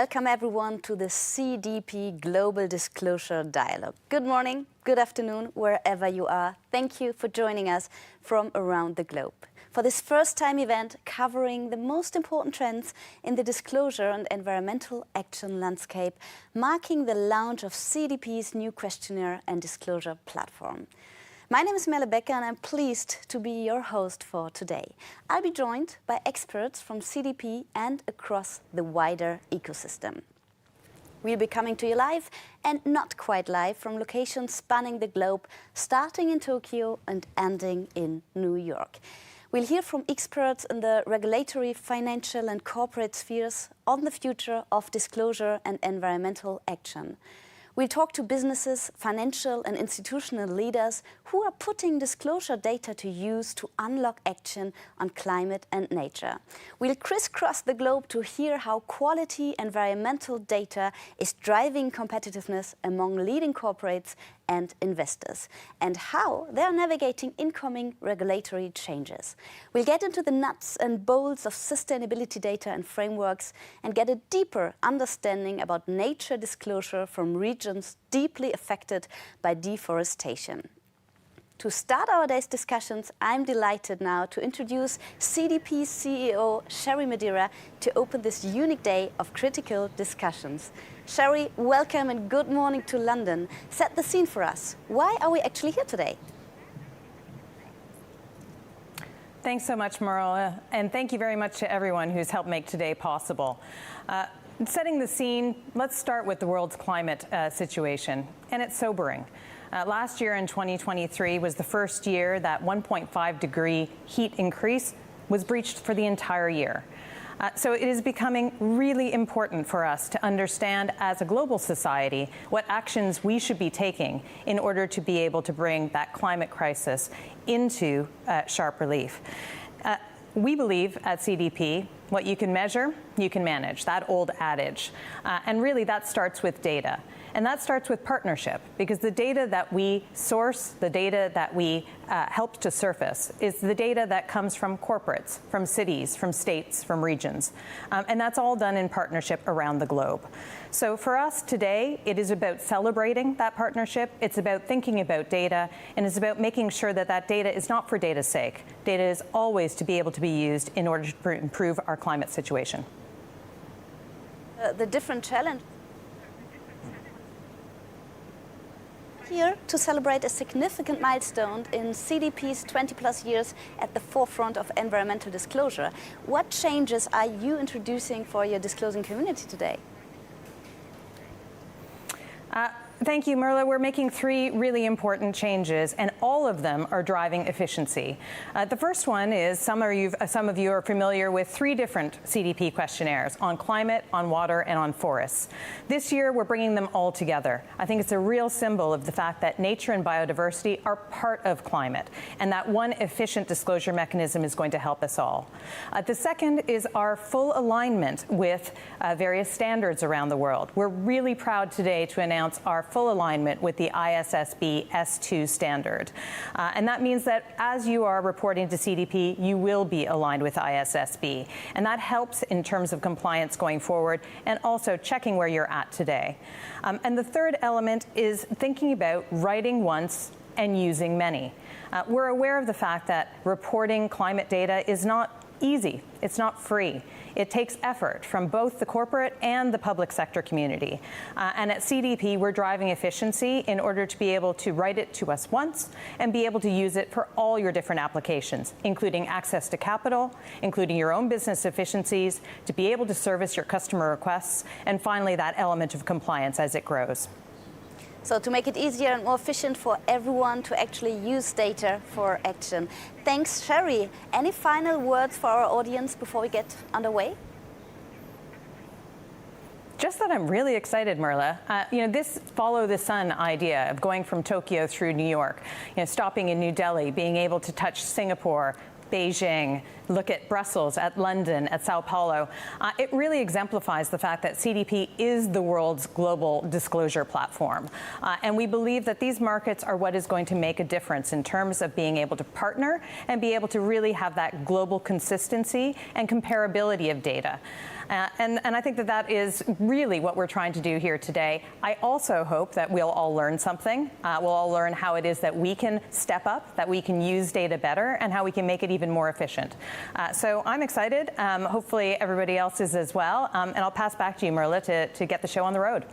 Welcome everyone to the CDP Global Disclosure Dialogue. Good morning, good afternoon, wherever you are. Thank you for joining us from around the globe for this first-time event covering the most important trends in the disclosure and environmental action landscape, marking the launch of CDP's new questionnaire and disclosure platform. My name is Merle Becker and I'm pleased to be your host for today. I'll be joined by experts from CDP and across the wider ecosystem. We'll be coming to you live and not quite live from locations spanning the globe, starting in Tokyo and ending in New York. We'll hear from experts in the regulatory, financial and corporate spheres on the future of disclosure and environmental action. We'll talk to businesses, financial and institutional leaders who are putting disclosure data to use to unlock action on climate and nature. We'll crisscross the globe to hear how quality environmental data is driving competitiveness among leading corporates and investors, and how they are navigating incoming regulatory changes. We'll get into the nuts and bolts of sustainability data and frameworks and get a deeper understanding about nature disclosure from regions deeply affected by deforestation. To start our day's discussions, I'm delighted now to introduce CDP CEO Sherry Madera to open this unique day of critical discussions. Sherry, welcome and good morning to London. Set the scene for us. Why are we actually here today? Thanks so much, Merle, and thank you very much to everyone who's helped make today possible. Setting the scene, let's start with the world's climate situation, and it's sobering. Last year in 2023 was the first year that 1.5 degree heat increase was breached for the entire year. So it is becoming really important for us to understand as a global society what actions we should be taking in order to be able to bring that climate crisis into sharp relief. We believe at CDP, what you can measure, you can manage, that old adage. And really that starts with data. And that starts with partnership, because the data that we source, the data that we help to surface, is the data that comes from corporates, from cities, from states, from regions. And that's all done in partnership around the globe. So for us today, it is about celebrating that partnership, it's about thinking about data, and it's about making sure that that data is not for data's sake. Data is always to be able to be used in order to improve our climate situation. The different challenge here to celebrate a significant milestone in CDP's 20+ years at the forefront of environmental disclosure. What changes are you introducing for your disclosing community today? Thank you, Merle. We're making 3 really important changes, and all of them are driving efficiency. The first one is some of you are familiar with 3 different CDP questionnaires on climate, on water, and on forests. This year, we're bringing them all together. I think it's a real symbol of the fact that nature and biodiversity are part of climate, and that one efficient disclosure mechanism is going to help us all. The second is our full alignment with various standards around the world. We're really proud today to announce our full alignment with the ISSB S2 standard. And that means that as you are reporting to CDP, you will be aligned with ISSB. And that helps in terms of compliance going forward and also checking where you're at today. And the third element is thinking about writing once and using many. We're aware of the fact that reporting climate data is not easy. It's not free. It takes effort from both the corporate and the public sector community. And at CDP, we're driving efficiency in order to be able to write it to us once and be able to use it for all your different applications, including access to capital, including your own business efficiencies, to be able to service your customer requests, and finally, that element of compliance as it grows. So to make it easier and more efficient for everyone to actually use data for action. Thanks, Sherry. Any final words for our audience before we get underway? Just that I'm really excited, Merle. This follow the sun idea of going from Tokyo through New York, stopping in New Delhi, being able to touch Singapore, Beijing, look at Brussels, at London, at Sao Paulo. It really exemplifies the fact that CDP is the world's global disclosure platform. And we believe that these markets are what is going to make a difference in terms of being able to partner and be able to really have that global consistency and comparability of data. And I think that that is really what we're trying to do here today. I also hope that we'll all learn something. We'll all learn how it is that we can step up, that we can use data better, and how we can make it even more efficient. So I'm excited. Hopefully everybody else is as well. And I'll pass back to you, Merle, to get the show on the road.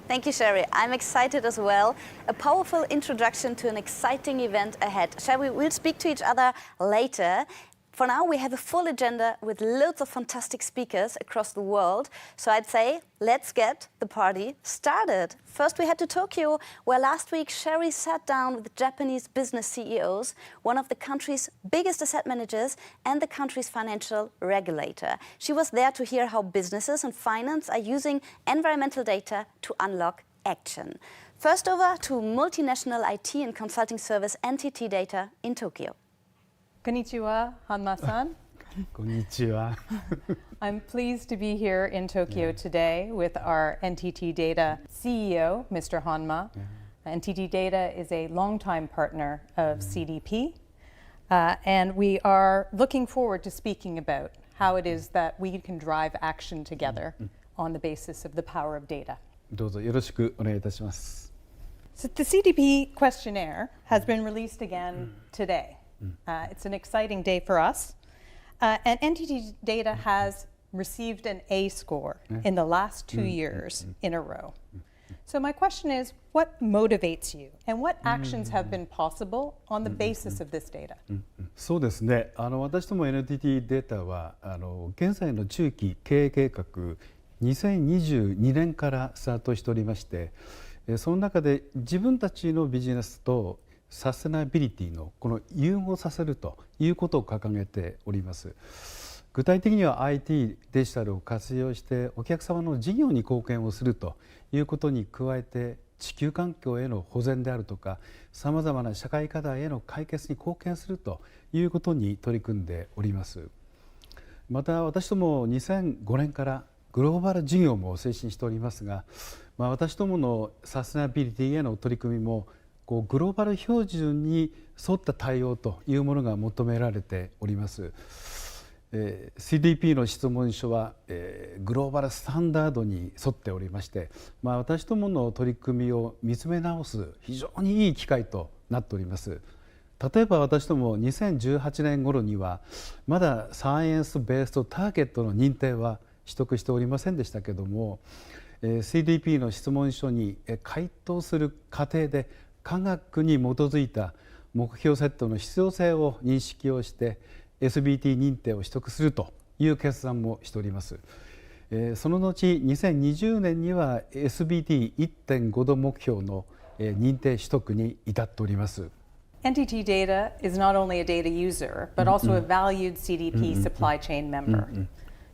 Thank you, Sherry. I'm excited as well. A powerful introduction to an exciting event ahead. Sherry, we'll speak to each other later. For now, we have a full agenda with loads of fantastic speakers across the world. So I'd say, let's get the party started. First, we head to Tokyo, where last week Sherry sat down with Japanese business CEOs, one of the country's biggest asset managers and the country's financial regulator. She was there to hear how businesses and finance are using environmental data to unlock action. First, over to multinational IT and consulting service NTT Data in Tokyo. Konnichiwa, Hanma-san. Konnichiwa. I'm pleased to be here in Tokyo today with our NTT Data CEO, Mr. Hanma. NTT Data is a longtime partner of CDP, and we are looking forward to speaking about how it is that we can drive action together on the basis of the power of data. どうぞよろしくお願いいたします。 So the CDP questionnaire has been released again today. It's an exciting day for us. And NTT Data has received an A score in the last 2 years in a row. So my question is, what motivates you and what actions have been possible on the basis of this data? そうですね。私ども NTT データは現在の中期経営計画2022年からスタートしておりまして、その中で自分たちのビジネスとサステナビリティのこの融合させるということを掲げております。具体的には IT デジタルを活用してお客様の事業に貢献をするということに加えて、地球環境への保全であるとかさまざまな社会課題への解決に貢献するということに取り組んでおります。また私ども2005年からグローバル事業も推進しておりますが、私どものサステナビリティへの取り組みもグローバル標準に沿った対応というものが求められております。CDP の質問書は、グローバルスタンダードに沿っておりまして、私どもの取り組みを見つめ直す非常にいい機会となっております。例えば私ども2018年頃にはまだサイエンスベースドターゲットの認定は取得しておりませんでしたけども、CDP の質問書に回答する過程で科学に基づいた目標セットの必要性を認識をして SBT 認定を取得するという決断もしております。その後2020年には SBT1.5 度目標の認定取得に至っております。NTT Data is not only a data user, but also a valued CDP supply chain member.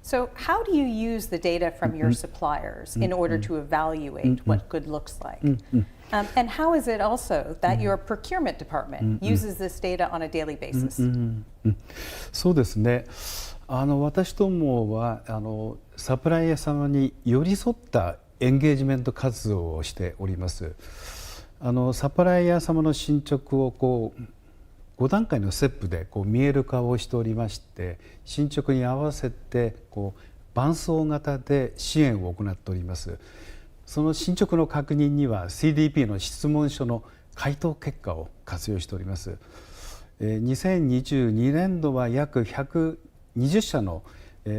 So how do you use the data from your suppliers in order to evaluate what good looks like? And how is it also that your procurement department uses this data on a daily basis? そうですね。私どもはサプライヤー様に寄り添ったエンゲージメント活動をしております。サプライヤー様の進捗を5段階のステップで見える化をしておりまして、進捗に合わせて伴走型で支援を行っております。その進捗の確認には CDP の質問書の回答結果を活用しております。2022年度は約120社の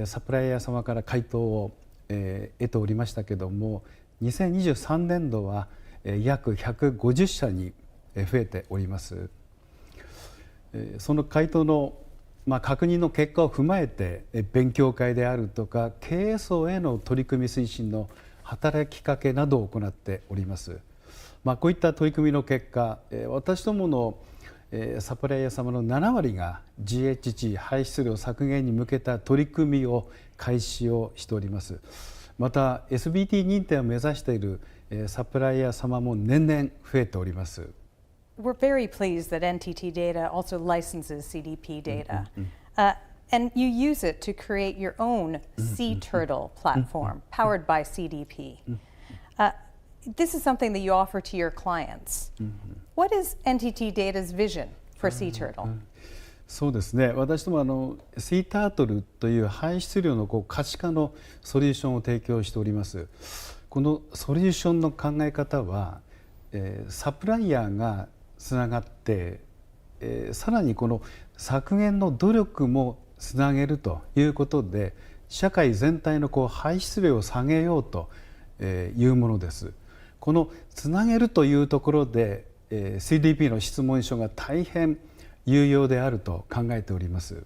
サプライヤー様から回答を得ておりましたけども、2023年度は約150社に増えております。その回答の確認の結果を踏まえて勉強会であるとか経営層への取り組み推進の働きかけなどを行っております。こういった取り組みの結果、私どものサプライヤー様の7割が GHG 排出量削減に向けた取り組みを開始をしております。また SBT 認定を目指しているサプライヤー様も年々増えております。we're very pleased that NTT Data also licenses CDP data. And you use it to create your own Sea Turtle platform powered by CDP. This is something that you offer to your clients. What is NTT Data's vision for Sea Turtle? そうですね、私どもシータートルという排出量の可視化のソリューションを提供しております。このソリューションの考え方は、サプライヤーがつながって、さらにこの削減の努力もつなげるということで、社会全体の排出量を下げようというものです。このつなげるというところで、CDP の質問書が大変有用であると考えております。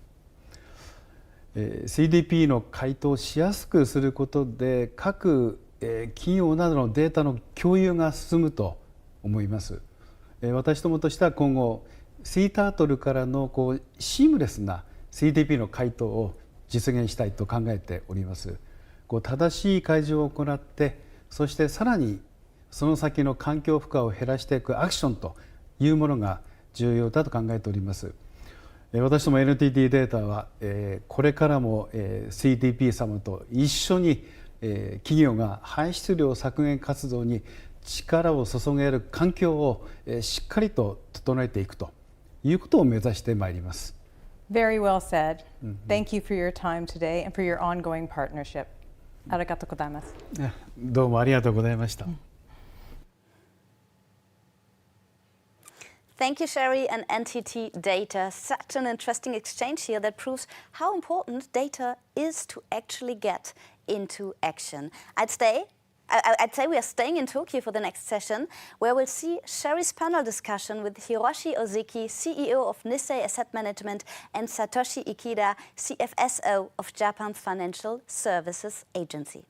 CDP の回答をしやすくすることで各企業などのデータの共有が進むと思います。私どもとしては今後シータートルからのシームレスな CDP の回答を実現したいと考えております。正しい開示を行って、そしてさらにその先の環境負荷を減らしていくアクションというものが重要だと考えております。私ども NTT データはこれからも CDP 様と一緒に企業が排出量削減活動に力を注げる環境をしっかりと整えていくということを目指してまいります。Very well said. Thank you for your time today and for your ongoing partnership. ありがとうございます。どうもありがとうございました。Thank you, Sherry and NTT Data. Such an interesting exchange here that proves how important data is to actually get into action. I'd say we are staying in Tokyo for the next session, where we'll see Sherry's panel discussion with Hiroshi Ozeki, CEO of Nissay Asset Management, and Satoshi Ikeda, CFSO of Japan's Financial Services Agency.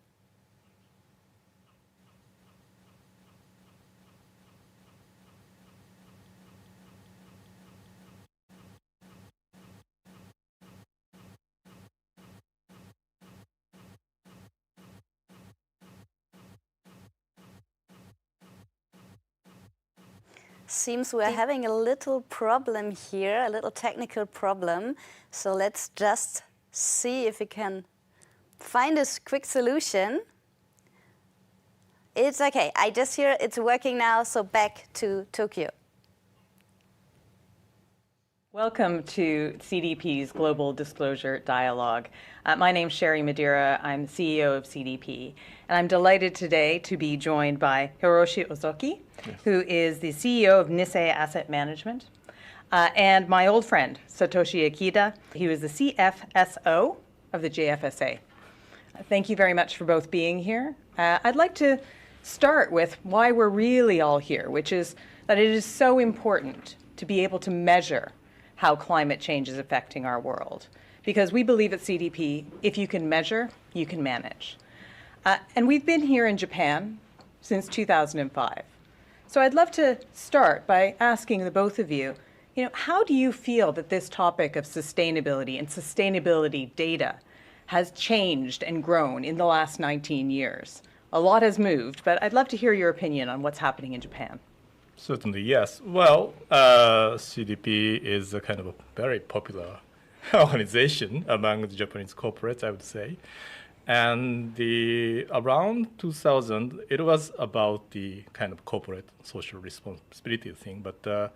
Seems we're having a little problem here, a little technical problem. So let's just see if we can find a quick solution. It's okay. I just hear it's working now, so back to Tokyo. Welcome to CDP's Global Disclosure Dialogue. My name's Sherry Madera. I'm CEO of CDP. And I'm delighted today to be joined by Hiroshi Ozeki, who is the CEO of Nissay Asset Management, and my old friend, Satoshi Ikeda. He was the CFSO of the JFSA. Thank you very much for both being here. I'd like to start with why we're really all here, which is that it is so important to be able to measure how climate change is affecting our world. Because we believe at CDP, if you can measure, you can manage. And we've been here in Japan since 2005. So I'd love to start by asking the both of you, how do you feel that this topic of sustainability and sustainability data has changed and grown in the last 19 years? A lot has moved, but I'd love to hear your opinion on what's happening in Japan. Certainly, yes. Well, CDP is a kind of a very popular organization among the Japanese corporates, I would say. And around 2000, it was about the kind of corporate social responsibility thing. But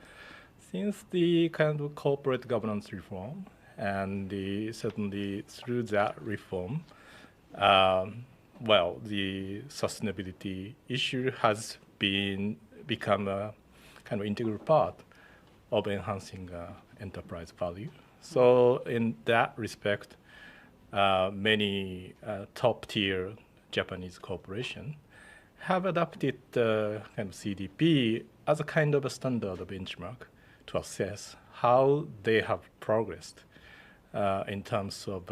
since the kind of corporate governance reform, and certainly through that reform, well, the sustainability issue has become a kind of integral part of enhancing enterprise value. So in that respect, many top-tier Japanese corporations have adopted kind of CDP as a kind of a standard benchmark to assess how they have progressed in terms of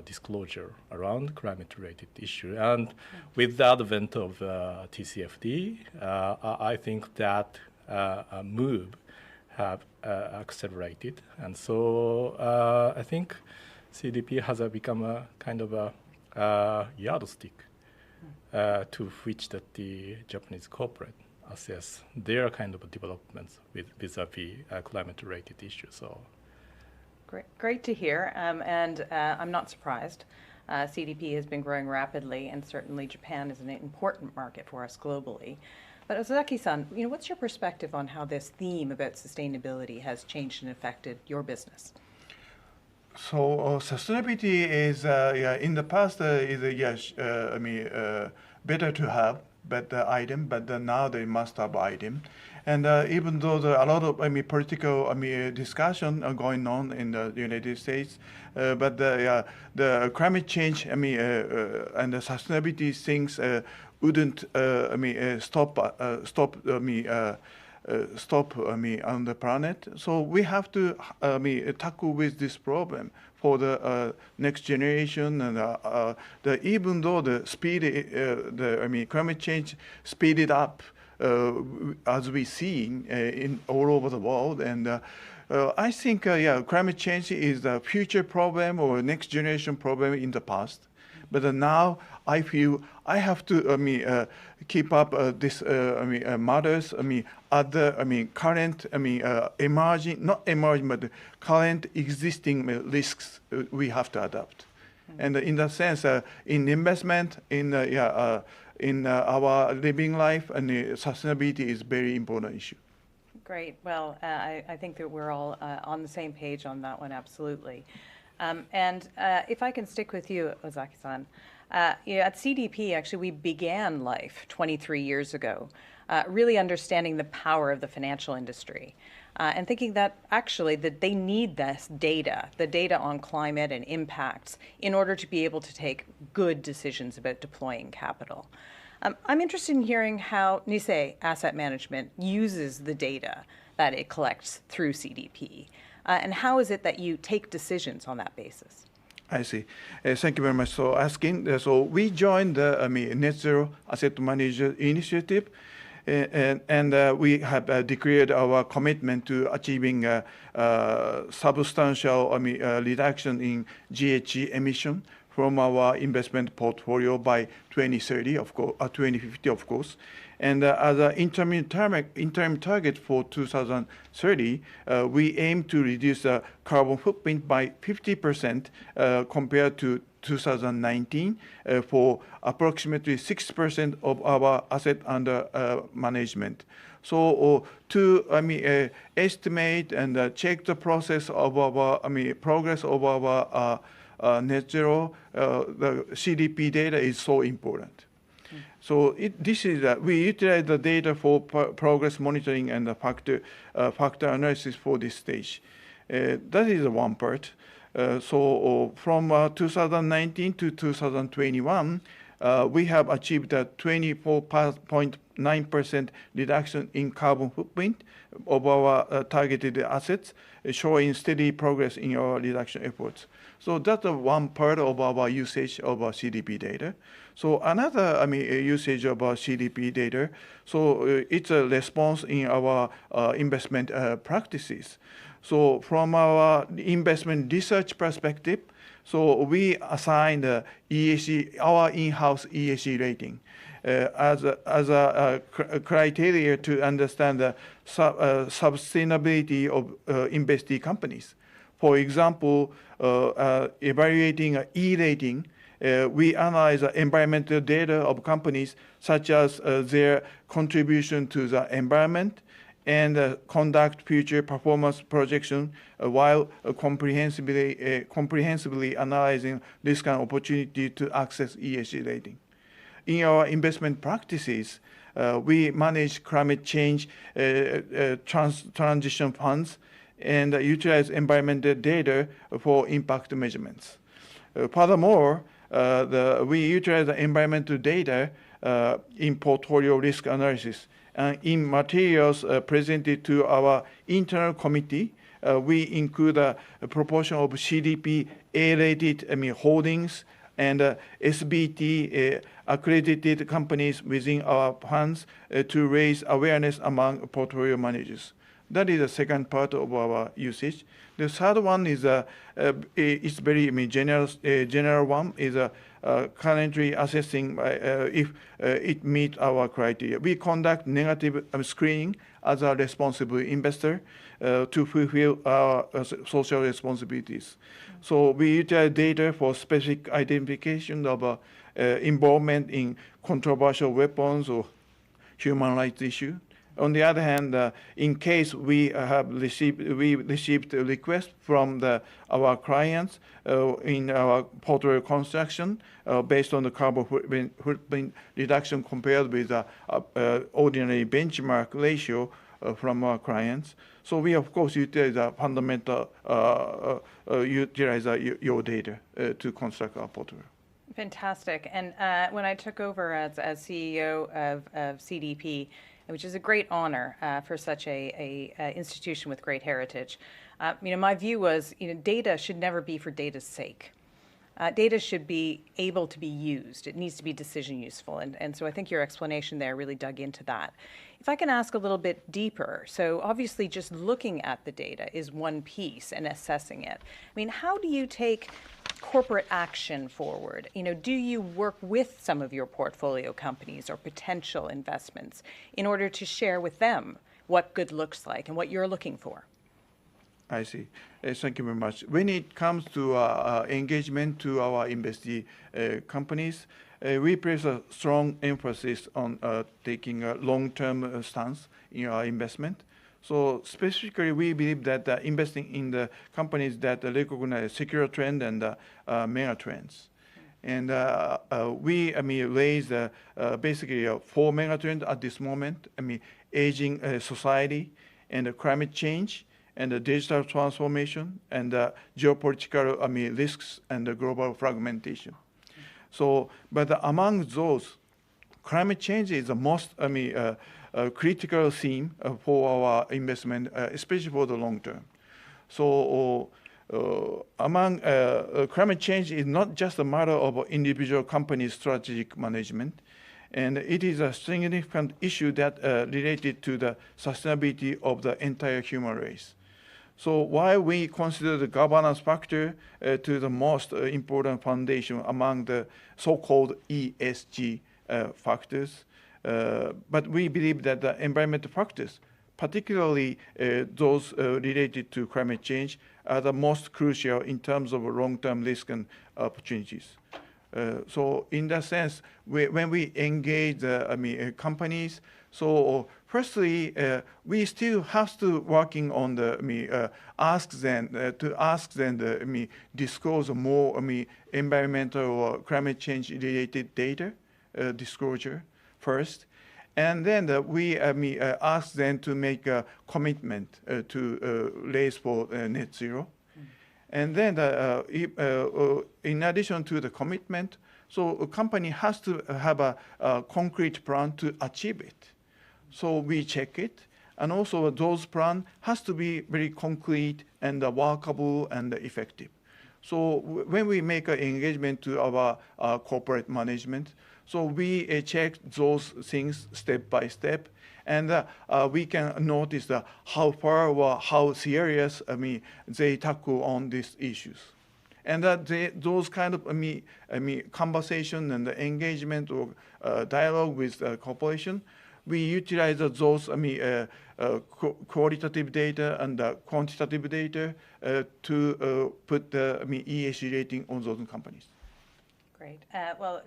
disclosure around climate-related issue. And with the advent of TCFD, I think that move have accelerated. And so I think CDP has become a kind of a yardstick to which that the Japanese corporate assess their kind of developments vis-a-vis climate-related issues. So, Great to hear, and I'm not surprised. CDP has been growing rapidly, and certainly Japan is an important market for us globally. But Ozaki-san, what's your perspective on how this theme about sustainability has changed and affected your business? So sustainability is in the past better to have better item, but now they must have item. And even though there are a lot of political discussion are going on in the United States, but the climate change and the sustainability things wouldn't stop on the planet. So we have to tackle with this problem for the next generation, and even though the speed climate change speeded up as we see in all over the world, and I think climate change is a future problem or next generation problem in the past. But now I feel I have to keep up this matters. Other current emerging, not emerging, but current existing risks we have to adapt. And in that sense, in investment, in our living life, and sustainability is very important issue. Great. Well, I think that we're all on the same page on that one, absolutely. And if I can stick with you, Ozaki-san, at CDP, actually, we began life 23 years ago, really understanding the power of the financial industry and thinking that actually that they need this data, the data on climate and impacts, in order to be able to take good decisions about deploying capital. I'm interested in hearing how Nissay Asset Management uses the data that it collects through CDP. And how is it that you take decisions on that basis? I see. Thank you very much for asking. So we joined the Net Zero Asset Manager Initiative, and we have declared our commitment to achieving substantial reduction in GHG emission from our investment portfolio by 2030, of course, 2050, of course. And as an interim target for 2030, we aim to reduce the carbon footprint by 50% compared to 2019 for approximately 6% of our asset under management. So to estimate and check the process of our progress of our net zero, the CDP data is so important. So this is we utilize the data for progress monitoring and the factor analysis for this stage. That is one part. So from 2019 to 2021, we have achieved a 24.9% reduction in carbon footprint of our targeted assets, showing steady progress in our reduction efforts. So that's one part of our usage of our CDP data. So another usage of our CDP data, so it's a response in our investment practices. So from our investment research perspective, so we assigned ESG, our in-house ESG rating as a criteria to understand the sustainability of investee companies. For example, evaluating E-rating, we analyze environmental data of companies such as their contribution to the environment and conduct future performance projection while comprehensively analyzing risk and opportunity to access ESG rating. In our investment practices, we manage climate change transition funds and utilize environmental data for impact measurements. Furthermore, we utilize the environmental data in portfolio risk analysis. In materials presented to our internal committee, we include a proportion of CDP A-rated holdings and SBT accredited companies within our funds to raise awareness among portfolio managers. That is the second part of our usage. The third one is it's very general one is currently assessing if it meets our criteria. We conduct negative screening as a responsible investor to fulfill our social responsibilities. So we utilize data for specific identification of involvement in controversial weapons or human rights issues. On the other hand, in case we received a request from our clients in our portfolio construction based on the carbon footprint reduction compared with the ordinary benchmark ratio from our clients. So we of course utilize your data to construct our portfolio. Fantastic. And when I took over as CEO of CDP, which is a great honor for such a institution with great heritage, my view was, data should never be for data's sake. Data should be able to be used. It needs to be decision useful. And so I think your explanation there really dug into that. If I can ask a little bit deeper, so obviously just looking at the data is one piece and assessing it. How do you take corporate action forward? Do you work with some of your portfolio companies or potential investments in order to share with them what good looks like and what you're looking for? I see. Thank you very much. When it comes to engagement to our investee companies, we place a strong emphasis on taking a long-term stance in our investment. So specifically, we believe that investing in the companies that recognize secular trend and mega trends. And we raise basically 4 mega trends at this moment. Aging society and climate change and digital transformation and geopolitical risks and global fragmentation. So, but among those, climate change is the most critical theme for our investment, especially for the long term. So among climate change is not just a matter of individual company strategic management, and it is a significant issue that related to the sustainability of the entire human race. So while we consider the governance factor to the most important foundation among the so-called ESG factors, but we believe that the environmental factors, particularly those related to climate change, are the most crucial in terms of long-term risk and opportunities. So in that sense, when we engage companies, so firstly, we still have to working on the ask them to disclose more environmental or climate change related data disclosure first, and then we ask them to make a commitment to raise for net zero. And then in addition to the commitment, so a company has to have a concrete plan to achieve it. So we check it, and also those plans has to be very concrete and workable and effective. So when we make an engagement to our corporate management, so we check those things step by step, and we can notice how far or how serious they tackle on these issues. And those kind of conversation and engagement or dialogue with the corporation, we utilize those qualitative data and quantitative data to put the ESG rating on those companies. Great. Well,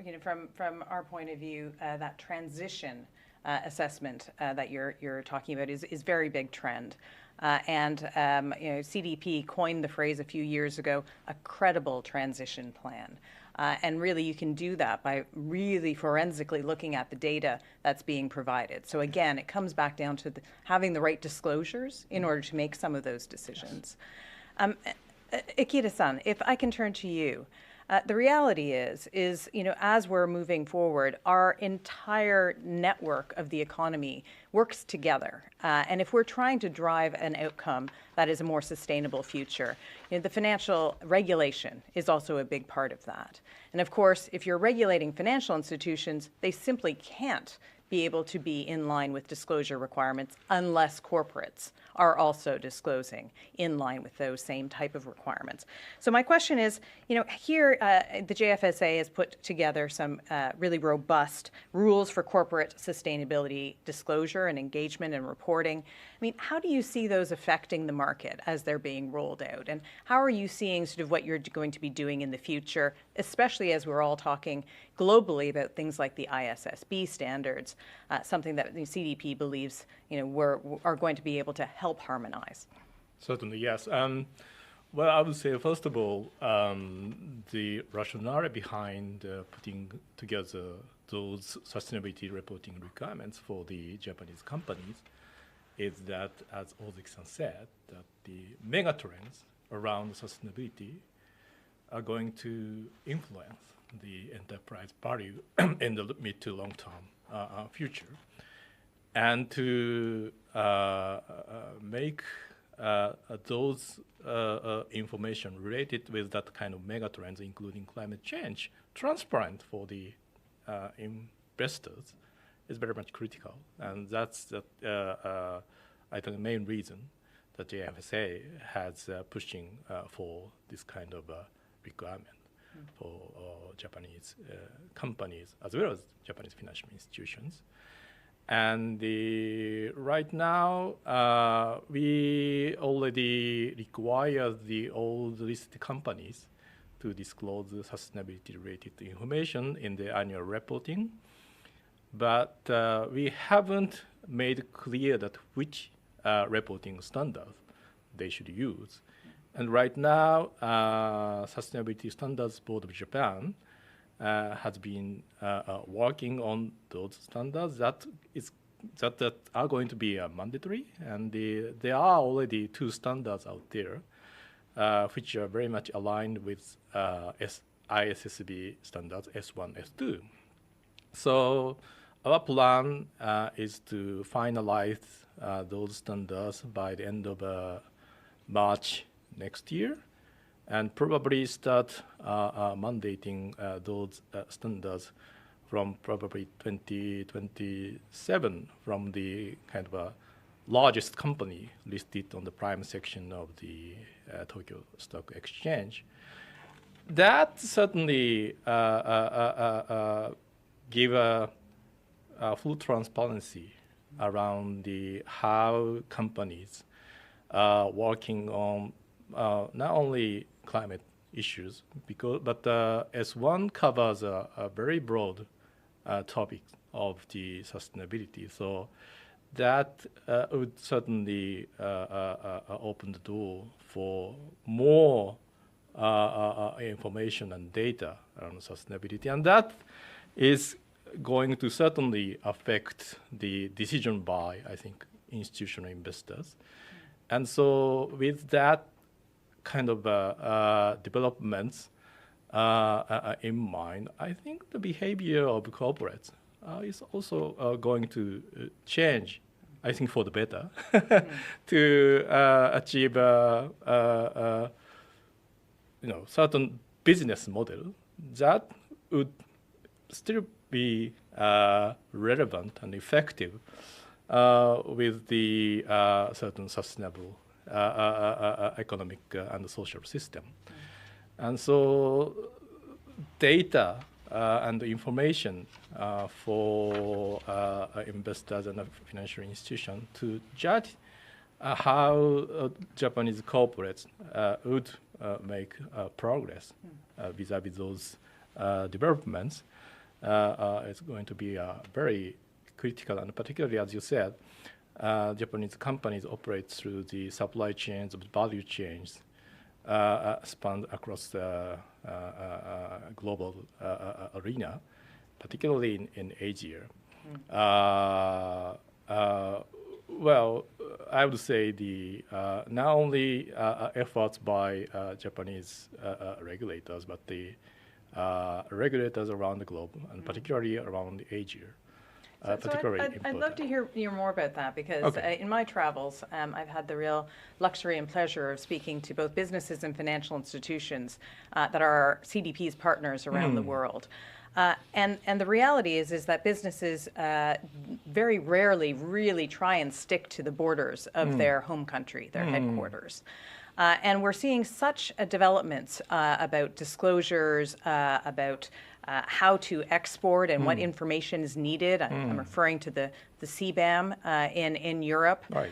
from our point of view, that transition assessment that you're talking about is very big trend. And CDP coined the phrase a few years ago, a credible transition plan. And really, you can do that by really forensically looking at the data that's being provided. So again, it comes back down to having the right disclosures in order to make some of those decisions. Ikeda-san, if I can turn to you. The reality is as we're moving forward, our entire network of the economy works together. And if we're trying to drive an outcome that is a more sustainable future, the financial regulation is also a big part of that. And of course, if you're regulating financial institutions, they simply can't be able to be in line with disclosure requirements unless corporates are also disclosing in line with those same type of requirements. So my question is, here the JFSA has put together some really robust rules for corporate sustainability disclosure and engagement and reporting. I mean, how do you see those affecting the market as they're being rolled out? And how are you seeing sort of what you're going to be doing in the future, especially as we're all talking globally about things like the ISSB standards, something that the CDP believes are going to be able to help harmonize? Certainly, yes. Well, I would say, first of all, the rationale behind putting together those sustainability reporting requirements for the Japanese companies is that, as Ozeki-san said, that the megatrends around sustainability are going to influence the enterprise value in the mid to long term future. And to make those information related with that kind of megatrends, including climate change, transparent for the investors is very much critical. And that's the, I think, the main reason that the JFSA has pushing for this kind of requirement for Japanese companies as well as Japanese financial institutions. And right now, we already require all the listed companies to disclose the sustainability-related information in the annual reporting. But we haven't made clear that which reporting standards they should use. And right now, Sustainability Standards Board of Japan has been working on those standards that are going to be mandatory. And there are already 2 standards out there, which are very much aligned with ISSB standards S1, S2. So our plan is to finalize those standards by the end of March next year, and probably start mandating those standards from probably 2027 from the kind of largest company listed on the prime section of the Tokyo Stock Exchange. That certainly give a full transparency around how companies are working on not only climate issues, but S1 covers a very broad topic of the sustainability. So that would certainly open the door for more information and data on sustainability. And that is going to certainly affect the decision by, I think, institutional investors. And so with that kind of developments in mind, I think the behavior of corporates is also going to change, I think, for the better, to achieve certain business model that would still be relevant and effective with the certain sustainable economic and social system. And so data and information for investors and financial institutions to judge how Japanese corporates would make progress vis-a-vis those developments is going to be very critical. And particularly, as you said, Japanese companies operate through the supply chains, value chains, span across the global arena, particularly in Asia. Well, I would say not only efforts by Japanese regulators, but the regulators around the globe, and particularly around Asia. I'd love to hear more about that, because in my travels, I've had the real luxury and pleasure of speaking to both businesses and financial institutions that are CDP's partners around the world. And the reality is that businesses very rarely really try and stick to the borders of their home country, their headquarters. And we're seeing such developments about disclosures, about how to export and what information is needed. I'm referring to the CBAM in Europe, Right.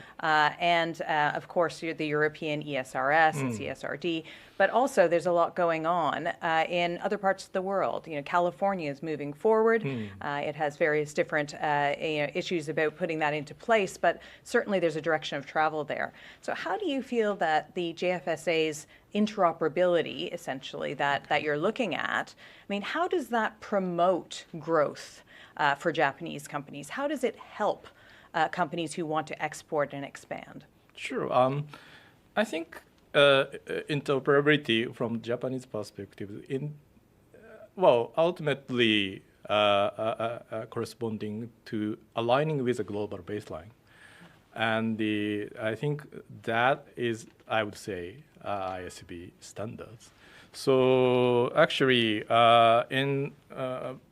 and of course the European ESRS and CSRD. But also there's a lot going on in other parts of the world. You know, California is moving forward. It has various different issues about putting that into place, but certainly there's a direction of travel there. So how do you feel that the JFSA's interoperability, essentially, that you're looking at, I mean, how does that promote growth for Japanese companies? How does it help companies who want to export and expand? Sure. I think interoperability from Japanese perspective, ultimately corresponding to aligning with a global baseline. And I think that is, I would say, ISSB standards. So actually, in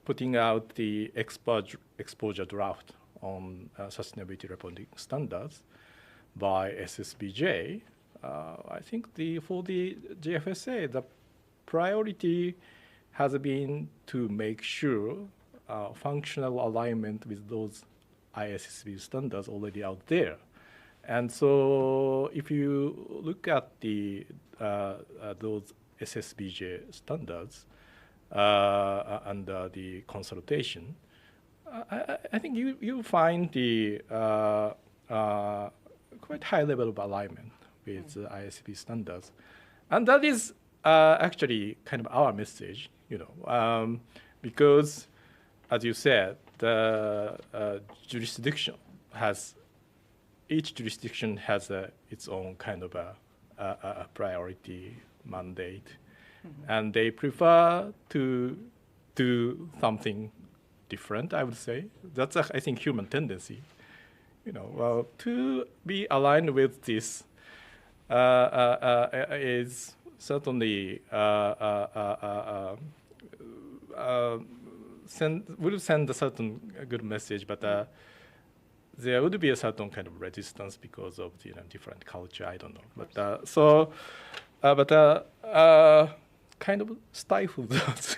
putting out the exposure draft on sustainability reporting standards by SSBJ, I think for the JFSA, the priority has been to make sure functional alignment with those ISSB standards already out there. And so if you look at those SSBJ standards under the consultation, I think you find the quite high level of alignment with ISSB standards. And that is actually kind of our message, because as you said, the each jurisdiction has its own kind of a priority mandate, and they prefer to do something different, I would say. That's, I think, human tendency, to be aligned with this is certainly will send a certain good message, but there would be a certain kind of resistance because of the different culture. I don't know, but kind of stifle that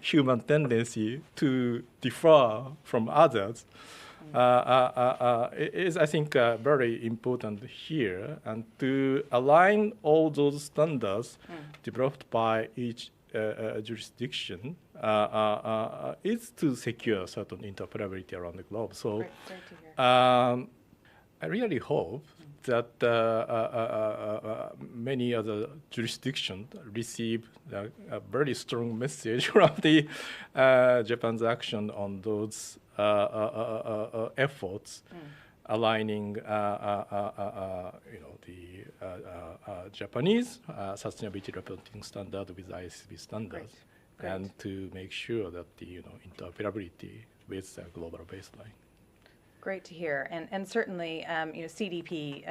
human tendency to differ from others. Is, I think, very important here, and to align all those standards developed by each jurisdiction is to secure certain interoperability around the globe. So Great to hear. I really hope that many other jurisdictions receive a very strong message from the Japan's action on those efforts, aligning the Japanese sustainability reporting standard with ISSB standards, Great. and to make sure that the interoperability with the global baseline. Great to hear, and certainly, CDP,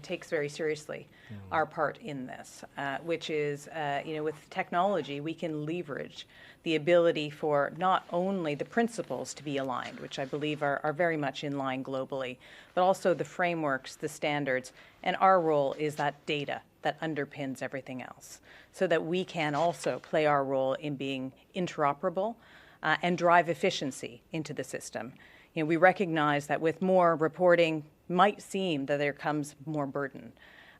takes very seriously our part in this, which is, with technology, we can leverage the ability for not only the principles to be aligned, which I believe are very much in line globally, but also the frameworks, the standards, and our role is that data that underpins everything else, so that we can also play our role in being interoperable and drive efficiency into the system. We recognize that with more reporting, might seem that there comes more burden.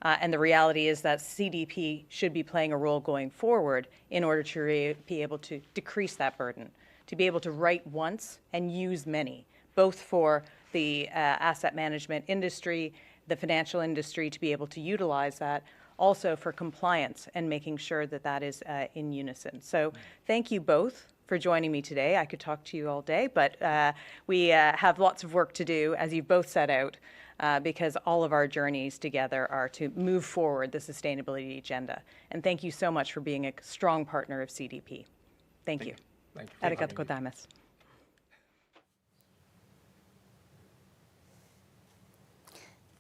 And the reality is that CDP should be playing a role going forward in order to be able to decrease that burden, to be able to write once and use many, both for the asset management industry, the financial industry, to be able to utilize that, also for compliance and making sure that that is in unison. So thank you both for joining me today. I could talk to you all day, but we have lots of work to do, as you've both set out, because all of our journeys together are to move forward the sustainability agenda. And thank you so much for being a strong partner of CDP. Thank you. Thank you. Arigatou gozaimasu.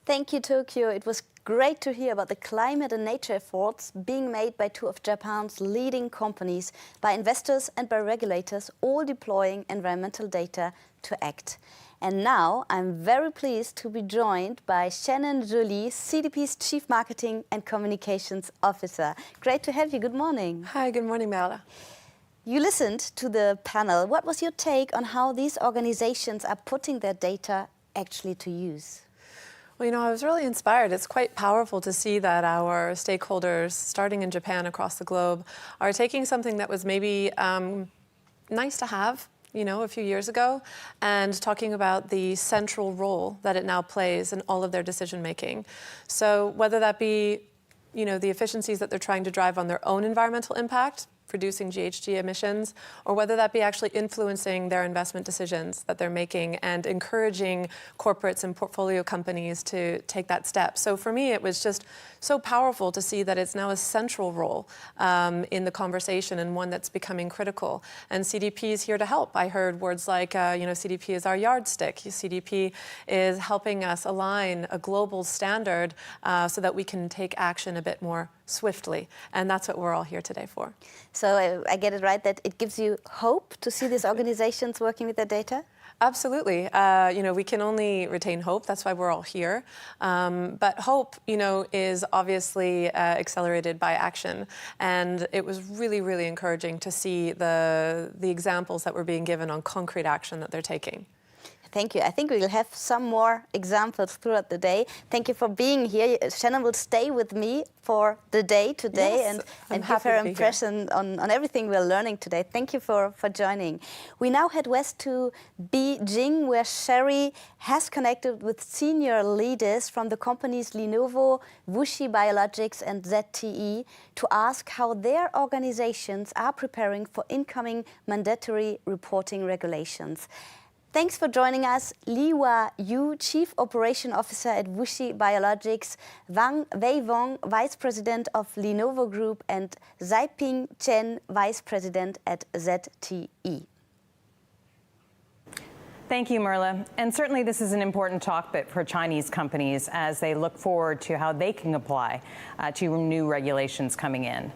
Thank you, Tokyo. It was great to hear about the climate and nature efforts being made by two of Japan's leading companies, by investors and by regulators, all deploying environmental data to act. And now I'm very pleased to be joined by Shannon Jolie, CDP's Chief Marketing and Communications Officer. Great to have you. Good morning. Hi, good morning, Merle. You listened to the panel. What was your take on how these organizations are putting their data actually to use? Well, you know, I was really inspired. It's quite powerful to see that our stakeholders, starting in Japan across the globe, are taking something that was maybe nice to have, you know, a few years ago, and talking about the central role that it now plays in all of their decision making. So whether that be, you know, the efficiencies that they're trying to drive on their own environmental impact, reducing GHG emissions, or whether that be actually influencing their investment decisions that they're making and encouraging corporates and portfolio companies to take that step. So for me, it was just so powerful to see that it's now a central role in the conversation, and one that's becoming critical. And CDP is here to help. I heard words like, you know, CDP is our yardstick. CDP is helping us align a global standard so that we can take action a bit more swiftly. And that's what we're all here today for. So I get it right that it gives you hope to see these organizations working with their data? Absolutely. You know, we can only retain hope. That's why we're all here. But hope, you know, is obviously accelerated by action. And it was really, really encouraging to see the examples that were being given on concrete action that they're taking. Thank you. I think we'll have some more examples throughout the day. Thank you for being here. Shannon will stay with me for the day today, yes, and give her impression on everything we're learning today. Thank you for joining. We now head west to Beijing, where Sherry has connected with senior leaders from the companies Lenovo, WuXi Biologics and ZTE to ask how their organizations are preparing for incoming mandatory reporting regulations. Thanks for joining us, Liwa Yu, Chief Operation Officer at WuXi Biologics, Wei Wong, Vice President of Lenovo Group, and Zaiping Chen, Vice President at ZTE. Thank you, Merle. And certainly this is an important topic for Chinese companies as they look forward to how they can apply to new regulations coming in.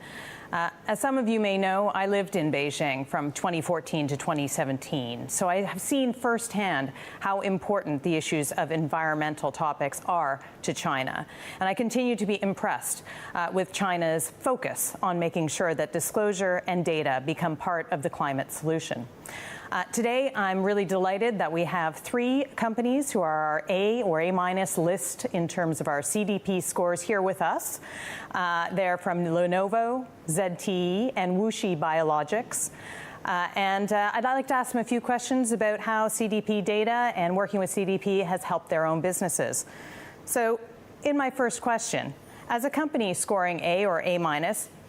As some of you may know, I lived in Beijing from 2014 to 2017, so I have seen firsthand how important the issues of environmental topics are to China. And I continue to be impressed with China's focus on making sure that disclosure and data become part of the climate solution. Today, I'm really delighted that we have 3 companies who are our A or A- list in terms of our CDP scores here with us. They're from Lenovo, ZTE, and WuXi Biologics. I'd like to ask them a few questions about how CDP data and working with CDP has helped their own businesses. So, in my first question, as a company scoring A or A-,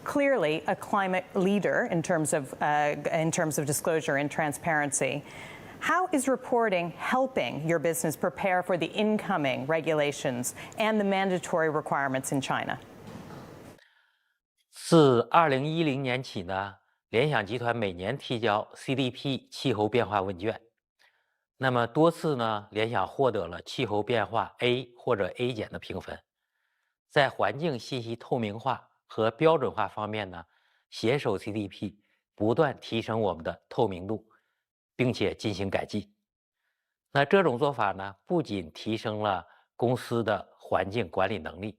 clearly a climate leader in terms of disclosure and transparency, how is reporting helping your business prepare for the incoming regulations and the mandatory requirements in China? 自2010年起呢，联想集团每年提交 CDP 气候变化问卷，那么多次呢，联想获得了气候变化 A 或者 A- 的评分。在环境信息透明化和标准化方面呢，携手 CDP 不断提升我们的透明度，并且进行改进。那这种做法呢，不仅提升了公司的环境管理能力，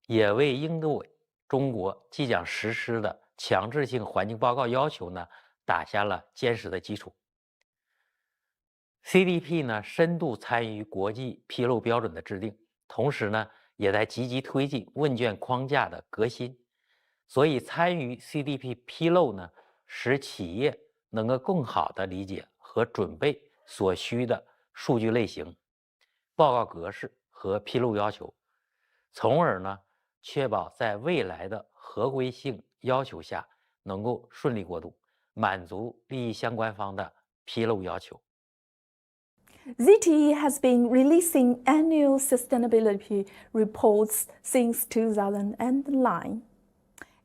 也为应对中国即将实施的强制性环境报告要求呢，打下了坚实的基础。CDP 呢，深度参与国际披露标准的制定，同时呢，也在积极推进问卷框架的革新。所以参与 CDP 披露呢，使企业能够更好地理解和准备所需的数据类型、报告格式和披露要求，从而呢，确保在未来的合规性要求下能够顺利过渡，满足利益相关方的披露要求。ZTE has been releasing annual sustainability reports since 2009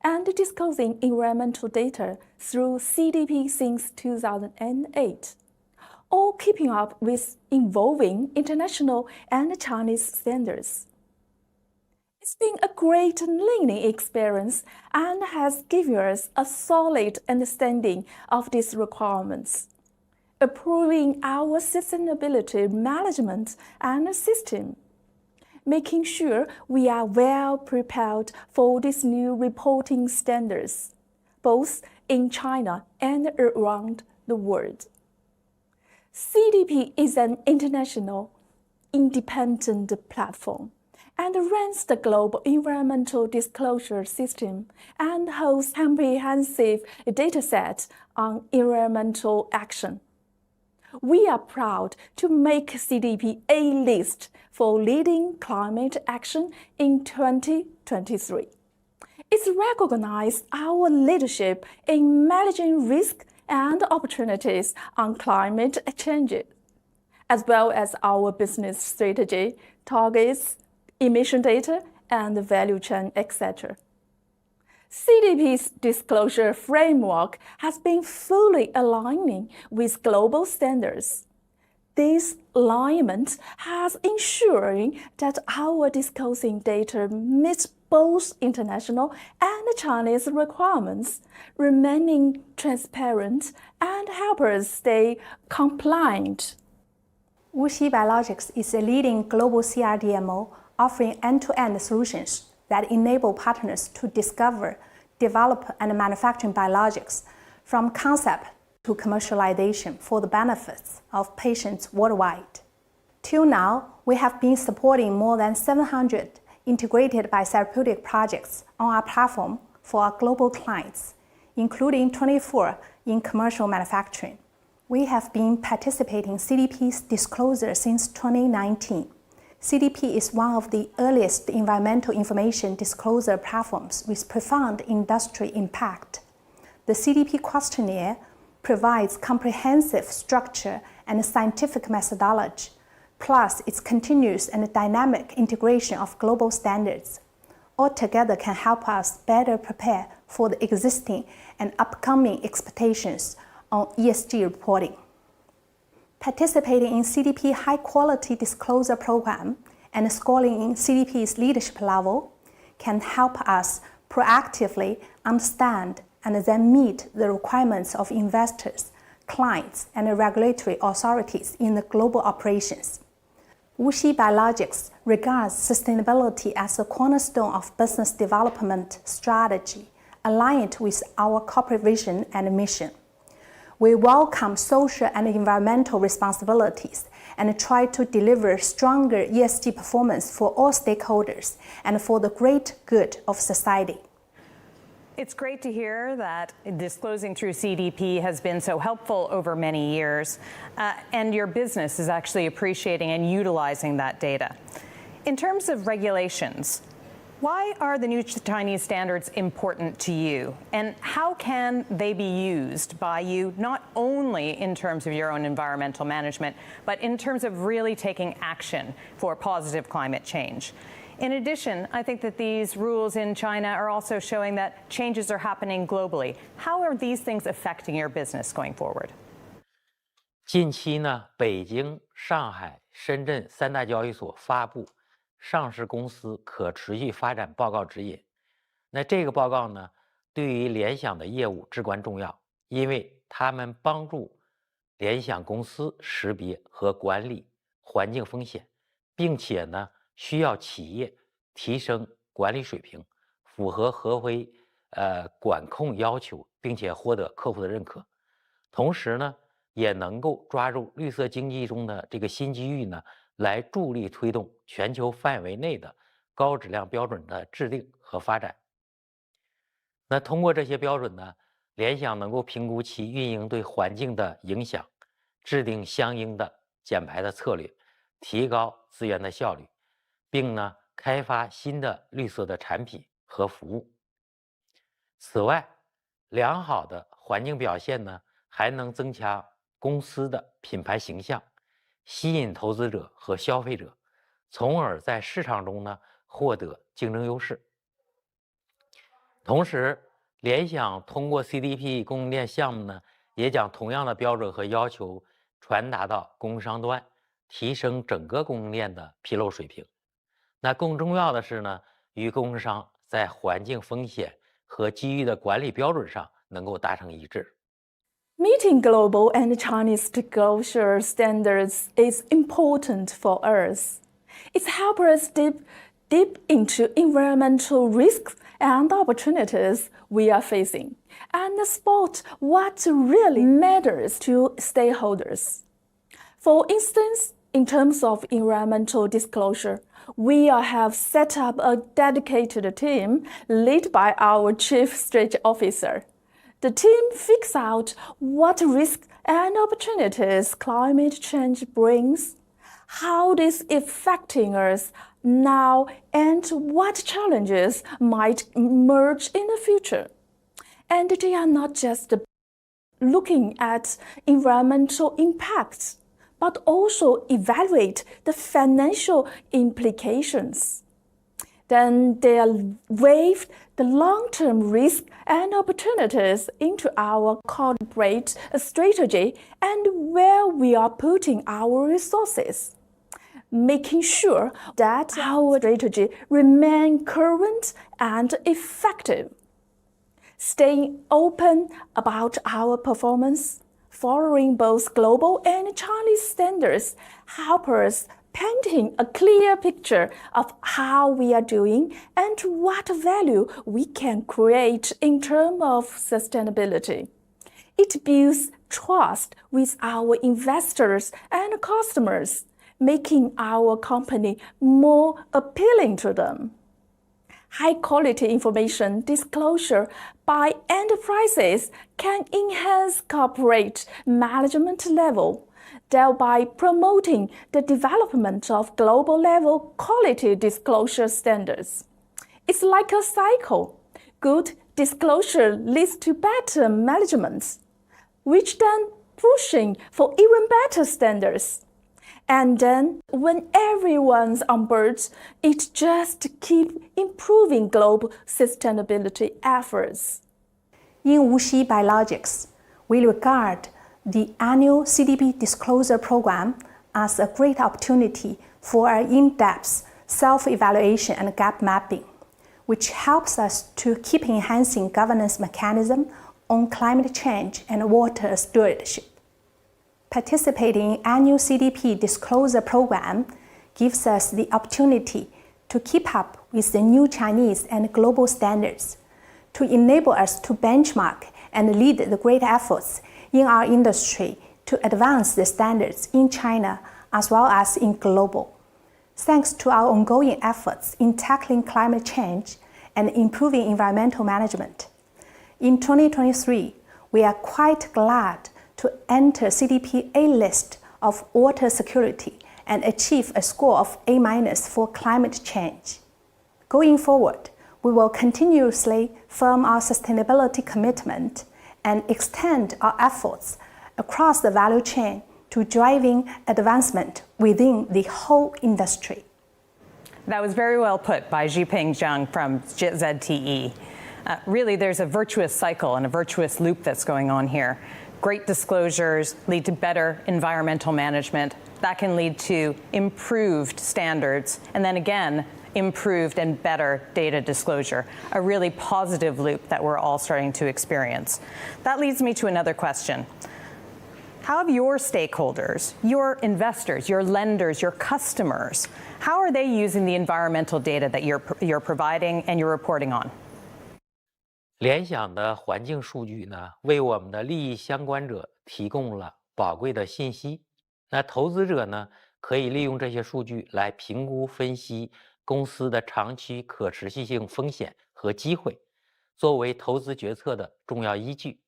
and disclosing environmental data through CDP since 2008, all keeping up with evolving international and Chinese standards. It's been a great learning experience and has given us a solid understanding of these requirements, improving our sustainability management and system, making sure we are well prepared for these new reporting standards, both in China and around the world. CDP is an international, independent platform and runs the global environmental disclosure system and holds comprehensive datasets on environmental action. We are proud to make CDP A-list for leading climate action in 2023. It's recognized our leadership in managing risk and opportunities on climate change, as well as our business strategy, targets, emission data, and value chain, etc. CDP's disclosure framework has been fully aligning with global standards. This alignment has ensuring that our disclosing data meets both international and Chinese requirements, remaining transparent and help us stay compliant. WuXi Biologics is a leading global CRDMO offering end-to-end solutions that enable partners to discover, develop, and manufacture biologics from concept to commercialization for the benefits of patients worldwide. Till now, we have been supporting more than 700 integrated biotherapeutic projects on our platform for our global clients, including 24 in commercial manufacturing. We have been participating in CDP's disclosure since 2019. CDP is one of the earliest environmental information disclosure platforms with profound industry impact. The CDP questionnaire provides comprehensive structure and scientific methodology, plus its continuous and dynamic integration of global standards. Altogether can help us better prepare for the existing and upcoming expectations on ESG reporting. Participating in CDP high-quality disclosure program and scoring in CDP's leadership level can help us proactively understand and then meet the requirements of investors, clients, and regulatory authorities in the global operations. WuXi Biologics regards sustainability as a cornerstone of business development strategy, aligned with our corporate vision and mission. We welcome social and environmental responsibilities and try to deliver stronger ESG performance for all stakeholders and for the great good of society. It's great to hear that disclosing through CDP has been so helpful over many years, and your business is actually appreciating and utilizing that data. In terms of regulations, why are the new Chinese standards important to you, and how can they be used by you not only in terms of your own environmental management, but in terms of really taking action for positive climate change? In addition, I think that these rules in China are also showing that changes are happening globally. How are these things affecting your business going forward? 近期呢，北京、上海、深圳三大交易所发布上市公司可持续发展报告指引。那这个报告呢，对于联想的业务至关重要，因为他们帮助联想公司识别和管理环境风险，并且呢，需要企业提升管理水平，符合合规管控要求，并且获得客户的认可。同时呢，也能够抓住绿色经济中的这个新机遇呢，来助力推动全球范围内的高质量标准的制定和发展。那通过这些标准呢，联想能够评估其运营对环境的影响，制定相应的减排的策略，提高资源的效率，并呢开发新的绿色的产品和服务。此外，良好的环境表现呢，还能增强公司的品牌形象，吸引投资者和消费者，从而在市场中呢获得竞争优势。同时，联想通过 CDP 供应链项目呢，也将同样的标准和要求传达到供应商端，提升整个供应链的披露水平。那更重要的是呢，与供应商在环境风险和机遇的管理标准上能够达成一致。Meeting global and Chinese disclosure standards is important for us. It helps us deep into environmental risks and opportunities we are facing and spot what really matters to stakeholders. For instance, in terms of environmental disclosure, we have set up a dedicated team led by our Chief Strategy Officer. The team figures out what risks and opportunities climate change brings, how this is affecting us now, and what challenges might emerge in the future. And they are not just looking at environmental impacts, but also evaluate the financial implications. Then they weigh the long-term risks and opportunities into our corporate strategy and where we are putting our resources, making sure that our strategy remains current and effective. Staying open about our performance, following both global and Chinese standards, help us painting a clear picture of how we are doing and what value we can create in terms of sustainability. It builds trust with our investors and customers, making our company more appealing to them. High-quality information disclosure by enterprises can enhance corporate management level, thereby promoting the development of global-level quality disclosure standards. It's like a cycle. Good disclosure leads to better management, which then pushing for even better standards. And then, when everyone's on board, it just keeps improving global sustainability efforts. In WuXi Biologics, we regard the annual CDP Disclosure Program as a great opportunity for an in-depth self-evaluation and gap mapping, which helps us to keep enhancing governance mechanism on climate change and water stewardship. Participating in annual CDP Disclosure Program gives us the opportunity to keep up with the new Chinese and global standards, to enable us to benchmark and lead the great efforts in our industry to advance the standards in China as well as in global. Thanks to our ongoing efforts in tackling climate change and improving environmental management, in 2023, we are quite glad to enter CDP A list of water security and achieve a score of A- for climate change. Going forward, we will continuously firm our sustainability commitment and extend our efforts across the value chain to driving advancement within the whole industry. That was very well put by Zhiping Zhang from ZTE. Really, there's a virtuous cycle and a virtuous loop that's going on here. Great disclosures lead to better environmental management. That can lead to improved standards, and then again, improved and better data disclosure. A really positive loop that we're all starting to experience. That leads me to another question. How have your stakeholders, your investors, your lenders, your customers, how are they using the environmental data that you're providing and you're reporting on? 联想的环境数据呢，为我们的利益相关者提供了宝贵的信息。那投资者呢，可以利用这些数据来评估分析公司的长期可持续性风险和机会，作为投资决策的重要依据。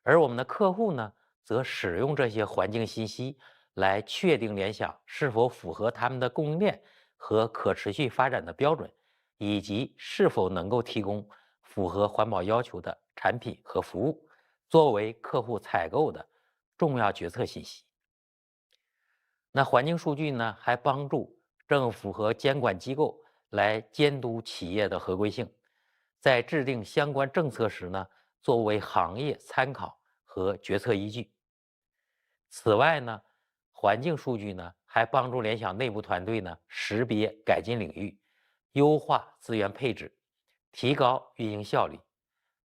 而我们的客户呢，则使用这些环境信息来确定联想是否符合他们的供应链和可持续发展的标准，以及是否能够提供符合环保要求的产品和服务，作为客户采购的重要决策信息。那环境数据呢，还帮助政府和监管机构来监督企业的合规性，在制定相关政策时呢，作为行业参考和决策依据。此外呢，环境数据呢，还帮助联想内部团队呢识别改进领域，优化资源配置，提高运营效率。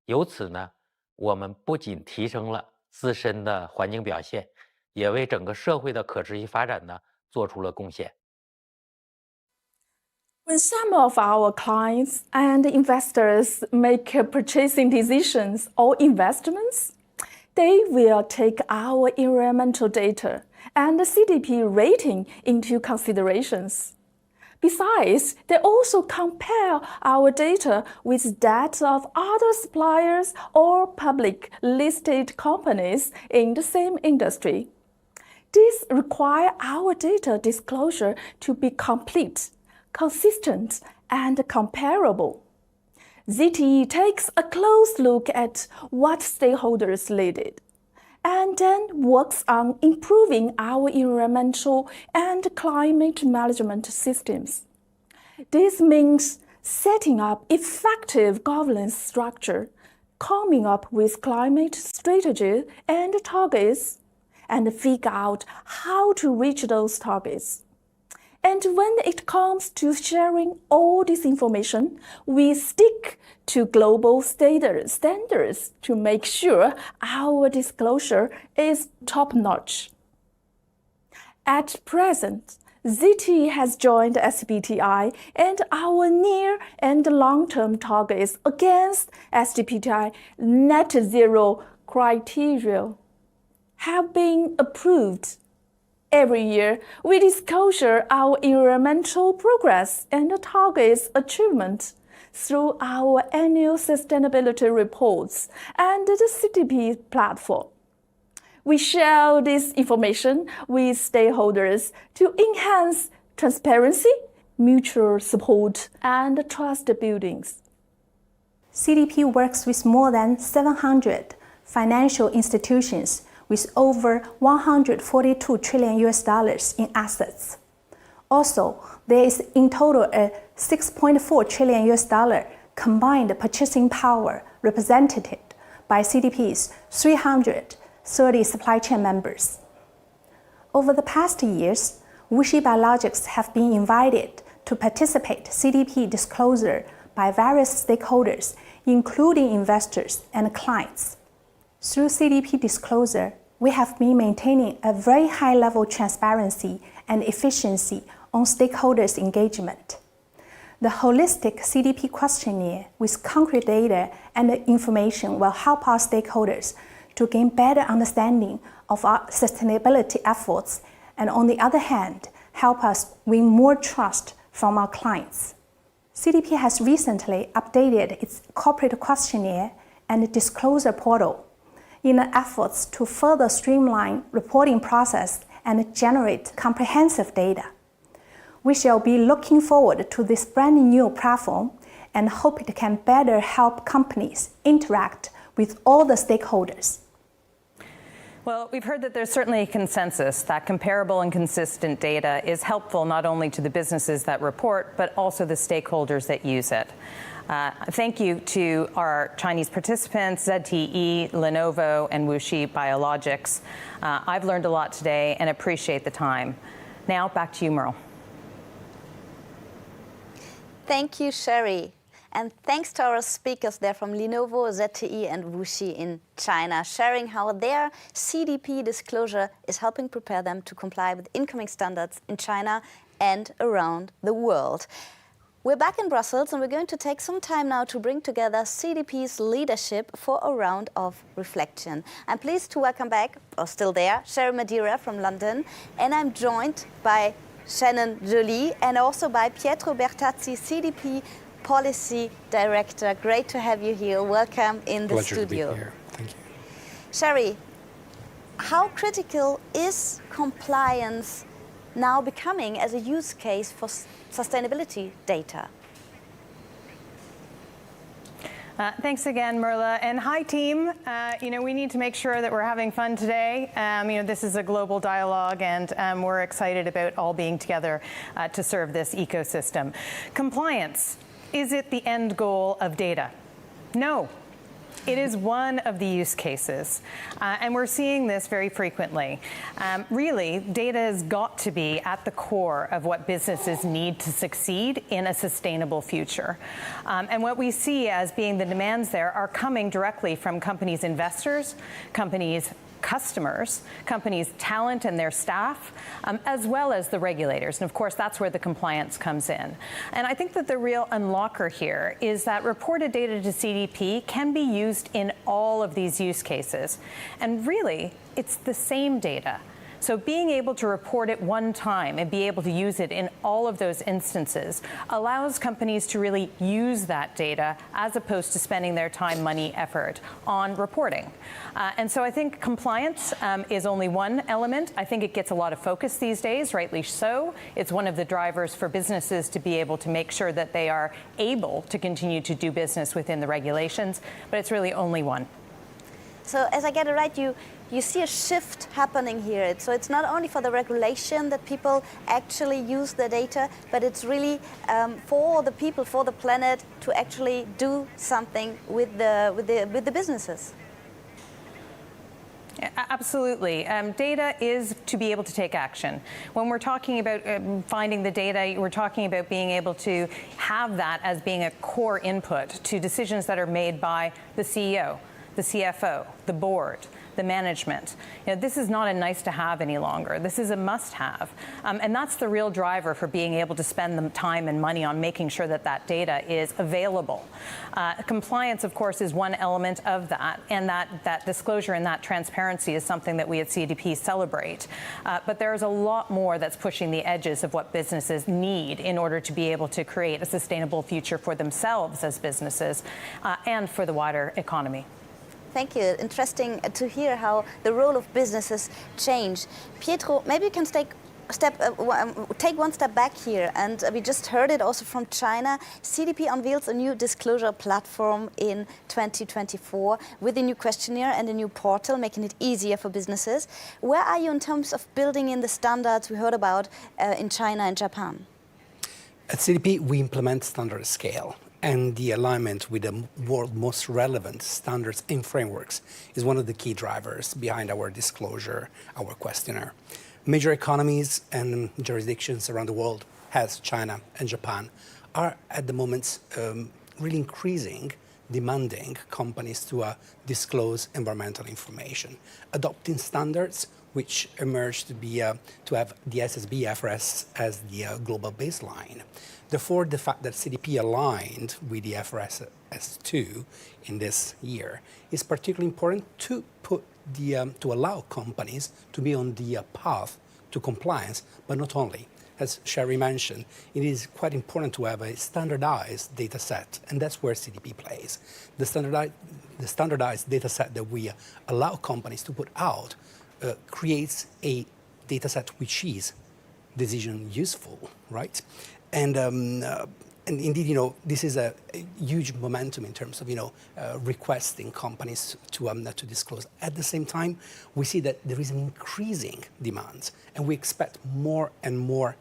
由此呢，我们不仅提升了自身的环境表现，也为整个社会的可持续发展呢做出了贡献。When some of our clients and investors make purchasing decisions or investments, they will take our environmental data and CDP rating into considerations. Besides, they also compare our data with that of other suppliers or public listed companies in the same industry. This requires our data disclosure to be complete, consistent, and comparable. ZTE takes a close look at what stakeholders needed, and then works on improving our environmental and climate management systems. This means setting up effective governance structure, coming up with climate strategy and targets, and figure out how to reach those targets. And when it comes to sharing all this information, we stick to global standards to make sure our disclosure is top-notch. At present, ZTE has joined SBTi and our near and long-term targets against SBTi net zero criteria have been approved. Every year, we disclose our environmental progress and targets achievement through our annual sustainability reports and the CDP platform. We share this information with stakeholders to enhance transparency, mutual support, and trust buildings. CDP works with more than 700 financial institutions with over $142 trillion in assets. Also, there is in total a $6.4 trillion combined purchasing power represented by CDP's 330 supply chain members. Over the past years, WuXi Biologics have been invited to participate CDP disclosure by various stakeholders, including investors and clients. Through CDP disclosure, we have been maintaining a very high level of transparency and efficiency on stakeholders' engagement. The holistic CDP questionnaire with concrete data and information will help our stakeholders to gain better understanding of our sustainability efforts and, on the other hand, help us win more trust from our clients. CDP has recently updated its corporate questionnaire and disclosure portal in an effort to further streamline reporting process and generate comprehensive data. We shall be looking forward to this brand new platform and hope it can better help companies interact with all the stakeholders. Well, we've heard that there's certainly a consensus that comparable and consistent data is helpful not only to the businesses that report, but also the stakeholders that use it. Thank you to our Chinese participants, ZTE, Lenovo, and WuXi Biologics. I've learned a lot today and appreciate the time. Now, back to you, Merle. Thank you, Sherry. And thanks to our speakers there from Lenovo, ZTE, and WuXi in China, sharing how their CDP disclosure is helping prepare them to comply with incoming standards in China and around the world. We're back in Brussels, and we're going to take some time now to bring together CDP's leadership for a round of reflection. I'm pleased to welcome back, or still there, Sherry Madera from London, and I'm joined by Shannon Joly and also by Pietro Bertazzi, CDP Policy Director. Great to have you here. Welcome in the Pleasure studio. To be here. Thank you. Sherry, how critical is compliance now becoming as a use case for sustainability data? Thanks again, Merle, and hi, team. We need to make sure that we're having fun today. This is a global dialogue, and we're excited about all being together to serve this ecosystem. Compliance, is it the end goal of data? No. It is one of the use cases, and we're seeing this very frequently. Really, data has got to be at the core of what businesses need to succeed in a sustainable future. And what we see as being the demands there are coming directly from companies' investors, companies' customers, companies' talent and their staff, as well as the regulators. And of course, that's where the compliance comes in. And I think that the real unlocker here is that reported data to CDP can be used in all of these use cases. And really, it's the same data. So being able to report it one time and be able to use it in all of those instances allows companies to really use that data as opposed to spending their time, money, effort on reporting. And so I think compliance is only one element. I think it gets a lot of focus these days, rightly so. It's one of the drivers for businesses to be able to make sure that they are able to continue to do business within the regulations, but it's really only one. So as I get it right, you see a shift happening here. So it's not only for the regulation that people actually use the data, but it's really for the people, for the planet, to actually do something with the businesses. Absolutely. Data is to be able to take action. When we're talking about finding the data, we're talking about being able to have that as being a core input to decisions that are made by the CEO, the CFO, the board, the management. This is not a nice to have any longer. This is a must have. And that's the real driver for being able to spend the time and money on making sure that that data is available. Compliance, of course, is one element of that. And that disclosure and that transparency is something that we at CDP celebrate. But there's a lot more that's pushing the edges of what businesses need in order to be able to create a sustainable future for themselves as businesses and for the wider economy. Thank you. Interesting to hear how the role of businesses change. Pietro, maybe you can take one step back here. And we just heard it also from China. CDP unveils a new disclosure platform in 2024 with a new questionnaire and a new portal, making it easier for businesses. Where are you in terms of building in the standards we heard about in China and Japan? At CDP, we implement standard scale. And the alignment with the world's most relevant standards and frameworks is one of the key drivers behind our disclosure, our questionnaire. Major economies and jurisdictions around the world, as China and Japan, are at the moment really increasing, demanding companies to disclose environmental information, adopting standards which emerged to be to have the ISSB-IFRS as the global baseline. Therefore, the fact that CDP aligned with the IFRS S2 in this year is particularly important to put to allow companies to be on the path to compliance, but not only. As Sherry mentioned, it is quite important to have a standardized data set, and that's where CDP plays. The standardized data set that we allow companies to put out creates a data set which is decision useful, right? And indeed, this is a huge momentum in terms of, requesting companies to disclose. At the same time, we see that there is an increasing demand, and we expect more and more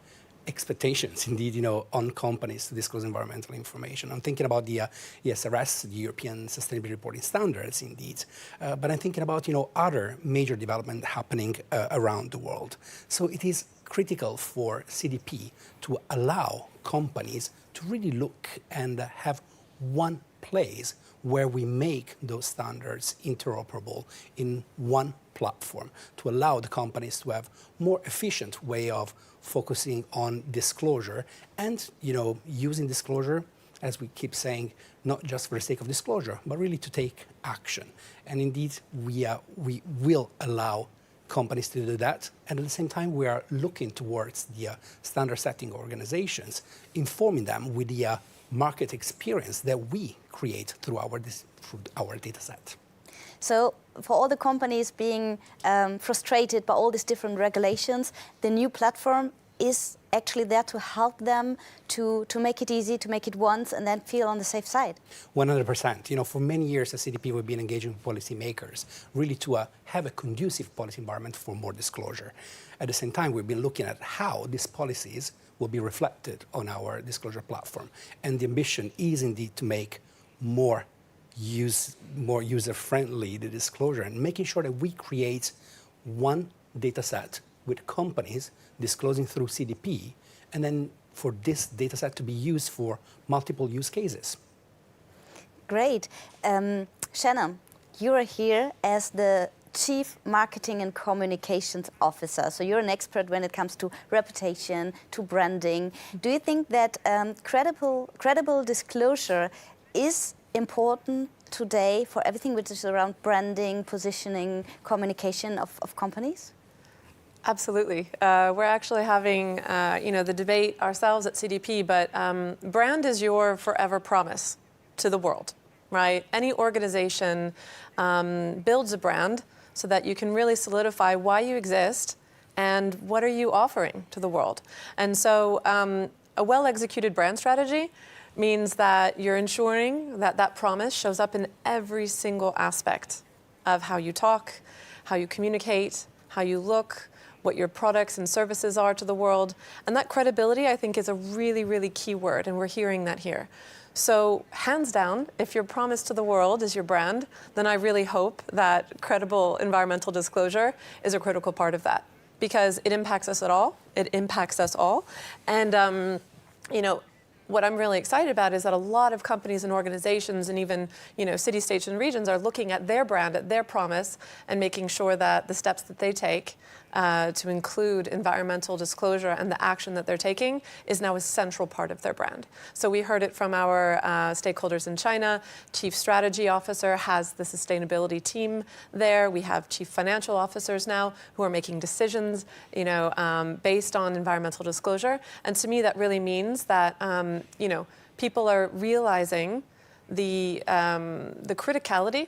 expectations, indeed, on companies to disclose environmental information. I'm thinking about the ESRS, the European Sustainability Reporting Standards, indeed. But I'm thinking about, other major development happening around the world. So it is critical for CDP to allow companies to really look and have one place where we make those standards interoperable in one platform, to allow the companies to have more efficient way of focusing on disclosure and, using disclosure, as we keep saying, not just for the sake of disclosure, but really to take action. And indeed, we will allow companies to do that. And at the same time, we are looking towards the standard setting organizations, informing them with the market experience that we create through our data set. So for all the companies being frustrated by all these different regulations, the new platform is actually there to help them to make it easy, to make it once, and then feel on the safe side. 100%. For many years at CDP, we've been engaging with policymakers, really to have a conducive policy environment for more disclosure. At the same time, we've been looking at how these policies will be reflected on our disclosure platform. And the ambition is indeed to make more more user-friendly the disclosure, and making sure that we create one data set with companies disclosing through CDP, and then for this data set to be used for multiple use cases. Great. Shannon, you are here as the Chief Marketing and Communications Officer. So you're an expert when it comes to reputation, to branding. Do you think that credible disclosure is important today for everything which is around branding, positioning, communication of companies? Absolutely. We're actually having the debate ourselves at CDP, but brand is your forever promise to the world, right? Any organization builds a brand so that you can really solidify why you exist and what are you offering to the world. And so a well-executed brand strategy means that you're ensuring that that promise shows up in every single aspect of how you talk, how you communicate, how you look, what your products and services are to the world. And that credibility, I think, is a really, really key word, and we're hearing that here. So hands down, if your promise to the world is your brand, then I really hope that credible environmental disclosure is a critical part of that, because it impacts us all. It impacts us all. And, what I'm really excited about is that a lot of companies and organizations and even, city, states, and regions are looking at their brand, at their promise, and making sure that the steps that they take to include environmental disclosure and the action that they're taking is now a central part of their brand. So we heard it from our stakeholders in China. Chief Strategy Officer has the sustainability team there. We have chief financial officers now who are making decisions, based on environmental disclosure. And to me, that really means that, people are realizing the criticality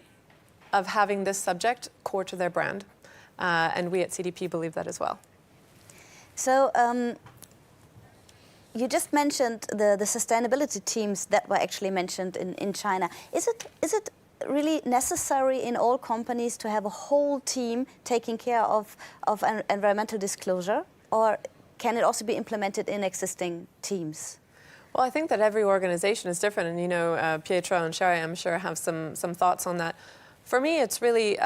of having this subject core to their brand. And we at CDP believe that as well. So you just mentioned the sustainability teams that were actually mentioned in China. Is it really necessary in all companies to have a whole team taking care of environmental disclosure, or can it also be implemented in existing teams? Well, I think that every organization is different, and Pietro and Sherry, I'm sure, have some thoughts on that. For me, it's really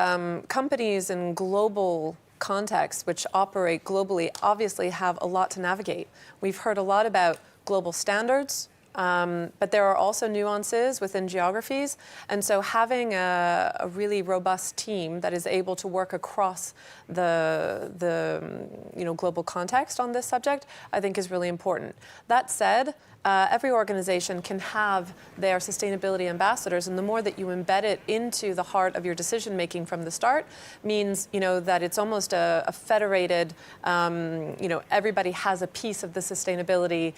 companies in global contexts which operate globally obviously have a lot to navigate. We've heard a lot about global standards, but there are also nuances within geographies. And so having a really robust team that is able to work across the global context on this subject, I think is really important. That said, every organization can have their sustainability ambassadors, and the more that you embed it into the heart of your decision making from the start means, that it's almost a federated, everybody has a piece of the sustainability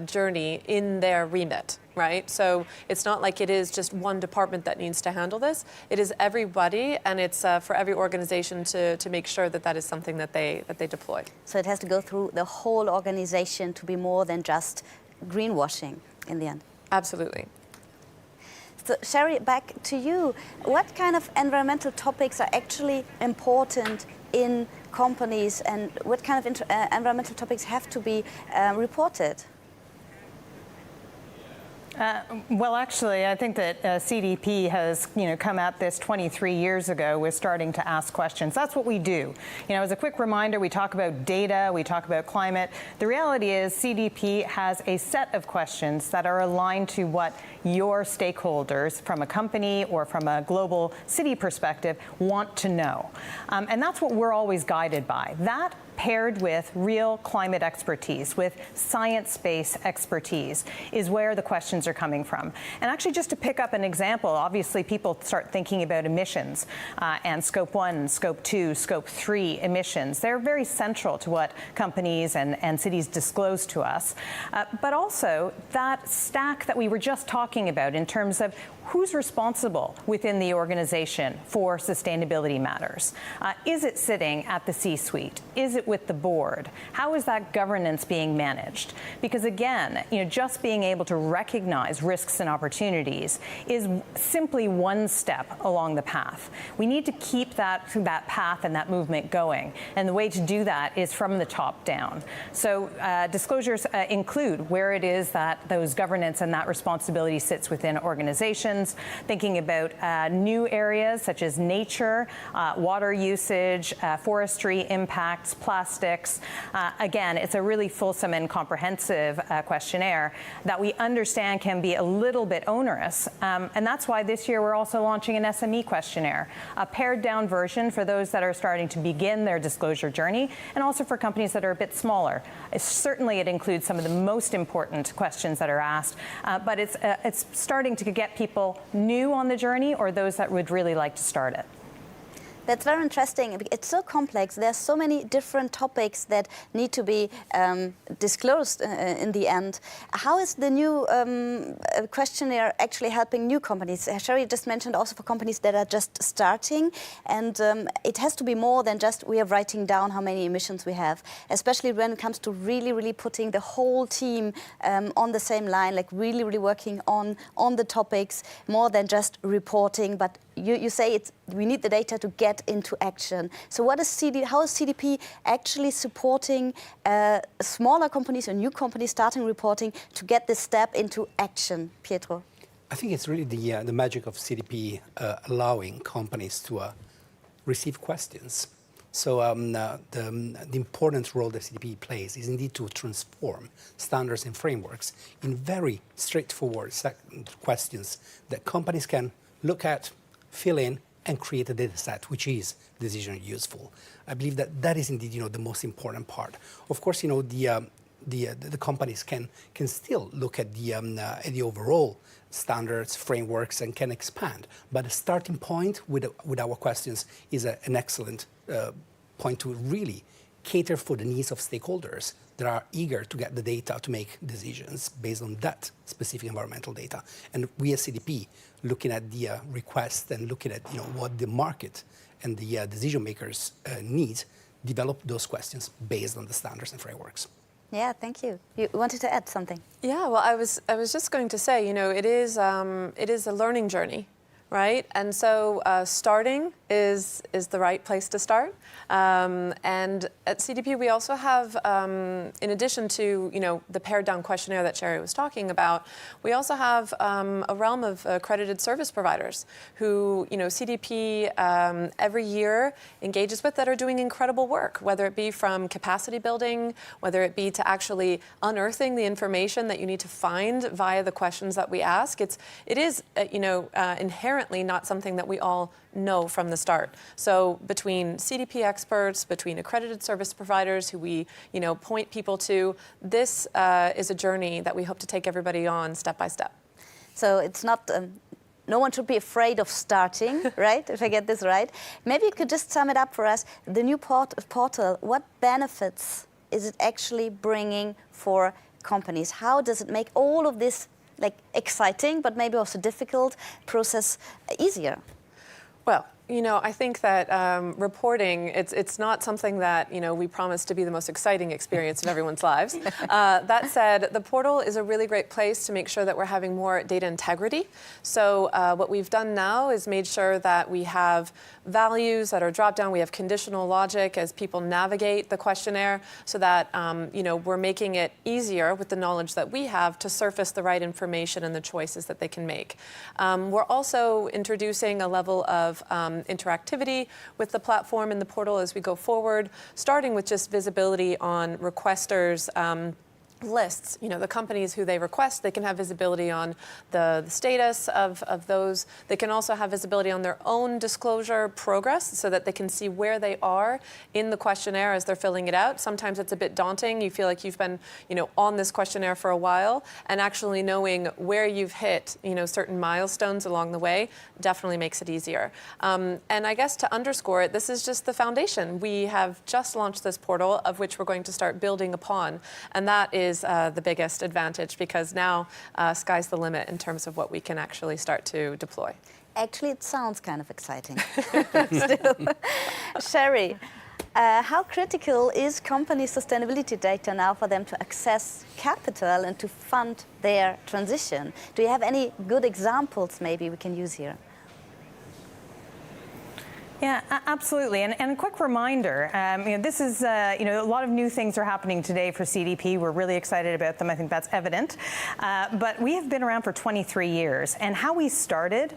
journey in their remit, right? So it's not like it is just one department that needs to handle this. It is everybody, and it's for every organization to make sure that that is something that they deploy. So it has to go through the whole organization to be more than just greenwashing in the end. Absolutely. So Sherry, back to you. What kind of environmental topics are actually important in companies, and what kind of environmental topics have to be reported? Well, actually, I think that CDP has, come at this 23 years ago with starting to ask questions. That's what we do. As a quick reminder, we talk about data, we talk about climate. The reality is CDP has a set of questions that are aligned to what your stakeholders from a company or from a global city perspective want to know. And that's what we're always guided by. That paired with real climate expertise, with science-based expertise, is where the questions are coming from. And actually, just to pick up an example, obviously people start thinking about emissions and scope 1, scope 2, scope 3 emissions. They're very central to what companies and cities disclose to us. But also that stack that we were just talking about in terms of who's responsible within the organization for sustainability matters. Is it sitting at the C-suite? Is it with the board? How is that governance being managed? Because again, just being able to recognize risks and opportunities is simply one step along the path. We need to keep that path and that movement going. And the way to do that is from the top down. So disclosures include where it is that those governance and that responsibility sits within organizations. emissions, thinking about new areas such as nature, water usage, forestry impacts, plastics. Again, it's a really fulsome and comprehensive questionnaire that we understand can be a little bit onerous. And that's why this year we're also launching an SME questionnaire, a pared down version for those that are starting to begin their disclosure journey, and also for companies that are a bit smaller. Certainly it includes some of the most important questions that are asked, but it's starting to get people new on the journey or those that would really like to start it. That's very interesting. It's so complex. There's so many different topics that need to be disclosed in the end. How is the new questionnaire actually helping new companies? Sherry just mentioned also for companies that are just starting, and it has to be more than just we are writing down how many emissions we have, especially when it comes to really putting the whole team on the same line, like really working on the topics, more than just reporting, but you say we need the data to get into action. So how is CDP actually supporting smaller companies or new companies starting reporting to get this step into action, Pietro? I think it's really the magic of CDP allowing companies to receive questions. So the important role that CDP plays is indeed to transform standards and frameworks in very straightforward questions that companies can look at, fill in, and create a data set which is decision useful. I believe that is indeed the most important part. Of course, the companies can still look at the overall standards, frameworks, and can expand. But a starting point with our questions is an excellent point to really cater for the needs of stakeholders that are eager to get the data to make decisions based on that specific environmental data. And we as CDP, looking at the request and looking at what the market and the decision makers need, develop those questions based on the standards and frameworks. Yeah, thank you. You wanted to add something? Yeah, well, I was just going to say, it is a learning journey, right? And so starting is the right place to start. And at CDP, we also have, in addition to the pared down questionnaire that Sherry was talking about, we also have a realm of accredited service providers who CDP every year engages with that are doing incredible work, whether it be from capacity building, whether it be to actually unearthing the information that you need to find via the questions that we ask. It is inherently not something that we all know from the start. So between CDP experts, between accredited service providers who we point people to, this is a journey that we hope to take everybody on step by step. So it's not, no one should be afraid of starting, right? If I get this right. Maybe you could just sum it up for us. The new portal, what benefits is it actually bringing for companies? How does it make all of this exciting, but maybe also difficult process easier? Well, I think that reporting, it's not something that, we promise to be the most exciting experience of everyone's lives. That said, the portal is a really great place to make sure that we're having more data integrity. So what we've done now is made sure that we have values that are dropped down. We have conditional logic as people navigate the questionnaire so that, we're making it easier with the knowledge that we have to surface the right information and the choices that they can make. We're also introducing a level of interactivity with the platform and the portal as we go forward, starting with just visibility on requesters' lists. The companies who they request, they can have visibility on the status of those. They can also have visibility on their own disclosure progress so that they can see where they are in the questionnaire as they're filling it out. Sometimes it's a bit daunting. You feel like you've been, on this questionnaire for a while, and actually knowing where you've hit, certain milestones along the way definitely makes it easier. And I guess to underscore it, this is just the foundation. We have just launched this portal of which we're going to start building upon, and that is the biggest advantage because now sky's the limit in terms of what we can actually start to deploy. Actually, it sounds kind of exciting. Still. Sherry, how critical is company sustainability data now for them to access capital and to fund their transition? Do you have any good examples maybe we can use here? Yeah, absolutely. And a quick reminder, this is, a lot of new things are happening today for CDP. We're really excited about them. I think that's evident. But we have been around for 23 years. And how we started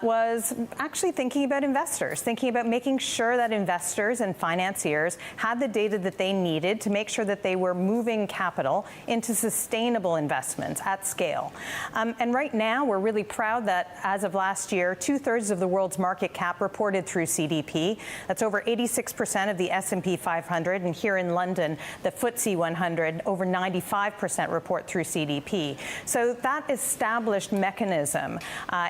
was actually thinking about investors, thinking about making sure that investors and financiers had the data that they needed to make sure that they were moving capital into sustainable investments at scale. And right now, we're really proud that as of last year, 2/3 of the world's market cap reported through CDP. That's over 86% of the S&P 500, and here in London, the FTSE 100, over 95% report through CDP. So that established mechanism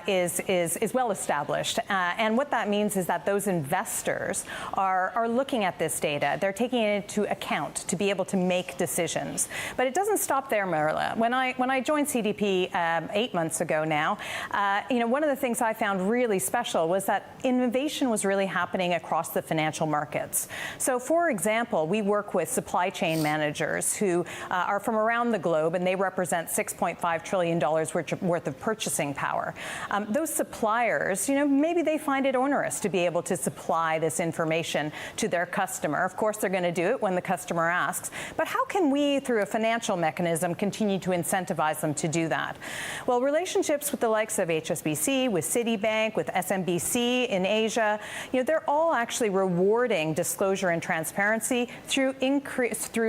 is well established, and what that means is that those investors are looking at this data. They're taking it into account to be able to make decisions. But it doesn't stop there, Marla. When I joined CDP 8 months ago now, one of the things I found really special was that innovation was really happening across the financial markets. So, for example, we work with supply chain managers who are from around the globe, and they represent $6.5 trillion worth of purchasing power. Those suppliers, maybe they find it onerous to be able to supply this information to their customer. Of course, they're going to do it when the customer asks. But how can we, through a financial mechanism, continue to incentivize them to do that? Well, relationships with the likes of HSBC, with Citibank, with SMBC in Asia, they're all actually rewarding disclosure and transparency through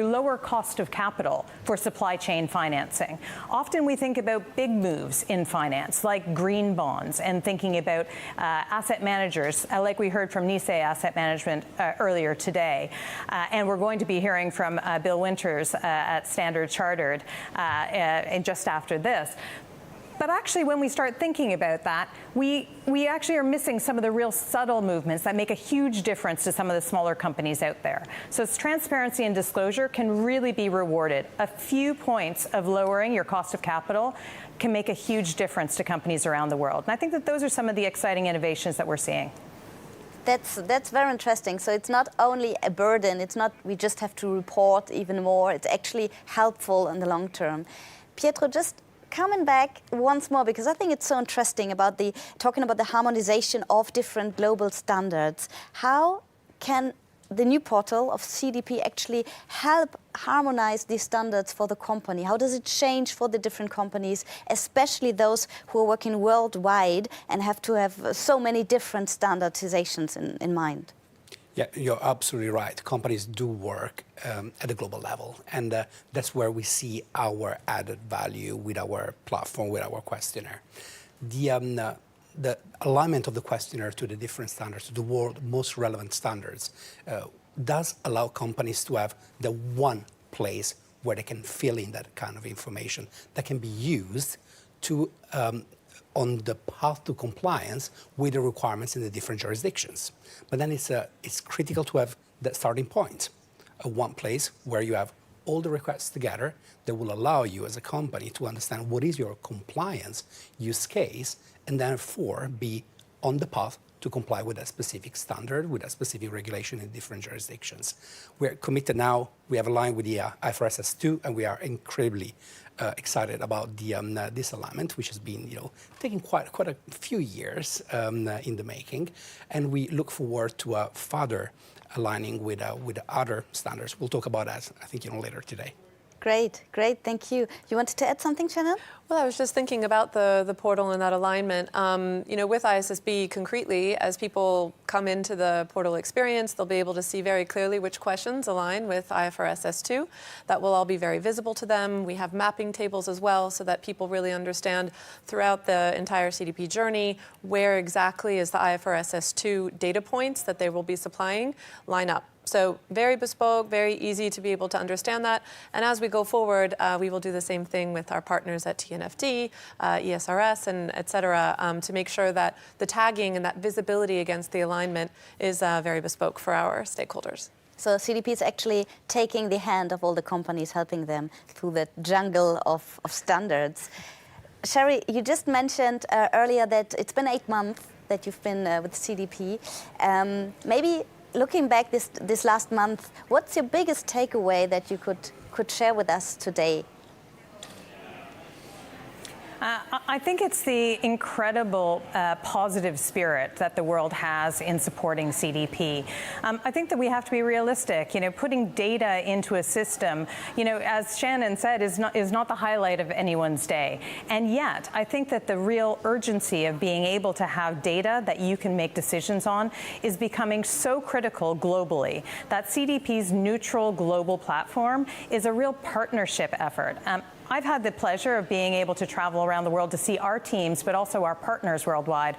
lower cost of capital for supply chain financing. Often we think about big moves in finance, like green bonds, and thinking about asset managers, like we heard from Nisei Asset Management earlier today. And we're going to be hearing from Bill Winters at Standard Chartered just after this. But actually, when we start thinking about that, we actually are missing some of the real subtle movements that make a huge difference to some of the smaller companies out there. So transparency and disclosure can really be rewarded. A few points of lowering your cost of capital can make a huge difference to companies around the world. And I think that those are some of the exciting innovations that we're seeing. That's very interesting. So it's not only a burden, it's not we just have to report even more, it's actually helpful in the long term. Pietro, just coming back once more, because I think it's so interesting about talking about the harmonization of different global standards. How can the new portal of CDP actually help harmonize these standards for the company? How does it change for the different companies, especially those who are working worldwide and have to have so many different standardizations in mind? Yeah, you're absolutely right. Companies do work at a global level, and that's where we see our added value with our platform, with our questionnaire. The alignment of the questionnaire to the different standards, to the world's most relevant standards, does allow companies to have the one place where they can fill in that kind of information that can be used to on the path to compliance with the requirements in the different jurisdictions. But then it's critical to have that starting point, one place where you have all the requests together that will allow you as a company to understand what is your compliance use case, and therefore be on the path to comply with a specific standard, with a specific regulation in different jurisdictions. We're committed now, we have aligned with the IFRS S2, and we are incredibly excited about this alignment, which has been taking quite a few years in the making, and we look forward to further aligning with other standards. We'll talk about that, I think, later today. Great, thank you. You wanted to add something, Shannon? Well, I was just thinking about the portal and that alignment. With ISSB concretely, as people come into the portal experience, they'll be able to see very clearly which questions align with IFRS S2. That will all be very visible to them. We have mapping tables as well, so that people really understand throughout the entire CDP journey where exactly is the IFRS S2 data points that they will be supplying line up. So very bespoke, very easy to be able to understand that. And as we go forward, we will do the same thing with our partners at TNFD, ESRS, and et cetera, to make sure that the tagging and that visibility against the alignment is very bespoke for our stakeholders. So CDP is actually taking the hand of all the companies, helping them through the jungle of standards. Sherry, you just mentioned earlier that it's been 8 months that you've been with CDP. Maybe looking back this last month, what's your biggest takeaway that you could share with us today? I think it's the incredible positive spirit that the world has in supporting CDP. I think that we have to be realistic. Putting data into a system, as Shannon said, is not the highlight of anyone's day. And yet, I think that the real urgency of being able to have data that you can make decisions on is becoming so critical globally. That CDP's neutral global platform is a real partnership effort. I've had the pleasure of being able to travel around the world to see our teams, but also our partners worldwide.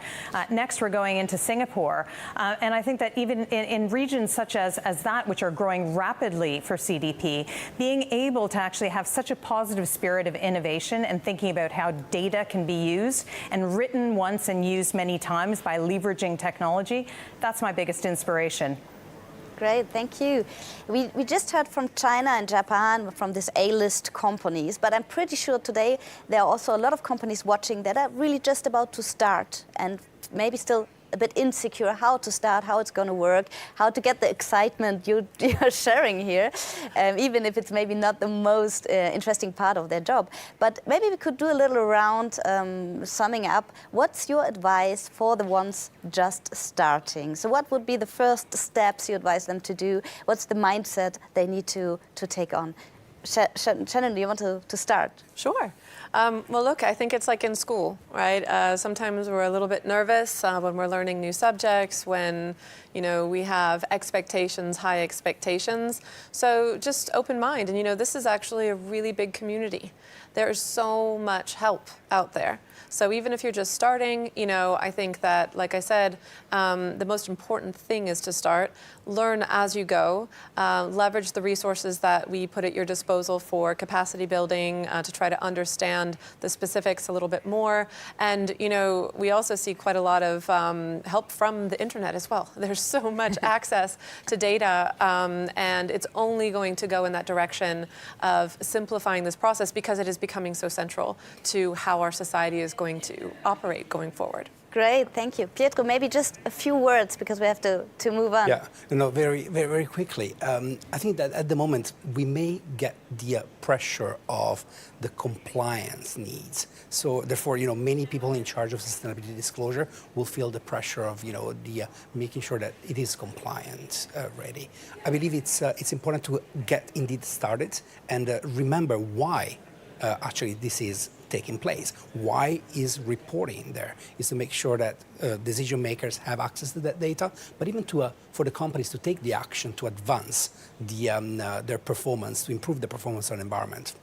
Next, we're going into Singapore. And I think that even in regions such as that, which are growing rapidly for CDP, being able to actually have such a positive spirit of innovation and thinking about how data can be used and written once and used many times by leveraging technology, that's my biggest inspiration. Great, thank you. We just heard from China and Japan, from these A-list companies, but I'm pretty sure today there are also a lot of companies watching that are really just about to start and maybe still a bit insecure how to start, how it's going to work, how to get the excitement you're sharing here, even if it's maybe not the most interesting part of their job. But maybe we could do a little round summing up. What's your advice for the ones just starting? So what would be the first steps you advise them to do? What's the mindset they need to take on? Shannon, do you want to start? Sure. Well, look, I think it's like in school, right? Sometimes we're a little bit nervous when we're learning new subjects, when, we have expectations, high expectations. So just open mind. And, this is actually a really big community. There's so much help out there. So even if you're just starting, I think that, like I said, the most important thing is to start, learn as you go, leverage the resources that we put at your disposal for capacity building, to try to understand the specifics a little bit more. And, we also see quite a lot of help from the internet as well. There's so much access to data, and it's only going to go in that direction of simplifying this process because it is becoming so central to how our society is going to operate going forward. Great, thank you. Pietro, maybe just a few words because we have to move on. Yeah, very, very, very quickly. I think that at the moment we may get the pressure of the compliance needs. So therefore, many people in charge of sustainability disclosure will feel the pressure of, the making sure that it is compliant ready. I believe it's important to get indeed started and remember why actually this is taking place. Why is reporting there? Is to make sure that decision makers have access to that data, but even for the companies to take the action to advance their performance, to improve the performance on the environment.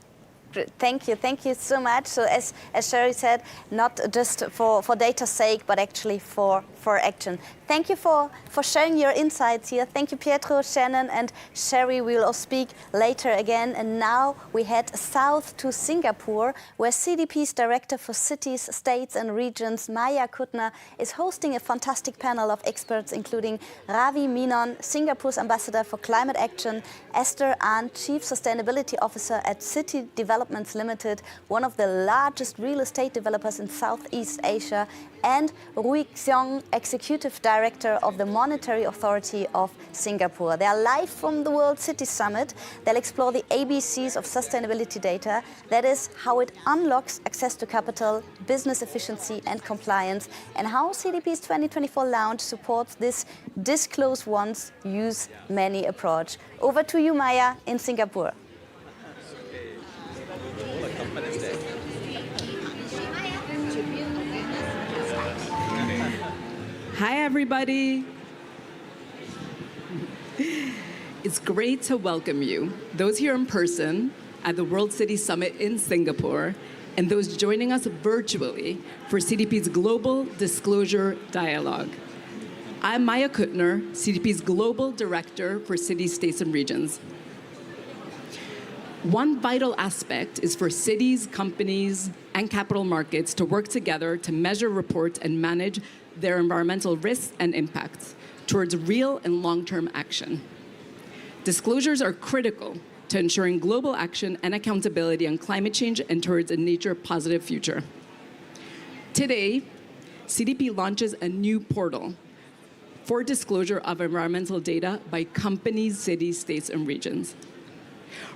Thank you so much. So as Sherry said, not just for data's sake, but actually for action. Thank you for sharing your insights here. Thank you, Pietro, Shannon, and Sherry. We will all speak later again. And now we head south to Singapore, where CDP's Director for Cities, States and Regions, Maya Kuttner, is hosting a fantastic panel of experts, including Ravi Menon, Singapore's Ambassador for Climate Action, Esther Ahn, Chief Sustainability Officer at City Developments Limited, one of the largest real estate developers in Southeast Asia, and Rui Xiong, Executive Director of the Monetary Authority of Singapore. They are live from the World City Summit. They'll explore the ABCs of sustainability data, that is, how it unlocks access to capital, business efficiency and compliance, and how CDP's 2024 launch supports this disclose once, use many approach. Over to you, Maya, in Singapore. Hi, everybody. It's great to welcome you, those here in person at the World City Summit in Singapore, and those joining us virtually for CDP's Global Disclosure Dialogue. I'm Maya Kuttner, CDP's Global Director for Cities, States, and Regions. One vital aspect is for cities, companies, and capital markets to work together to measure, report, and manage their environmental risks and impacts towards real and long-term action. Disclosures are critical to ensuring global action and accountability on climate change and towards a nature-positive future. Today, CDP launches a new portal for disclosure of environmental data by companies, cities, states, and regions.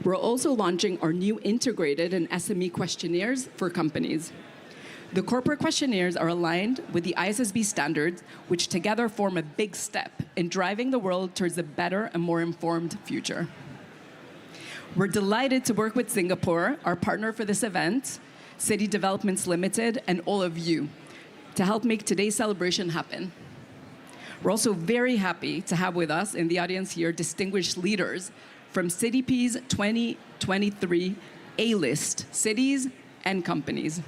We're also launching our new integrated and SME questionnaires for companies. The corporate questionnaires are aligned with the ISSB standards, which together form a big step in driving the world towards a better and more informed future. We're delighted to work with Singapore, our partner for this event, City Developments Limited, and all of you to help make today's celebration happen. We're also very happy to have with us in the audience here distinguished leaders from CDP's 2023 A-list cities and companies.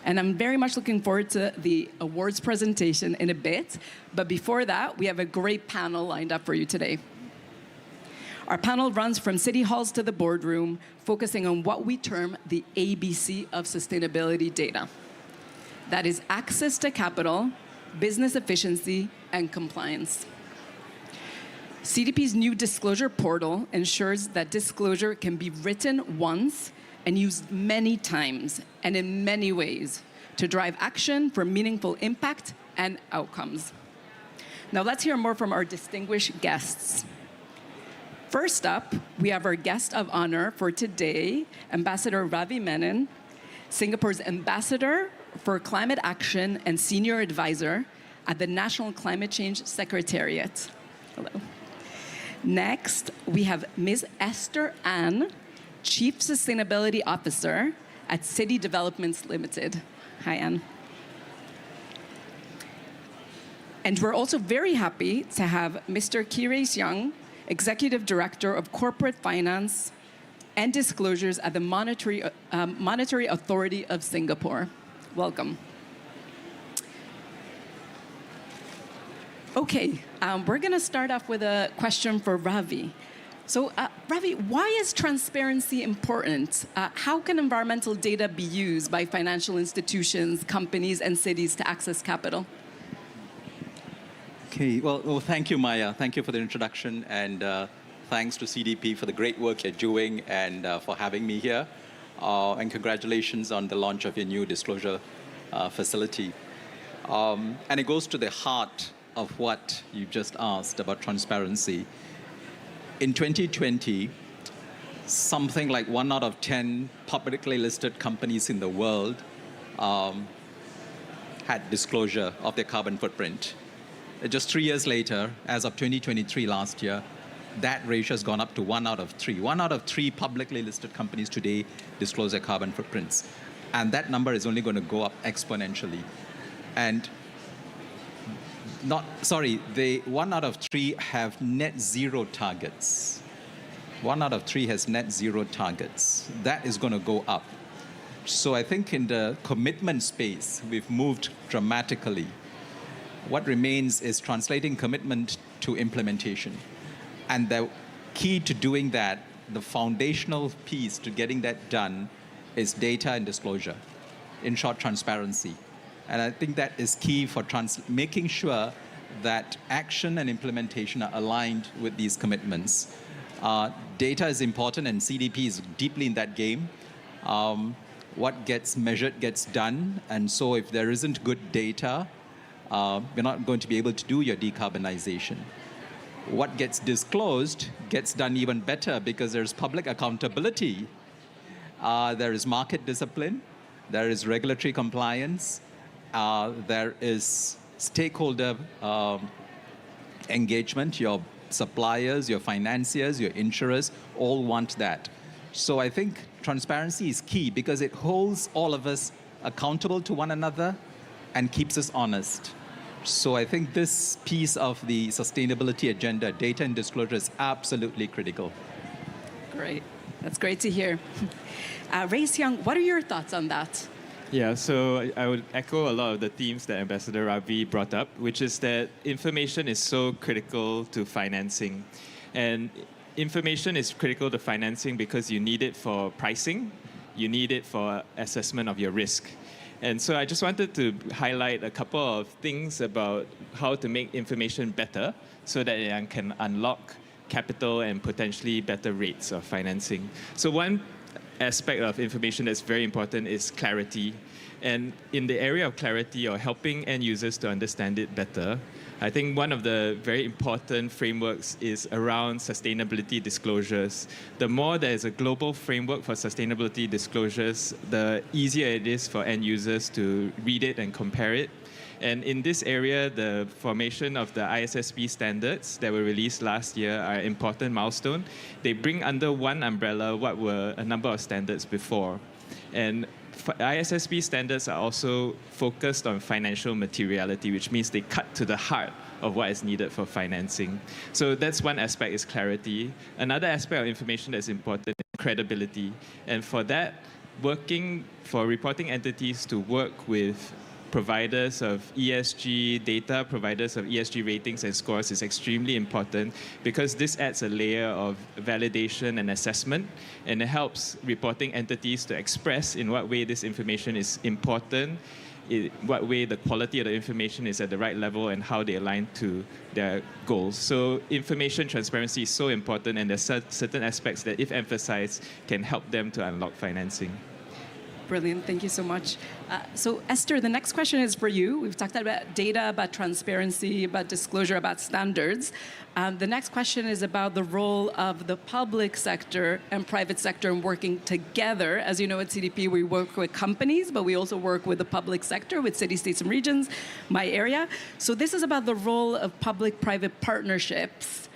And I'm very much looking forward to the awards presentation in a bit. But before that, we have a great panel lined up for you today. Our panel runs from city halls to the boardroom, focusing on what we term the ABC of sustainability data. That is access to capital, business efficiency, and compliance. CDP's new disclosure portal ensures that disclosure can be written once and used many times and in many ways to drive action for meaningful impact and outcomes. Now let's hear more from our distinguished guests. First up, we have our guest of honor for today, Ambassador Ravi Menon, Singapore's Ambassador for Climate Action and Senior Advisor at the National Climate Change Secretariat. Hello. Next, we have Ms. Esther Ann, Chief Sustainability Officer at City Developments Limited. Hi, Anne. And we're also very happy to have Mr. Kirei Siang, Executive Director of Corporate Finance and Disclosures at the Monetary Authority of Singapore. Welcome. Okay, we're going to start off with a question for Ravi. So, Ravi, why is transparency important? How can environmental data be used by financial institutions, companies, and cities to access capital? Okay, well, thank you, Maya. Thank you for the introduction, and thanks to CDP for the great work you're doing and for having me here. And congratulations on the launch of your new disclosure facility. And it goes to the heart of what you just asked about transparency. In 2020, something like 1 out of 10 publicly listed companies in the world had disclosure of their carbon footprint. Just 3 years later, as of 2023 last year, that ratio has gone up to 1 out of 3. 1 out of 3 publicly listed companies today disclose their carbon footprints. And that number is only going to go up exponentially. And the 1 out of 3 have net zero targets. 1 out of 3 has net zero targets. That is going to go up. So I think in the commitment space, we've moved dramatically. What remains is translating commitment to implementation. And the key to doing that, the foundational piece to getting that done, is data and disclosure. In short, transparency. And I think that is key for making sure that action and implementation are aligned with these commitments. Data is important, and CDP is deeply in that game. What gets measured gets done. And so if there isn't good data, you're not going to be able to do your decarbonization. What gets disclosed gets done even better because there's public accountability. There is market discipline. There is regulatory compliance. There is stakeholder engagement. Your suppliers, your financiers, your insurers all want that. So I think transparency is key because it holds all of us accountable to one another and keeps us honest. So I think this piece of the sustainability agenda, data and disclosure, is absolutely critical. Great. That's great to hear. Ray Siang, what are your thoughts on that? Yeah, so I would echo a lot of the themes that Ambassador Ravi brought up, which is that information is so critical to financing. And information is critical to financing because you need it for pricing, you need it for assessment of your risk. And so I just wanted to highlight a couple of things about how to make information better so that it can unlock capital and potentially better rates of financing. So one aspect of information that's very important is clarity. And in the area of clarity or helping end users to understand it better, I think one of the very important frameworks is around sustainability disclosures. The more there is a global framework for sustainability disclosures, the easier it is for end users to read it and compare it. And in this area, the formation of the ISSB standards that were released last year are an important milestone. They bring under one umbrella what were a number of standards before. And ISSB standards are also focused on financial materiality, which means they cut to the heart of what is needed for financing. So that's one aspect, is clarity. Another aspect of information that's important is credibility. And for that, working for reporting entities to work with providers of ESG data, providers of ESG ratings and scores is extremely important, because this adds a layer of validation and assessment, and it helps reporting entities to express in what way this information is important, in what way the quality of the information is at the right level, and how they align to their goals. So information transparency is so important, and there's certain aspects that, if emphasized, can help them to unlock financing. Brilliant, thank you so much. So Esther, the next question is for you. We've talked about data, about transparency, about disclosure, about standards. The next question is about the role of the public sector and private sector in working together. As you know, at CDP, we work with companies, but we also work with the public sector, with cities, states, and regions, my area. So this is about the role of public-private partnerships,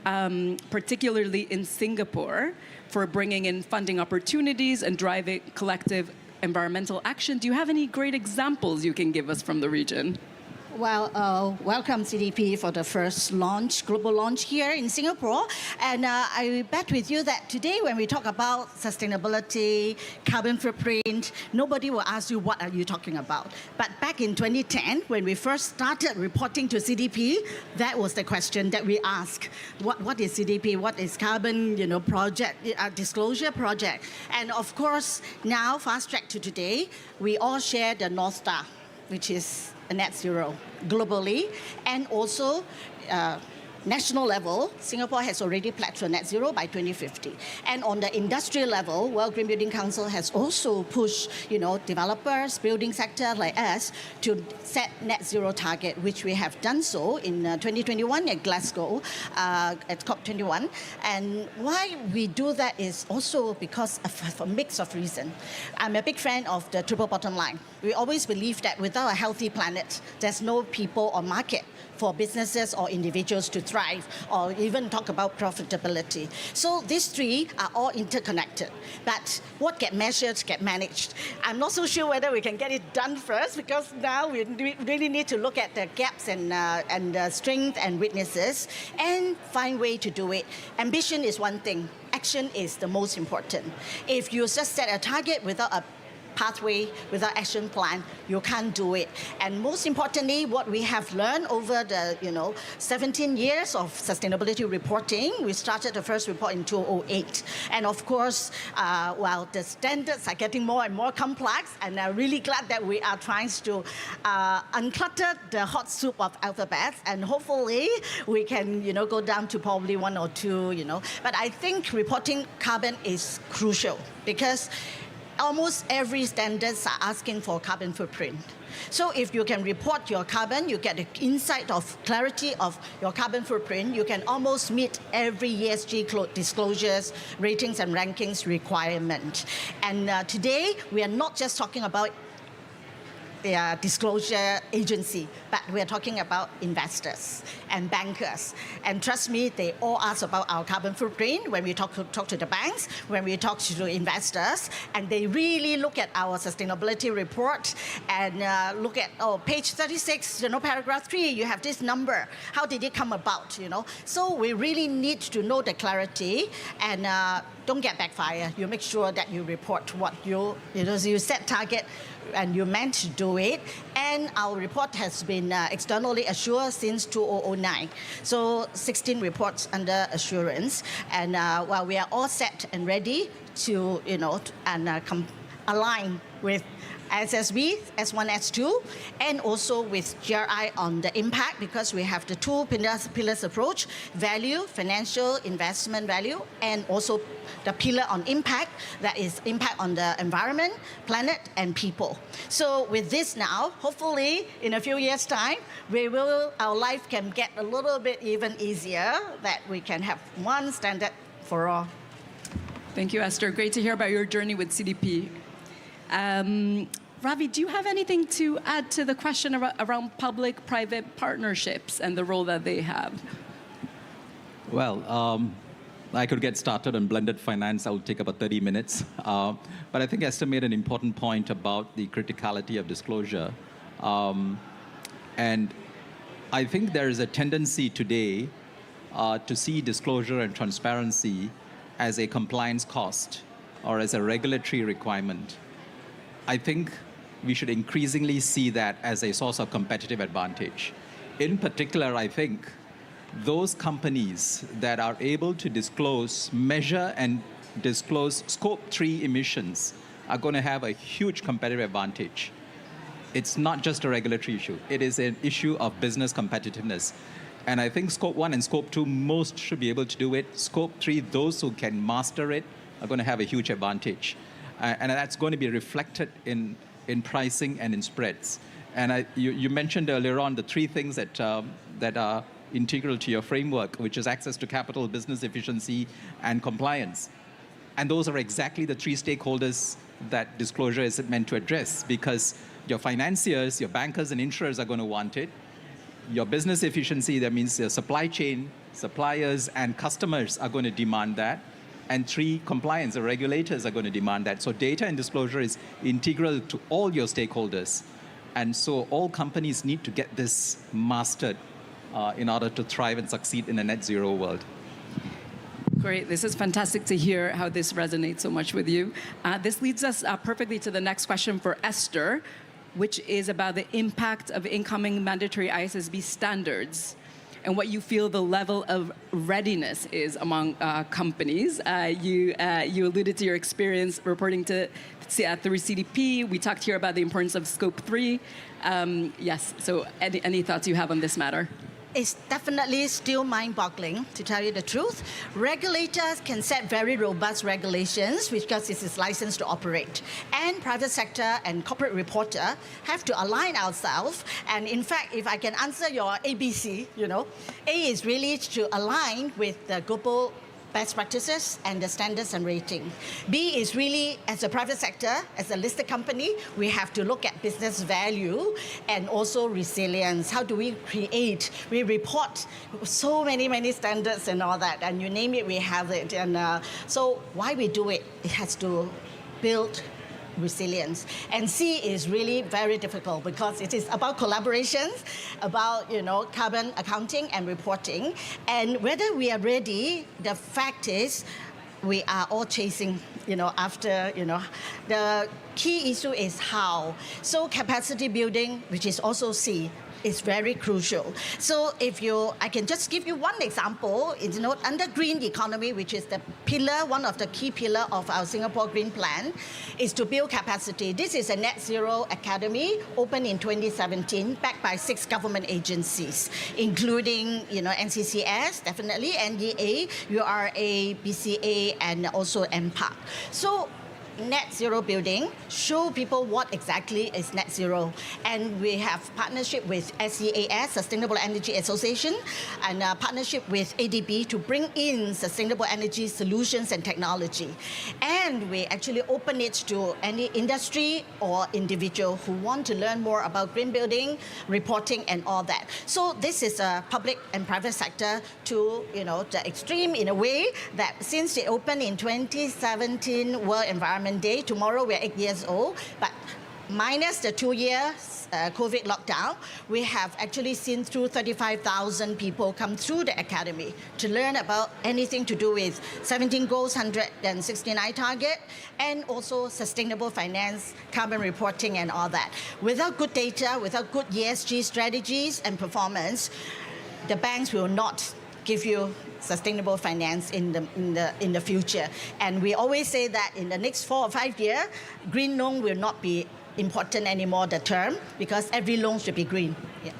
particularly in Singapore, for bringing in funding opportunities and driving collective environmental action. Do you have any great examples you can give us from the region? Well, welcome CDP for the first launch, global launch here in Singapore. And I bet with you that today when we talk about sustainability, carbon footprint, nobody will ask you what are you talking about. But back in 2010, when we first started reporting to CDP, that was the question that we asked. What is CDP? What is carbon project, disclosure project? And of course, now fast track to today, we all share the North Star, which is a net zero globally, and also national level, Singapore has already pledged to net zero by 2050. And on the industrial level, World Green Building Council has also pushed, developers, building sector like us to set net zero target, which we have done so in 2021 at Glasgow, at COP21. And why we do that is also because of a mix of reasons. I'm a big fan of the triple bottom line. We always believe that without a healthy planet, there's no people or market for businesses or individuals to thrive, or even talk about profitability. So these three are all interconnected. But what get measured, get managed. I'm not so sure whether we can get it done first, because now we really need to look at the gaps and strengths and weaknesses and find way to do it. Ambition is one thing. Action is the most important. If you just set a target without a pathway, without action plan, you can't do it. And most importantly, what we have learned over the 17 years of sustainability reporting, we started the first report in 2008. And of course, while the standards are getting more and more complex, and I'm really glad that we are trying to unclutter the hot soup of alphabets, and hopefully we can go down to probably one or two. But I think reporting carbon is crucial, because almost every standards are asking for carbon footprint. So if you can report your carbon, you get the insight of clarity of your carbon footprint, you can almost meet every ESG disclosures, ratings and rankings requirement. And today, we are not just talking about the disclosure agency, but we're talking about investors and bankers. And trust me, they all ask about our carbon footprint when we talk to the banks, when we talk to investors, and they really look at our sustainability report and look at, page 36, paragraph 3, you have this number. How did it come about, So we really need to know the clarity, and don't get backfire. You make sure that you report what you set target, and you meant to do it. And our report has been externally assured since 2009. So 16 reports under assurance. And while we are all set and ready to, align with ISSB, S1, S2, and also with GRI on the impact, because we have the two pillars approach, value, financial investment value, and also the pillar on impact, that is impact on the environment, planet, and people. So with this now, hopefully in a few years' time, our life can get a little bit even easier, that we can have one standard for all. Thank you, Esther. Great to hear about your journey with CDP. Ravi, do you have anything to add to the question around public-private partnerships and the role that they have? Well, I could get started on blended finance. I will take about 30 minutes. But I think Esther made an important point about the criticality of disclosure. And I think there is a tendency today to see disclosure and transparency as a compliance cost or as a regulatory requirement. I think we should increasingly see that as a source of competitive advantage. In particular, I think those companies that are able to disclose, measure, and disclose Scope 3 emissions are going to have a huge competitive advantage. It's not just a regulatory issue. It is an issue of business competitiveness. And I think Scope 1 and Scope 2, most should be able to do it. Scope 3, those who can master it are going to have a huge advantage. And that's going to be reflected in pricing and in spreads. And you mentioned earlier on the three things that are integral to your framework, which is access to capital, business efficiency, and compliance. And those are exactly the three stakeholders that disclosure is meant to address, because your financiers, your bankers and insurers are going to want it. Your business efficiency, that means your supply chain, suppliers and customers are going to demand that. And three, compliance, the regulators are going to demand that. So data and disclosure is integral to all your stakeholders. And so all companies need to get this mastered in order to thrive and succeed in a net zero world. Great. This is fantastic to hear how this resonates so much with you. This leads us perfectly to the next question for Esther, which is about the impact of incoming mandatory ISSB standards and what you feel the level of readiness is among companies. You alluded to your experience reporting through CDP. We talked here about the importance of Scope 3. Yes, so any thoughts you have on this matter? It's definitely still mind-boggling, to tell you the truth. Regulators can set very robust regulations because it is licensed to operate. And private sector and corporate reporter have to align ourselves. And in fact, if I can answer your ABC, A is really to align with the global best practices and the standards and rating. B is really, as a private sector, as a listed company, we have to look at business value and also resilience. How do we create? We report so many standards and all that, and you name it, we have it. And so why we do it? It has to build resilience. And C is really very difficult because it is about collaborations, about carbon accounting and reporting. And whether we are ready, the fact is we are all chasing after the key issue is how. So capacity building, which is also C, is very crucial. So I can just give you one example. It's under green economy, which is the pillar, one of the key pillar of our Singapore Green Plan, is to build capacity. This is a net zero academy opened in 2017, backed by 6 government agencies, including NCCS, definitely, NEA, URA, BCA, and also MPAC. So net zero building, show people what exactly is net zero. And we have partnership with SEAS, Sustainable Energy Association, and a partnership with ADB to bring in sustainable energy solutions and technology. And we actually open it to any industry or individual who want to learn more about green building, reporting, and all that. So this is a public and private sector to the extreme in a way that since it opened in 2017 World Environment Day, tomorrow we're 8 years old, but minus the 2 years COVID lockdown, we have actually seen through 35,000 people come through the academy to learn about anything to do with 17 goals, 169 target, and also sustainable finance, carbon reporting, and all that. Without good data, without good ESG strategies and performance, the banks will not give you sustainable finance in the future. And we always say that in the next 4 or 5 years, green loan will not be important anymore, the term, because every loan should be green. Yeah.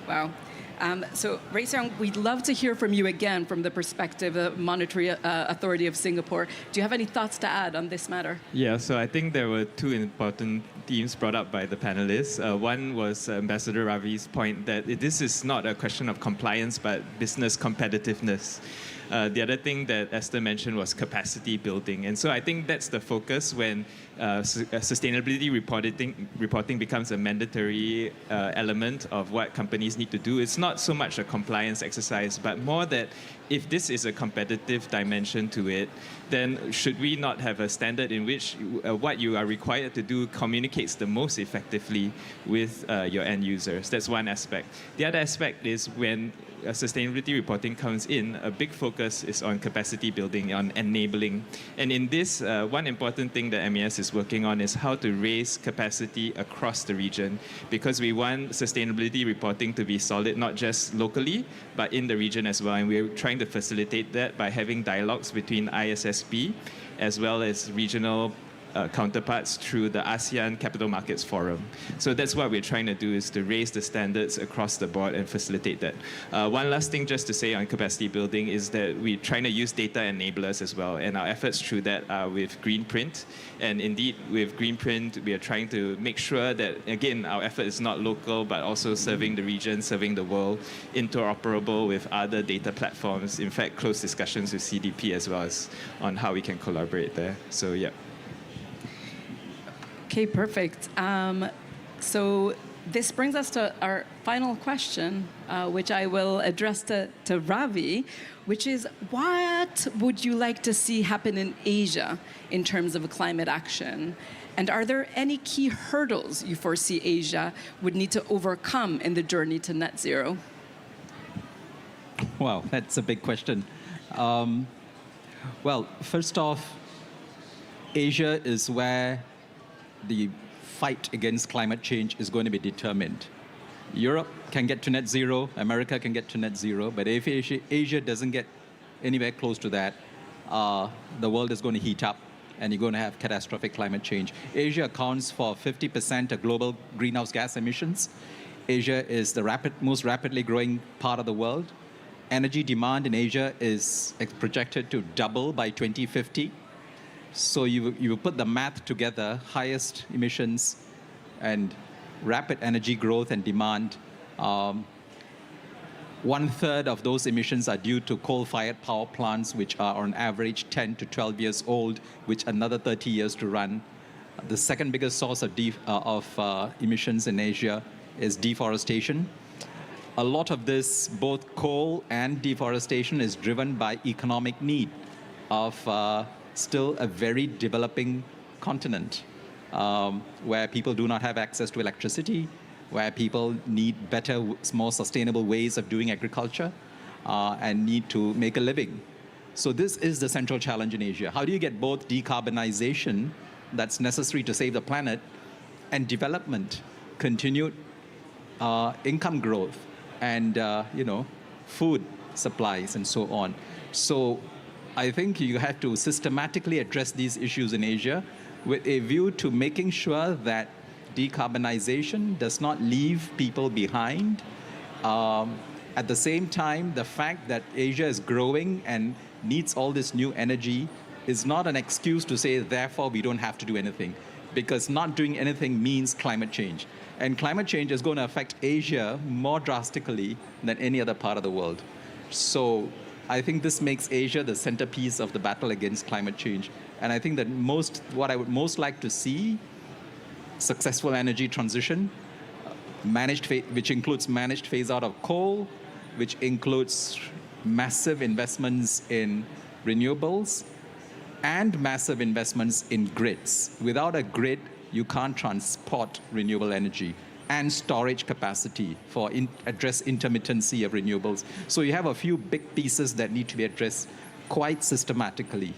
Wow. So, Ray Seong, we'd love to hear from you again from the perspective of Monetary Authority of Singapore. Do you have any thoughts to add on this matter? Yeah, so I think there were two important themes brought up by the panelists. One was Ambassador Ravi's point that this is not a question of compliance, but business competitiveness. The other thing that Esther mentioned was capacity building. And so I think that's the focus when sustainability reporting becomes a mandatory element of what companies need to do. It's not so much a compliance exercise, but more that if this is a competitive dimension to it, then should we not have a standard in which what you are required to do communicates the most effectively with your end users? That's one aspect. The other aspect is when sustainability reporting comes in, a big focus is on capacity building, on enabling. And in this, one important thing that MES is working on is how to raise capacity across the region, because we want sustainability reporting to be solid, not just locally, but in the region as well. And we're trying to facilitate that by having dialogues between ISSB as well as regional counterparts through the ASEAN Capital Markets Forum. So that's what we're trying to do, is to raise the standards across the board and facilitate that. One last thing just to say on capacity building is that we're trying to use data enablers as well, and our efforts through that are with Greenprint. And indeed, with Greenprint, we are trying to make sure that, again, our effort is not local, but also serving the region, serving the world, interoperable with other data platforms. In fact, close discussions with CDP as well as on how we can collaborate there. So, yeah. Okay, perfect. So this brings us to our final question, which I will address to Ravi, which is, what would you like to see happen in Asia in terms of climate action? And are there any key hurdles you foresee Asia would need to overcome in the journey to net zero? Wow, that's a big question. Well, first off, Asia is where the fight against climate change is going to be determined. Europe can get to net zero, America can get to net zero, but if Asia doesn't get anywhere close to that, the world is going to heat up and you're going to have catastrophic climate change. Asia accounts for 50% of global greenhouse gas emissions. Asia is the most rapidly growing part of the world. Energy demand in Asia is projected to double by 2050. So you put the math together, highest emissions and rapid energy growth and demand. 1/3 of those emissions are due to coal-fired power plants, which are on average 10 to 12 years old, which another 30 years to run. The second biggest source of emissions in Asia is deforestation. A lot of this, both coal and deforestation, is driven by economic need of still a very developing continent, where people do not have access to electricity, where people need better, more sustainable ways of doing agriculture, and need to make a living. So this is the central challenge in Asia. How do you get both decarbonization that's necessary to save the planet and development, continued income growth, and food supplies and so on? So I think you have to systematically address these issues in Asia with a view to making sure that decarbonization does not leave people behind. At the same time, the fact that Asia is growing and needs all this new energy is not an excuse to say, therefore, we don't have to do anything, because not doing anything means climate change. And climate change is going to affect Asia more drastically than any other part of the world. So I think this makes Asia the centerpiece of the battle against climate change. And I think that what I would most like to see, successful energy transition, which includes managed phase out of coal, which includes massive investments in renewables, and massive investments in grids. Without a grid, you can't transport renewable energy, and storage capacity for address intermittency of renewables. So you have a few big pieces that need to be addressed quite systematically.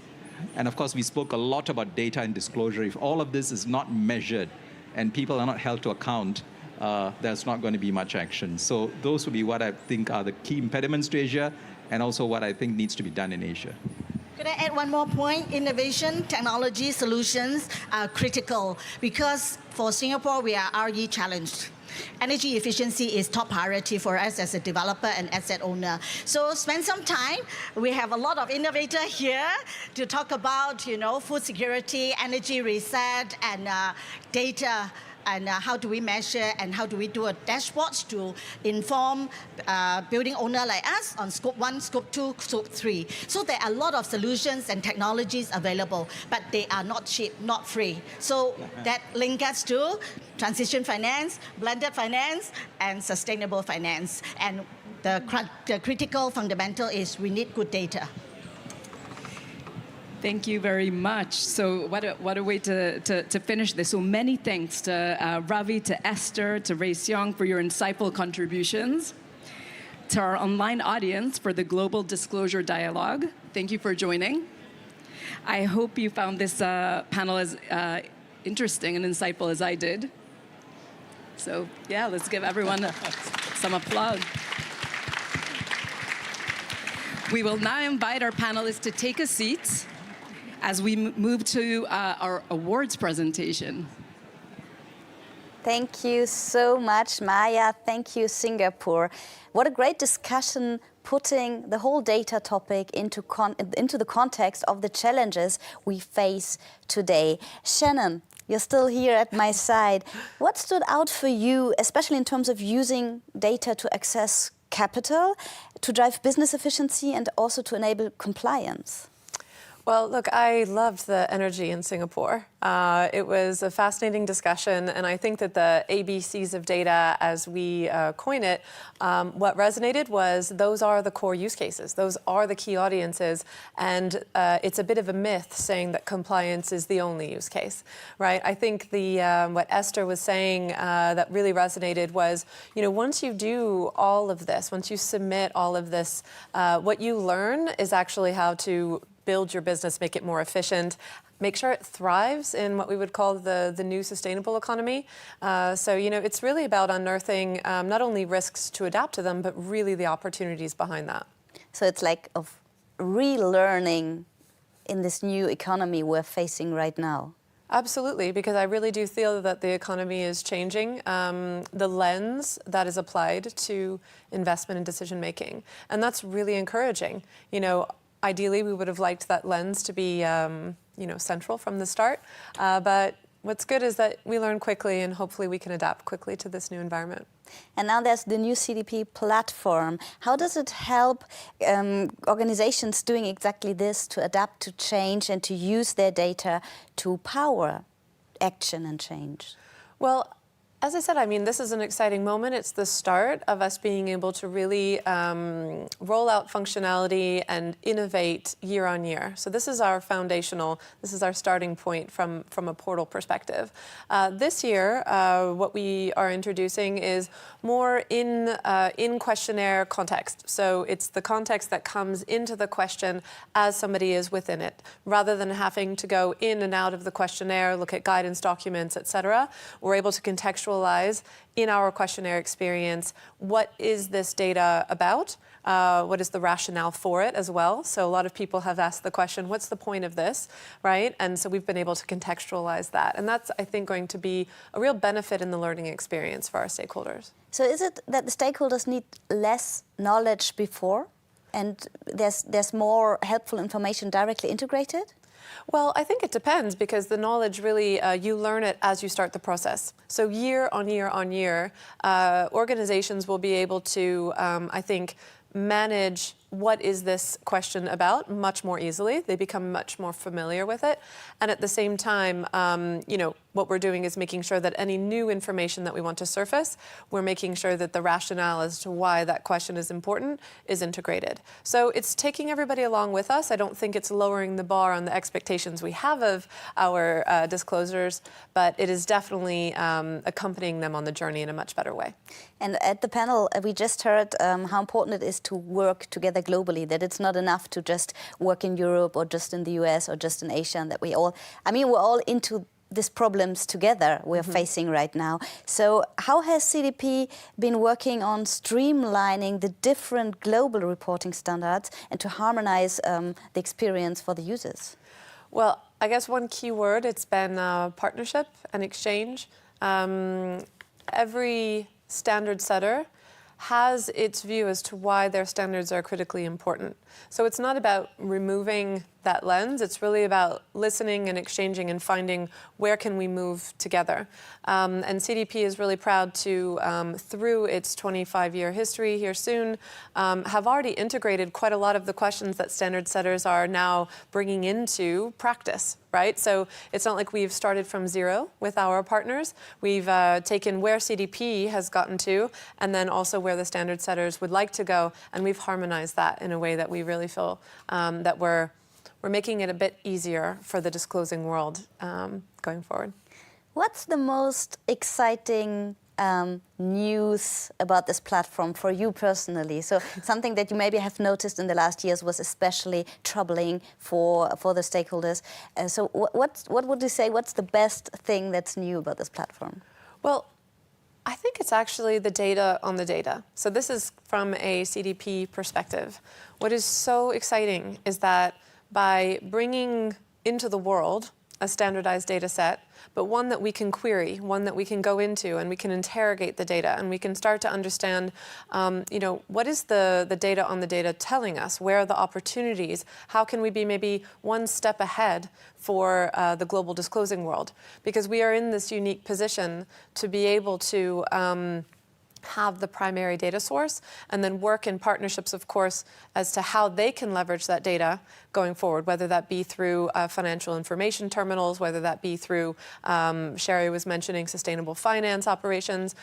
And of course, we spoke a lot about data and disclosure. If all of this is not measured and people are not held to account, there's not going to be much action. So those would be what I think are the key impediments to Asia, and also what I think needs to be done in Asia. Could I add one more point? Innovation, technology, solutions are critical because for Singapore, we are RE challenged. Energy efficiency is top priority for us as a developer and asset owner. So spend some time. We have a lot of innovators here to talk about, food security, energy reset, and data. And how do we measure and how do we do a dashboards to inform building owner like us on scope 1, scope 2, scope 3. So there are a lot of solutions and technologies available, but they are not cheap, not free. So that links us to transition finance, blended finance, and sustainable finance. And the critical fundamental is we need good data. Thank you very much. So what a way to finish this. So many thanks to Ravi, to Esther, to Ray Seong for your insightful contributions. To our online audience for the Global Disclosure Dialogue, thank you for joining. I hope you found this panel as interesting and insightful as I did. So yeah, let's give everyone some applause. We will now invite our panelists to take a seat as we move to our awards presentation. Thank you so much, Maya. Thank you, Singapore. What a great discussion, putting the whole data topic into the context of the challenges we face today. Shannon, you're still here at my side. What stood out for you, especially in terms of using data to access capital, to drive business efficiency and also to enable compliance? Well, look, I loved the energy in Singapore. It was a fascinating discussion, and I think that the ABCs of data, as we coin it, what resonated was those are the core use cases. Those are the key audiences, and it's a bit of a myth saying that compliance is the only use case, right? I think what Esther was saying that really resonated was, once you do all of this, once you submit all of this, what you learn is actually how to build your business, make it more efficient, make sure it thrives in what we would call the new sustainable economy. So, it's really about unearthing not only risks to adapt to them, but really the opportunities behind that. So it's like of relearning in this new economy we're facing right now. Absolutely, because I really do feel that the economy is changing, the lens that is applied to investment and decision making. And that's really encouraging. Ideally, we would have liked that lens to be, central from the start. But what's good is that we learn quickly, and hopefully we can adapt quickly to this new environment. And now there's the new CDP platform. How does it help organizations doing exactly this to adapt to change and to use their data to power action and change? Well, as I said, this is an exciting moment. It's the start of us being able to really roll out functionality and innovate year on year. So this is our this is our starting point from a portal perspective. This year, what we are introducing is more in questionnaire context. So it's the context that comes into the question as somebody is within it. Rather than having to go in and out of the questionnaire, look at guidance documents, etc., we're able to contextualize in our questionnaire experience, what is this data about? What is the rationale for it as well? So a lot of people have asked the question, what's the point of this, right? And so we've been able to contextualize that. And that's, I think, going to be a real benefit in the learning experience for our stakeholders. So is it that the stakeholders need less knowledge before and there's more helpful information directly integrated? Well, I think it depends because the knowledge really, you learn it as you start the process. So year on year on year, organizations will be able to, I think, manage what is this question about much more easily. They become much more familiar with it. And at the same time, what we're doing is making sure that any new information that we want to surface, we're making sure that the rationale as to why that question is important is integrated. So it's taking everybody along with us. I don't think it's lowering the bar on the expectations we have of our disclosures, but it is definitely accompanying them on the journey in a much better way. And at the panel, we just heard how important it is to work together globally, that it's not enough to just work in Europe or just in the US or just in Asia, and that we're all into these problems together we're facing right now. So how has CDP been working on streamlining the different global reporting standards and to harmonize the experience for the users? Well, I guess one key word, it's been partnership and exchange. Every standard setter has its view as to why their standards are critically important. So it's not about removing that lens, it's really about listening and exchanging and finding where can we move together. And CDP is really proud to, through its 25-year history here soon, have already integrated quite a lot of the questions that standard setters are now bringing into practice, right? So it's not like we've started from zero with our partners. We've taken where CDP has gotten to and then also where the standard setters would like to go, and we've harmonized that in a way that we really feel that we're making it a bit easier for the disclosing world going forward. What's the most exciting news about this platform for you personally? So something that you maybe have noticed in the last years was especially troubling for the stakeholders. So what would you say, what's the best thing that's new about this platform? Well, I think it's actually the data on the data. So this is from a CDP perspective. What is so exciting is that by bringing into the world a standardized data set, but one that we can query, one that we can go into, and we can interrogate the data, and we can start to understand, what is the data on the data telling us? Where are the opportunities? How can we be maybe one step ahead for the global disclosing world? Because we are in this unique position to be able to have the primary data source and then work in partnerships, of course, as to how they can leverage that data going forward, whether that be through financial information terminals, whether that be through, Sherry was mentioning sustainable finance operations.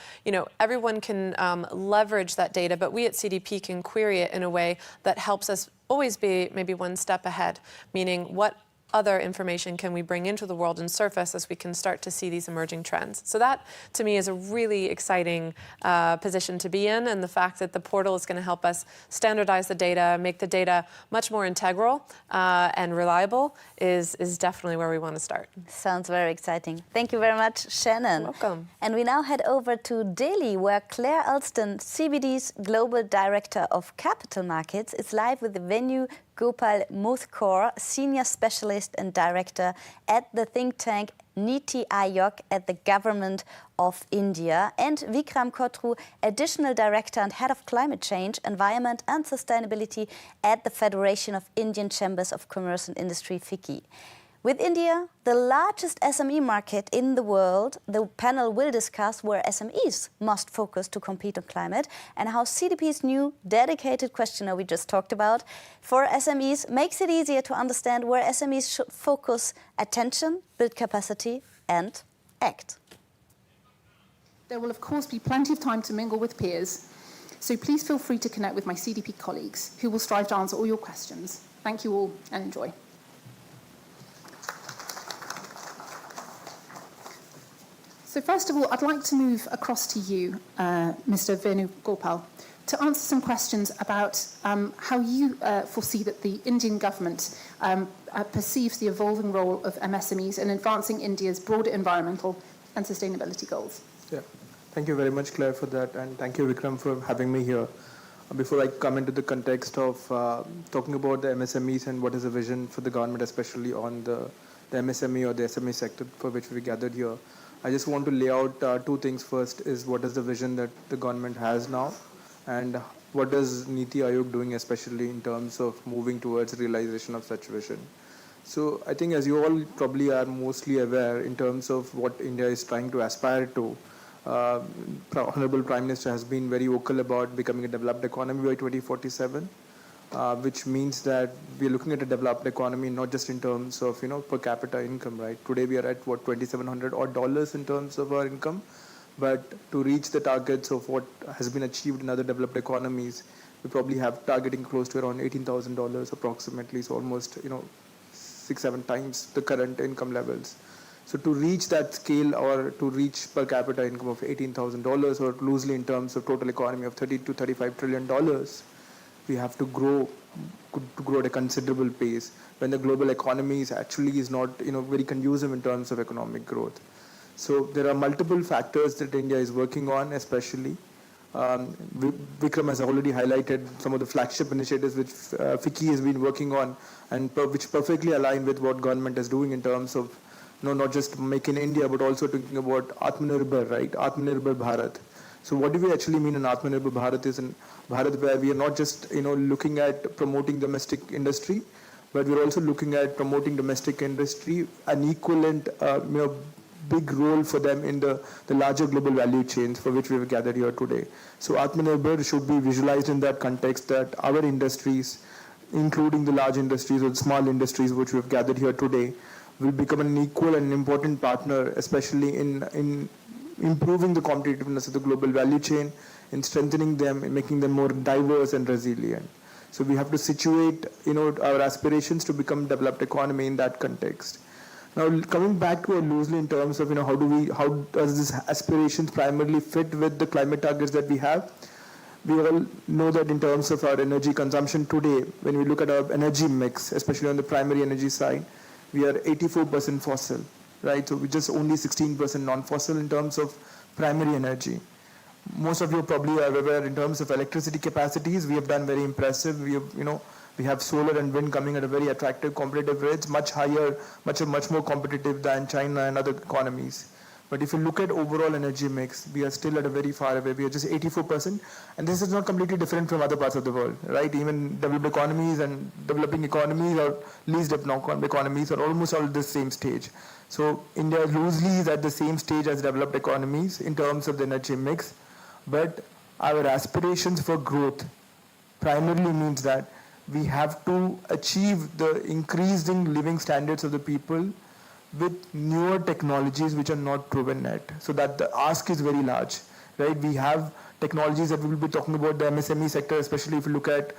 Everyone can leverage that data, but we at CDP can query it in a way that helps us always be maybe one step ahead, meaning what other information can we bring into the world and surface as we can start to see these emerging trends. So that, to me, is a really exciting position to be in, and the fact that the portal is going to help us standardize the data, make the data much more integral and reliable is definitely where we want to start. Sounds very exciting. Thank you very much, Shannon. You're welcome. And we now head over to Delhi, where Claire Alston, CBD's Global Director of Capital Markets, is live with the Venu Gopal Muthkor, Senior Specialist and Director at the think tank Niti Aayog at the Government of India, and Vikram Kotru, Additional Director and Head of Climate Change, Environment and Sustainability at the Federation of Indian Chambers of Commerce and Industry, FICCI. With India, the largest SME market in the world, the panel will discuss where SMEs must focus to compete on climate and how CDP's new dedicated questionnaire we just talked about for SMEs makes it easier to understand where SMEs should focus attention, build capacity and act. There will of course be plenty of time to mingle with peers, so please feel free to connect with my CDP colleagues who will strive to answer all your questions. Thank you all and enjoy. So first of all, I'd like to move across to you, Mr. Venugopal, to answer some questions about how you foresee that the Indian government perceives the evolving role of MSMEs in advancing India's broader environmental and sustainability goals. Yeah, thank you very much, Claire, for that, and thank you, Vikram, for having me here. Before I come into the context of talking about the MSMEs and what is the vision for the government, especially on the MSME or the SME sector for which we gathered here, I just want to lay out two things. First is what is the vision that the government has now, and what is Niti Aayog doing, especially in terms of moving towards realization of such vision. So I think, as you all probably are mostly aware, in terms of what India is trying to aspire to, Honorable Prime Minister has been very vocal about becoming a developed economy by 2047. Which means that we're looking at a developed economy not just in terms of per capita income, right? Today we are at what, $2,700 odd in terms of our income, but to reach the targets of what has been achieved in other developed economies, we probably have targeting close to around $18,000 approximately, so almost 6-7 times the current income levels. So to reach that scale, or to reach per capita income of $18,000, or loosely in terms of total economy of $30 to $35 trillion. we have to grow at a considerable pace when the global economy is not very conducive in terms of economic growth. So there are multiple factors that India is working on, especially. Vikram has already highlighted some of the flagship initiatives which FICCI has been working on, and which perfectly align with what government is doing in terms of not just Make in India, but also thinking about Atmanirbhar, right? Atmanirbhar Bharat. So what do we actually mean in Atmanirbhar Bharat is in Bharat where we are not just looking at promoting domestic industry, but we're also looking at promoting domestic industry, an equivalent big role for them in the larger global value chains for which we have gathered here today. So Atmanirbhar should be visualized in that context, that our industries, including the large industries or the small industries which we have gathered here today, will become an equal and important partner, especially in improving the competitiveness of the global value chain, in strengthening them, in making them more diverse and resilient. So we have to situate our aspirations to become a developed economy in that context. Now, coming back to it loosely in terms of how does this aspirations primarily fit with the climate targets that we have? We all know that in terms of our energy consumption today, when we look at our energy mix, especially on the primary energy side, we are 84% fossil, right? So we just only 16% non-fossil in terms of primary energy. Most of you probably are aware in terms of electricity capacities, we have done very impressive. We have solar and wind coming at a very attractive competitive rates, much higher, much more competitive than China and other economies. But if you look at overall energy mix, we are still at a very far away. We are just 84%, and this is not completely different from other parts of the world, right? Even developed economies and developing economies or least developed economies are almost all at the same stage. So India loosely is at the same stage as developed economies in terms of the energy mix, but our aspirations for growth primarily means that we have to achieve the increasing living standards of the people with newer technologies which are not proven yet. So that the ask is very large, right? We have technologies that we will be talking about the MSME sector, especially if you look at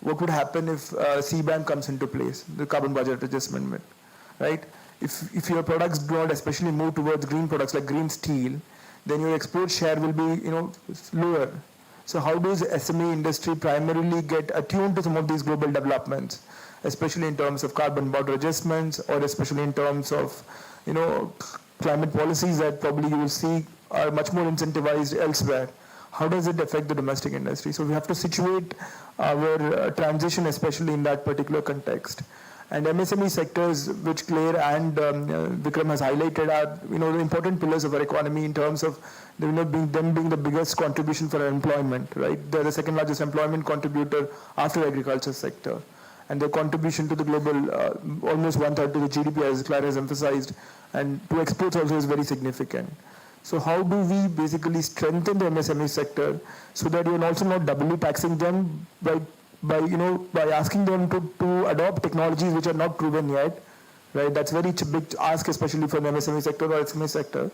what would happen if CBAM comes into place, the carbon budget adjustment, right? If your products do not especially move towards green products like green steel, then your export share will be lower. So how does SME industry primarily get attuned to some of these global developments, especially in terms of carbon border adjustments, or especially in terms of climate policies that probably you will see are much more incentivized elsewhere? How does it affect the domestic industry? So we have to situate our transition, especially in that particular context. And MSME sectors, which Claire and Vikram has highlighted, are the important pillars of our economy in terms of being the biggest contribution for our employment. Right, they're the second largest employment contributor after agriculture sector, and their contribution to the global almost 1/3 to the GDP, as Claire has emphasized, and to exports also is very significant. So how do we basically strengthen the MSME sector so that you're also not doubly taxing them by asking them to adopt technologies which are not proven yet, right? That's very big ask, especially for the MSME sector or SME sector.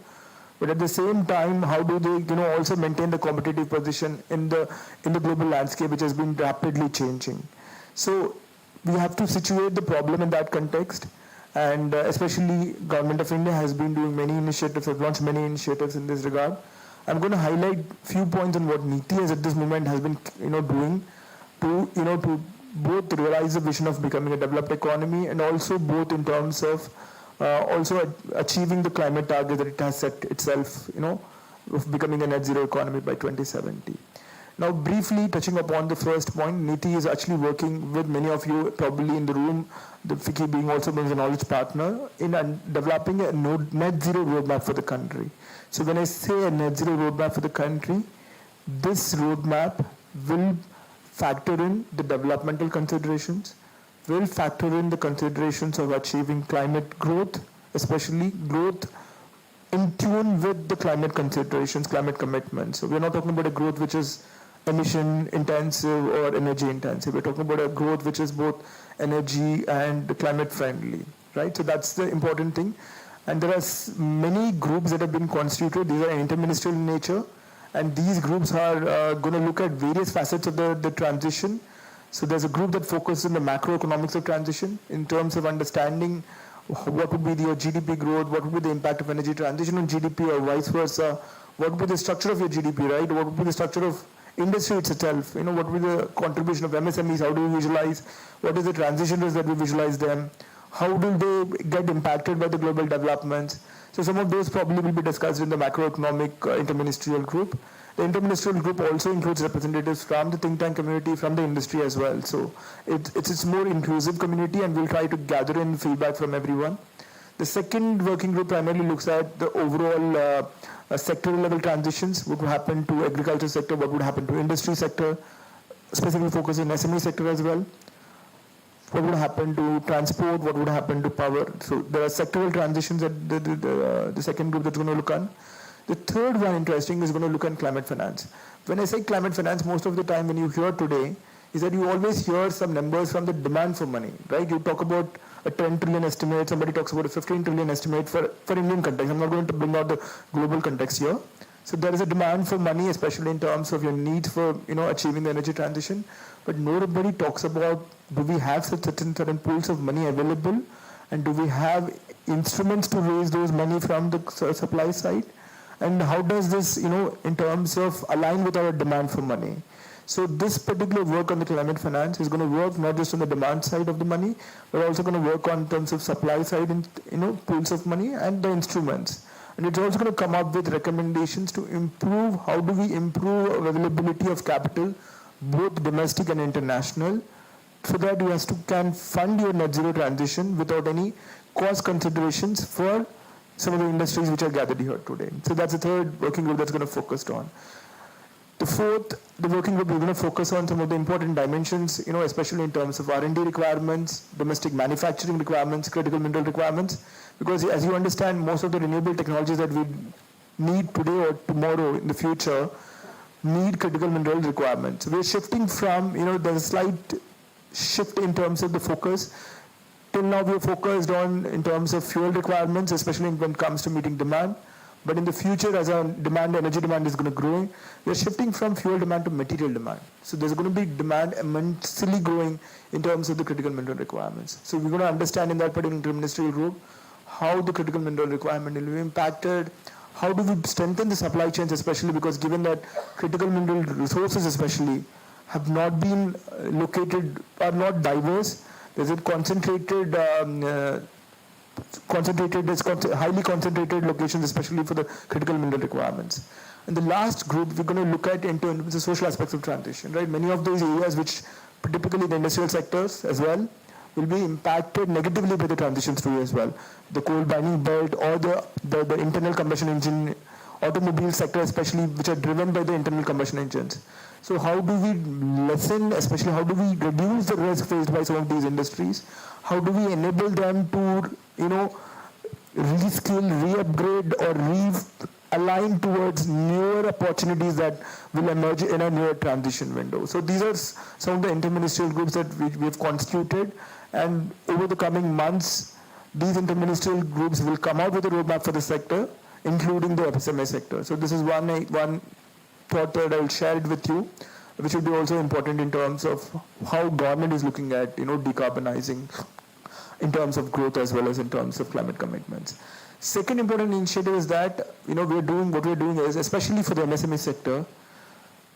But at the same time, how do they also maintain the competitive position in the global landscape, which has been rapidly changing? So we have to situate the problem in that context, and especially Government of India has been doing many initiatives, have launched many initiatives in this regard. I'm going to highlight few points on what NITI has at this moment has been doing to both realize the vision of becoming a developed economy, and also both in terms of also achieving the climate target that it has set itself, of becoming a net zero economy by 2070. Now, briefly touching upon the first point, NITI is actually working with many of you probably in the room, the FICCI being also being a knowledge partner, in developing a net zero roadmap for the country. So when I say a net zero roadmap for the country, this roadmap will factor in the developmental considerations, will factor in the considerations of achieving climate growth, especially growth in tune with the climate considerations, climate commitments. So we're not talking about a growth which is emission intensive or energy intensive. We're talking about a growth which is both energy and climate friendly, right? So that's the important thing. And there are many groups that have been constituted. These are interministerial in nature. And these groups are going to look at various facets of the transition. So there's a group that focuses on the macroeconomics of transition in terms of understanding what would be your GDP growth, what would be the impact of energy transition on GDP, or vice versa. What would be the structure of your GDP, right? What would be the structure of industry itself, what will be the contribution of MSMEs, how do we visualize, what is the transition risk that we visualize them, how do they get impacted by the global developments. So some of those probably will be discussed in the macroeconomic interministerial group. The interministerial group also includes representatives from the think tank community, from the industry as well. So it's a more inclusive community, and we'll try to gather in feedback from everyone. The second working group primarily looks at the overall sectoral level transitions, what would happen to agriculture sector, what would happen to industry sector, specifically focus on SME sector as well. What would happen to transport, what would happen to power. So there are sectoral transitions that the second group that's going to look on. The third one, interesting, is going to look at climate finance. When I say climate finance, most of the time when you hear today, is that you always hear some numbers from the demand for money, right? You talk about a 10 trillion estimate, somebody talks about a 15 trillion estimate for Indian context. I'm not going to bring out the global context here. So there is a demand for money, especially in terms of your needs for achieving the energy transition. But nobody talks about, do we have certain pools of money available, and do we have instruments to raise those money from the supply side? And how does this, in terms of align with our demand for money? So this particular work on the climate finance is going to work not just on the demand side of the money, but also going to work on terms of supply side and pools of money and the instruments. And it's also going to come up with recommendations to improve, how do we improve availability of capital, both domestic and international, so that you can fund your net zero transition without any cost considerations for some of the industries which are gathered here today. So that's the third working group that's going to focus on. The fourth, the working group is going to focus on some of the important dimensions, especially in terms of R&D requirements, domestic manufacturing requirements, critical mineral requirements, because as you understand, most of the renewable technologies that we need today or tomorrow in the future need critical mineral requirements. So we're shifting from, there's a slight shift in terms of the focus. Till now, we are focused on in terms of fuel requirements, especially when it comes to meeting demand. But in the future, as our energy demand is going to grow, we're shifting from fuel demand to material demand. So there's going to be demand immensely growing in terms of the critical mineral requirements. So we're going to understand in that particular interministerial group how the critical mineral requirement will be impacted, how do we strengthen the supply chains, especially because given that critical mineral resources especially have not been located, are not diverse. There's a concentrated, highly concentrated locations, especially for the critical mineral requirements. And the last group we're going to look at into the social aspects of transition, right? Many of those areas which typically the industrial sectors as well will be impacted negatively by the transitions through as well. The coal mining belt or the internal combustion engine, automobile sector especially, which are driven by the internal combustion engines. So how do we lessen, especially how do we reduce the risk faced by some of these industries? How do we enable them to, reskill, re-upgrade or realign towards newer opportunities that will emerge in a newer transition window? So these are some of the interministerial groups that we have constituted, and over the coming months, these interministerial groups will come out with a roadmap for the sector, including the SMA sector. So this is one thought that I'll share it with you, which will be also important in terms of how government is looking at, decarbonizing in terms of growth as well as in terms of climate commitments. Second important initiative is that, what we're doing is, especially for the MSME sector,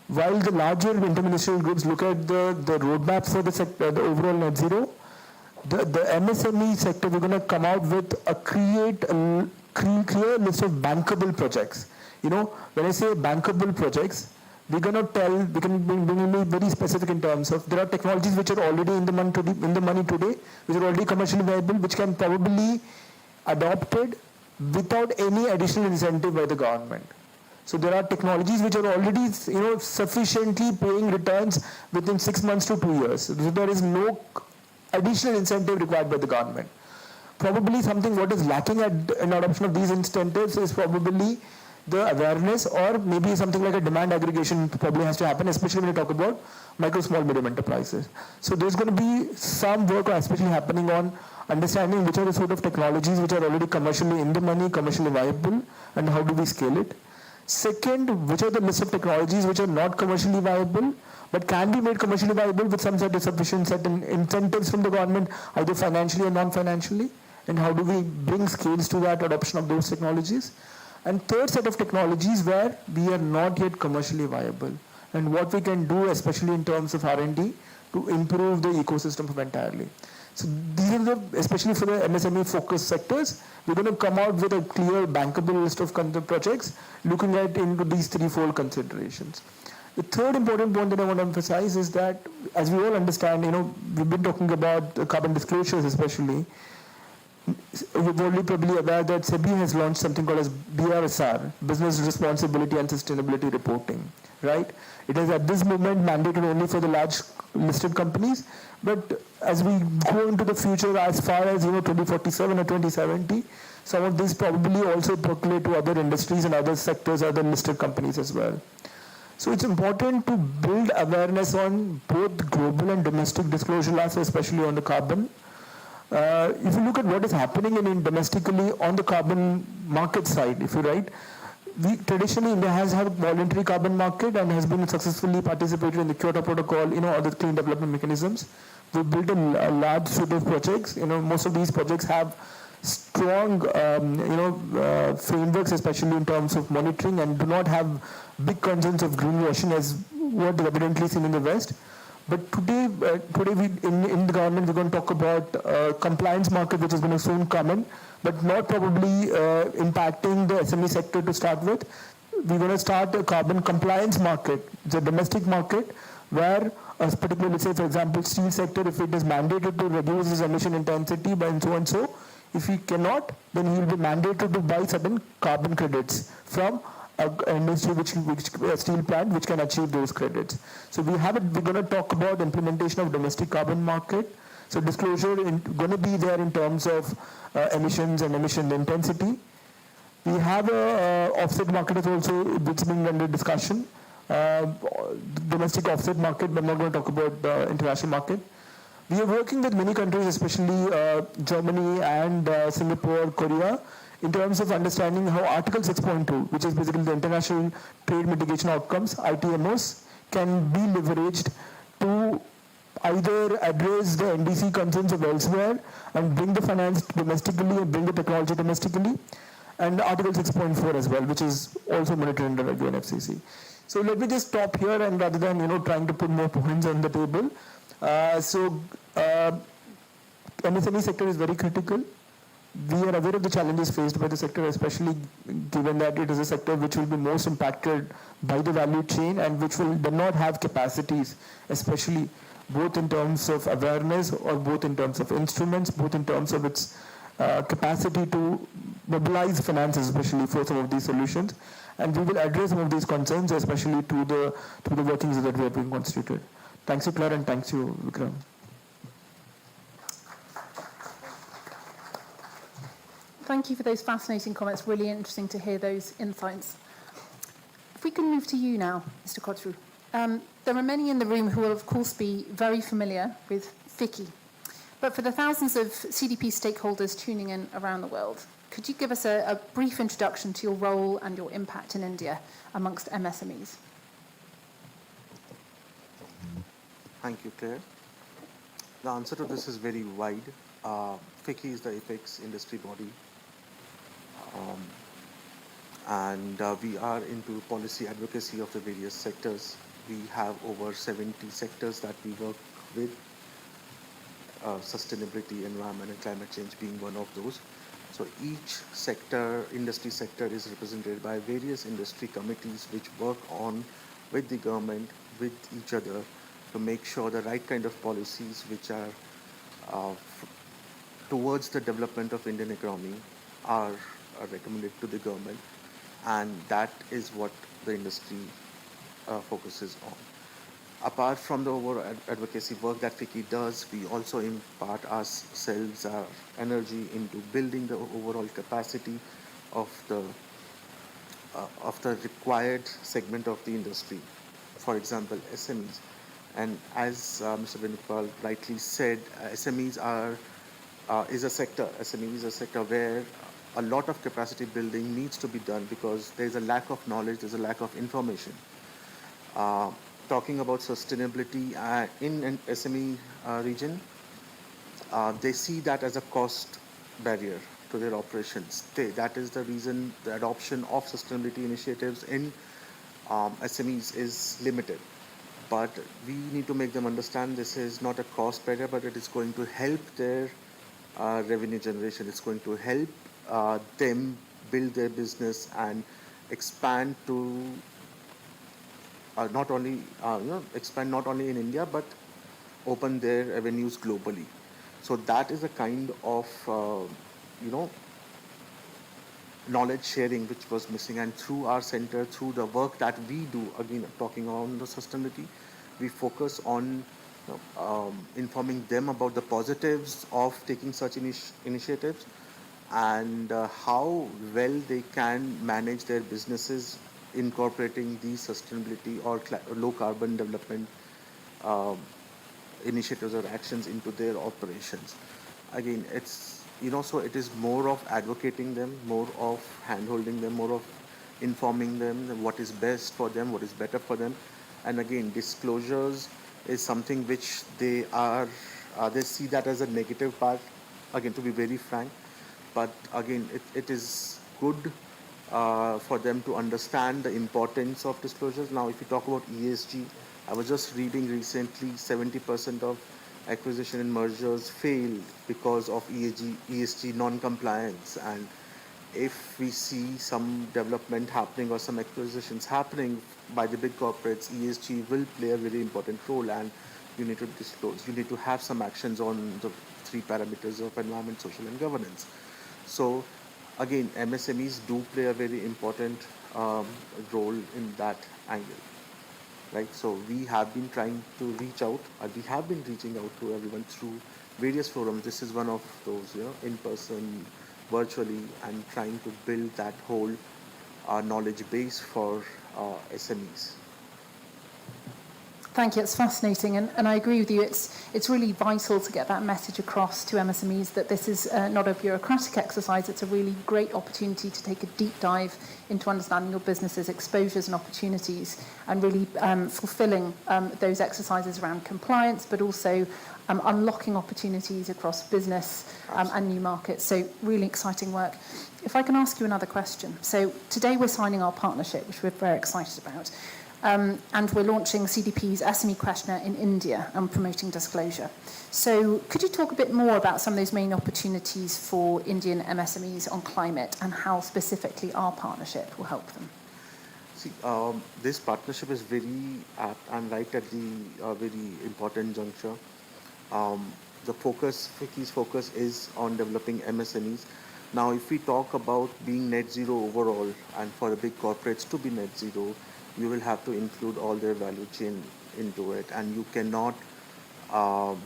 while the larger interministerial groups look at the roadmap for the sector, the overall net zero, the MSME sector, we're going to come out with create a clear list of bankable projects. When I say bankable projects, we can be very specific in terms of there are technologies which are already in the money today, which are already commercially viable, which can probably adopted without any additional incentive by the government. So there are technologies which are already sufficiently paying returns within 6 months to 2 years. So there is no additional incentive required by the government. Probably something what is lacking in adoption of these incentives is probably the awareness, or maybe something like a demand aggregation probably has to happen, especially when you talk about micro, small, medium enterprises. So there's going to be some work especially happening on understanding which are the sort of technologies which are already commercially in the money, commercially viable, and how do we scale it. Second, which are the list of technologies which are not commercially viable, but can be made commercially viable with some sort of sufficient certain incentives from the government, either financially or non-financially, and how do we bring scales to that adoption of those technologies. And third set of technologies where we are not yet commercially viable. and what we can do, especially in terms of R&D, to improve the ecosystem entirely. So these are especially for the MSME focused sectors, we're going to come out with a clear bankable list of projects looking at into these threefold considerations. The third important point that I want to emphasize is that, as we all understand, we've been talking about carbon disclosures especially. You're already probably aware that SEBI has launched something called as BRSR, Business Responsibility and Sustainability Reporting, right? It is at this moment mandated only for the large listed companies, but as we go into the future, as far as 2047 or 2070, some of this probably also percolate to other industries and other sectors, other listed companies as well. So it's important to build awareness on both global and domestic disclosure laws, especially on the carbon. If you look at what is happening in domestically on the carbon market side, if you write, traditionally India has had a voluntary carbon market and has been successfully participated in the Kyoto Protocol, other clean development mechanisms. We built a large suite of projects. Most of these projects have strong, frameworks, especially in terms of monitoring, and do not have big concerns of greenwashing as what is evidently seen in the West. But today we, in the government, we're going to talk about compliance market, which is going to soon come in, but not probably impacting the SME sector to start with. We're going to start a carbon compliance market. It's a domestic market where, particularly, let's say, for example, steel sector, if it is mandated to reduce its emission intensity by and so and so, if he cannot, then he will be mandated to buy certain carbon credits from an industry, which a steel plant, which can achieve those credits. So we're going to talk about implementation of domestic carbon market. So disclosure going to be there in terms of emissions and emission intensity. We have a offset market is also which is being under discussion. Domestic offset market, but I'm not going to talk about the international market. We are working with many countries, especially Germany and Singapore, Korea, in terms of understanding how Article 6.2, which is basically the International Trade Mitigation Outcomes, ITMOs, can be leveraged to either address the NDC concerns of elsewhere and bring the finance domestically and bring the technology domestically, and Article 6.4 as well, which is also monitored under the UNFCCC. So let me just stop here, and rather than trying to put more points on the table. MSME sector is very critical. We are aware of the challenges faced by the sector, especially given that it is a sector which will be most impacted by the value chain and which will not have capacities, especially both in terms of awareness or both in terms of instruments, both in terms of its capacity to mobilize finances, especially for some of these solutions. And we will address some of these concerns, especially to the workings that we have been constituted. Thanks you, Claire, and thanks you, Vikram. Thank you for those fascinating comments. Really interesting to hear those insights. If we can move to you now, Mr. Kotru. There are many in the room who will, of course, be very familiar with FICCI. But for the thousands of CDP stakeholders tuning in around the world, could you give us a brief introduction to your role and your impact in India amongst MSMEs? Thank you, Claire. The answer to this is very wide. FICCI is the apex industry body. We are into policy advocacy of the various sectors. We have over 70 sectors that we work with, sustainability, environment, and climate change being one of those. So each sector, industry sector, is represented by various industry committees which work on with the government, with each other, to make sure the right kind of policies which are towards the development of Indian economy are recommended to the government, and that is what the industry focuses on. Apart from the overall advocacy work that FICCI does, we also impart ourselves, our energy into building the overall capacity of the required segment of the industry. For example, SMEs. And as Mr. Venugopal rightly said, SMEs is a sector where a lot of capacity building needs to be done because there's a lack of knowledge, there's a lack of information. Talking about sustainability in an SME region, they see that as a cost barrier to their operations. That is the reason the adoption of sustainability initiatives in SMEs is limited. But we need to make them understand this is not a cost barrier, but it is going to help their revenue generation. It's going to help them build their business and expand to expand not only in India but open their avenues globally. So that is a kind of knowledge sharing which was missing, and through our center, through the work that we do, again talking on the sustainability, we focus on informing them about the positives of taking such initiatives and how well they can manage their businesses incorporating these sustainability or low carbon development initiatives or actions into their operations. Again, so it is more of advocating them, more of hand-holding them, more of informing them what is best for them, what is better for them. And again, disclosures is something which they see that as a negative part, again, to be very frank. But again, it is good for them to understand the importance of disclosures. Now, if you talk about ESG, I was just reading recently 70% of acquisition and mergers fail because of ESG non-compliance. And if we see some development happening or some acquisitions happening by the big corporates, ESG will play a very important role, and you need to disclose. You need to have some actions on the 3 parameters of environment, social, and governance. So again, MSMEs do play a very important role in that angle. Right, so we have been trying to reach out. We have been reaching out to everyone through various forums. This is one of those, in person, virtually, and trying to build that whole knowledge base for SMEs. Thank you. It's fascinating, and I agree with you. It's really vital to get that message across to MSMEs that this is not a bureaucratic exercise. It's a really great opportunity to take a deep dive into understanding your business's exposures and opportunities, and really fulfilling those exercises around compliance, but also unlocking opportunities across business and new markets. So really exciting work. If I can ask you another question. So today we're signing our partnership, which we're very excited about. And we're launching CDP's SME questionnaire in India and promoting disclosure. So could you talk a bit more about some of those main opportunities for Indian MSMEs on climate and how specifically our partnership will help them? See, this partnership is very apt and right at the very important juncture. The FICCI's focus is on developing MSMEs. Now, if we talk about being net zero overall and for the big corporates to be net zero, you will have to include all their value chain into it, and you cannot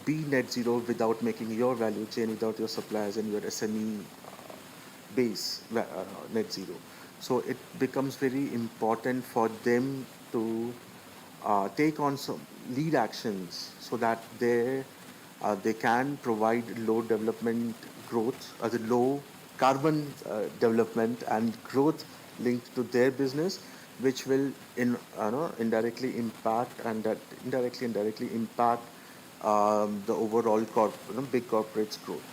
be net zero without making your value chain, without your suppliers and your SME base net zero. So it becomes very important for them to take on some lead actions so that they can provide low development growth, as a low carbon development and growth linked to their business, which will indirectly impact impact the overall big corporates growth,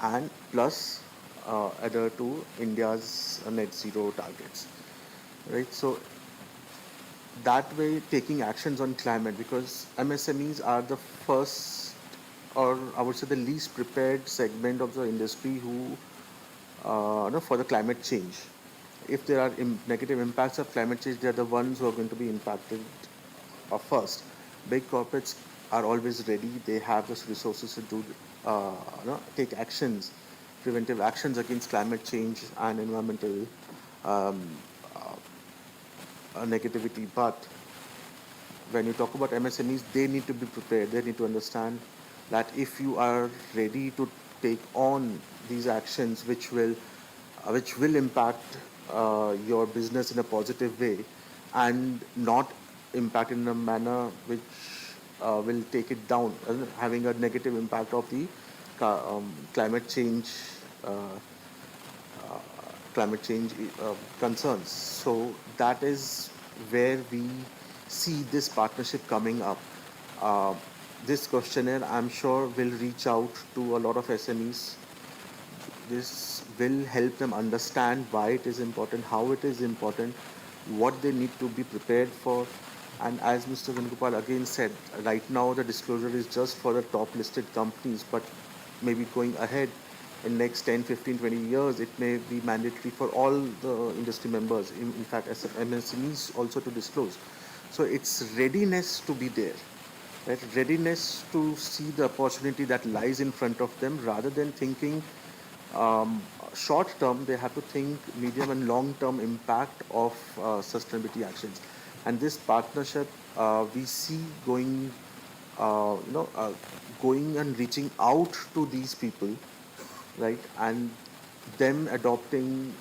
and plus adhere to India's net zero targets. Right, so that way taking actions on climate, because MSMEs are the first, or I would say the least prepared segment of the industry who for the climate change. If there are negative impacts of climate change, they are the ones who are going to be impacted first. Big corporates are always ready. They have the resources to do, take actions, preventive actions against climate change and environmental negativity. But when you talk about MSMEs, they need to be prepared. They need to understand that if you are ready to take on these actions, which will impact your business in a positive way and not impact in a manner which will take it down, having a negative impact of the climate change concerns. So that is where we see this partnership coming up. This questionnaire, I'm sure, will reach out to a lot of SMEs. This will help them understand why it is important, how it is important, what they need to be prepared for. And as Mr. Venugopal again said, right now the disclosure is just for the top listed companies, but maybe going ahead in next 10, 15, 20 years, it may be mandatory for all the industry members, in fact, as MSMEs also to disclose. So it's readiness to be there, right? Readiness to see the opportunity that lies in front of them rather than thinking short term. They have to think medium and long term impact of sustainability actions. And this partnership we see going, going and reaching out to these people, right? And them adopting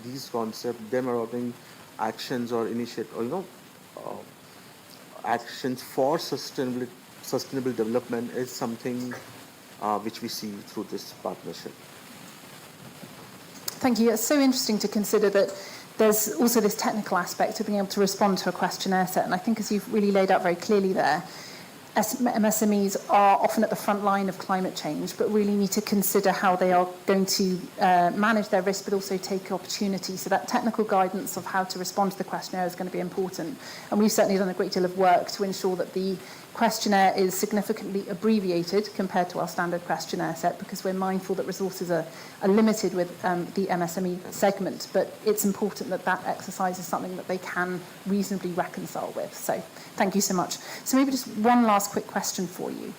these concepts, them adopting actions or initiate, or actions for sustainable development is something which we see through this partnership. Thank you. It's so interesting to consider that there's also this technical aspect of being able to respond to a questionnaire set. And I think as you've really laid out very clearly there, MSMEs are often at the front line of climate change, but really need to consider how they are going to manage their risk, but also take opportunities. So that technical guidance of how to respond to the questionnaire is going to be important. And we've certainly done a great deal of work to ensure that the questionnaire is significantly abbreviated compared to our standard questionnaire set, because we're mindful that resources are limited with the MSME segment, but it's important that that exercise is something that they can reasonably reconcile with. So thank you so much. So maybe just one last quick question for you.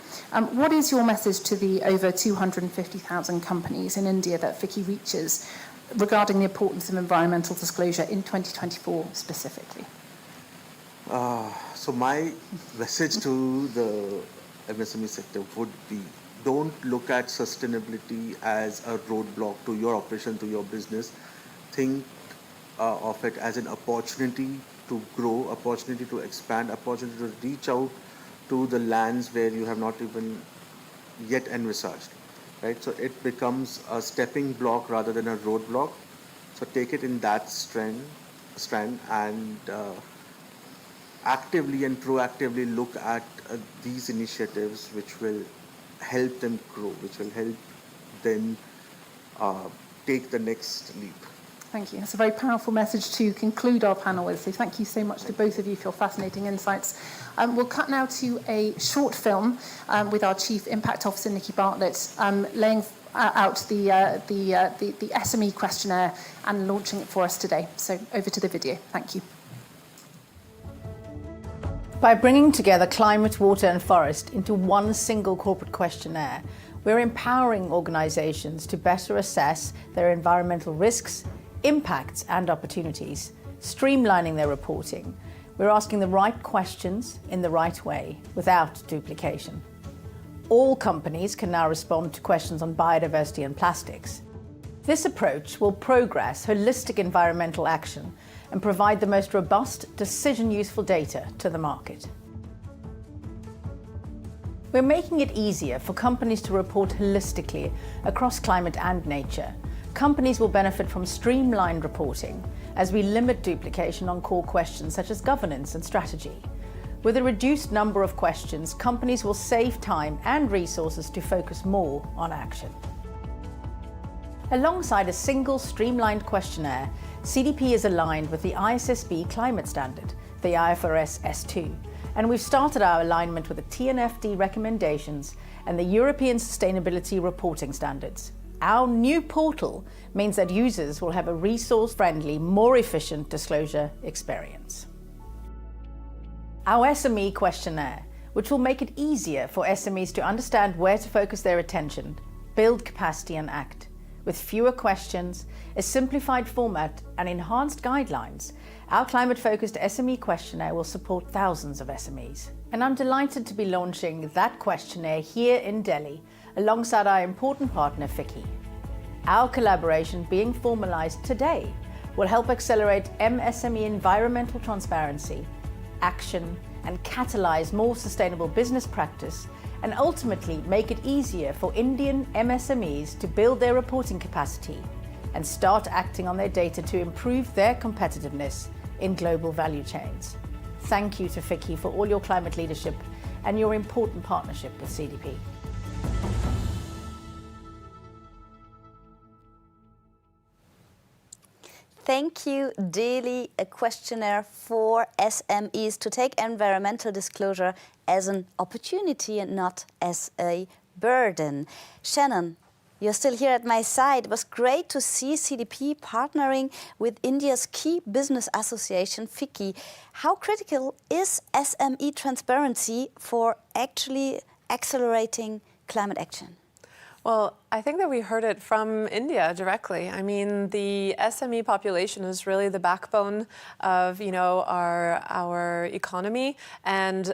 What is your message to the over 250,000 companies in India that FICCI reaches regarding the importance of environmental disclosure in 2024 specifically? So my message to the MSME sector would be, don't look at sustainability as a roadblock to your operation, to your business. Think of it as an opportunity to grow, opportunity to expand, opportunity to reach out to the lands where you have not even yet envisaged, right? So it becomes a stepping block rather than a roadblock. So take it in that strand and actively and proactively look at these initiatives which will help them grow, which will help them take the next leap. Thank you. That's a very powerful message to conclude our panel with. So thank you so much to both of you for your fascinating insights. We'll cut now to a short film with our Chief Impact Officer, Nikki Bartlett, laying out the SME questionnaire and launching it for us today. So over to the video. Thank you. By bringing together climate, water and forest into one single corporate questionnaire, we're empowering organisations to better assess their environmental risks, impacts and opportunities, streamlining their reporting. We're asking the right questions in the right way, without duplication. All companies can now respond to questions on biodiversity and plastics. This approach will progress holistic environmental action and provide the most robust, decision-useful data to the market. We're making it easier for companies to report holistically across climate and nature. Companies will benefit from streamlined reporting as we limit duplication on core questions such as governance and strategy. With a reduced number of questions, companies will save time and resources to focus more on action. Alongside a single streamlined questionnaire, CDP is aligned with the ISSB climate standard, the IFRS S2, and we've started our alignment with the TNFD recommendations and the European Sustainability Reporting Standards. Our new portal means that users will have a resource-friendly, more efficient disclosure experience. Our SME questionnaire, which will make it easier for SMEs to understand where to focus their attention, build capacity and act. With fewer questions, a simplified format and enhanced guidelines, our climate-focused SME questionnaire will support thousands of SMEs. And I'm delighted to be launching that questionnaire here in Delhi, alongside our important partner FICCI. Our collaboration, being formalized today, will help accelerate MSME environmental transparency, action, and catalyze more sustainable business practice, and ultimately make it easier for Indian MSMEs to build their reporting capacity and start acting on their data to improve their competitiveness in global value chains. Thank you to FICCI for all your climate leadership and your important partnership with CDP. Thank you, daily a questionnaire for SMEs to take environmental disclosure as an opportunity and not as a burden. Shannon, you're still here at my side. It was great to see CDP partnering with India's key business association, FICCI. How critical is SME transparency for actually accelerating climate action? Well, I think that we heard it from India directly. I mean, the SME population is really the backbone of, our economy. And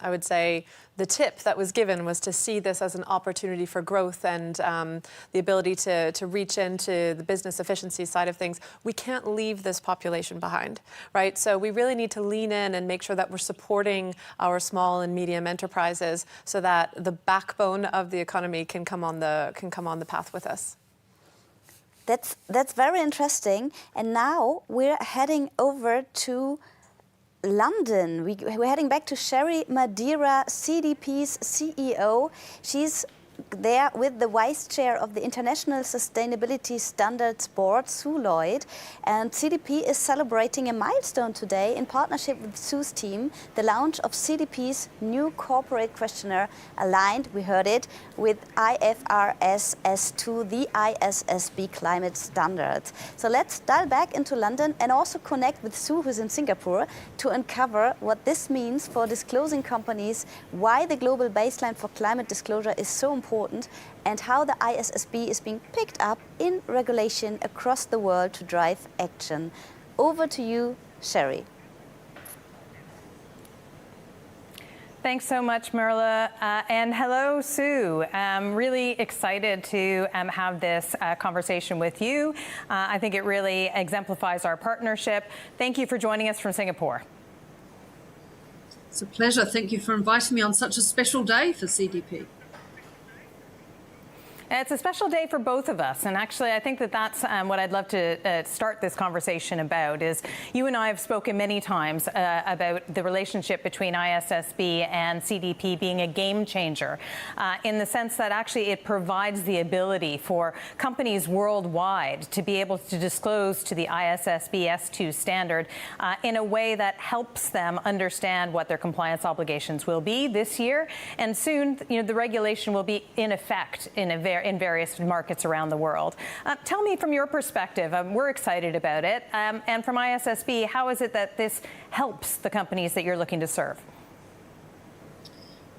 I would say the tip that was given was to see this as an opportunity for growth and the ability to reach into the business efficiency side of things. We can't leave this population behind, right? So we really need to lean in and make sure that we're supporting our small and medium enterprises so that the backbone of the economy can come on the path with us. That's very interesting. And now we're heading over to London. We're heading back to Sherry Madera, CDP's CEO. She's there with the Vice Chair of the International Sustainability Standards Board, Sue Lloyd. And CDP is celebrating a milestone today in partnership with Sue's team, the launch of CDP's new corporate questionnaire, aligned, we heard it, with IFRS S2, the ISSB climate standards. So let's dial back into London and also connect with Sue, who's in Singapore, to uncover what this means for disclosing companies, why the global baseline for climate disclosure is so important, and how the ISSB is being picked up in regulation across the world to drive action. Over to you, Sherry. Thanks so much, Merla. And hello, Sue. I'm really excited to have this conversation with you. I think it really exemplifies our partnership. Thank you for joining us from Singapore. It's a pleasure. Thank you for inviting me on such a special day for CDP. It's a special day for both of us, and actually I think that's what I'd love to start this conversation about. Is you and I have spoken many times about the relationship between ISSB and CDP being a game changer in the sense that actually it provides the ability for companies worldwide to be able to disclose to the ISSB S2 standard in a way that helps them understand what their compliance obligations will be this year, and soon the regulation will be in effect in various markets around the world. Tell me from your perspective, we're excited about it, and from ISSB, how is it that this helps the companies that you're looking to serve?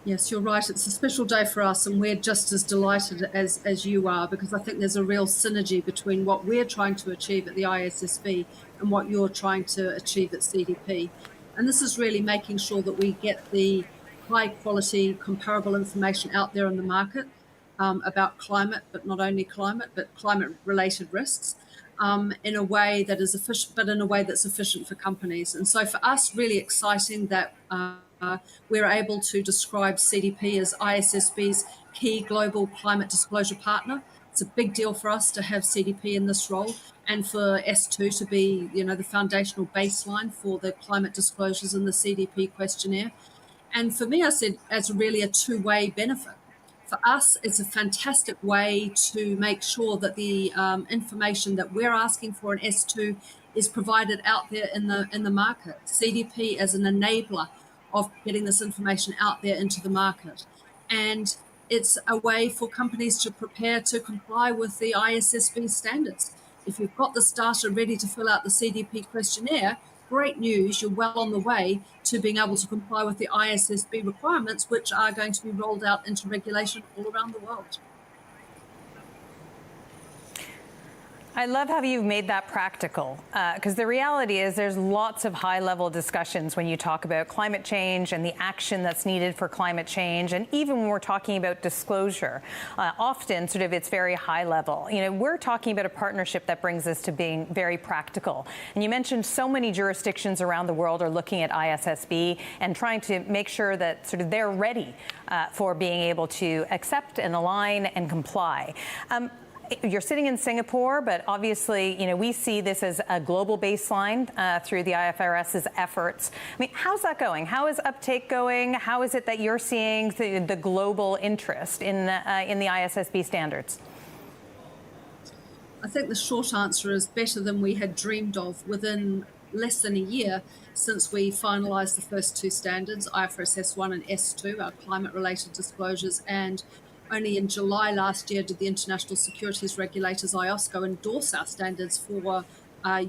Yes, you're right. It's a special day for us, and we're just as delighted as you are, because I think there's a real synergy between what we're trying to achieve at the ISSB and what you're trying to achieve at CDP. And this is really making sure that we get the high quality, comparable information out there in the market about climate, but not only climate, but climate-related risks, in a way that is efficient, but in a way that's efficient for companies. And so for us, really exciting that we're able to describe CDP as ISSB's key global climate disclosure partner. It's a big deal for us to have CDP in this role, and for S2 to be, the foundational baseline for the climate disclosures in the CDP questionnaire. And for me, I said, as really a two-way benefit. For us, it's a fantastic way to make sure that the information that we're asking for in S2 is provided out there in the market. CDP as an enabler of getting this information out there into the market. And it's a way for companies to prepare to comply with the ISSB standards. If you've got this data ready to fill out the CDP questionnaire, great news, you're well on the way to being able to comply with the ISSB requirements, which are going to be rolled out into regulation all around the world. I love how you've made that practical, because the reality is there's lots of high-level discussions when you talk about climate change and the action that's needed for climate change, and even when we're talking about disclosure, often it's very high level. We're talking about a partnership that brings us to being very practical. And you mentioned so many jurisdictions around the world are looking at ISSB and trying to make sure that they're ready for being able to accept and align and comply. You're sitting in Singapore, but obviously, we see this as a global baseline through the IFRS's efforts. I mean, how's that going? How is uptake going? How is it that you're seeing the global interest in the ISSB standards? I think the short answer is better than we had dreamed of within less than a year since we finalised the first two standards, IFRS S1 and S2, our climate-related disclosures, and only in July last year did the International Securities Regulators, IOSCO, endorse our standards for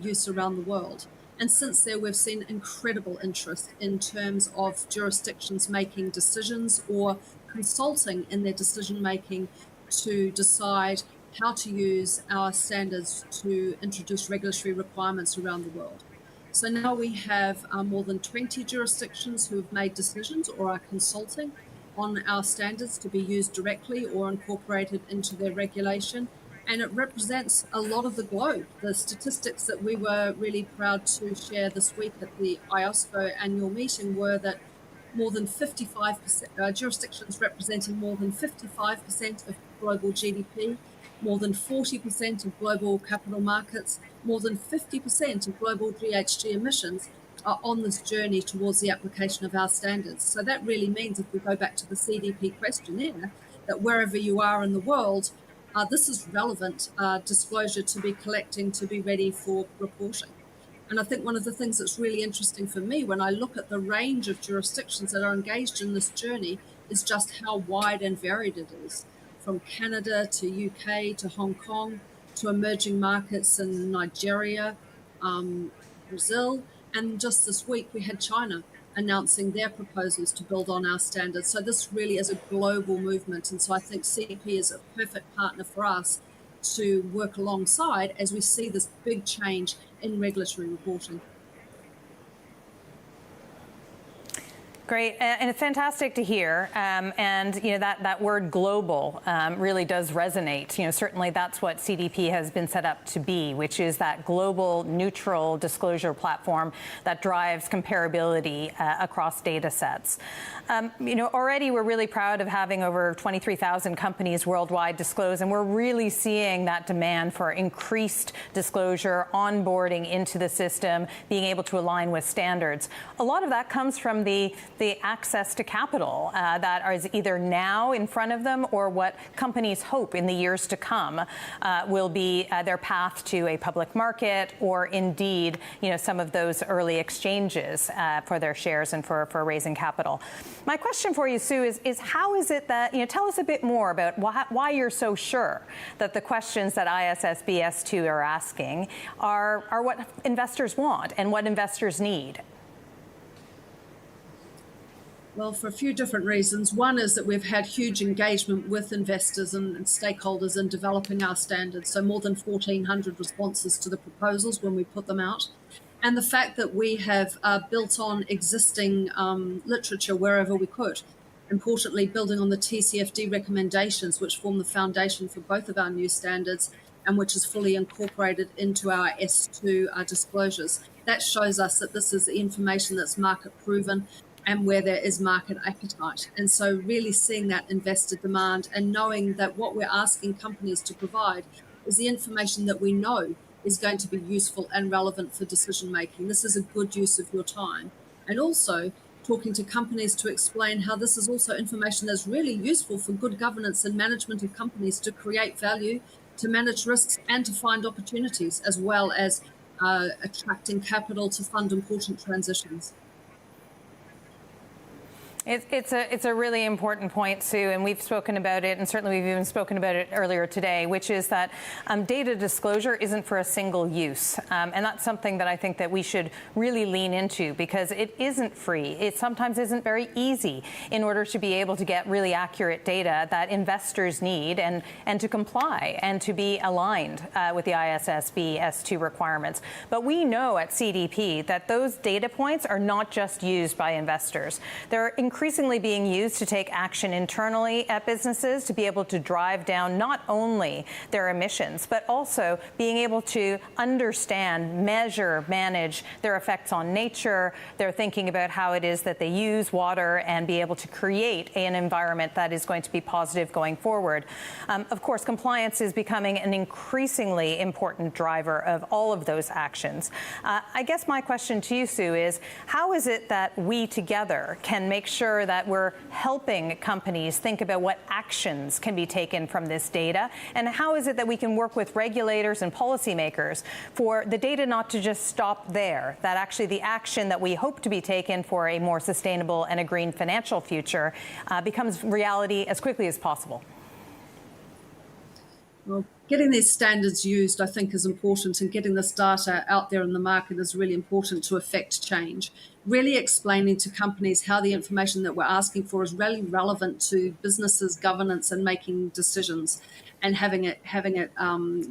use around the world. And since then, we've seen incredible interest in terms of jurisdictions making decisions or consulting in their decision-making to decide how to use our standards to introduce regulatory requirements around the world. So now we have more than 20 jurisdictions who have made decisions or are consulting on our standards to be used directly or incorporated into their regulation. And it represents a lot of the globe. The statistics that we were really proud to share this week at the IOSCO annual meeting were that more than 55% jurisdictions representing more than 55% of global GDP, more than 40% of global capital markets, more than 50% of global GHG emissions are on this journey towards the application of our standards. So that really means, if we go back to the CDP questionnaire, that wherever you are in the world, this is relevant disclosure to be collecting, to be ready for reporting. And I think one of the things that's really interesting for me when I look at the range of jurisdictions that are engaged in this journey is just how wide and varied it is, from Canada to UK to Hong Kong to emerging markets in Nigeria, Brazil, and just this week we had China announcing their proposals to build on our standards. So this really is a global movement. And so I think CDP is a perfect partner for us to work alongside as we see this big change in regulatory reporting. Great, and it's fantastic to hear. And you know that word global really does resonate. You know, certainly that's what CDP has been set up to be, which is that global neutral disclosure platform that drives comparability across data sets. You know, already we're really proud of having over 23,000 companies worldwide disclose, and we're really seeing that demand for increased disclosure, onboarding into the system, being able to align with standards. A lot of that comes from the access to capital that is either now in front of them or what companies hope in the years to come will be their path to a public market, or indeed, you know, some of those early exchanges for their shares and for raising capital. My question for you, Sue, is how is it that, you know, tell us a bit more about why you're so sure that the questions that ISSB S2 are asking are what investors want and what investors need. Well, for a few different reasons. One is that we've had huge engagement with investors and stakeholders in developing our standards. So more than 1,400 responses to the proposals when we put them out. And the fact that we have built on existing literature wherever we could. Importantly, building on the TCFD recommendations, which form the foundation for both of our new standards and which is fully incorporated into our S2 disclosures. That shows us that this is the information that's market proven and where there is market appetite. And so really seeing that investor demand and knowing that what we're asking companies to provide is the information that we know is going to be useful and relevant for decision making. This is a good use of your time. And also talking to companies to explain how this is also information that's really useful for good governance and management of companies to create value, to manage risks, and to find opportunities, as well as attracting capital to fund important transitions. It's a really important point, Sue, and we've spoken about it, and certainly we've even spoken about it earlier today, which is that data disclosure isn't for a single use. And that's something that I think that we should really lean into, because it isn't free. It sometimes isn't very easy in order to be able to get really accurate data that investors need and to comply and to be aligned with the ISSB S2 requirements. But we know at CDP that those data points are not just used by investors. They're increasingly being used to take action internally at businesses to be able to drive down not only their emissions, but also being able to understand, measure, manage their effects on nature. They're thinking about how it is that they use water and be able to create an environment that is going to be positive going forward. Of course, compliance is becoming an increasingly important driver of all of those actions. I guess my question to you, Sue, is how is it that we together can make sure sure that we're helping companies think about what actions can be taken from this data, and how is it that we can work with regulators and policymakers for the data not to just stop there, that actually the action that we hope to be taken for a more sustainable and a green financial future becomes reality as quickly as possible. Well, getting these standards used, I think, is important, and getting this data out there in the market is really important to affect change. Really explaining to companies how the information that we're asking for is really relevant to businesses' governance and making decisions, and having it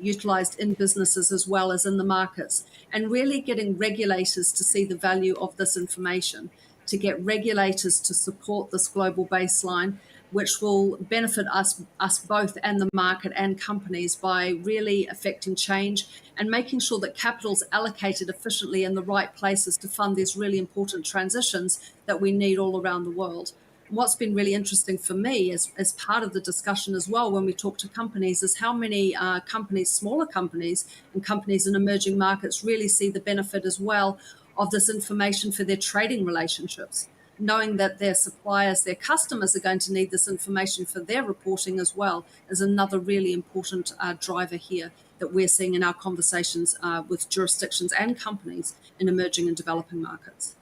utilised in businesses as well as in the markets, and really getting regulators to see the value of this information, to get regulators to support this global baseline, which will benefit us both and the market and companies by really affecting change and making sure that capital is allocated efficiently in the right places to fund these really important transitions that we need all around the world. And what's been really interesting for me as part of the discussion as well when we talk to companies is how many companies, smaller companies and companies in emerging markets really see the benefit as well of this information for their trading relationships, knowing that their suppliers, their customers are going to need this information for their reporting as well, is another really important driver here that we're seeing in our conversations with jurisdictions and companies in emerging and developing markets.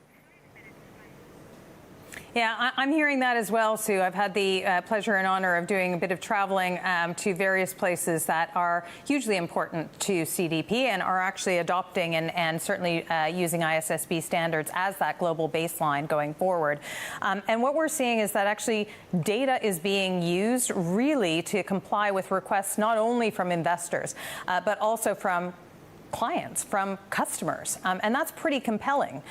Yeah, I'm hearing that as well, Sue. I've had the pleasure and honor of doing a bit of traveling to various places that are hugely important to CDP and are actually adopting and certainly using ISSB standards as that global baseline going forward. And what we're seeing is that actually data is being used really to comply with requests not only from investors, but also from clients, from customers. And that's pretty compelling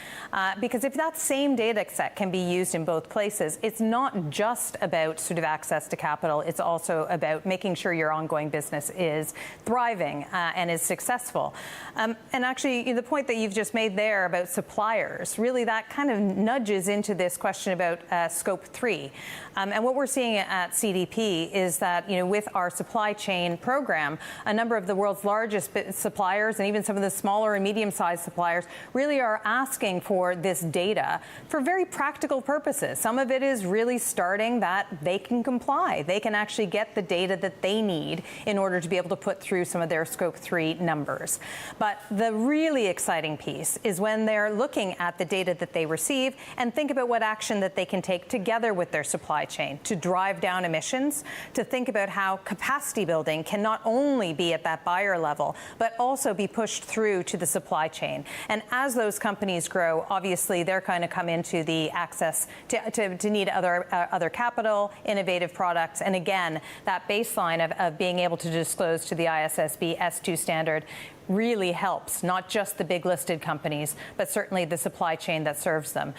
because if that same data set can be used in both places, it's not just about sort of access to capital, it's also about making sure your ongoing business is thriving and is successful. And actually, the point that you've just made there about suppliers, really that kind of nudges into this question about scope 3. And what we're seeing at CDP is that, with our supply chain program, a number of the world's largest suppliers and even some of the smaller and medium-sized suppliers really are asking for this data for very practical purposes. Some of it is really starting that they can comply. They can actually get the data that they need in order to be able to put through some of their scope 3 numbers. But the really exciting piece is when they're looking at the data that they receive and think about what action that they can take together with their supply chain to drive down emissions, to think about how capacity building can not only be at that buyer level, but also be pushed through to the supply chain. And as those companies grow, obviously they're going to come into the access to need other capital, innovative products, and again, that baseline of being able to disclose to the ISSB S2 standard really helps, not just the big listed companies, but certainly the supply chain that serves them.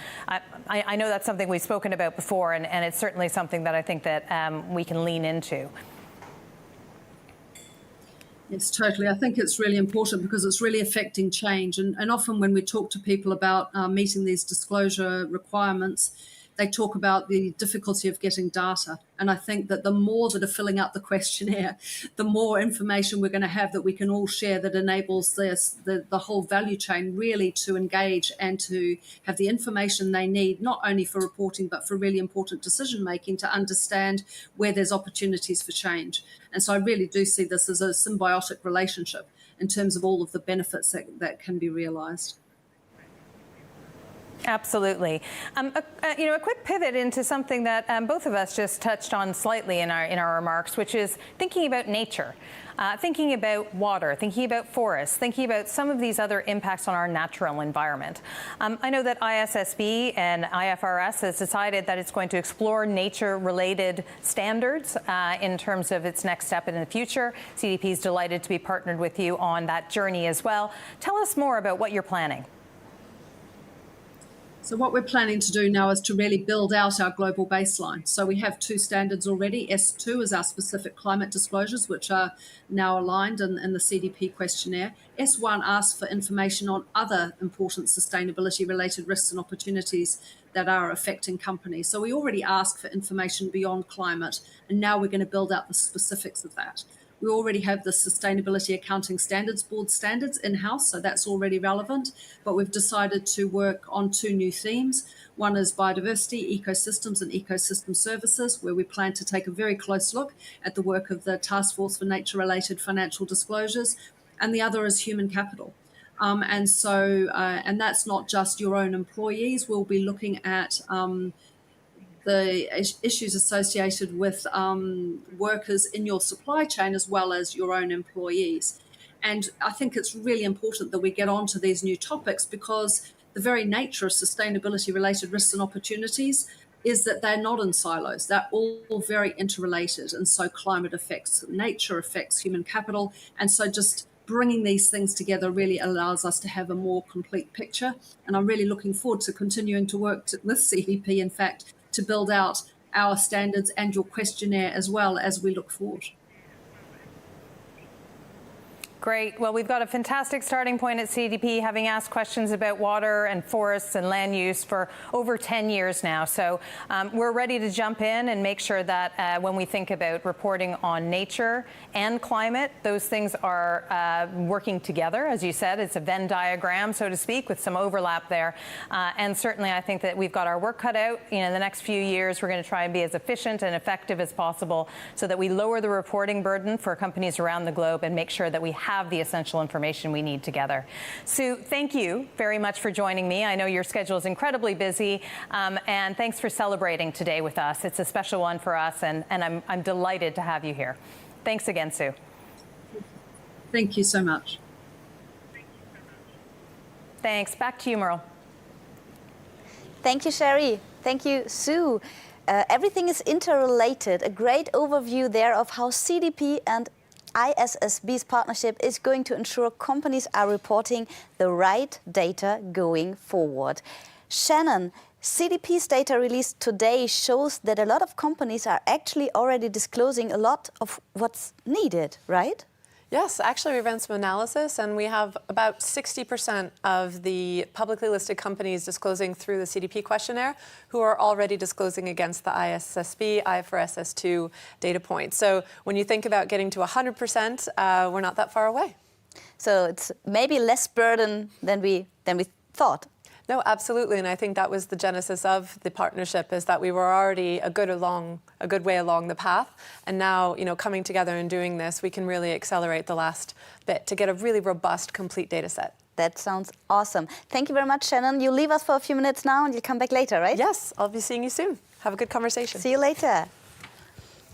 I know that's something we've spoken about before, and it's certainly something that I think that we can lean into. Yes, totally. I think it's really important because it's really affecting change. And often when we talk to people about meeting these disclosure requirements, they talk about the difficulty of getting data. And I think that the more that are filling out the questionnaire, the more information we're going to have that we can all share that enables the whole value chain really to engage and to have the information they need, not only for reporting, but for really important decision making to understand where there's opportunities for change. And so I really do see this as a symbiotic relationship in terms of all of the benefits that can be realized. Absolutely. A quick pivot into something that both of us just touched on slightly in our remarks, which is thinking about nature, thinking about water, thinking about forests, thinking about some of these other impacts on our natural environment. I know that ISSB and IFRS has decided that it's going to explore nature-related standards in terms of its next step in the future. CDP is delighted to be partnered with you on that journey as well. Tell us more about what you're planning. So what we're planning to do now is to really build out our global baseline. So we have 2 standards already. S2 is our specific climate disclosures, which are now aligned in the CDP questionnaire. S1 asks for information on other important sustainability-related risks and opportunities that are affecting companies. So we already ask for information beyond climate, and now we're going to build out the specifics of that. We already have the Sustainability Accounting Standards Board standards in-house, so that's already relevant. But we've decided to work on 2 new themes. One is biodiversity, ecosystems and ecosystem services, where we plan to take a very close look at the work of the Task Force for Nature-related Financial Disclosures. And the other is human capital. And that's not just your own employees. We'll be looking at the issues associated with workers in your supply chain as well as your own employees. And I think it's really important that we get onto these new topics because the very nature of sustainability-related risks and opportunities is that they're not in silos. They're all very interrelated. And so climate affects nature, affects human capital. And so just bringing these things together really allows us to have a more complete picture. And I'm really looking forward to continuing to work with CDP, in fact, to build out our standards and your questionnaire as well as we look forward. Great. Well, we've got a fantastic starting point at CDP, having asked questions about water and forests and land use for over 10 years now. So we're ready to jump in and make sure that when we think about reporting on nature and climate, those things are working together. As you said, it's a Venn diagram, so to speak, with some overlap there. And certainly, I think that we've got our work cut out. You know, the next few years, we're going to try and be as efficient and effective as possible so that we lower the reporting burden for companies around the globe and make sure that we have the essential information we need together. Sue, thank you very much for joining me. I know your schedule is incredibly busy, and thanks for celebrating today with us. It's a special one for us, and I'm delighted to have you here. Thanks again, Sue. Thank you so much. Thanks. Back to you, Merle. Thank you, Sherry. Thank you, Sue. Everything is interrelated. A great overview there of how CDP and ISSB's partnership is going to ensure companies are reporting the right data going forward. Shannon, CDP's data released today shows that a lot of companies are actually already disclosing a lot of what's needed, right? Yes, actually we ran some analysis and we have about 60% of the publicly listed companies disclosing through the CDP questionnaire who are already disclosing against the ISSB, IFRS S2 data points. So when you think about getting to 100%, we're not that far away. So it's maybe less burden than we thought. No, absolutely, and I think that was the genesis of the partnership, is that we were already a good way along the path, and now, you know, coming together and doing this, we can really accelerate the last bit to get a really robust, complete data set. That sounds awesome. Thank you very much, Shannon. You leave us for a few minutes now, and you'll come back later, right? Yes, I'll be seeing you soon. Have a good conversation. See you later.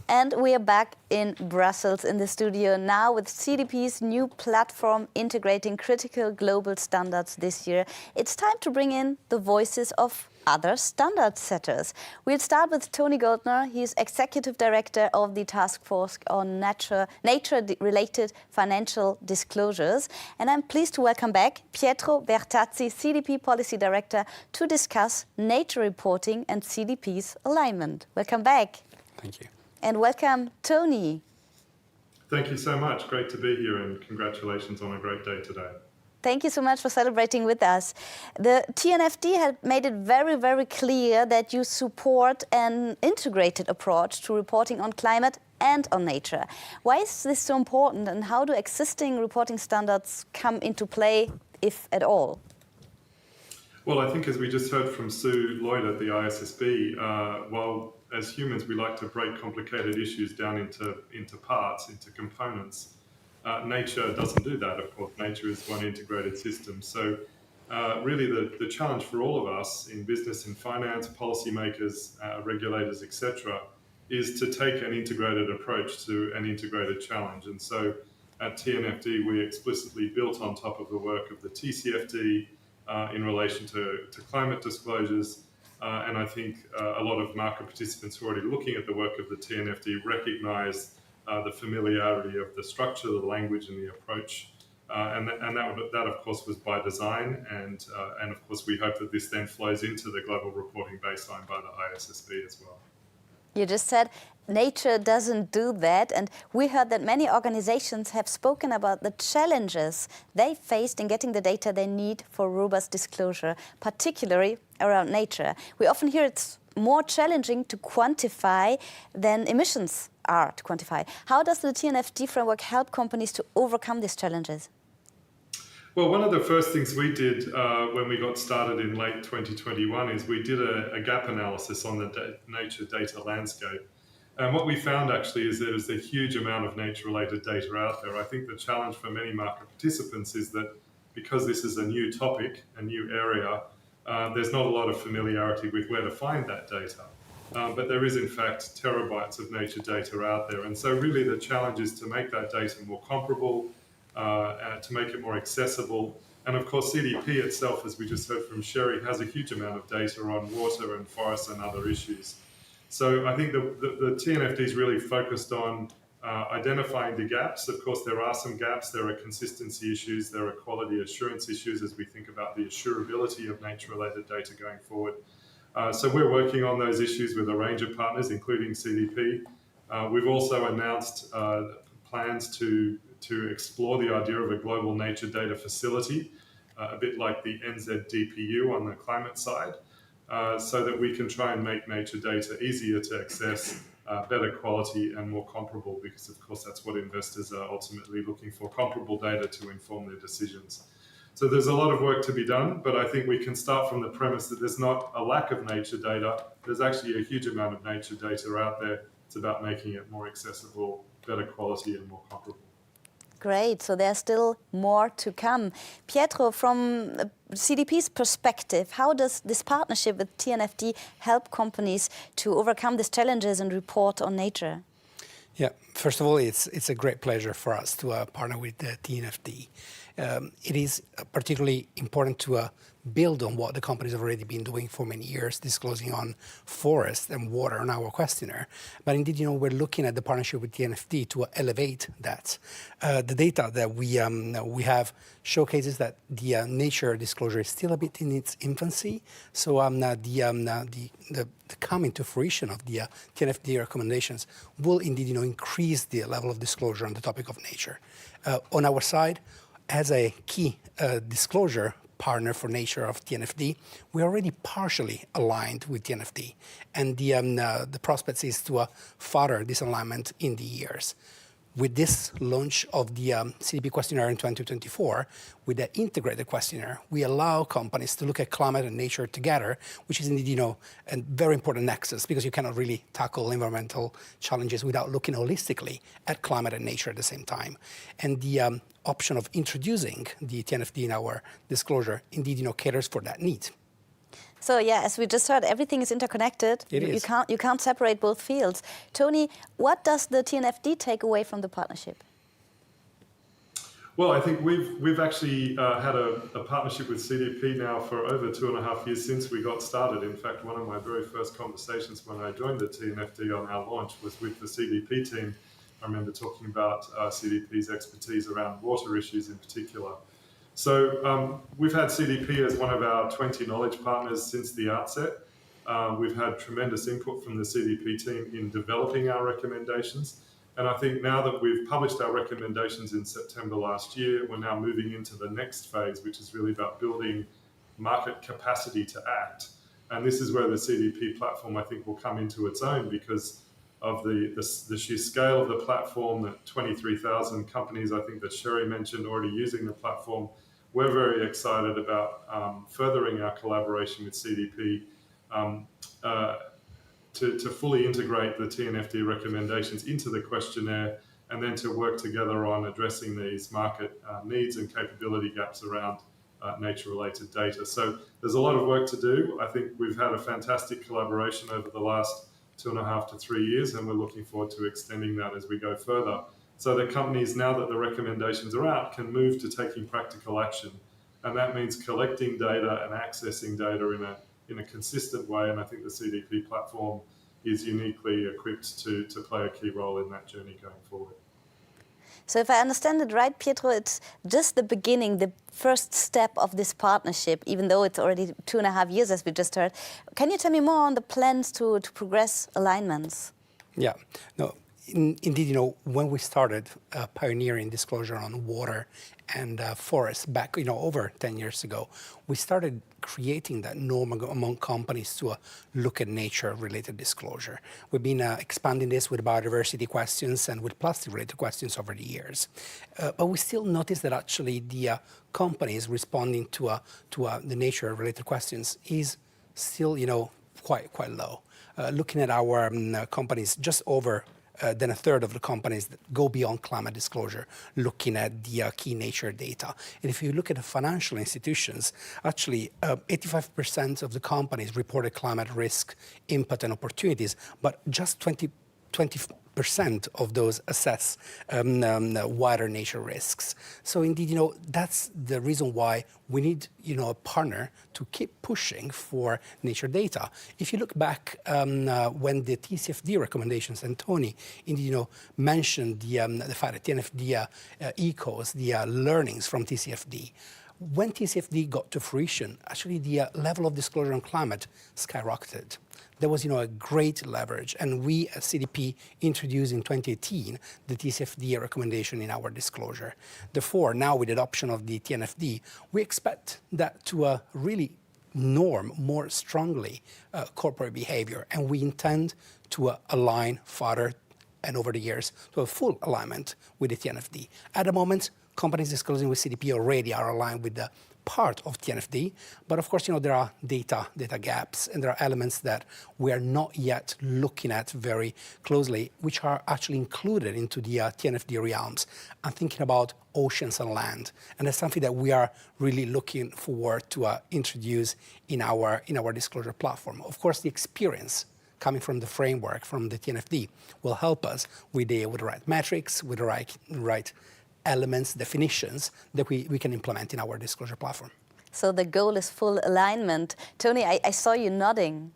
And we are back in Brussels in the studio now with CDP's new platform integrating critical global standards this year. It's time to bring in the voices of other standard setters. We'll start with Tony Goldner. He's Executive Director of the Task Force on Nature-related Financial Disclosures. And I'm pleased to welcome back Pietro Bertazzi, CDP Policy Director, to discuss nature reporting and CDP's alignment. Welcome back. Thank you. And welcome, Tony. Thank you so much. Great to be here, and congratulations on a great day today. Thank you so much for celebrating with us. The TNFD had made it very, very clear that you support an integrated approach to reporting on climate and on nature. Why is this so important, and how do existing reporting standards come into play, if at all? Well, I think as we just heard from Sue Lloyd at the ISSB, while as humans we like to break complicated issues down into parts, into components, nature doesn't do that, of course. Nature is one integrated system. So really the challenge for all of us in business and finance, policymakers, regulators, etc., is to take an integrated approach to an integrated challenge. And so at TNFD, we explicitly built on top of the work of the TCFD in relation to climate disclosures. And I think a lot of market participants who are already looking at the work of the TNFD recognize the familiarity of the structure, the language, and the approach. And that, of course, was by design. And of course, we hope that this then flows into the global reporting baseline by the ISSB as well. You just said nature doesn't do that, and we heard that many organizations have spoken about the challenges they faced in getting the data they need for robust disclosure, particularly around nature. We often hear it's more challenging to quantify than emissions are to quantify. How does the TNFD framework help companies to overcome these challenges? Well, one of the first things we did when we got started in late 2021 is we did a gap analysis on the nature data landscape. And what we found actually is there's a huge amount of nature-related data out there. I think the challenge for many market participants is that because this is a new topic, a new area, there's not a lot of familiarity with where to find that data. But there is in fact terabytes of nature data out there. And so really the challenge is to make that data more comparable, to make it more accessible. And of course, CDP itself, as we just heard from Sherry, has a huge amount of data on water and forests and other issues. So I think the TNFD is really focused on identifying the gaps. Of course, there are some gaps. There are consistency issues. There are quality assurance issues as we think about the assurability of nature-related data going forward. So we're working on those issues with a range of partners, including CDP. We've also announced plans to explore the idea of a global nature data facility, a bit like the NZDPU on the climate side, so that we can try and make nature data easier to access, better quality and more comparable, because of course that's what investors are ultimately looking for, comparable data to inform their decisions. So there's a lot of work to be done, but I think we can start from the premise that there's not a lack of nature data. There's actually a huge amount of nature data out there. It's about making it more accessible, better quality and more comparable. Great, so there's still more to come. Pietro, from CDP's perspective, how does this partnership with TNFD help companies to overcome these challenges and report on nature? Yeah, first of all, it's a great pleasure for us to partner with the TNFD. It is particularly important to build on what the companies have already been doing for many years, disclosing on forest and water on our questionnaire. But indeed, we're looking at the partnership with TNFD to elevate that. The data that we have showcases that the nature disclosure is still a bit in its infancy. So the coming to fruition of the TNFD recommendations will indeed increase the level of disclosure on the topic of nature. On our side, as a key disclosure partner for nature of TNFD, we're already partially aligned with TNFD, and the prospect is to further this alignment in the years. With this launch of the CDP questionnaire in 2024, with the integrated questionnaire, we allow companies to look at climate and nature together, which is indeed, a very important nexus, because you cannot really tackle environmental challenges without looking holistically at climate and nature at the same time. And the option of introducing the TNFD in our disclosure indeed, caters for that need. So yeah, as we just heard, everything is interconnected. You can't separate both fields. Tony, what does the TNFD take away from the partnership? Well, I think we've actually had a partnership with CDP now for over 2.5 years since we got started. In fact, one of my very first conversations when I joined the TNFD on our launch was with the CDP team. I remember talking about CDP's expertise around water issues in particular. So we've had CDP as one of our 20 knowledge partners since the outset. We've had tremendous input from the CDP team in developing our recommendations. And I think now that we've published our recommendations in September last year, we're now moving into the next phase, which is really about building market capacity to act. And this is where the CDP platform, I think, will come into its own, because of the sheer scale of the platform, that 23,000 companies, I think that Sherry mentioned, already using the platform. We're very excited about furthering our collaboration with CDP to fully integrate the TNFD recommendations into the questionnaire, and then to work together on addressing these market needs and capability gaps around nature-related data. So there's a lot of work to do. I think we've had a fantastic collaboration over the last 2.5 to 3 years, and we're looking forward to extending that as we go further, so that companies, now that the recommendations are out, can move to taking practical action. And that means collecting data and accessing data in a consistent way, and I think the CDP platform is uniquely equipped to play a key role in that journey going forward. So if I understand it right, Pietro, it's just the beginning, the first step of this partnership, even though it's already 2.5 years, as we just heard. Can you tell me more on the plans to progress alignments? Yeah, no, Indeed, when we started pioneering disclosure on water and forest back, over 10 years ago, we started creating that norm among companies to look at nature-related disclosure. We've been expanding this with biodiversity questions and with plastic-related questions over the years. But we still notice that actually the companies responding to the nature-related questions is still, quite low. Looking at our companies, just over than a third of the companies that go beyond climate disclosure, looking at the key nature data. And if you look at the financial institutions, actually 85% of the companies reported climate risk, impact, and opportunities, but just 20% of those assess wider nature risks. So indeed, that's the reason why we need, a partner to keep pushing for nature data. If you look back when the TCFD recommendations, and Tony, indeed, mentioned the fact that TNFD echoes the learnings from TCFD. When TCFD got to fruition, actually the level of disclosure on climate skyrocketed. There was, a great leverage, and we at CDP introduced in 2018 the TCFD recommendation in our disclosure. Therefore, now with the adoption of the TNFD, we expect that to really norm more strongly corporate behavior, and we intend to align further and over the years to a full alignment with the TNFD. At the moment, companies disclosing with CDP already are aligned with the part of TNFD, but of course, there are data gaps, and there are elements that we are not yet looking at very closely, which are actually included into the TNFD realms. I'm thinking about oceans and land, and that's something that we are really looking forward to introduce in our disclosure platform. Of course, the experience coming from the framework, from the TNFD, will help us with the right metrics, with the right elements, definitions that we can implement in our disclosure platform. So the goal is full alignment. Tony, I saw you nodding.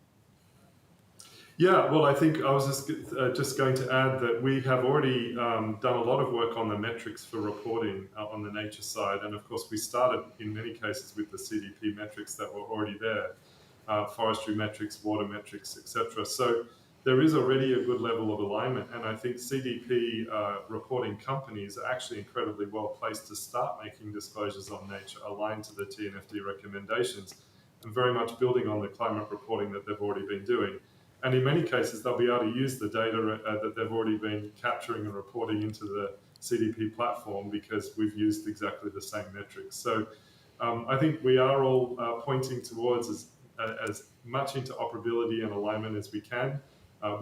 Yeah, well, I think I was just going to add that we have already done a lot of work on the metrics for reporting on the nature side. And of course, we started in many cases with the CDP metrics that were already there, forestry metrics, water metrics, etc. So there is already a good level of alignment, and I think CDP reporting companies are actually incredibly well placed to start making disclosures on nature aligned to the TNFD recommendations, and very much building on the climate reporting that they've already been doing. And in many cases, they'll be able to use the data that they've already been capturing and reporting into the CDP platform, because we've used exactly the same metrics. So I think we are all pointing towards as much interoperability and alignment as we can.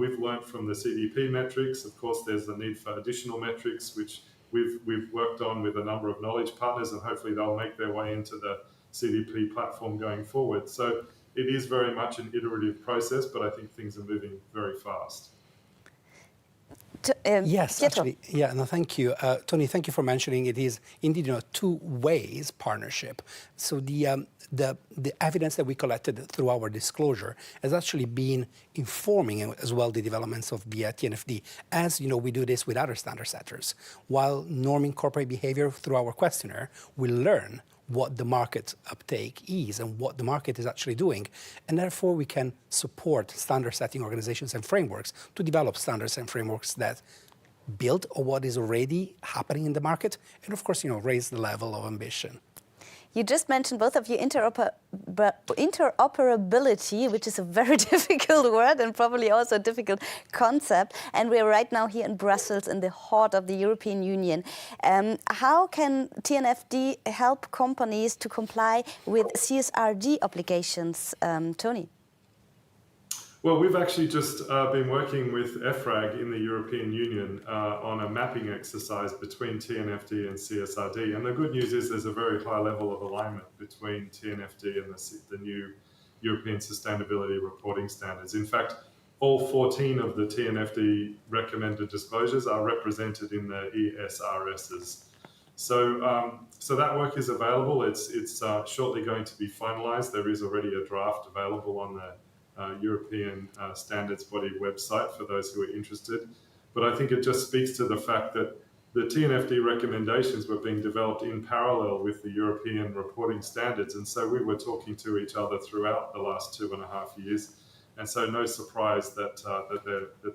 We've learned from the CDP metrics. Of course, there's a need for additional metrics, which we've worked on with a number of knowledge partners, and hopefully they'll make their way into the CDP platform going forward. So it is very much an iterative process, but I think things are moving very fast. Yes, actually, yeah, no, thank you. Tony, thank you for mentioning it is indeed two ways partnership. So the evidence that we collected through our disclosure has actually been informing as well the developments of the TNFD, as we do this with other standard setters. While norming corporate behavior through our questionnaire, we learn what the market uptake is and what the market is actually doing. And therefore, we can support standard setting organizations and frameworks to develop standards and frameworks that build on what is already happening in the market, and of course, raise the level of ambition. You just mentioned, both of you, interoperability, which is a very difficult word and probably also a difficult concept. And we're right now here in Brussels, in the heart of the European Union. How can TNFD help companies to comply with CSRD obligations? Tony? Well, we've actually just been working with EFRAG in the European Union on a mapping exercise between TNFD and CSRD. And the good news is there's a very high level of alignment between TNFD and the new European Sustainability Reporting Standards. In fact, all 14 of the TNFD recommended disclosures are represented in the ESRSs. So that work is available. It's shortly going to be finalized. There is already a draft available on the European standards body website for those who are interested. But I think it just speaks to the fact that the TNFD recommendations were being developed in parallel with the European reporting standards. And so we were talking to each other throughout the last 2.5 years. and so no surprise that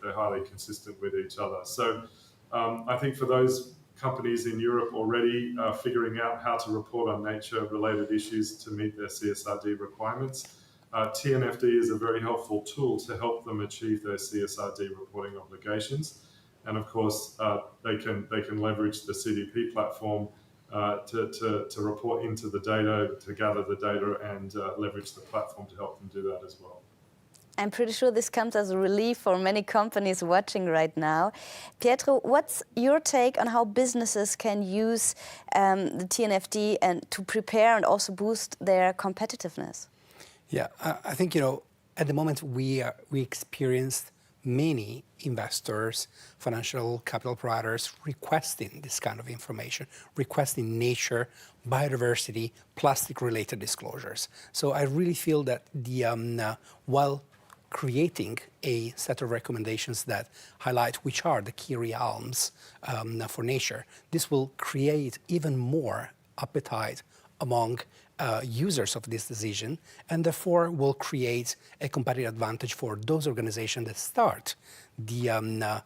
they're highly consistent with each other. So I think for those companies in Europe already figuring out how to report on nature-related issues to meet their CSRD requirements, TNFD is a very helpful tool to help them achieve their CSRD reporting obligations. And of course, they can leverage the CDP platform to report into the data, to gather the data, and leverage the platform to help them do that as well. I'm pretty sure this comes as a relief for many companies watching right now. Pietro, what's your take on how businesses can use the TNFD and to prepare and also boost their competitiveness? Yeah, I think, at the moment we experienced many investors, financial capital providers requesting this kind of information, requesting nature, biodiversity, plastic-related disclosures. So I really feel that while creating a set of recommendations that highlight which are the key realms for nature, this will create even more appetite among users of this decision, and therefore will create a competitive advantage for those organizations that start the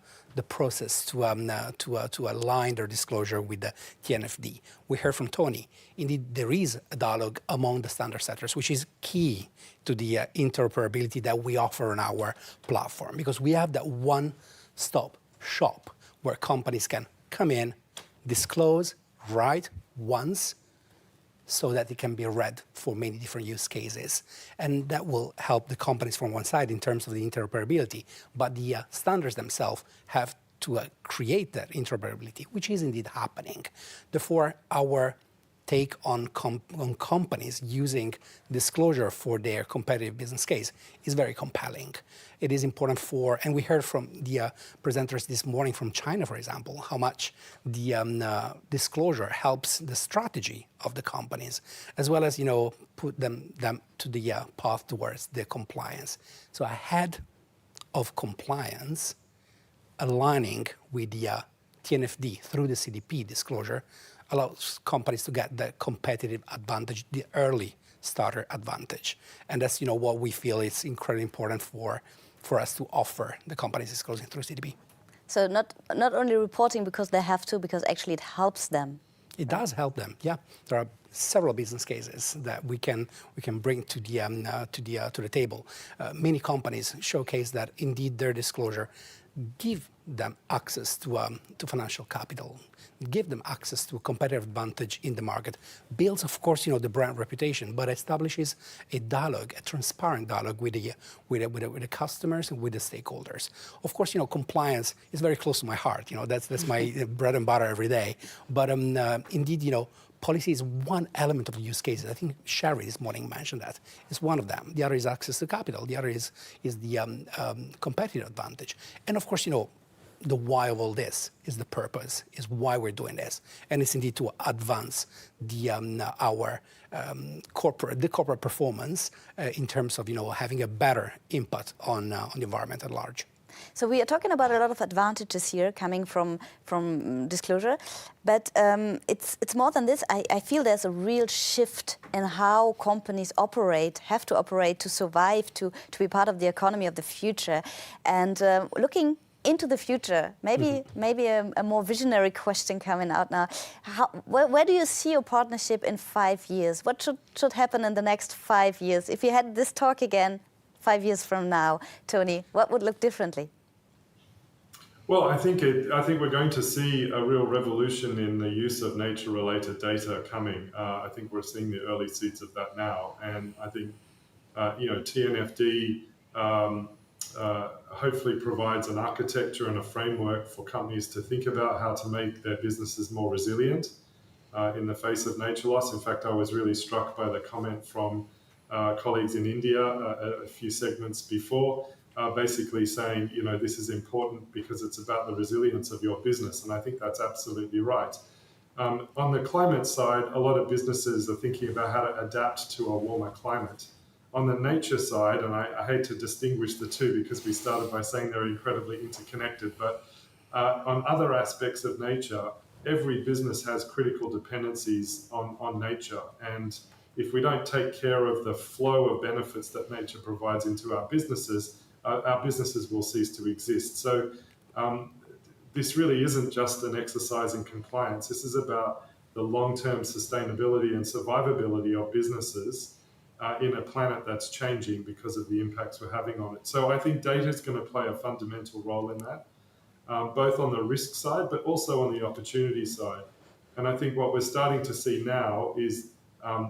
process to align their disclosure with the TNFD. We heard from Tony. Indeed, there is a dialogue among the standard setters, which is key to the interoperability that we offer on our platform, because we have that one-stop shop where companies can come in, disclose, write once, so that it can be read for many different use cases. And that will help the companies from one side in terms of the interoperability, but the standards themselves have to create that interoperability, which is indeed happening. Therefore, our take on companies using disclosure for their competitive business case is very compelling. It is important and we heard from the presenters this morning from China, for example, how much the disclosure helps the strategy of the companies, as well as, put them to the path towards the compliance. So ahead of compliance, aligning with the TNFD through the CDP disclosure allows companies to get the competitive advantage, the early starter advantage. And that's what we feel is incredibly important for us to offer the companies disclosing through CDP. So not only reporting because they have to, because actually it helps them. It does help them, yeah. There are several business cases that we can bring to the table. Many companies showcase that indeed their disclosure give them access to financial capital, give them access to a competitive advantage in the market, builds, of course, the brand reputation, but establishes a dialogue, a transparent dialogue with the customers and with the stakeholders. Of course, compliance is very close to my heart. That's my bread and butter every day. But indeed, policy is one element of the use cases. I think Sherry this morning mentioned that. It's one of them. The other is access to capital. The other is the competitive advantage. And of course, the why of all this is the purpose, is why we're doing this. And it's indeed to advance our corporate performance in terms of, having a better impact on the environment at large. So we are talking about a lot of advantages here coming from disclosure, but it's more than this. I feel there's a real shift in how companies have to operate to survive, to be part of the economy of the future. And looking into the future, maybe a more visionary question coming out now. Where do you see your partnership in 5 years? What should happen in the next 5 years? If you had this talk again 5 years from now, Tony, what would look differently? Well, I think we're going to see a real revolution in the use of nature-related data coming. I think we're seeing the early seeds of that now, and I think TNFD hopefully provides an architecture and a framework for companies to think about how to make their businesses more resilient in the face of nature loss. In fact, I was really struck by the comment from colleagues in India a few segments before, basically saying, this is important because it's about the resilience of your business. And I think that's absolutely right. On the climate side, a lot of businesses are thinking about how to adapt to a warmer climate. On the nature side, and I hate to distinguish the two because we started by saying they're incredibly interconnected, but on other aspects of nature, every business has critical dependencies on nature. And if we don't take care of the flow of benefits that nature provides into our businesses will cease to exist. So this really isn't just an exercise in compliance. This is about the long-term sustainability and survivability of businesses in a planet that's changing because of the impacts we're having on it. So I think data is going to play a fundamental role in that, both on the risk side, but also on the opportunity side. And I think what we're starting to see now is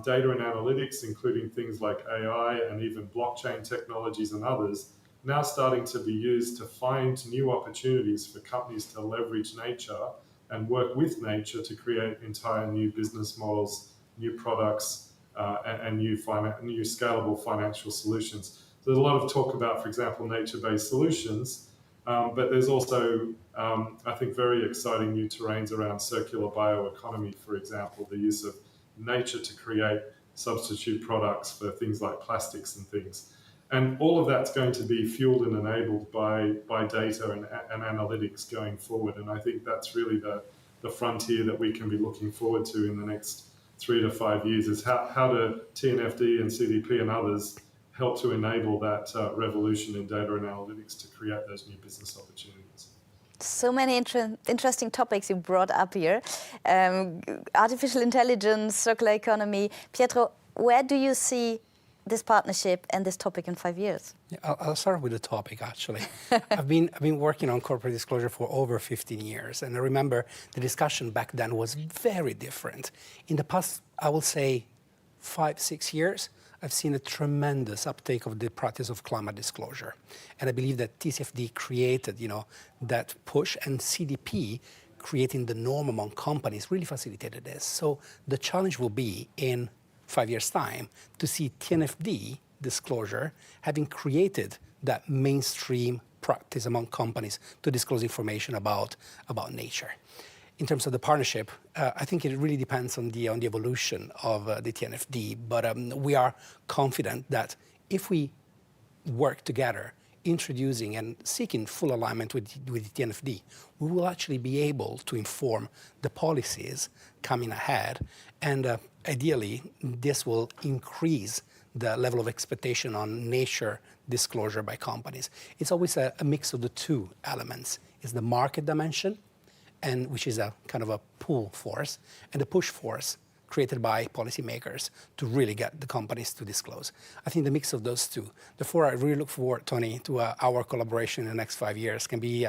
data and analytics, including things like AI and even blockchain technologies and others, now starting to be used to find new opportunities for companies to leverage nature and work with nature to create entire new business models, new products, and new scalable financial solutions. So there's a lot of talk about, for example, nature-based solutions, but there's also, I think, very exciting new terrains around circular bioeconomy, for example, the use of nature to create substitute products for things like plastics and things. And all of that's going to be fueled and enabled by data and analytics going forward. And I think that's really the frontier that we can be looking forward to in the next 3 to 5 years, is how do TNFD and CDP and others help to enable that revolution in data and analytics to create those new business opportunities. So many interesting topics you brought up here. Artificial intelligence, circular economy. Pietro, where do you see this partnership and this topic in 5 years? Yeah, I'll start with the topic, actually. I've been working on corporate disclosure for over 15 years, and I remember the discussion back then was very different. In the past, I will say 5, 6 years, I've seen a tremendous uptake of the practice of climate disclosure. And I believe that TCFD created, that push, and CDP creating the norm among companies really facilitated this. So the challenge will be in 5 years' time to see TNFD disclosure having created that mainstream practice among companies to disclose information about nature. In terms of the partnership, I think it really depends on the evolution of the TNFD, but we are confident that if we work together, introducing and seeking full alignment with the TNFD, we will actually be able to inform the policies coming ahead, and ideally, this will increase the level of expectation on nature disclosure by companies. It's always a mix of the two elements. It's the market dimension, and which is a kind of a pull force, and the push force created by policymakers to really get the companies to disclose. I think the mix of those two. Therefore, I really look forward, Tony, to our collaboration in the next 5 years. Can be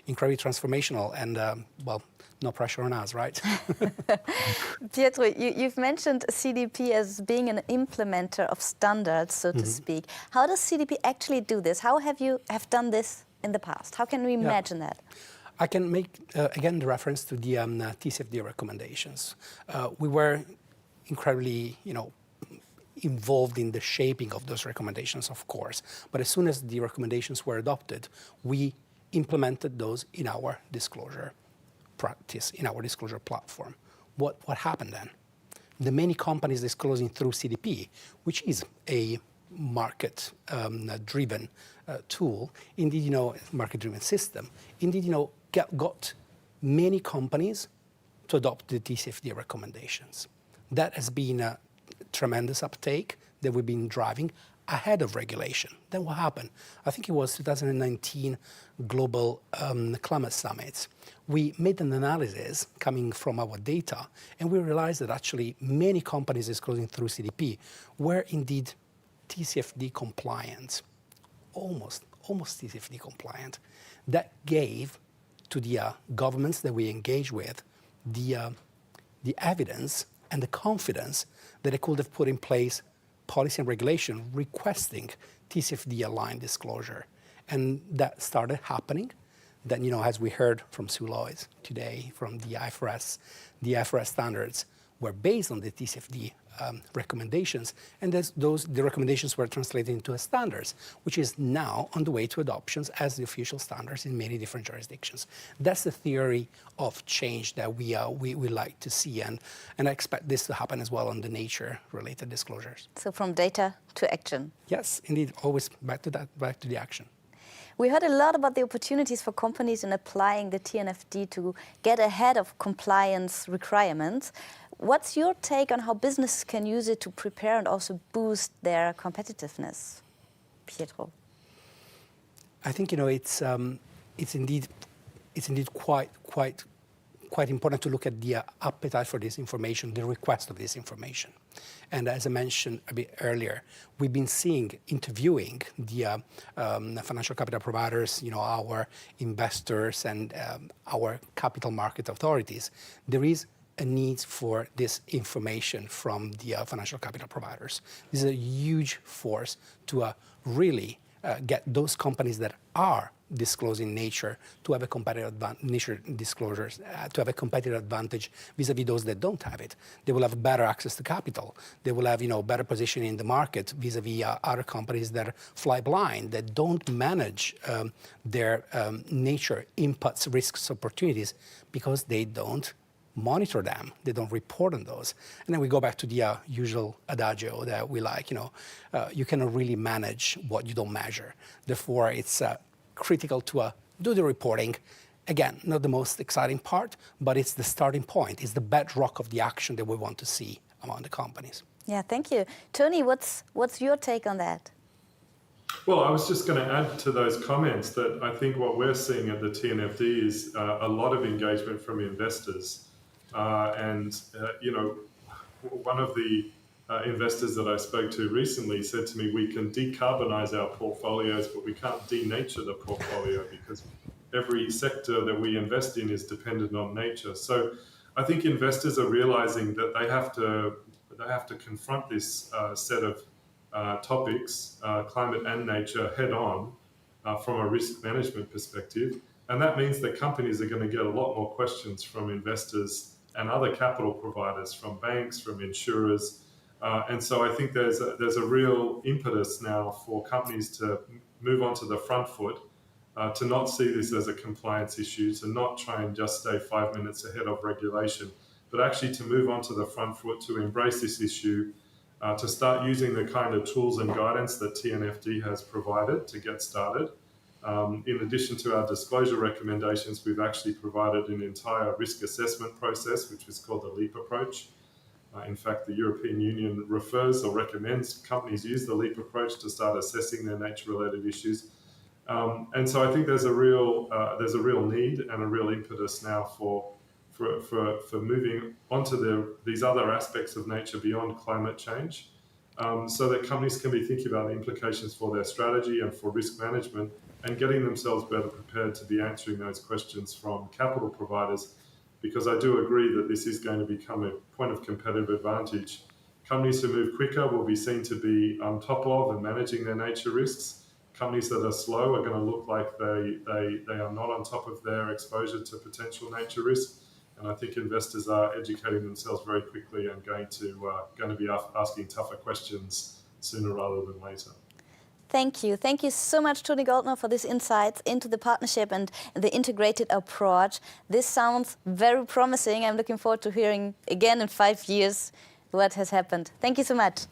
incredibly transformational, and well, no pressure on us, right? Pietro, you've mentioned CDP as being an implementer of standards, so to speak. How does CDP actually do this? How have you done this in the past? How can we imagine that? I can make, again, the reference to the TCFD recommendations. We were incredibly, involved in the shaping of those recommendations, of course. But as soon as the recommendations were adopted, we implemented those in our disclosure practice, in our disclosure platform. What happened then? The many companies disclosing through CDP, which is a market-driven tool, indeed, market-driven system, indeed, got many companies to adopt the TCFD recommendations. That has been a tremendous uptake that we've been driving ahead of regulation. Then what happened? I think it was 2019 Global Climate Summit. We made an analysis coming from our data, and we realized that actually many companies disclosing through CDP were indeed TCFD compliant, almost TCFD compliant. That gave to the governments that we engage with the evidence and the confidence that they could have put in place policy and regulation requesting TCFD-aligned disclosure. And that started happening. Then, as we heard from Sue Lloyd today, from the IFRS standards were based on the TCFD recommendations, and the recommendations were translated into standards, which is now on the way to adoptions as the official standards in many different jurisdictions. That's the theory of change that we like to see, and I expect this to happen as well on the nature-related disclosures. So from data to action. Yes, indeed, always back to the action. We heard a lot about the opportunities for companies in applying the TNFD to get ahead of compliance requirements. What's your take on how businesses can use it to prepare and also boost their competitiveness? Pietro. I think it's indeed quite important to look at the appetite for this information, the request of this information. And as I mentioned a bit earlier, we've been interviewing the financial capital providers, our investors and our capital market authorities. There is a need for this information from the financial capital providers. This is a huge force to really get those companies that are disclosing nature to have a competitive nature disclosures, to have a competitive advantage vis-a-vis those that don't have it. They will have better access to capital. They will have better positioning in the market vis-a-vis other companies that fly blind, that don't manage their nature inputs, risks, opportunities because they don't monitor them. They don't report on those. And then we go back to the usual adagio that we like, you cannot really manage what you don't measure. Therefore, it's critical to do the reporting. Again, not the most exciting part, but it's the starting point. It's the bedrock of the action that we want to see among the companies. Yeah, thank you. Tony, what's your take on that? Well, I was just going to add to those comments that I think what we're seeing at the TNFD is a lot of engagement from investors. One of the investors that I spoke to recently said to me, we can decarbonize our portfolios, but we can't denature the portfolio because every sector that we invest in is dependent on nature. So I think investors are realizing that they have to confront this set of topics, climate and nature, head on from a risk management perspective. And that means that companies are going to get a lot more questions from investors and other capital providers, from banks, from insurers. And so I think there's a real impetus now for companies to move onto the front foot, to not see this as a compliance issue, to not try and just stay 5 minutes ahead of regulation, but actually to move onto the front foot, to embrace this issue, to start using the kind of tools and guidance that TNFD has provided to get started. In addition to our disclosure recommendations, we've actually provided an entire risk assessment process, which is called the LEAP approach. In fact, the European Union refers or recommends companies use the LEAP approach to start assessing their nature-related issues. And so I think there's a real need and a real impetus now for moving onto these other aspects of nature beyond climate change, so that companies can be thinking about the implications for their strategy and for risk management, and getting themselves better prepared to be answering those questions from capital providers, because I do agree that this is going to become a point of competitive advantage. Companies who move quicker will be seen to be on top of and managing their nature risks. Companies that are slow are going to look like they are not on top of their exposure to potential nature risk. And I think investors are educating themselves very quickly and going to be asking tougher questions sooner rather than later. Thank you. Thank you so much, Tony Goldner, for this insights into the partnership and the integrated approach. This sounds very promising. I'm looking forward to hearing again in 5 years what has happened. Thank you so much.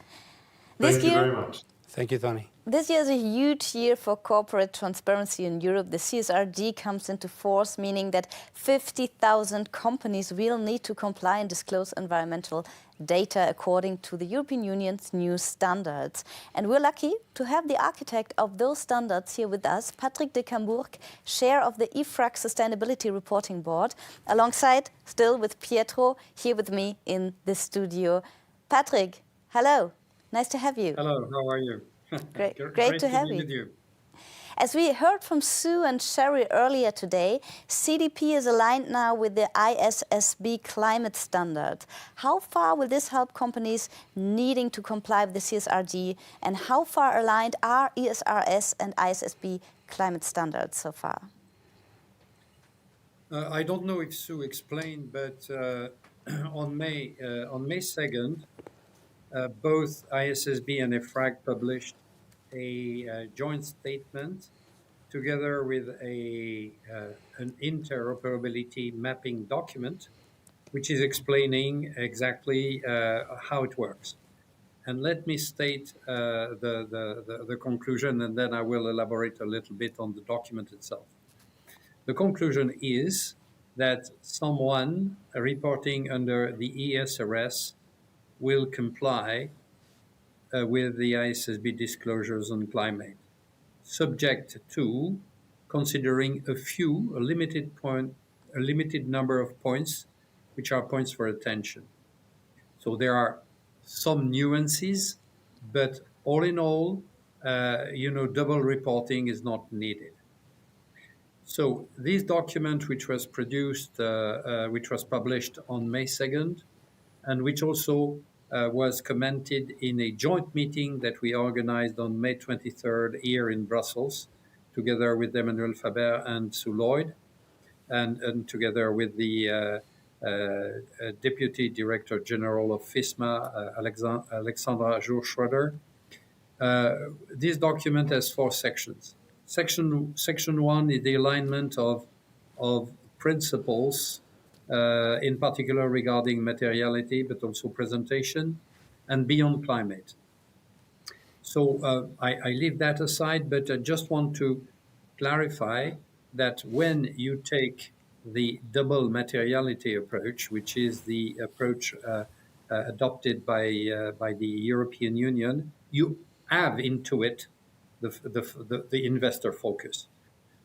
Thank you very much. Thank you, Tony. This year is a huge year for corporate transparency in Europe. The CSRD comes into force, meaning that 50,000 companies will need to comply and disclose environmental data according to the European Union's new standards. And we're lucky to have the architect of those standards here with us, Patrick de Cambourg, chair of the EFRAG Sustainability Reporting Board, alongside, still with Pietro, here with me in the studio. Patrick, hello. Nice to have you. Hello, how are you? Great to have you. As we heard from Sue and Sherry earlier today, CDP is aligned now with the ISSB climate standard. How far will this help companies needing to comply with the CSRD, and how far aligned are ESRS and ISSB climate standards so far? I don't know if Sue explained, but on May 2nd, both ISSB and EFRAG published a joint statement together with an interoperability mapping document, which is explaining exactly how it works. And let me state the conclusion, and then I will elaborate a little bit on the document itself. The conclusion is that someone reporting under the ESRS will comply with the ISSB disclosures on climate, subject to considering a limited number of points, which are points for attention. So there are some nuances, but all in all, double reporting is not needed. So this document, which was published on May 2nd, and which also was commented in a joint meeting that we organized on May 23rd here in Brussels, together with Emmanuel Faber and Sue Lloyd, and together with the Deputy Director General of FISMA, Alexandra Jour-Schroeder. This document has 4 sections. Section 1 is the alignment of principles, in particular regarding materiality, but also presentation, and beyond climate. So I leave that aside, but I just want to clarify that when you take the double materiality approach, which is the approach adopted by the European Union, you have into it the investor focus.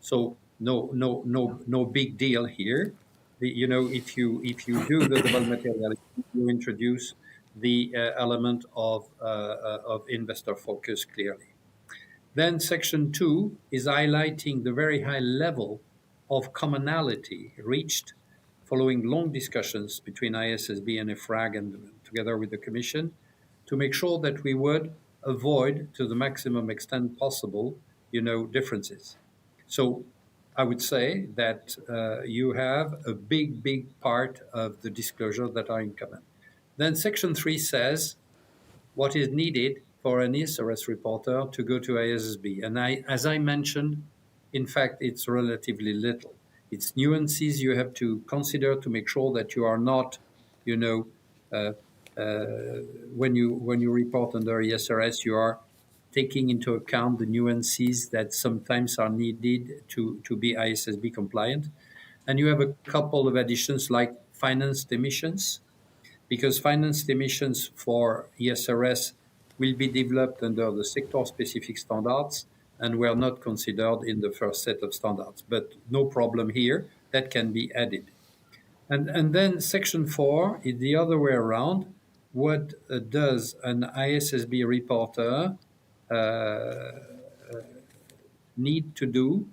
So no big deal here. If you do the double materiality, you introduce the element of investor focus clearly. Then section 2 is highlighting the very high level of commonality reached following long discussions between ISSB and EFRAG and together with the Commission to make sure that we would avoid to the maximum extent possible, differences. So I would say that you have a big part of the disclosure that are in common. Then section 3 says what is needed for an ESRS reporter to go to ISSB. And as I mentioned, in fact, it's relatively little. It's nuances you have to consider to make sure that you are not, when you report under ESRS, you are taking into account the nuances that sometimes are needed to be ISSB compliant. And you have a couple of additions like financed emissions, because financed emissions for ESRS will be developed under the sector-specific standards and were not considered in the first set of standards. But no problem here, that can be added. And then section 4 is the other way around. What does an ISSB reporter need to do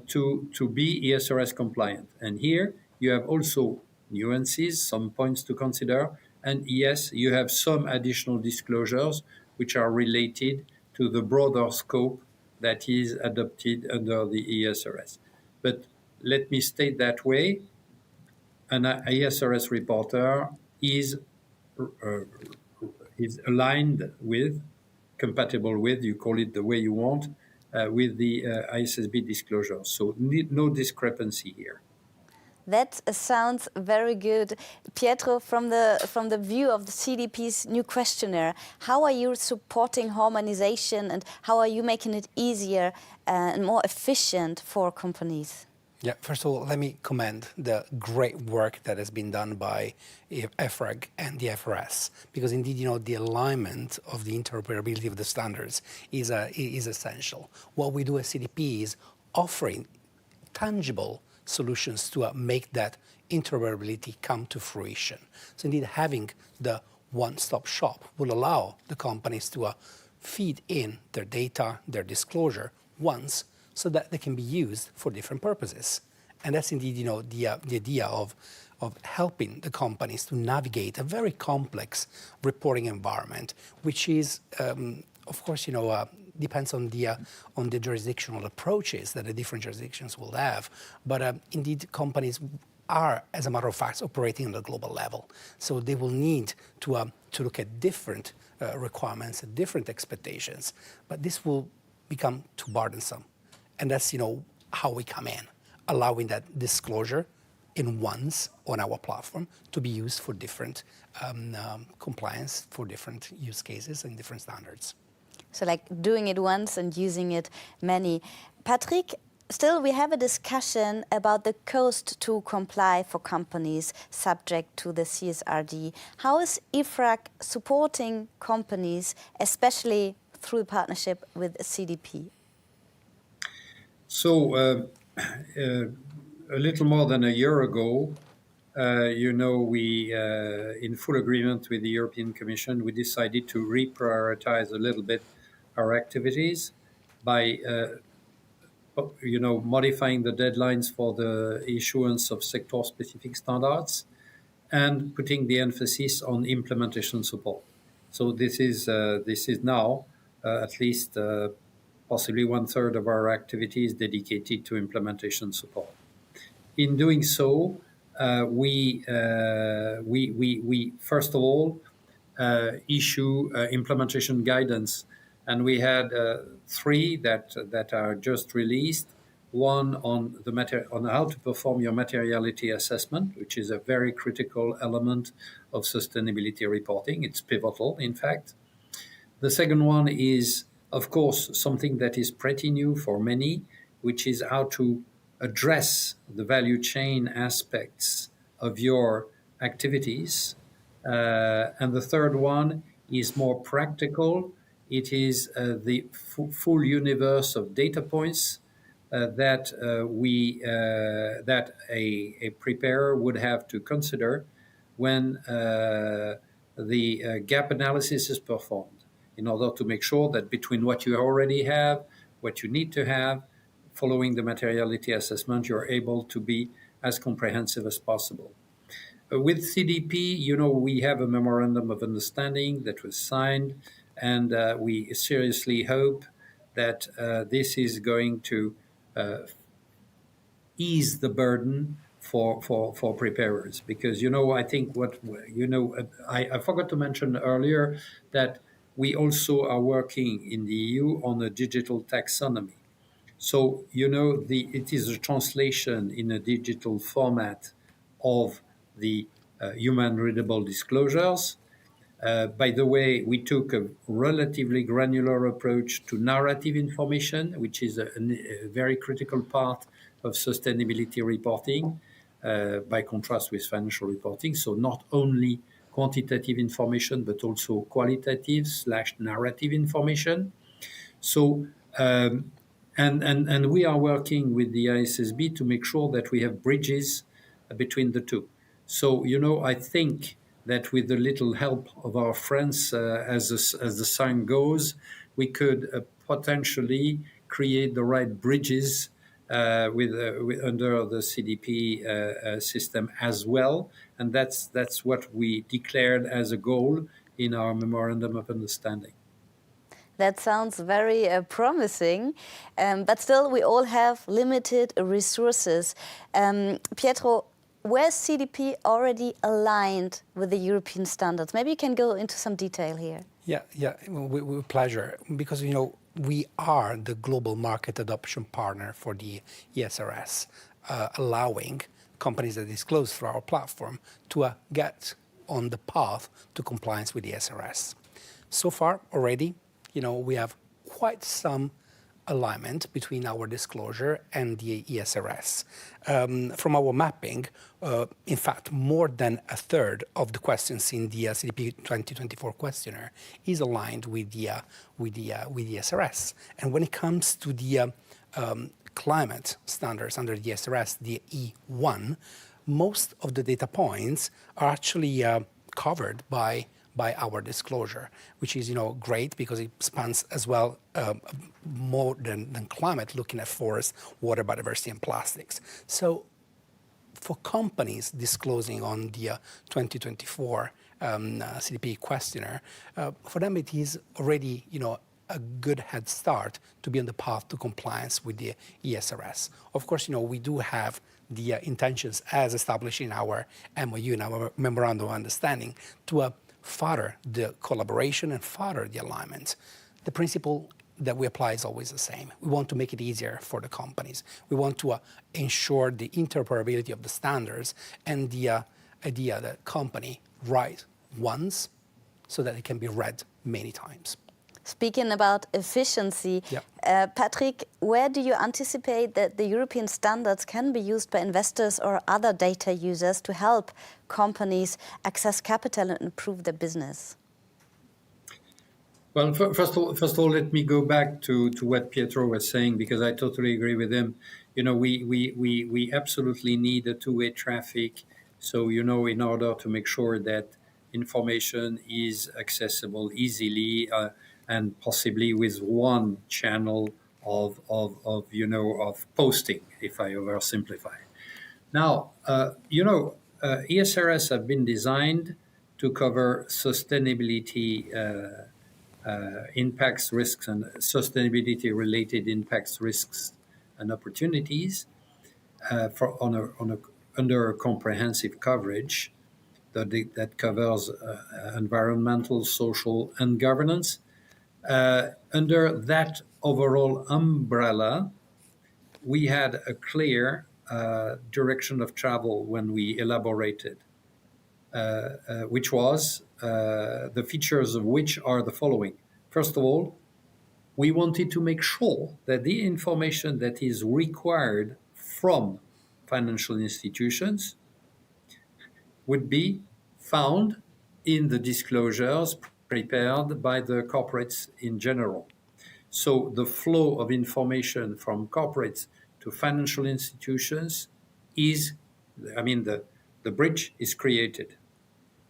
to be ESRS compliant? And here you have also nuances, some points to consider, and yes, you have some additional disclosures which are related to the broader scope that is adopted under the ESRS. But let me state that way, an ESRS reporter is aligned with, compatible with, you call it the way you want, with the ISSB disclosure. So no discrepancy here. That sounds very good. Pietro, from the view of the CDP's new questionnaire, how are you supporting harmonization and how are you making it easier and more efficient for companies? Yeah, first of all, let me commend the great work that has been done by EFRAG and the FRS, because indeed, the alignment of the interoperability of the standards is essential. What we do at CDP is offering tangible solutions to make that interoperability come to fruition. So indeed, having the one-stop shop will allow the companies to feed in their data, their disclosure once, so that they can be used for different purposes. And that's indeed, the idea of helping the companies to navigate a very complex reporting environment, which is, of course, depends on the jurisdictional approaches that the different jurisdictions will have. But indeed, companies are, as a matter of fact, operating on a global level. So they will need to look at different requirements and different expectations. But this will become too burdensome. And that's, how we come in, allowing that disclosure in once on our platform to be used for different compliance, for different use cases and different standards. So like doing it once and using it many. Patrick, Still, we have a discussion about the cost to comply for companies subject to the CSRD. How is IFRAG supporting companies, especially through a partnership with CDP? So, a little more than a year ago, we, in full agreement with the European Commission, we decided to reprioritize a little bit our activities by, modifying the deadlines for the issuance of sector-specific standards and putting the emphasis on implementation support. So this is now at least possibly 1/3 of our activities dedicated to implementation support. In doing so, we first of all issue implementation guidance, and we had 3 that are just released. One on how to perform your materiality assessment, which is a very critical element of sustainability reporting. It's pivotal, in fact. The second one is, of course, something that is pretty new for many, which is how to address the value chain aspects of your activities. And the third one is more practical. It is the full universe of data points that a preparer would have to consider when the gap analysis is performed, in order to make sure that between what you already have, what you need to have, following the materiality assessment, you're able to be as comprehensive as possible. With CDP, we have a memorandum of understanding that was signed, and we seriously hope that this is going to ease the burden for preparers. Because, I think I forgot to mention earlier that we also are working in the EU on a digital taxonomy. So, it is a translation in a digital format of the human readable disclosures. By the way, we took a relatively granular approach to narrative information, which is a very critical part of sustainability reporting, by contrast with financial reporting. So not only quantitative information, but also qualitative/narrative information. So, and we are working with the ISSB to make sure that we have bridges between the two. So, I think that with the little help of our friends, as the saying goes, we could potentially create the right bridges under the CDP system as well. And that's what we declared as a goal in our memorandum of understanding. That sounds very promising, but still we all have limited resources. Pietro, where's CDP already aligned with the European standards? Maybe you can go into some detail here. Yeah, with pleasure. Because, we are the global market adoption partner for the ESRS, allowing companies that disclose through our platform to get on the path to compliance with the ESRS. So far already, we have quite some alignment between our disclosure and the ESRS. From our mapping, in fact, more than 1/3 of the questions in the CDP 2024 questionnaire is aligned with the ESRS. And when it comes to the climate standards under the ESRS, the E1, most of the data points are actually covered by our disclosure, which is great because it spans as well more than climate, looking at forest, water biodiversity, and plastics. So for companies disclosing on the 2024 CDP questionnaire, for them it is already a good head start to be on the path to compliance with the ESRS. Of course, we do have the intentions as established in our MOU, in our Memorandum of Understanding, to further the collaboration and further the alignment. The principle that we apply is always the same. We want to make it easier for the companies. We want to ensure the interoperability of the standards and the idea that company write once so that it can be read many times. Speaking about efficiency, Patrick, where do you anticipate that the European standards can be used by investors or other data users to help companies access capital and improve their business? Well, first of all, let me go back to what Pietro was saying, because I totally agree with him. You know, we absolutely need a two-way traffic. So, you know, in order to make sure that information is accessible easily and possibly with one channel of posting, if I oversimplify. Now, ESRS have been designed to cover sustainability impacts, risks, and sustainability-related impacts, risks, and opportunities under a comprehensive coverage that covers environmental, social, and governance. Under that overall umbrella, we had a clear direction of travel when we elaborated, which was the features of which are the following. First of all, we wanted to make sure that the information that is required from financial institutions would be found in the disclosures prepared by the corporates in general. So the flow of information from corporates to financial institutions is, the bridge is created.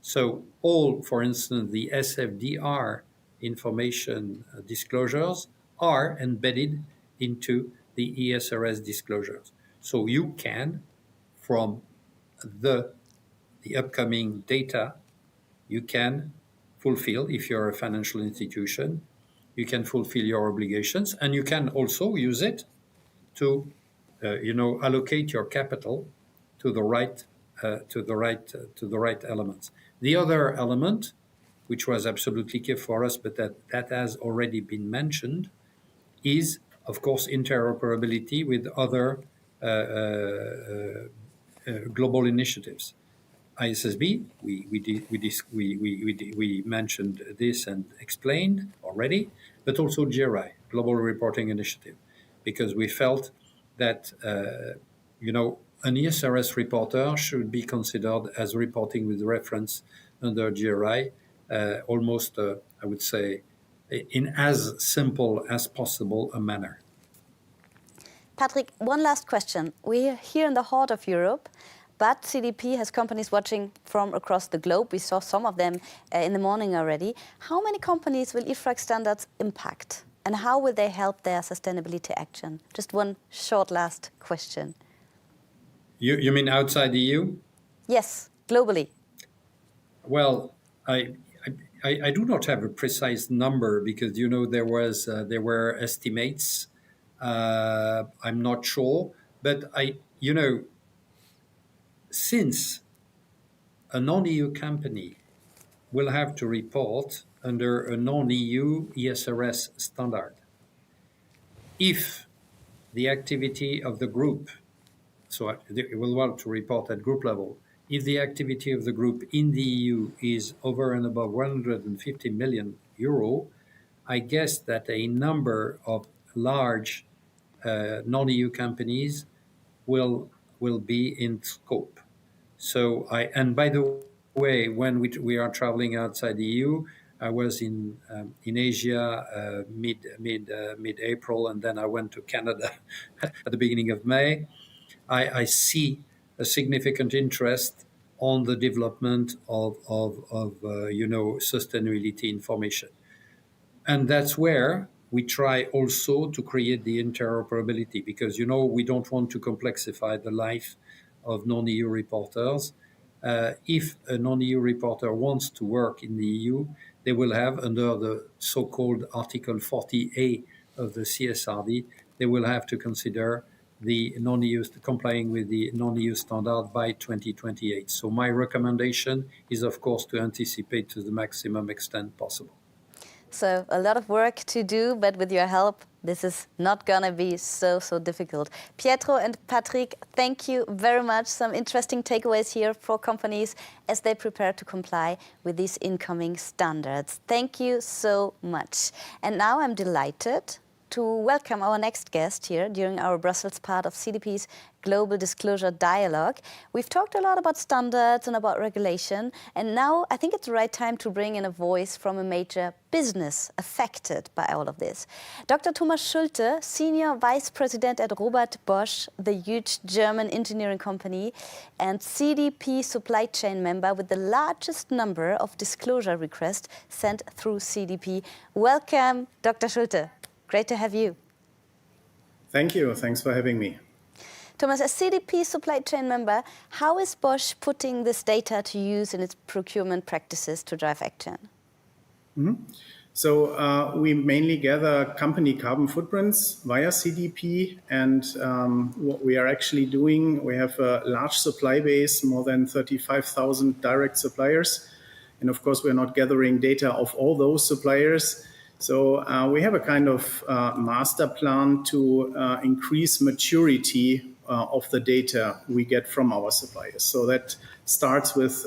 So all, for instance, the SFDR information disclosures are embedded into the ESRS disclosures. So you can, from the upcoming data, you can fulfill, if you're a financial institution, you can fulfill your obligations, and you can also use it to, allocate your capital to the right elements. The other element, which was absolutely key for us, but that has already been mentioned, is, of course, interoperability with other global initiatives. ISSB, we mentioned this and explained already, but also GRI, Global Reporting Initiative, because we felt that, an ESRS reporter should be considered as reporting with reference under GRI, almost, I would say, in as simple as possible a manner. Patrick, one last question. We're here in the heart of Europe, but CDP has companies watching from across the globe. We saw some of them in the morning already. How many companies will IFRAG standards impact? And how will they help their sustainability action? Just one short last question. You mean outside the EU? Yes, globally. Well, I do not have a precise number because, there were estimates. I'm not sure, but since a non-EU company will have to report under a non-EU ESRS standard, if the activity of the group, so it will want to report at group level, if the activity of the group in the EU is over and above 150 million euro, I guess that a number of large non-EU companies will be in scope. So and by the way, when we are traveling outside the EU, I was in Asia mid-April, and then I went to Canada at the beginning of May. I see a significant interest on the development of sustainability information, and that's where we try also to create the interoperability, because we don't want to complexify the life of non-EU reporters. If a non-EU reporter wants to work in the EU, they will have, under the so-called Article 40A of the CSRD, they will have to consider the non-EU complying with the non-EU standard by 2028. So my recommendation is, of course, to anticipate to the maximum extent possible. So a lot of work to do, but with your help, this is not going to be so difficult. Pietro and Patrick, thank you very much. Some interesting takeaways here for companies as they prepare to comply with these incoming standards. Thank you so much. And now I'm delighted to welcome our next guest here during our Brussels part of CDP's Global Disclosure Dialogue. We've talked a lot about standards and about regulation, and now I think it's the right time to bring in a voice from a major business affected by all of this. Dr. Thomas Schulte, Senior Vice President at Robert Bosch, the huge German engineering company, and CDP supply chain member with the largest number of disclosure requests sent through CDP. Welcome, Dr. Schulte. Great to have you. Thank you. Thanks for having me. Thomas, as CDP supply chain member, how is Bosch putting this data to use in its procurement practices to drive action? So we mainly gather company carbon footprints via CDP. And what we are actually doing, we have a large supply base, more than 35,000 direct suppliers. And of course, we're not gathering data of all those suppliers. So we have a kind of master plan to increase maturity of the data we get from our suppliers. So that starts with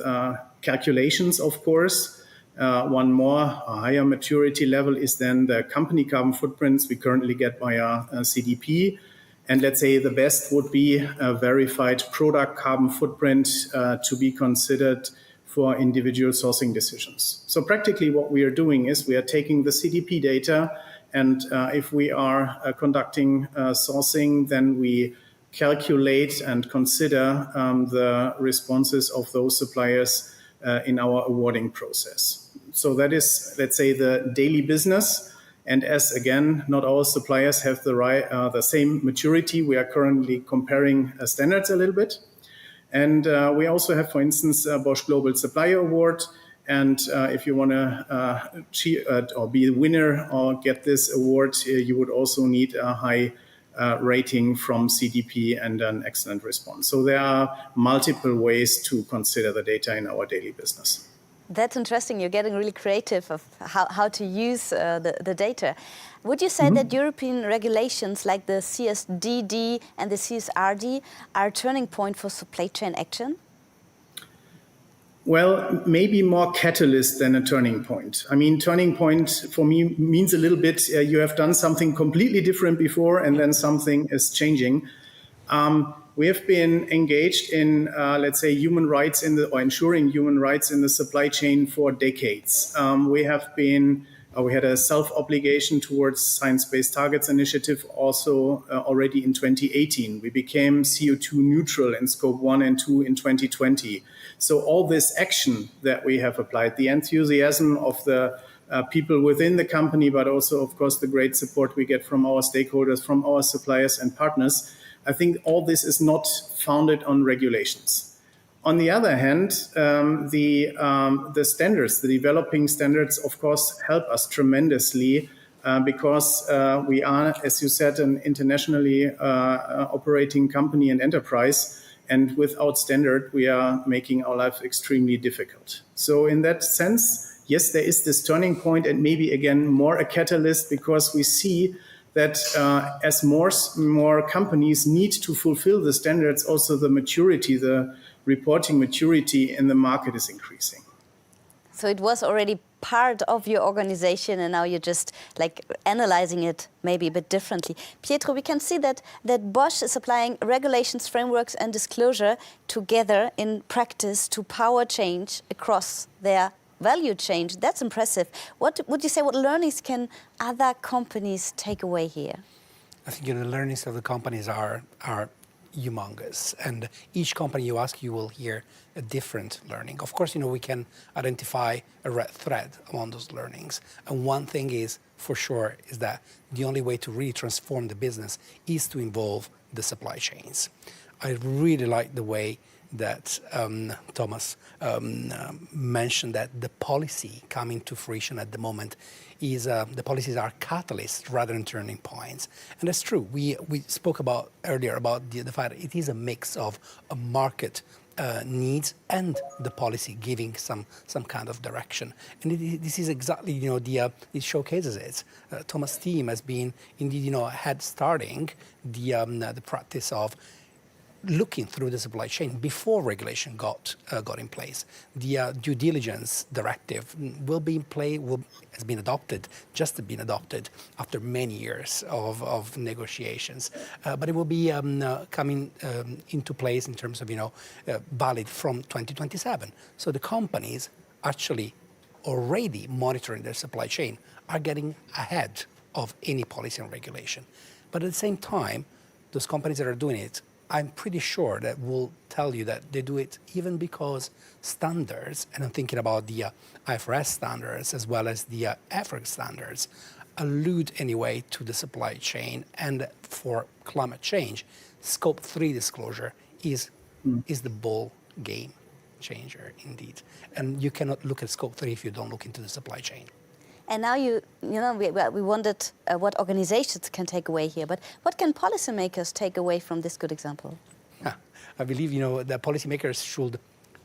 calculations, of course. One more, a higher maturity level is then the company carbon footprints we currently get via CDP. And let's say the best would be a verified product carbon footprint to be considered for individual sourcing decisions. So practically what we are doing is we are taking the CDP data, and if we are conducting sourcing, then we calculate and consider the responses of those suppliers in our awarding process. So that is, let's say, the daily business. And as, again, not all suppliers have the same maturity, we are currently comparing standards a little bit. And we also have, for instance, a Bosch Global Supplier Award. And if you want to or be the winner or get this award, you would also need a high rating from CDP and an excellent response. So there are multiple ways to consider the data in our daily business. That's interesting. You're getting really creative of how to use the data. Would you say that European regulations like the CSDD and the CSRD are a turning point for supply chain action? Well, maybe more catalyst than a turning point. I mean, turning point for me means a little bit you have done something completely different before and then something is changing. We have been engaged in, let's say, human rights or ensuring human rights in the supply chain for decades. We had a self-obligation towards Science-Based Targets Initiative also already in 2018. We became CO2 neutral in Scope 1 and 2 in 2020. So all this action that we have applied, the enthusiasm of the people within the company, but also, of course, the great support we get from our stakeholders, from our suppliers and partners, I think all this is not founded on regulations. On the other hand, the standards, the developing standards, of course, help us tremendously because we are, as you said, an internationally operating company and enterprise. And without standard, we are making our life extremely difficult. So in that sense, yes, there is this turning point and maybe, again, more a catalyst because we see that as more companies need to fulfill the standards, also the maturity, the reporting maturity in the market is increasing. So it was already part of your organization and now you're just like analyzing it maybe a bit differently. Pietro, we can see that Bosch is applying regulations, frameworks and disclosure together in practice to power change across their value chain. That's impressive. What would you say, what learnings can other companies take away here? I think the learnings of the companies are humongous, and each company you ask, you will hear a different learning. Of course, we can identify a red thread among those learnings. And one thing is, for sure, is that the only way to really transform the business is to involve the supply chains. I really like the way that Thomas mentioned that the policy coming to fruition at the moment is the policies are catalysts rather than turning points. And that's true. We spoke about earlier about the fact that it is a mix of a market needs and the policy giving some kind of direction. And this is exactly, it showcases it. Thomas' team has been indeed, starting the practice of looking through the supply chain before regulation got in place. The due diligence directive will be in play, has been adopted, just been adopted after many years of negotiations. But it will be coming into place in terms of, valid from 2027. So the companies actually already monitoring their supply chain are getting ahead of any policy and regulation. But at the same time, those companies that are doing it, I'm pretty sure that will tell you that they do it even because standards, and I'm thinking about the IFRS standards as well as the EFRAG standards, allude anyway to the supply chain. And for climate change, Scope 3 disclosure is the ball game changer indeed. And you cannot look at Scope 3 if you don't look into the supply chain. And now we wondered what organizations can take away here, but what can policymakers take away from this good example? I believe the policymakers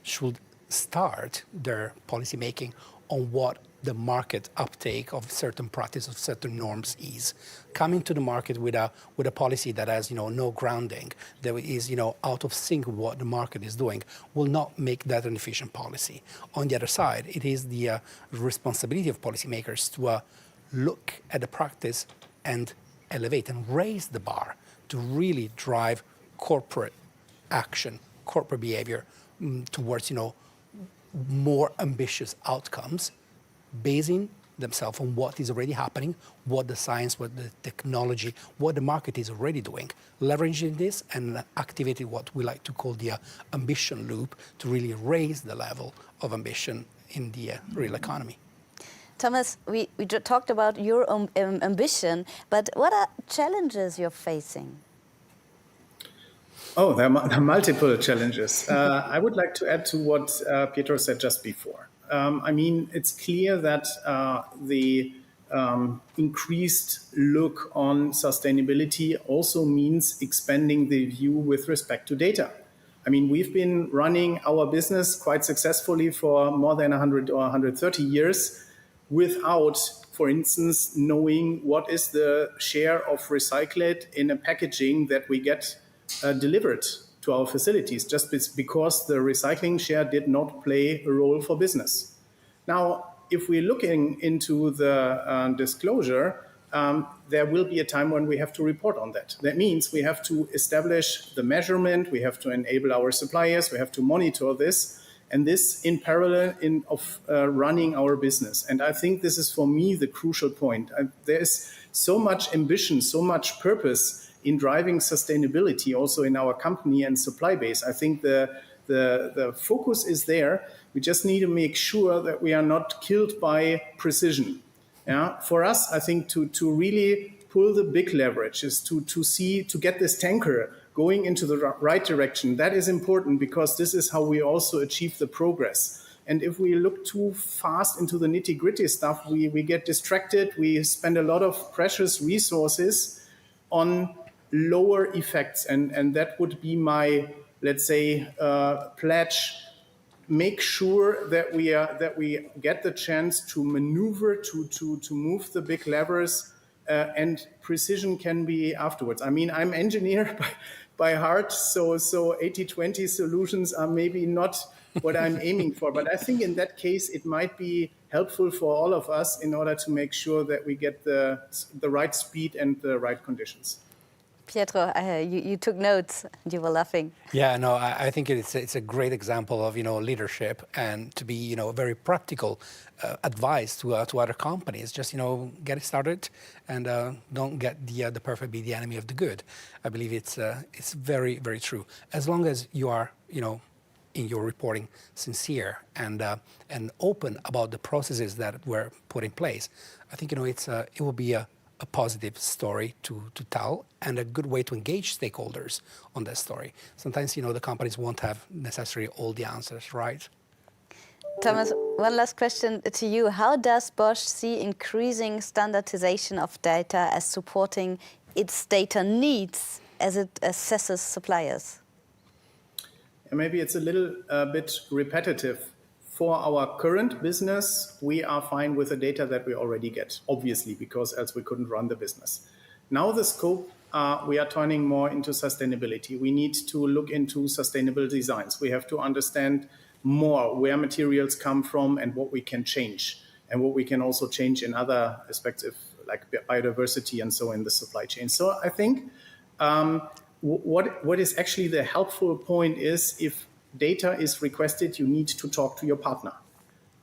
should start their policymaking on what the market uptake of certain practice, of certain norms is. Coming to the market with a policy that has no grounding, that is out of sync with what the market is doing, will not make that an efficient policy. On the other side, it is the responsibility of policymakers to look at the practice and elevate and raise the bar to really drive corporate action, corporate behavior towards more ambitious outcomes, basing themselves on what is already happening, what the science, what the technology, what the market is already doing, leveraging this and activating what we like to call the ambition loop to really raise the level of ambition in the real economy. Thomas, we talked about your ambition, but what are challenges you're facing? Oh, there are multiple challenges. I would like to add to what Pietro said just before. It's clear that the increased look on sustainability also means expanding the view with respect to data. We've been running our business quite successfully for more than 100 or 130 years without, for instance, knowing what is the share of recyclate in a packaging that we get delivered to our facilities, just because the recycling share did not play a role for business. Now, if we're looking into the disclosure, there will be a time when we have to report on that. That means we have to establish the measurement, we have to enable our suppliers, we have to monitor this, and this in parallel of running our business. And I think this is, for me, the crucial point. There is so much ambition, so much purpose in driving sustainability also in our company and supply base. I think the focus is there. We just need to make sure that we are not killed by precision. For us, I think to really pull the big leverage is to get this tanker going into the right direction. That is important because this is how we also achieve the progress. And if we look too fast into the nitty-gritty stuff, we get distracted. We spend a lot of precious resources on lower effects. And that would be my, let's say, pledge. Make sure that we get the chance to maneuver, to move the big levers, and precision can be afterwards. I'm engineer by heart, so 80-20 solutions are maybe not what I'm aiming for. But I think in that case, it might be helpful for all of us in order to make sure that we get the right speed and the right conditions. Pietro, you took notes and you were laughing. Yeah, no, I think it's a great example of leadership and to be very practical advice to other companies. Just get it started and don't get the perfect be the enemy of the good. I believe it's very, very true. As long as you are in your reporting sincere and open about the processes that were put in place, I think it will be a positive story to tell and a good way to engage stakeholders on that story. Sometimes, the companies won't have necessarily all the answers, right? Thomas, one last question to you. How does Bosch see increasing standardization of data as supporting its data needs as it assesses suppliers? and maybe it's a little bit repetitive. For our current business, we are fine with the data that we already get, obviously, because else we couldn't run the business. Now the scope, we are turning more into sustainability. We need to look into sustainable designs. We have to understand more where materials come from and what we can change, and what we can also change in other aspects of like biodiversity and so in the supply chain. So I think what is actually the helpful point is if data is requested, you need to talk to your partner.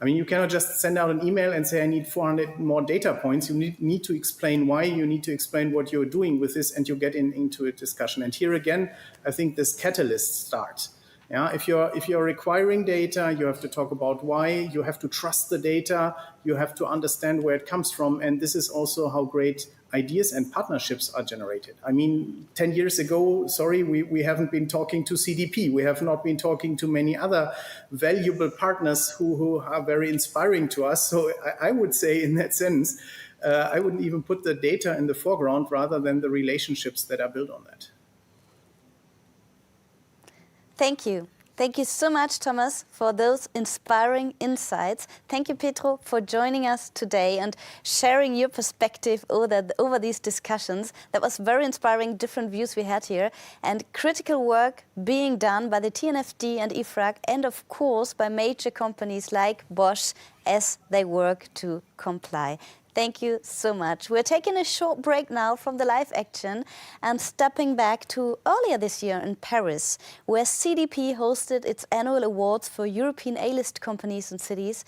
I mean, you cannot just send out an email and say, I need 400 more data points. You need to explain why, you need to explain what you're doing with this, and you get into a discussion. And here again, I think this catalyst starts. Yeah, if you're requiring data, you have to talk about why, you have to trust the data, you have to understand where it comes from, and this is also how great ideas and partnerships are generated. I mean, 10 years ago, sorry, we haven't been talking to CDP. We have not been talking to many other valuable partners who are very inspiring to us. So I would say in that sense, I wouldn't even put the data in the foreground rather than the relationships that are built on that. Thank you. Thank you so much, Thomas, for those inspiring insights. Thank you, Pedro, for joining us today and sharing your perspective over these discussions. That was very inspiring, different views we had here, and critical work being done by the TNFD and IFRAG, and of course by major companies like Bosch as they work to comply. Thank you so much. We're taking a short break now from the live action and stepping back to earlier this year in Paris, where CDP hosted its annual awards for European A-list companies and cities.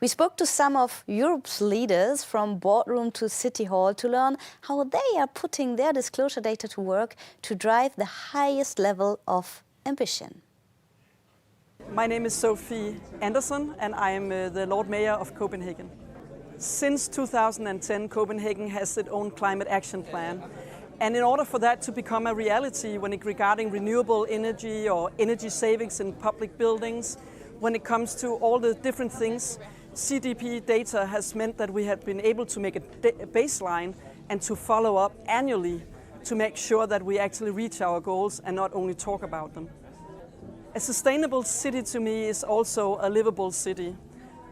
We spoke to some of Europe's leaders from boardroom to city hall to learn how they are putting their disclosure data to work to drive the highest level of ambition. My name is Sophie Anderson and I am the Lord Mayor of Copenhagen. Since 2010, Copenhagen has its own climate action plan. And in order for that to become a reality regarding renewable energy or energy savings in public buildings, when it comes to all the different things, CDP data has meant that we have been able to make a baseline and to follow up annually to make sure that we actually reach our goals and not only talk about them. A sustainable city to me is also a livable city.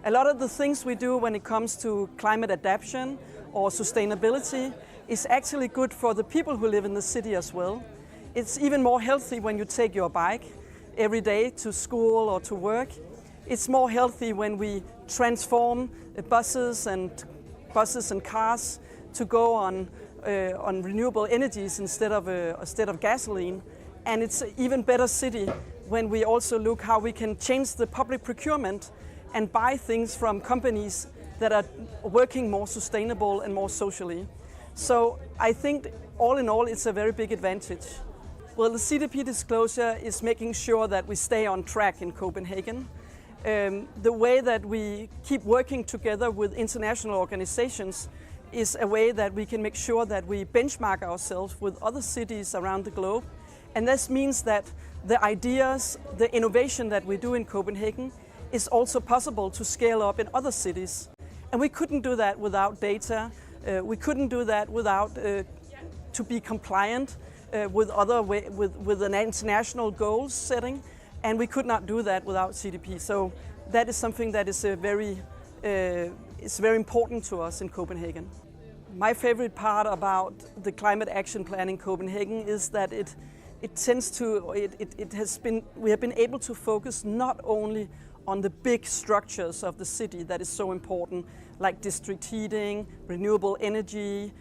A lot of the things we do when it comes to climate adaptation or sustainability is actually good for the people who live in the city as well. It's even more healthy when you take your bike every day to school or to work. It's more healthy when we transform buses and cars to go on renewable energies instead of gasoline. And it's an even better city when we also look how we can change the public procurement and buy things from companies that are working more sustainable and more socially. So I think all in all, it's a very big advantage. Well, the CDP disclosure is making sure that we stay on track in Copenhagen. The way that we keep working together with international organizations is a way that we can make sure that we benchmark ourselves with other cities around the globe. And this means that the ideas, the innovation that we do in Copenhagen is also possible to scale up in other cities. And we couldn't do that without data. We couldn't do that without to be compliant with an international goal setting. And we could not do that without CDP. So that is something that is very important to us in Copenhagen. My favorite part about the climate action plan in Copenhagen is that we have been able to focus not only on the big structures of the city that is so important, like district heating, renewable energy,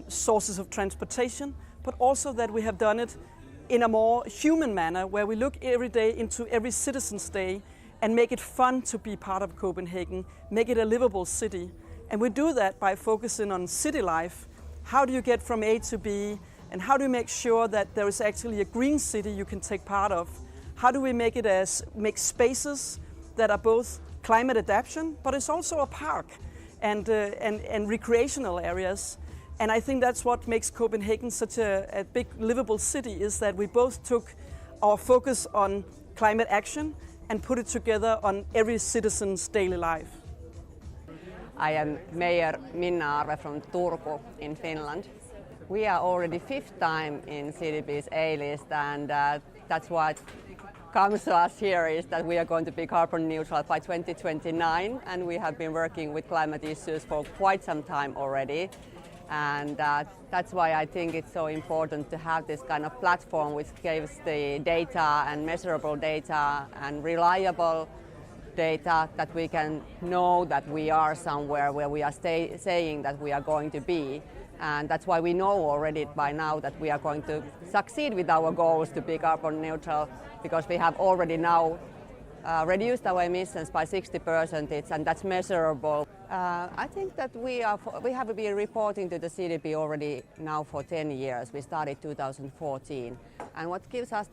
sources of transportation, but also that we have done it in a more human manner, where we look every day into every citizen's day and make it fun to be part of Copenhagen, make it a livable city. And we do that by focusing on city life. How do you get from A to B? And how do we make sure that there is actually a green city you can take part of? How do we make spaces that are both climate adaptation, but it's also a park and recreational areas. And I think that's what makes Copenhagen such a big livable city, is that we both took our focus on climate action and put it together on every citizen's daily life. I am Mayor Minna Arve from Turku in Finland. We are already 5th time in CDP's A-list, and that's what comes to us here is that we are going to be carbon neutral by 2029, and we have been working with climate issues for quite some time already. And that's why I think it's so important to have this kind of platform which gives the data and measurable data and reliable data that we can know that we are somewhere where we are saying that we are going to be. And that's why we know already by now that we are going to succeed with our goals to be carbon neutral, because we have already now reduced our emissions by 60%, and that's measurable. I think that we have been reporting to the CDP already now for 10 years. We started 2014. And what gives us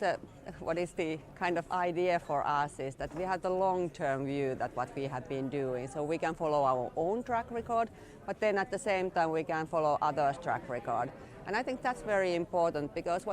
what is the kind of idea for us is that we have the long-term view that what we have been doing. So we can follow our own track record, but then at the same time we can follow others' track record. And I think that's very important, because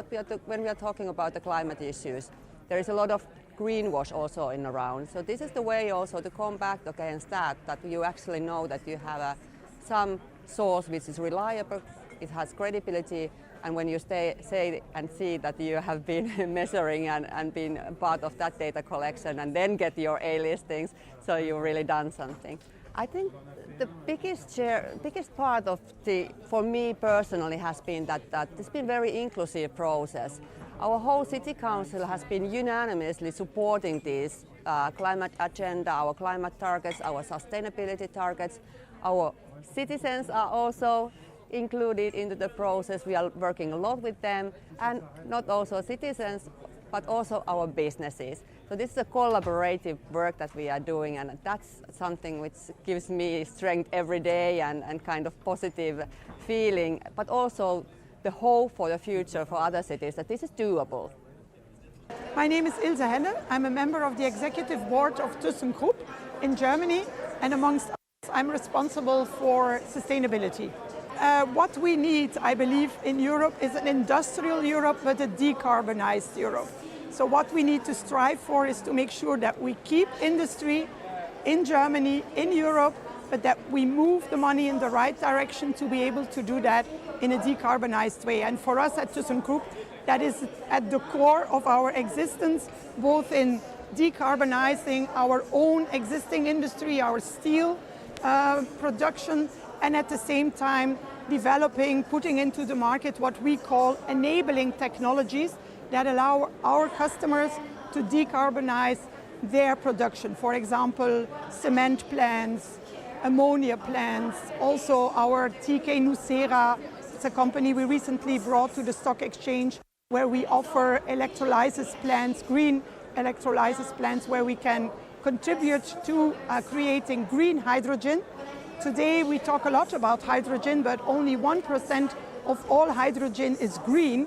when we are talking about the climate issues, there is a lot of greenwash also in around. So this is the way also to combat against that you actually know that you have some source which is reliable, it has credibility, and when you say and see that you have been measuring and been part of that data collection and then get your A listings, so you've really done something. I think the biggest part of for me personally has been that it's been a very inclusive process. Our whole city council has been unanimously supporting this climate agenda, our climate targets, our sustainability targets. Our citizens are also included into the process. We are working a lot with them, and not also citizens, but also our businesses. So this is a collaborative work that we are doing, and that's something which gives me strength every day and kind of positive feeling, but also the hope for the future for other cities, that this is doable. My name is Ilse Henne. I'm a member of the executive board of ThyssenKrupp in Germany, and amongst others, I'm responsible for sustainability. What we need, I believe, in Europe is an industrial Europe, but a decarbonized Europe. So what we need to strive for is to make sure that we keep industry in Germany, in Europe, but that we move the money in the right direction to be able to do that in a decarbonized way. And for us at ThyssenKrupp, that is at the core of our existence, both in decarbonizing our own existing industry, our steel production, and at the same time developing, putting into the market what we call enabling technologies that allow our customers to decarbonize their production. For example, cement plants, ammonia plants, also our TK Nucera. It's a company we recently brought to the stock exchange where we offer electrolysis plants, green electrolysis plants, where we can contribute to creating green hydrogen. Today we talk a lot about hydrogen, but only 1% of all hydrogen is green.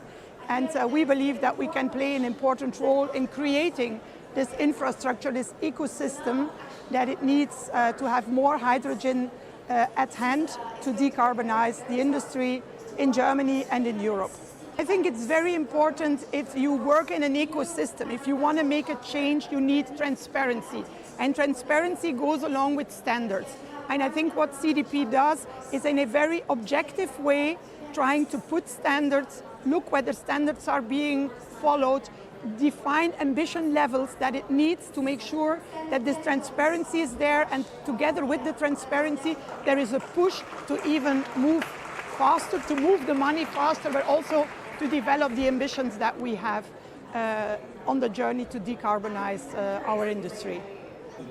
And we believe that we can play an important role in creating this infrastructure, this ecosystem that it needs to have more hydrogen at hand to decarbonize the industry in Germany and in Europe. I think it's very important if you work in an ecosystem. If you want to make a change, you need transparency. And transparency goes along with standards. And I think what CDP does is in a very objective way trying to put standards, look whether standards are being followed, define ambition levels that it needs to make sure that this transparency is there, and together with the transparency there is a push to even move faster, to move the money faster, but also to develop the ambitions that we have on the journey to decarbonize our industry.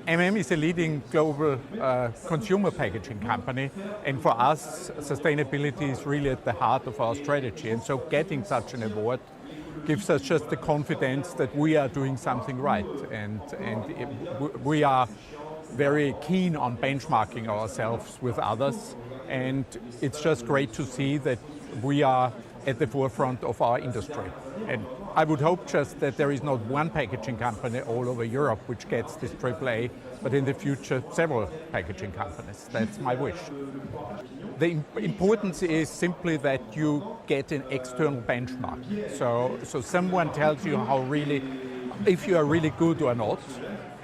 is a leading global consumer packaging company, and for us sustainability is really at the heart of our strategy, and so getting such an award gives us just the confidence that we are doing something right, and we are very keen on benchmarking ourselves with others, and it's just great to see that we are at the forefront of our industry. And I would hope just that there is not one packaging company all over Europe which gets this AAA, but in the future several packaging companies. That's my wish. The importance is simply that you get an external benchmark. So someone tells you if you are really good or not.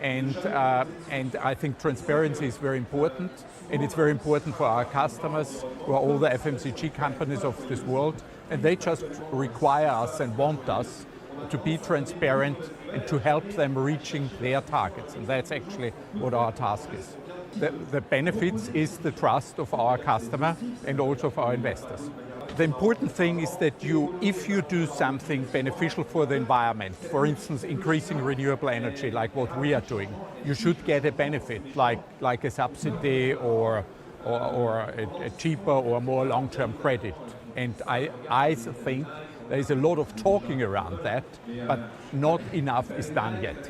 And I think transparency is very important, and it's very important for our customers, who are all the FMCG companies of this world, and they just require us and want us to be transparent, and to help them reaching their targets. And that's actually what our task is. The benefits is the trust of our customer and also of our investors. The important thing is that if you do something beneficial for the environment, for instance, increasing renewable energy like what we are doing, you should get a benefit like a subsidy or a cheaper or more long-term credit. And I think there is a lot of talking around that, but not enough is done yet.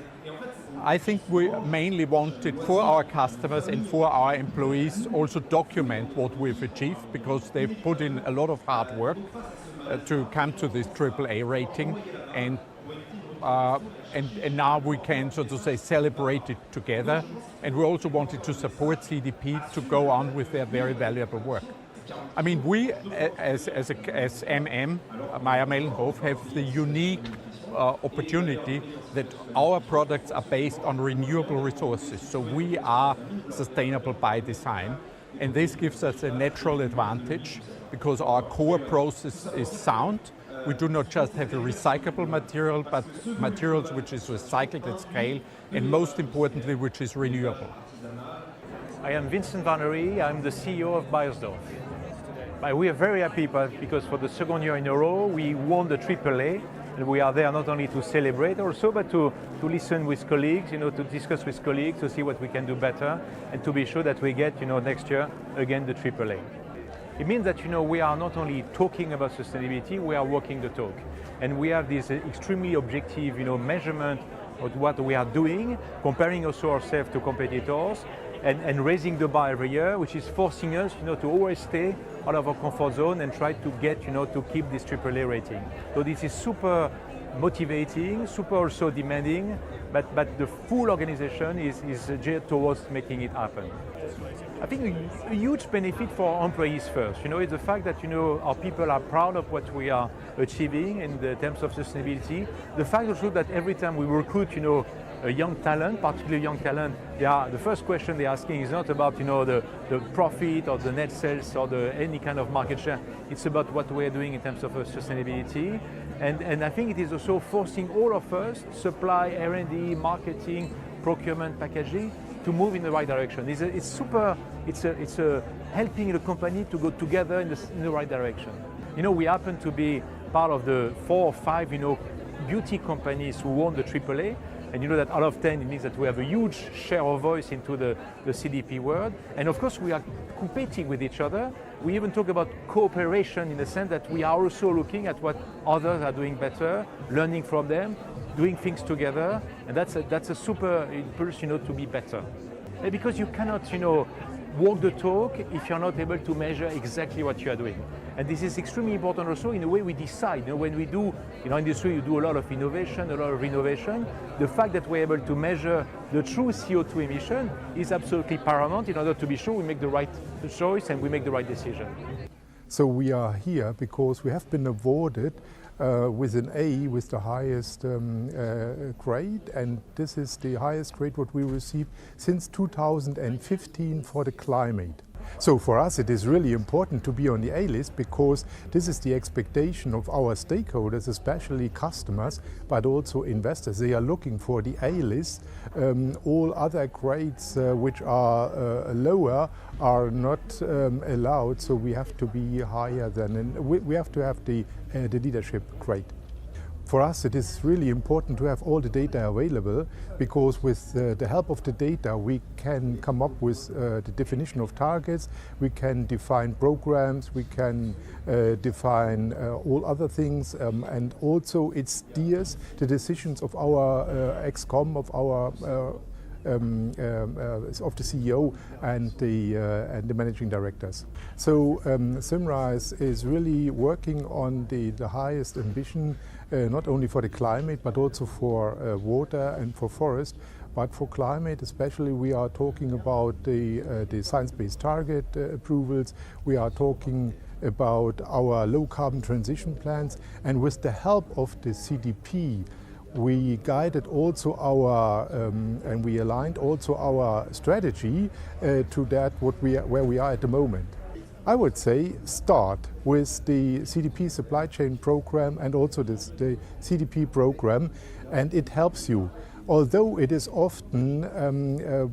I think we mainly wanted for our customers and for our employees also document what we've achieved, because they've put in a lot of hard work to come to this AAA rating, and now we can, so to say, celebrate it together. And we also wanted to support CDP to go on with their very valuable work. I mean, we as MM, Mayr-Melnhof, have the unique opportunity that our products are based on renewable resources. So we are sustainable by design. And this gives us a natural advantage because our core process is sound. We do not just have a recyclable material, but materials which is recycled at scale, and most importantly, which is renewable. I am Vincent Varnery. I'm the CEO of Beiersdorf. We are very happy because for the second year in a row, we won the AAA. And we are there not only to celebrate also, but to listen with colleagues, to discuss with colleagues, to see what we can do better, and to be sure that we get, next year, again, the AAA. It means that, we are not only talking about sustainability, we are walking the talk. And we have this extremely objective, measurement of what we are doing, comparing also ourselves to competitors, and raising the bar every year, which is forcing us, to always stay out of our comfort zone and try to get, to keep this AAA rating. So this is super motivating, super also demanding, but the full organization is geared towards making it happen. I think a huge benefit for our employees first, is the fact that, our people are proud of what we are achieving in the terms of sustainability. The fact also that every time we recruit, a young talent, particularly young talent, the first question they're asking is not about the profit or the net sales or any kind of market share. It's about what we're doing in terms of sustainability. And I think it is also forcing all of us, supply, R&D, marketing, procurement, packaging, to move in the right direction. It's helping the company to go together in the right direction. We happen to be part of the 4 or 5, beauty companies who won the AAA. And that out of 10, it means that we have a huge share of voice into the CDP world. And of course, we are competing with each other. We even talk about cooperation in the sense that we are also looking at what others are doing better, learning from them, doing things together. And that's a super impulse, to be better. And because you cannot, walk the talk if you're not able to measure exactly what you are doing. And this is extremely important also in the way we decide. When we do, in our industry, you do a lot of innovation, a lot of renovation. The fact that we're able to measure the true CO2 emission is absolutely paramount in order to be sure we make the right choice and we make the right decision. So we are here because we have been awarded with an A, with the highest grade, and this is the highest grade what we received since 2015 for the climate. So for us it is really important to be on the A list because this is the expectation of our stakeholders, especially customers, but also investors. They are looking for the A list. All other grades which are lower are not allowed, so we have to be higher than, and we have to have the leadership grade. For us it is really important to have all the data available because with the help of the data we can come up with the definition of targets, we can define programs, we can define all other things, and also it steers the decisions of our ExCom, of our of the CEO and the managing directors. So Symrise is really working on the highest ambition, not only for the climate but also for water and for forest. But for climate especially, we are talking about the science-based target approvals. We are talking about our low carbon transition plans, and with the help of the CDP we guided also our and we aligned also our strategy to that where we are at the moment. I would say start with the CDP supply chain program and also the CDP program, and it helps you. Although it is often a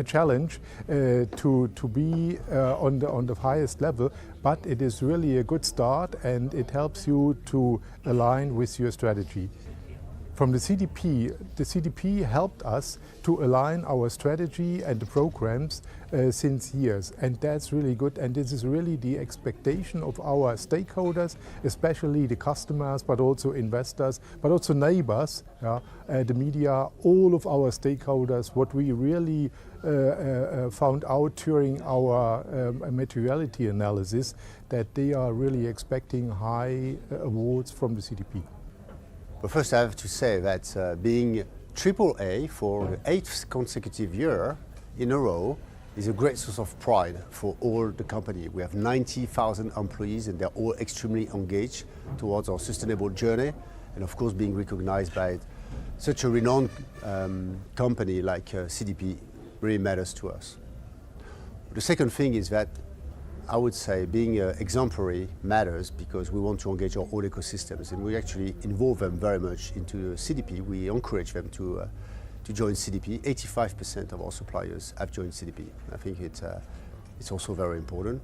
challenge to be on the highest level, but it is really a good start and it helps you to align with your strategy. From the CDP helped us to align our strategy and the programs since years, and that's really good, and this is really the expectation of our stakeholders, especially the customers, but also investors, but also neighbors, the media, all of our stakeholders. What we really found out during our materiality analysis, that they are really expecting high awards from the CDP. But first I have to say that being AAA for the 8th consecutive year in a row is a great source of pride for all the company. We have 90,000 employees and they're all extremely engaged towards our sustainable journey, and of course being recognized by such a renowned company like CDP really matters to us. The second thing is that I would say being exemplary matters because we want to engage our whole ecosystems, and we actually involve them very much into CDP. We encourage them to join CDP. 85% of our suppliers have joined CDP. I think it's also very important.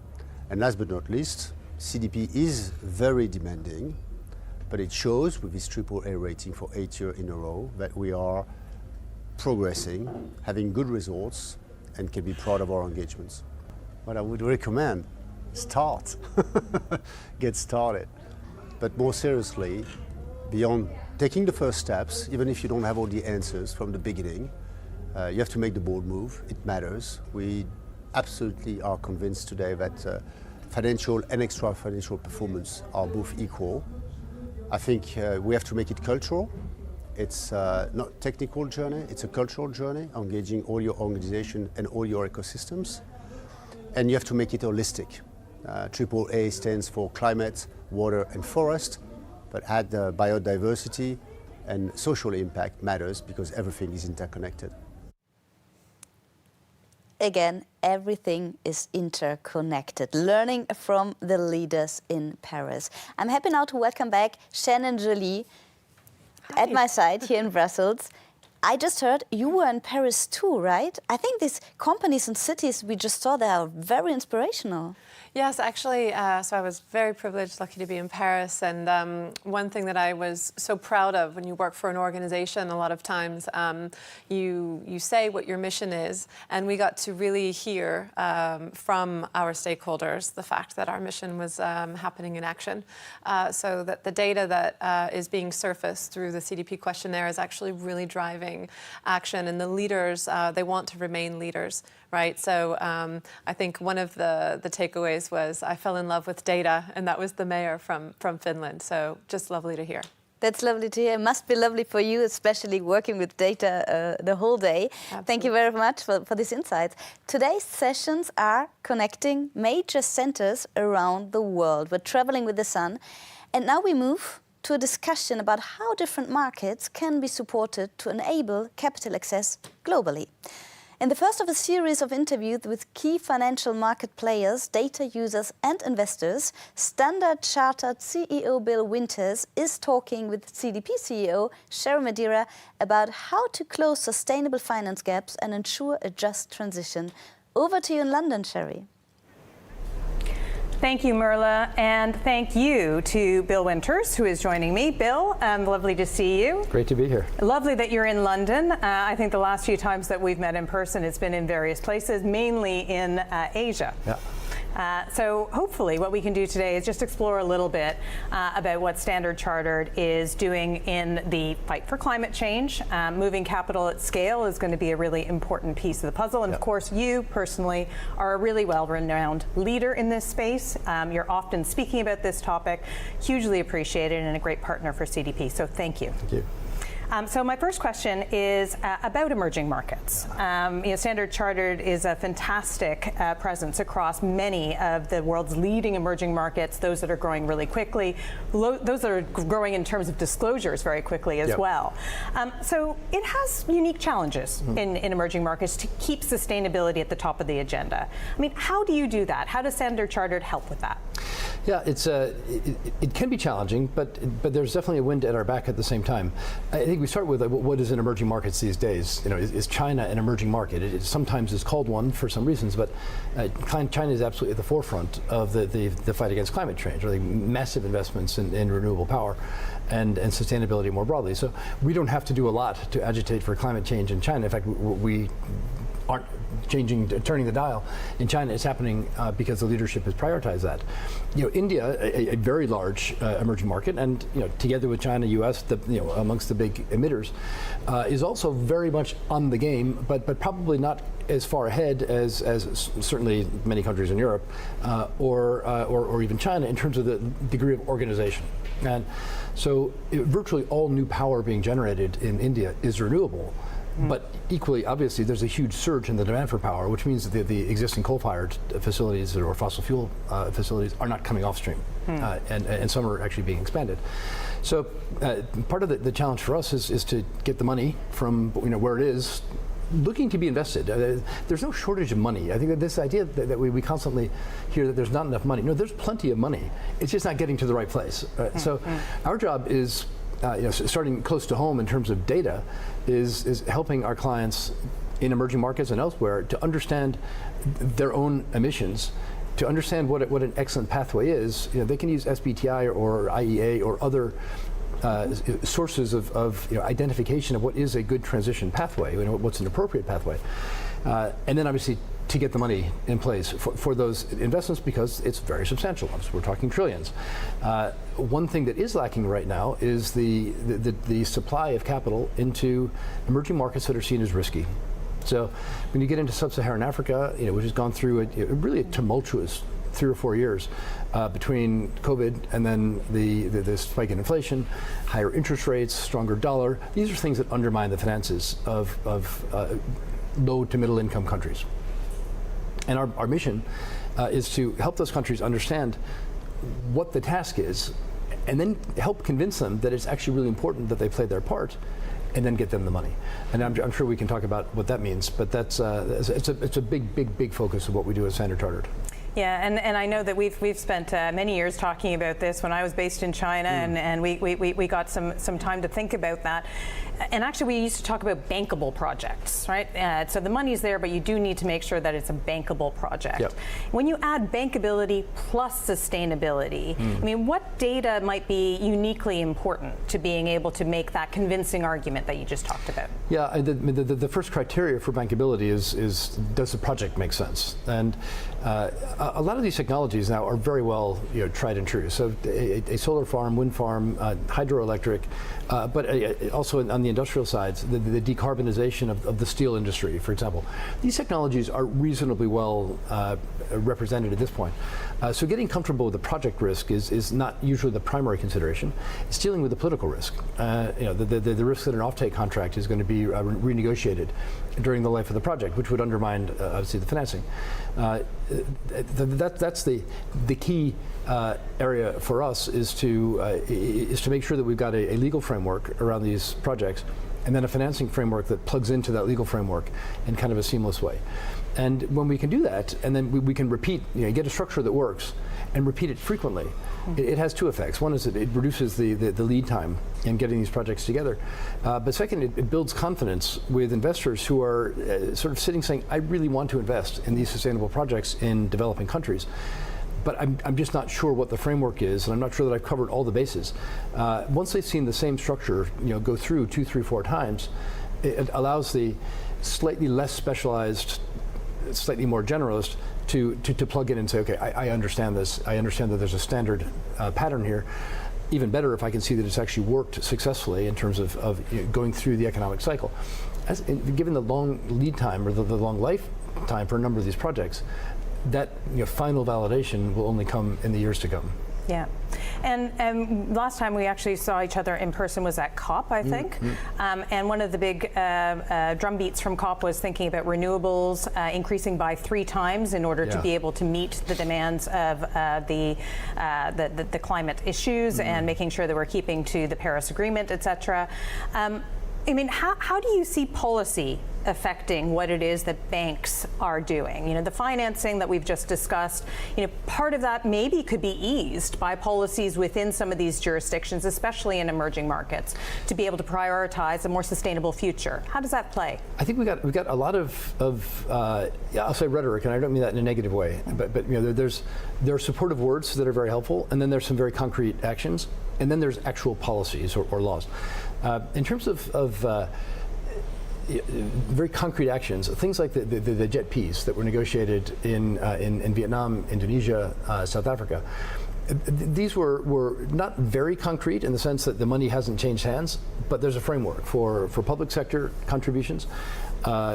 And last but not least, CDP is very demanding, but it shows with this AAA rating for 8 years in a row that we are progressing, having good results, and can be proud of our engagements. What I would recommend, start, get started. But more seriously, beyond taking the first steps, even if you don't have all the answers from the beginning, you have to make the bold move. It matters. We absolutely are convinced today that financial and extra financial performance are both equal. I think we have to make it cultural. It's not a technical journey, it's a cultural journey, engaging all your organization and all your ecosystems. And you have to make it holistic. AAA stands for climate, water and forest, but add biodiversity and social impact matters because everything is interconnected. Again, everything is interconnected. Learning from the leaders in Paris. I'm happy now to welcome back Shannon Joly at my side here in Brussels. I just heard you were in Paris too, right? I think these companies and cities we just saw there are very inspirational. Yes, actually, so I was very privileged, lucky to be in Paris. And one thing that I was so proud of when you work for an organization, a lot of times you say what your mission is. And we got to really hear from our stakeholders the fact that our mission was happening in action. So that the data that is being surfaced through the CDP questionnaire is actually really driving action. And the leaders, they want to remain leaders, right? So I think one of the takeaways was I fell in love with data, and that was the mayor from Finland. So just lovely to hear. That's lovely to hear. It must be lovely for you, especially working with data the whole day. Absolutely. Thank you very much for these insights. Today's sessions are connecting major centers around the world. We're traveling with the sun. And now we move to a discussion about how different markets can be supported to enable capital access globally. In the first of a series of interviews with key financial market players, data users and investors, Standard Chartered CEO Bill Winters is talking with CDP CEO Sherry Madera about how to close sustainable finance gaps and ensure a just transition. Over to you in London, Sherry. Thank you, Merla, and thank you to Bill Winters, who is joining me. Bill, lovely to see you. Great to be here. Lovely that you're in London. I think the last few times that we've met in person, it's been in various places, mainly in Asia. Yeah. So hopefully what we can do today is just explore a little bit about what Standard Chartered is doing in the fight for climate change. Moving capital at scale is going to be a really important piece of the puzzle. And of course, you personally are a really well-renowned leader in this space. You're often speaking about this topic, hugely appreciated and a great partner for CDP. So thank you. Thank you. So my first question is about emerging markets. Standard Chartered is a fantastic presence across many of the world's leading emerging markets, those that are growing really quickly, those that are growing in terms of disclosures very quickly as well. So it has unique challenges in emerging markets to keep sustainability at the top of the agenda. I mean, how do you do that? How does Standard Chartered help with that? Yeah, it can be challenging, but there's definitely a wind at our back at the same time. I think we start with what is in emerging markets these days. Is China an emerging market? It sometimes is called one for some reasons, but China is absolutely at the forefront of the fight against climate change, or the massive investments in renewable power and sustainability more broadly. So we don't have to do a lot to agitate for climate change in China. In fact, we aren't turning the dial. In China, it's happening because the leadership has prioritized that. India, a very large emerging market, and together with China, U.S., amongst the big emitters, is also very much on the game, but probably not as far ahead as certainly many countries in Europe or even China in terms of the degree of organization. And so virtually all new power being generated in India is renewable. But equally, obviously, there's a huge surge in the demand for power, which means that the existing coal-fired facilities or fossil fuel facilities are not coming off stream, and some are actually being expanded. So part of the challenge for us is to get the money from where it is, looking to be invested. There's no shortage of money. I think that this idea that we constantly hear that there's not enough money. No, there's plenty of money. It's just not getting to the right place. So our job is, starting close to home in terms of data, is helping our clients in emerging markets and elsewhere to understand their own emissions, to understand what an excellent pathway is. They can use SBTI or IEA or other sources of identification of what is a good transition pathway, what's an appropriate pathway, and then obviously to get the money in place for those investments, because it's very substantial ones. We're talking trillions. One thing that is lacking right now is the supply of capital into emerging markets that are seen as risky. So when you get into sub-Saharan Africa, which has gone through really a tumultuous 3 or 4 years between COVID and then the spike in inflation, higher interest rates, stronger dollar. These are things that undermine the finances of low to middle income countries. And our mission is to help those countries understand what the task is, and then help convince them that it's actually really important that they play their part, and then get them the money. And I'm sure we can talk about what that means, but it's a big focus of what we do at Standard Chartered. Yeah, and I know that we've spent many years talking about this. When I was based in China, and we got some time to think about that. And actually, we used to talk about bankable projects, right? So the money's there, but you do need to make sure that it's a bankable project. Yep. When you add bankability plus sustainability, I mean, what data might be uniquely important to being able to make that convincing argument that you just talked about? Yeah, the first criteria for bankability is does the project make sense? And a lot of these technologies now are very well tried and true. So a solar farm, wind farm, hydroelectric, but also on the industrial sides, the decarbonization of the steel industry, for example. These technologies are reasonably well represented at this point. So getting comfortable with the project risk is not usually the primary consideration. It's dealing with the political risk. The risk that an offtake contract is going to be renegotiated during the life of the project, which would undermine obviously the financing. That's the key area for us is to make sure that we've got a legal framework around these projects, and then a financing framework that plugs into that legal framework in kind of a seamless way. And when we can do that, and then we can repeat, get a structure that works and repeat it frequently, it has two effects. One is that it reduces the lead time in getting these projects together. But second, it builds confidence with investors who are sort of sitting saying, I really want to invest in these sustainable projects in developing countries. But I'm just not sure what the framework is, and I'm not sure that I've covered all the bases. Once they've seen the same structure go through 2, 3, 4 times, it allows the slightly less specialized, slightly more generalist to plug in and say, okay, I understand this. I understand that there's a standard pattern here. Even better if I can see that it's actually worked successfully in terms of going through the economic cycle. Given the long lead time or the long lifetime for a number of these projects, that final validation will only come in the years to come. Yeah. And last time we actually saw each other in person was at COP, I think. And one of the big drumbeats from COP was thinking about renewables increasing by 3 times in order to be able to meet the demands of the climate issues and making sure that we're keeping to the Paris Agreement, et cetera. I mean, how do you see policy affecting what it is that banks are doing? You know, the financing that we've just discussed, you know, part of that maybe could be eased by policies within some of these jurisdictions, especially in emerging markets, to be able to prioritize a more sustainable future. How does that play? I think we got a lot of I'll say rhetoric, and I don't mean that in a negative way, but you know, there are supportive words that are very helpful, and then there's some very concrete actions, and then there's actual policies or laws. In terms of very concrete actions, things like the jet Ps that were negotiated in Vietnam, Indonesia, South Africa. These were not very concrete in the sense that the money hasn't changed hands, but there's a framework for public sector contributions.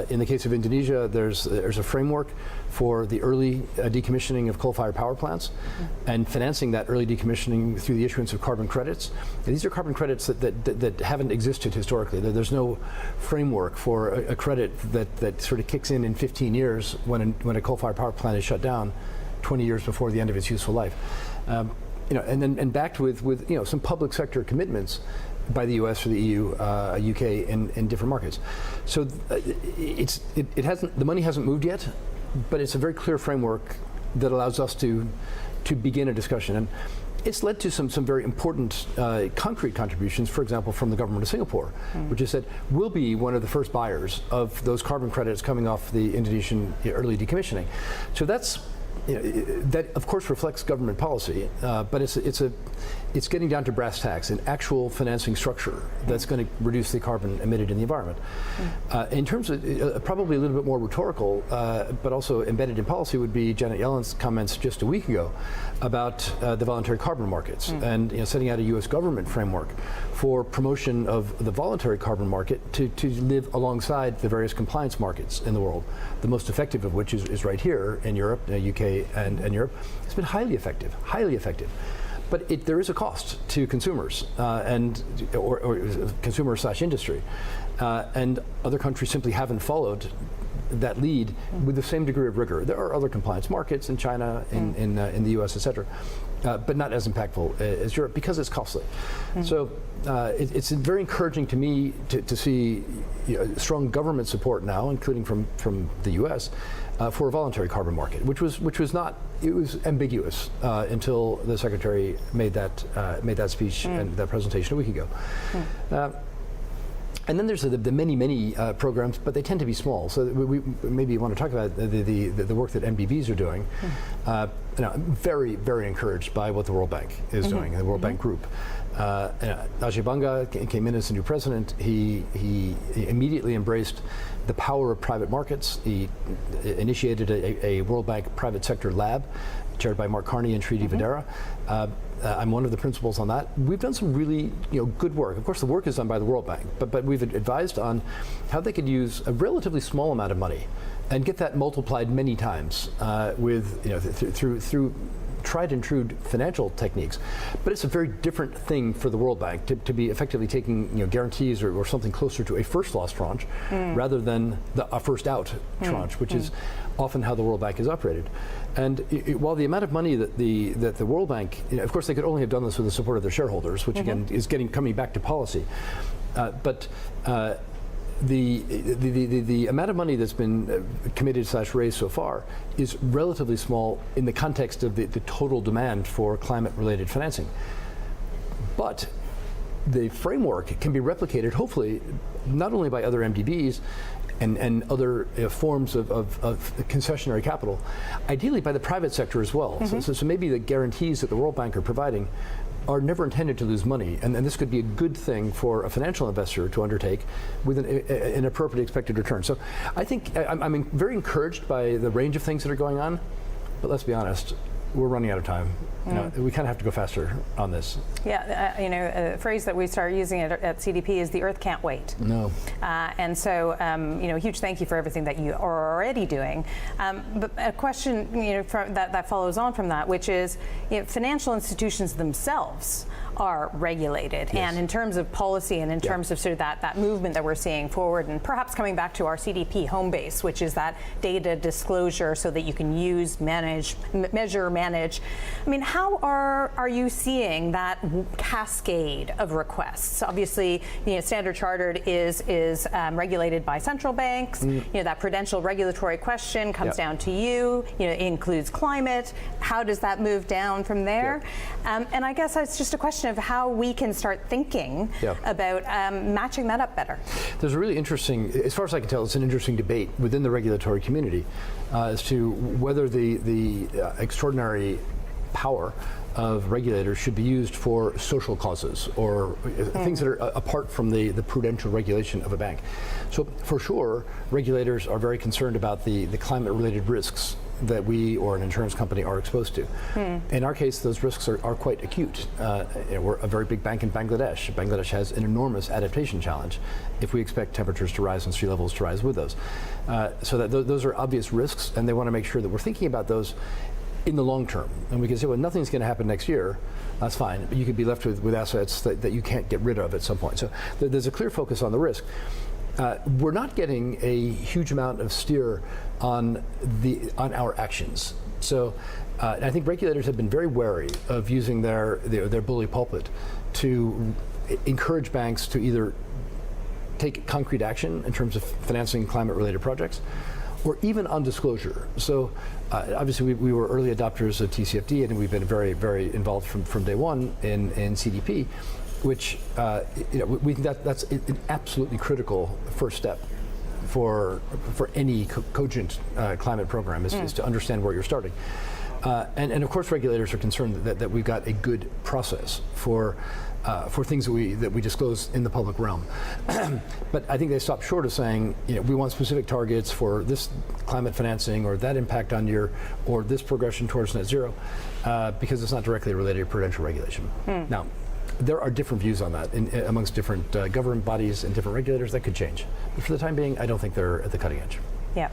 In the case of Indonesia, there's a framework for the early decommissioning of coal-fired power plants and financing that early decommissioning through the issuance of carbon credits. And these are carbon credits that haven't existed historically. There's no framework for a credit that sort of kicks in 15 years when a coal-fired power plant is shut down 20 years before the end of its useful life. You know, and backed with you know, some public sector commitments by the U.S. or the EU, UK in different markets. So the money hasn't moved yet, but it's a very clear framework that allows us to begin a discussion. And it's led to some very important concrete contributions, for example, from the government of Singapore, which has said we'll be one of the first buyers of those carbon credits coming off the Indonesian early decommissioning. So that's, you know, that of course reflects government policy, but it's getting down to brass tacks, an actual financing structure that's going to reduce the carbon emitted in the environment. In terms of probably a little bit more rhetorical, but also embedded in policy, would be Janet Yellen's comments just a week ago about the voluntary carbon markets and, you know, setting out a U.S. government framework for promotion of the voluntary carbon market to live alongside the various compliance markets in the world. The most effective of which is right here in Europe, UK and Europe. It's been highly effective, But there is a cost to consumers or consumer/industry, and other countries simply haven't followed that lead with the same degree of rigor. There are other compliance markets in China, in the U.S., etc., but not as impactful as Europe because it's costly. So it's very encouraging to me to see, you know, strong government support now, including from the U.S. For a voluntary carbon market, which was not, it was ambiguous until the Secretary made that speech and that presentation a week ago. And then there's the many programs, but they tend to be small. So we maybe want to talk about the work that MDBs are doing. You know, I'm very encouraged by what the World Bank is doing, the World Bank Group. Ajay Banga came in as the new president. He immediately embraced the power of private markets. He initiated a World Bank private sector lab chaired by Mark Carney and Sherry Madera. I'm one of the principals on that. We've done some really, you know, good work. Of course, the work is done by the World Bank, but we've advised on how they could use a relatively small amount of money and get that multiplied many times with, you know, through tried and true financial techniques. But it's a very different thing for the World Bank to be effectively taking, you know, guarantees or something closer to a first loss tranche rather than a first out tranche, which is often how the World Bank is operated. And while the amount of money that the World Bank, you know, of course they could only have done this with the support of their shareholders, which again is coming back to policy. But the amount of money that's been committed/raised so far is relatively small in the context of the total demand for climate-related financing. But the framework can be replicated, hopefully, not only by other MDBs and other forms of concessionary capital, ideally by the private sector as well. So maybe the guarantees that the World Bank are providing are never intended to lose money, and this could be a good thing for a financial investor to undertake with an appropriate expected return. So I think I'm very encouraged by the range of things that are going on, but let's be honest, we're running out of time. You know, we kind of have to go faster on this. Yeah, you know, a phrase that we started using at CDP is the earth can't wait. No. And so, you know, huge thank you for everything that you are already doing. But a question, you know, that follows on from that, which is, you know, financial institutions themselves are regulated. Yes. And in terms of policy and in terms of sort of that movement that we're seeing forward, and perhaps coming back to our CDP home base, which is that data disclosure so that you can use, measure, manage. I mean, how are you seeing that cascade of requests? Obviously, you know, Standard Chartered is regulated by central banks. You know, that prudential regulatory question comes down to you. You know, it includes climate. How does that move down from there? And I guess it's just a question of how we can start thinking about matching that up better. There's a really interesting, as far as I can tell, it's an interesting debate within the regulatory community as to whether the extraordinary power of regulators should be used for social causes or things that are apart from the prudential regulation of a bank. So for sure, regulators are very concerned about the climate-related risks that we or an insurance company are exposed to. In our case, those risks are quite acute. You know, we're a very big bank in Bangladesh. Bangladesh has an enormous adaptation challenge if we expect temperatures to rise and sea levels to rise with those. So that those are obvious risks, and they want to make sure that we're thinking about those in the long term. And we can say, well, nothing's going to happen next year. That's fine. But you could be left with assets that you can't get rid of at some point. So there's a clear focus on the risk. We're not getting a huge amount of steer on our actions. So I think regulators have been very wary of using their bully pulpit to encourage banks to either take concrete action in terms of financing climate-related projects, or even on disclosure. So obviously we were early adopters of TCFD, and we've been very, very involved from day one in CDP, which you know, we think that's an absolutely critical first step for any cogent climate program is to understand where you're starting. And of course regulators are concerned that we've got a good process for things that we disclose in the public realm. But I think they stopped short of saying, you know, we want specific targets for this climate financing or that impact on or this progression towards net zero, because it's not directly related to prudential regulation. Now, there are different views on that amongst different government bodies and different regulators. That could change. But for the time being, I don't think they're at the cutting edge. Yeah.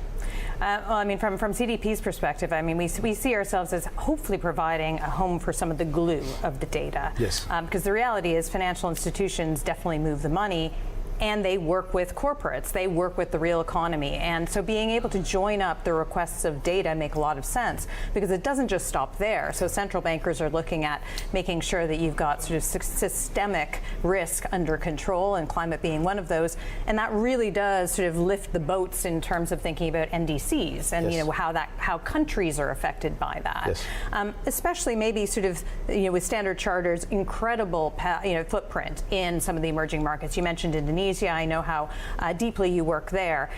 Well, I mean, from CDP's perspective, I mean, we see ourselves as hopefully providing a home for some of the glue of the data. Yes. Because the reality is financial institutions definitely move the money, and they work with corporates. They work with the real economy. And so being able to join up the requests of data make a lot of sense, because it doesn't just stop there. So central bankers are looking at making sure that you've got sort of systemic risk under control, and climate being one of those. And that really does sort of lift the boats in terms of thinking about NDCs and you know how countries are affected by that. Especially maybe sort of with Standard Chartered's incredible footprint in some of the emerging markets. You mentioned Indonesia. I know how deeply you work there.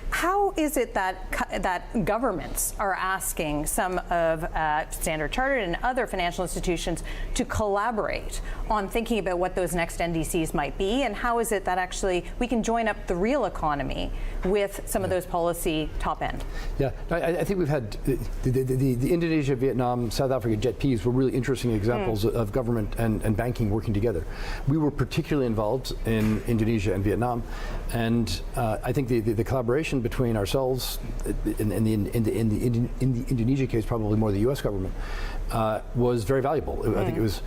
How is it that governments are asking some of Standard Chartered and other financial institutions to collaborate on thinking about what those next NDCs might be, and how is it that actually we can join up the real economy with some of those policy top end? Yeah, I think we've had the Indonesia, Vietnam, South Africa JETPs were really interesting examples of government and banking working together. We were particularly involved in Indonesia and Vietnam, and I think the collaboration between ourselves in the Indonesia case, probably more the U.S. government, was very valuable. I think it was,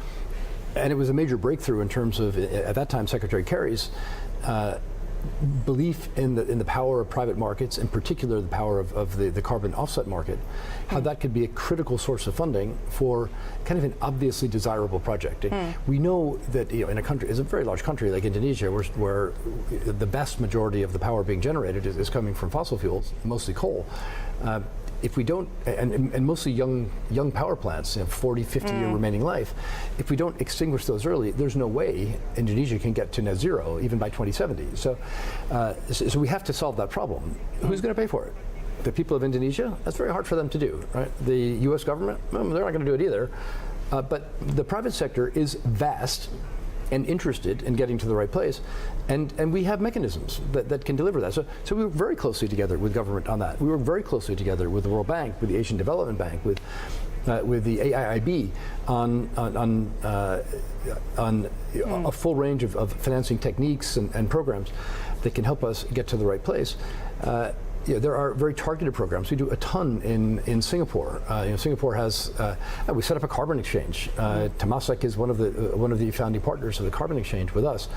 and it was a major breakthrough in terms of, at that time, Secretary Kerry's belief in the power of private markets, in particular the power of the carbon offset market, how that could be a critical source of funding for kind of an obviously desirable project. We know that in a country, it's a very large country like Indonesia, where the vast majority of the power being generated is coming from fossil fuels, mostly coal. If we don't, and mostly young power plants, 40, 50-year remaining life, if we don't extinguish those early, there's no way Indonesia can get to net zero, even by 2070. So we have to solve that problem. Who's going to pay for it? The people of Indonesia? That's very hard for them to do, right? The U.S. government? Well, they're not going to do it either. But the private sector is vast and interested in getting to the right place, and we have mechanisms that can deliver that. So we work very closely together with government on that. We work very closely together with the World Bank, with the Asian Development Bank, with with the AIIB on a full range of financing techniques and programs that can help us get to the right place. There are very targeted programs. We do a ton in Singapore. Singapore has we set up a carbon exchange. Temasek is one of the founding partners of the carbon exchange with us.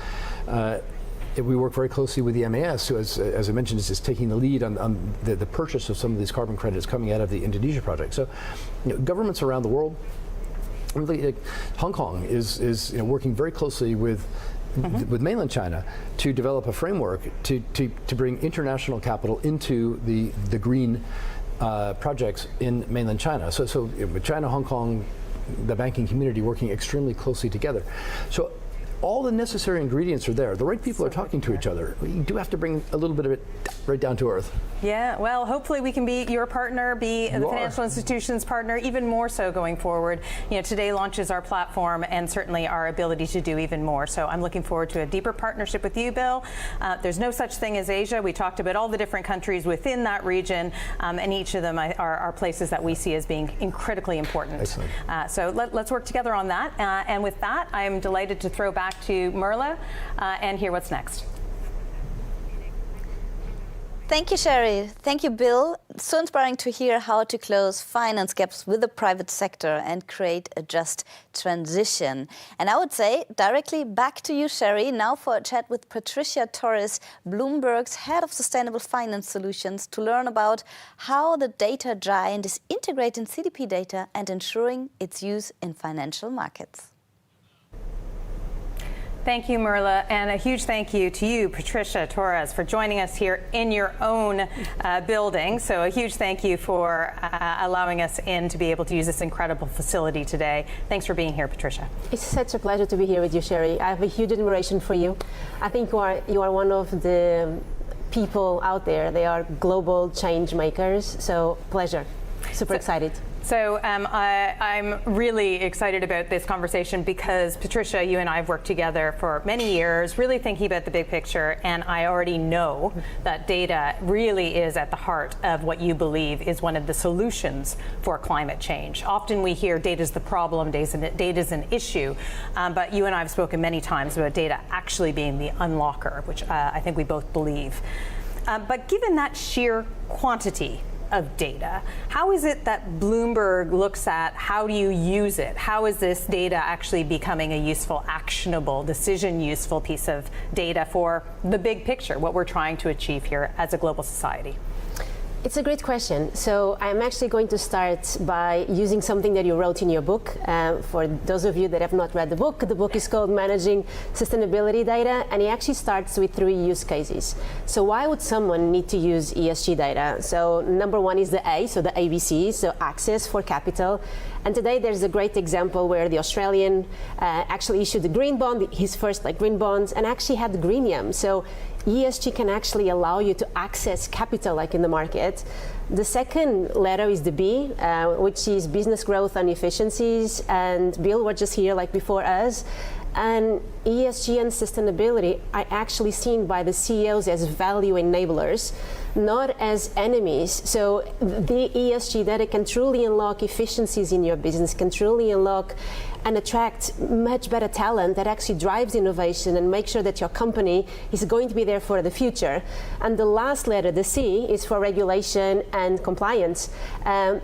We work very closely with the MAS, who, as I mentioned, is taking the lead on the purchase of some of these carbon credits coming out of the Indonesia project. So, governments around the world, Hong Kong is working very closely with mainland China to develop a framework to bring international capital into the green projects in mainland China. So with China, Hong Kong, the banking community working extremely closely together. So all the necessary ingredients are there. The right people are talking to each other. You do have to bring a little bit of it right down to earth. Yeah, well, hopefully we can be your partner, be the financial institution's partner, even more so going forward. Today launches our platform and certainly our ability to do even more. So I'm looking forward to a deeper partnership with you, Bill. There's no such thing as Asia. We talked about all the different countries within that region, and each of them are places that we see as being critically important. Excellent. So let's work together on that. And with that, I'm delighted to throw back to Merla and hear what's next. Thank you, Sherry. Thank you, Bill. So inspiring to hear how to close finance gaps with the private sector and create a just transition. And I would say directly back to you, Sherry, now for a chat with Patricia Torres, Bloomberg's Head of Sustainable Finance Solutions, to learn about how the data giant is integrating CDP data and ensuring its use in financial markets. Thank you, Merla, and a huge thank you to you, Patricia Torres, for joining us here in your own building. So a huge thank you for allowing us in to be able to use this incredible facility today. Thanks for being here, Patricia. It's such a pleasure to be here with you, Sherry. I have a huge admiration for you. I think you are one of the people out there. They are global change makers. So pleasure. Super excited. So I'm really excited about this conversation because, Patricia, you and I have worked together for many years, really thinking about the big picture, and I already know that data really is at the heart of what you believe is one of the solutions for climate change. Often we hear data is the problem, data is an issue, but you and I have spoken many times about data actually being the unlocker, which I think we both believe. But given that sheer quantity of data, how is it that Bloomberg looks at how do you use it? How is this data actually becoming a useful, actionable, decision-useful piece of data for the big picture, what we're trying to achieve here as a global society? It's a great question. So I'm actually going to start by using something that you wrote in your book. For those of you that have not read the book is called Managing Sustainability Data, and it actually starts with 3 use cases. So why would someone need to use ESG data? So number 1 is the A, so the ABC, so access for capital. And today there's a great example where the Australian actually issued the green bond, his first green bonds, and actually had the greenium. So ESG can actually allow you to access capital in the market. The second letter is the B, which is business growth and efficiencies. And Bill, we're just here before us. And ESG and sustainability are actually seen by the CEOs as value enablers, not as enemies. So the ESG data can truly unlock efficiencies in your business, can truly unlock and attract much better talent that actually drives innovation and makes sure that your company is going to be there for the future. And the last letter, the C, is for regulation and compliance,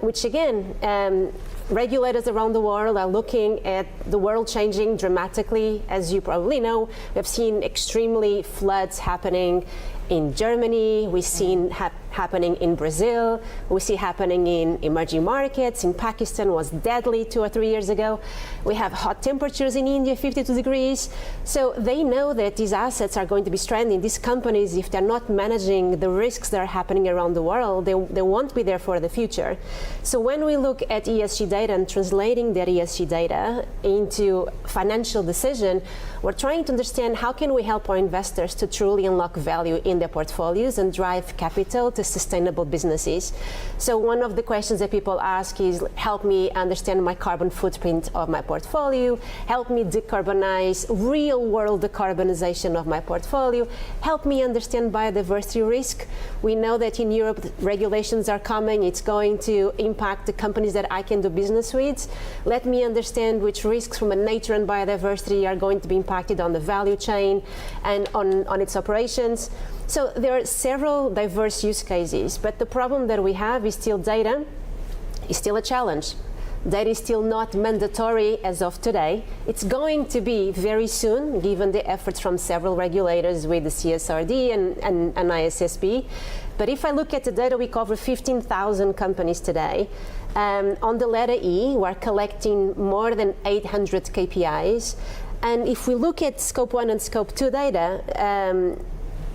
which again, regulators around the world are looking at the world changing dramatically. As you probably know, we've seen extremely floods happening in Germany, we've seen happening in Brazil, we see happening in emerging markets. In Pakistan was deadly 2 or 3 years ago. We have hot temperatures in India, 52 degrees. So they know that these assets are going to be stranded. These companies, if they're not managing the risks that are happening around the world, they won't be there for the future. So when we look at ESG data and translating that ESG data into financial decision, we're trying to understand how can we help our investors to truly unlock value in their portfolios and drive capital to sustainable businesses. So one of the questions that people ask is, help me understand my carbon footprint of my portfolio, help me decarbonize, real world decarbonization of my portfolio, help me understand biodiversity risk. We know that in Europe regulations are coming, it's going to impact the companies that I can do business with. Let me understand which risks from a nature and biodiversity are going to be impacted on the value chain and on its operations. So there are several diverse use cases, but the problem that we have is still data is still a challenge. Data is still not mandatory as of today. It's going to be very soon, given the efforts from several regulators with the CSRD and ISSB. But if I look at the data, we cover 15,000 companies today. On the letter E, we're collecting more than 800 KPIs. And if we look at Scope 1 and Scope 2 data,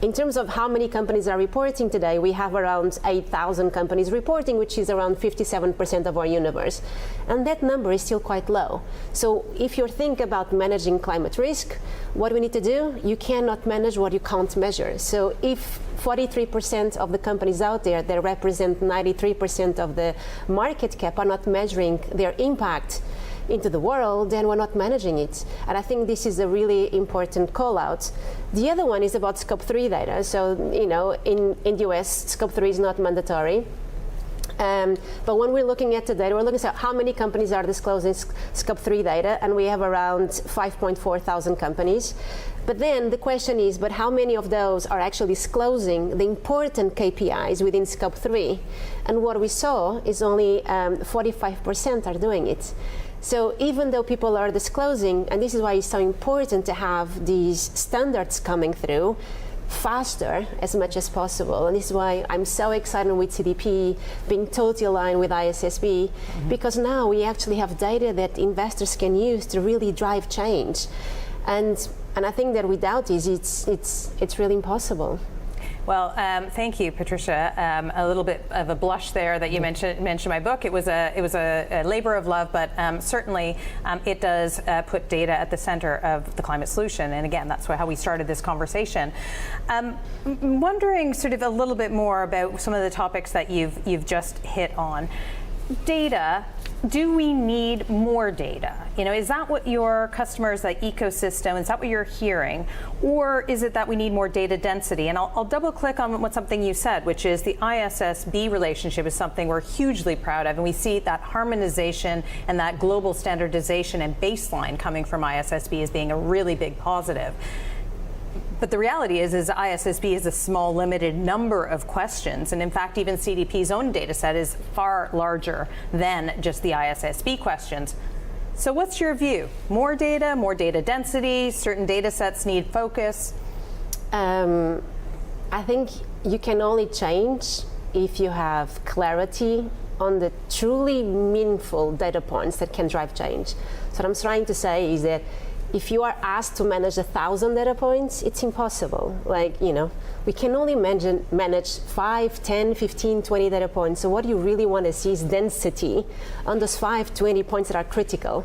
in terms of how many companies are reporting today, we have around 8,000 companies reporting, which is around 57% of our universe. And that number is still quite low. So if you think about managing climate risk, what we need to do, you cannot manage what you can't measure. So if 43% of the companies out there that represent 93% of the market cap are not measuring their impact into the world, then we're not managing it. And I think this is a really important call out. The other one is about Scope 3 data. So, you know, in the US, Scope 3 is not mandatory. But when we're looking at the data, we're looking at how many companies are disclosing Scope 3 data, and we have around 5.4 thousand companies. But then the question is, but how many of those are actually disclosing the important KPIs within Scope 3? And what we saw is only 45% are doing it. So even though people are disclosing, and this is why it's so important to have these standards coming through faster as much as possible. And this is why I'm so excited with CDP being totally aligned with ISSB, because now we actually have data that investors can use to really drive change. And I think that without this, it's really impossible. Well, thank you, Patricia. A little bit of a blush there that you mentioned my book. It was a labor of love, but certainly it does put data at the center of the climate solution. And again, that's how we started this conversation. Wondering sort of a little bit more about some of the topics that you've just hit on. Data. Do we need more data? You know, is that what your customers, that ecosystem, is that what you're hearing? Or is it that we need more data density? And I'll double click on something you said, which is the ISSB relationship is something we're hugely proud of. And we see that harmonization and that global standardization and baseline coming from ISSB as being a really big positive. But the reality is ISSB is a small, limited number of questions. And in fact, even CDP's own data set is far larger than just the ISSB questions. So what's your view? More data density, certain data sets need focus? I think you can only change if you have clarity on the truly meaningful data points that can drive change. So what I'm trying to say is that if you are asked to manage 1,000 data points, it's impossible. Like, you know, we can only manage 5, 10, 15, 20 data points. So what you really want to see is density on those 5, 20 points that are critical.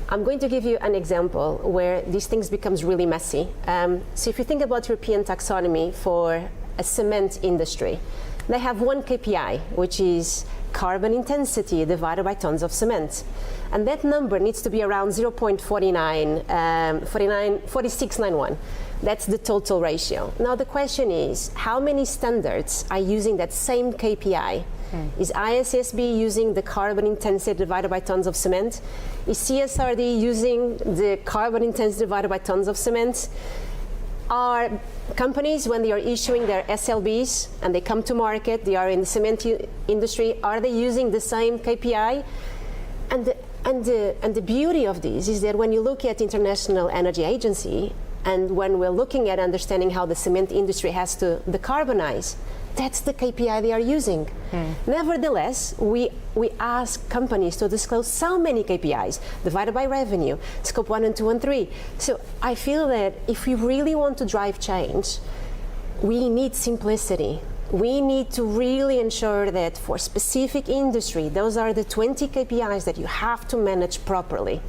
I'm going to give you an example where these things becomes really messy. So if you think about European taxonomy for a cement industry, they have one KPI, which is carbon intensity divided by tons of cement. And that number needs to be around 4691. That's the total ratio. Now the question is, how many standards are using that same KPI? Is ISSB using the carbon intensity divided by tons of cement? Is CSRD using the carbon intensity divided by tons of cement? Are companies, when they are issuing their SLBs and they come to market, they are in the cement industry, are they using the same KPI? And the beauty of this is that when you look at International Energy Agency, and when we're looking at understanding how the cement industry has to decarbonize, that's the KPI they are using. Nevertheless, we ask companies to disclose so many KPIs divided by revenue, Scope 1 and 2 and 3. So I feel that if we really want to drive change, we need simplicity. We need to really ensure that for specific industry, those are the 20 KPIs that you have to manage properly.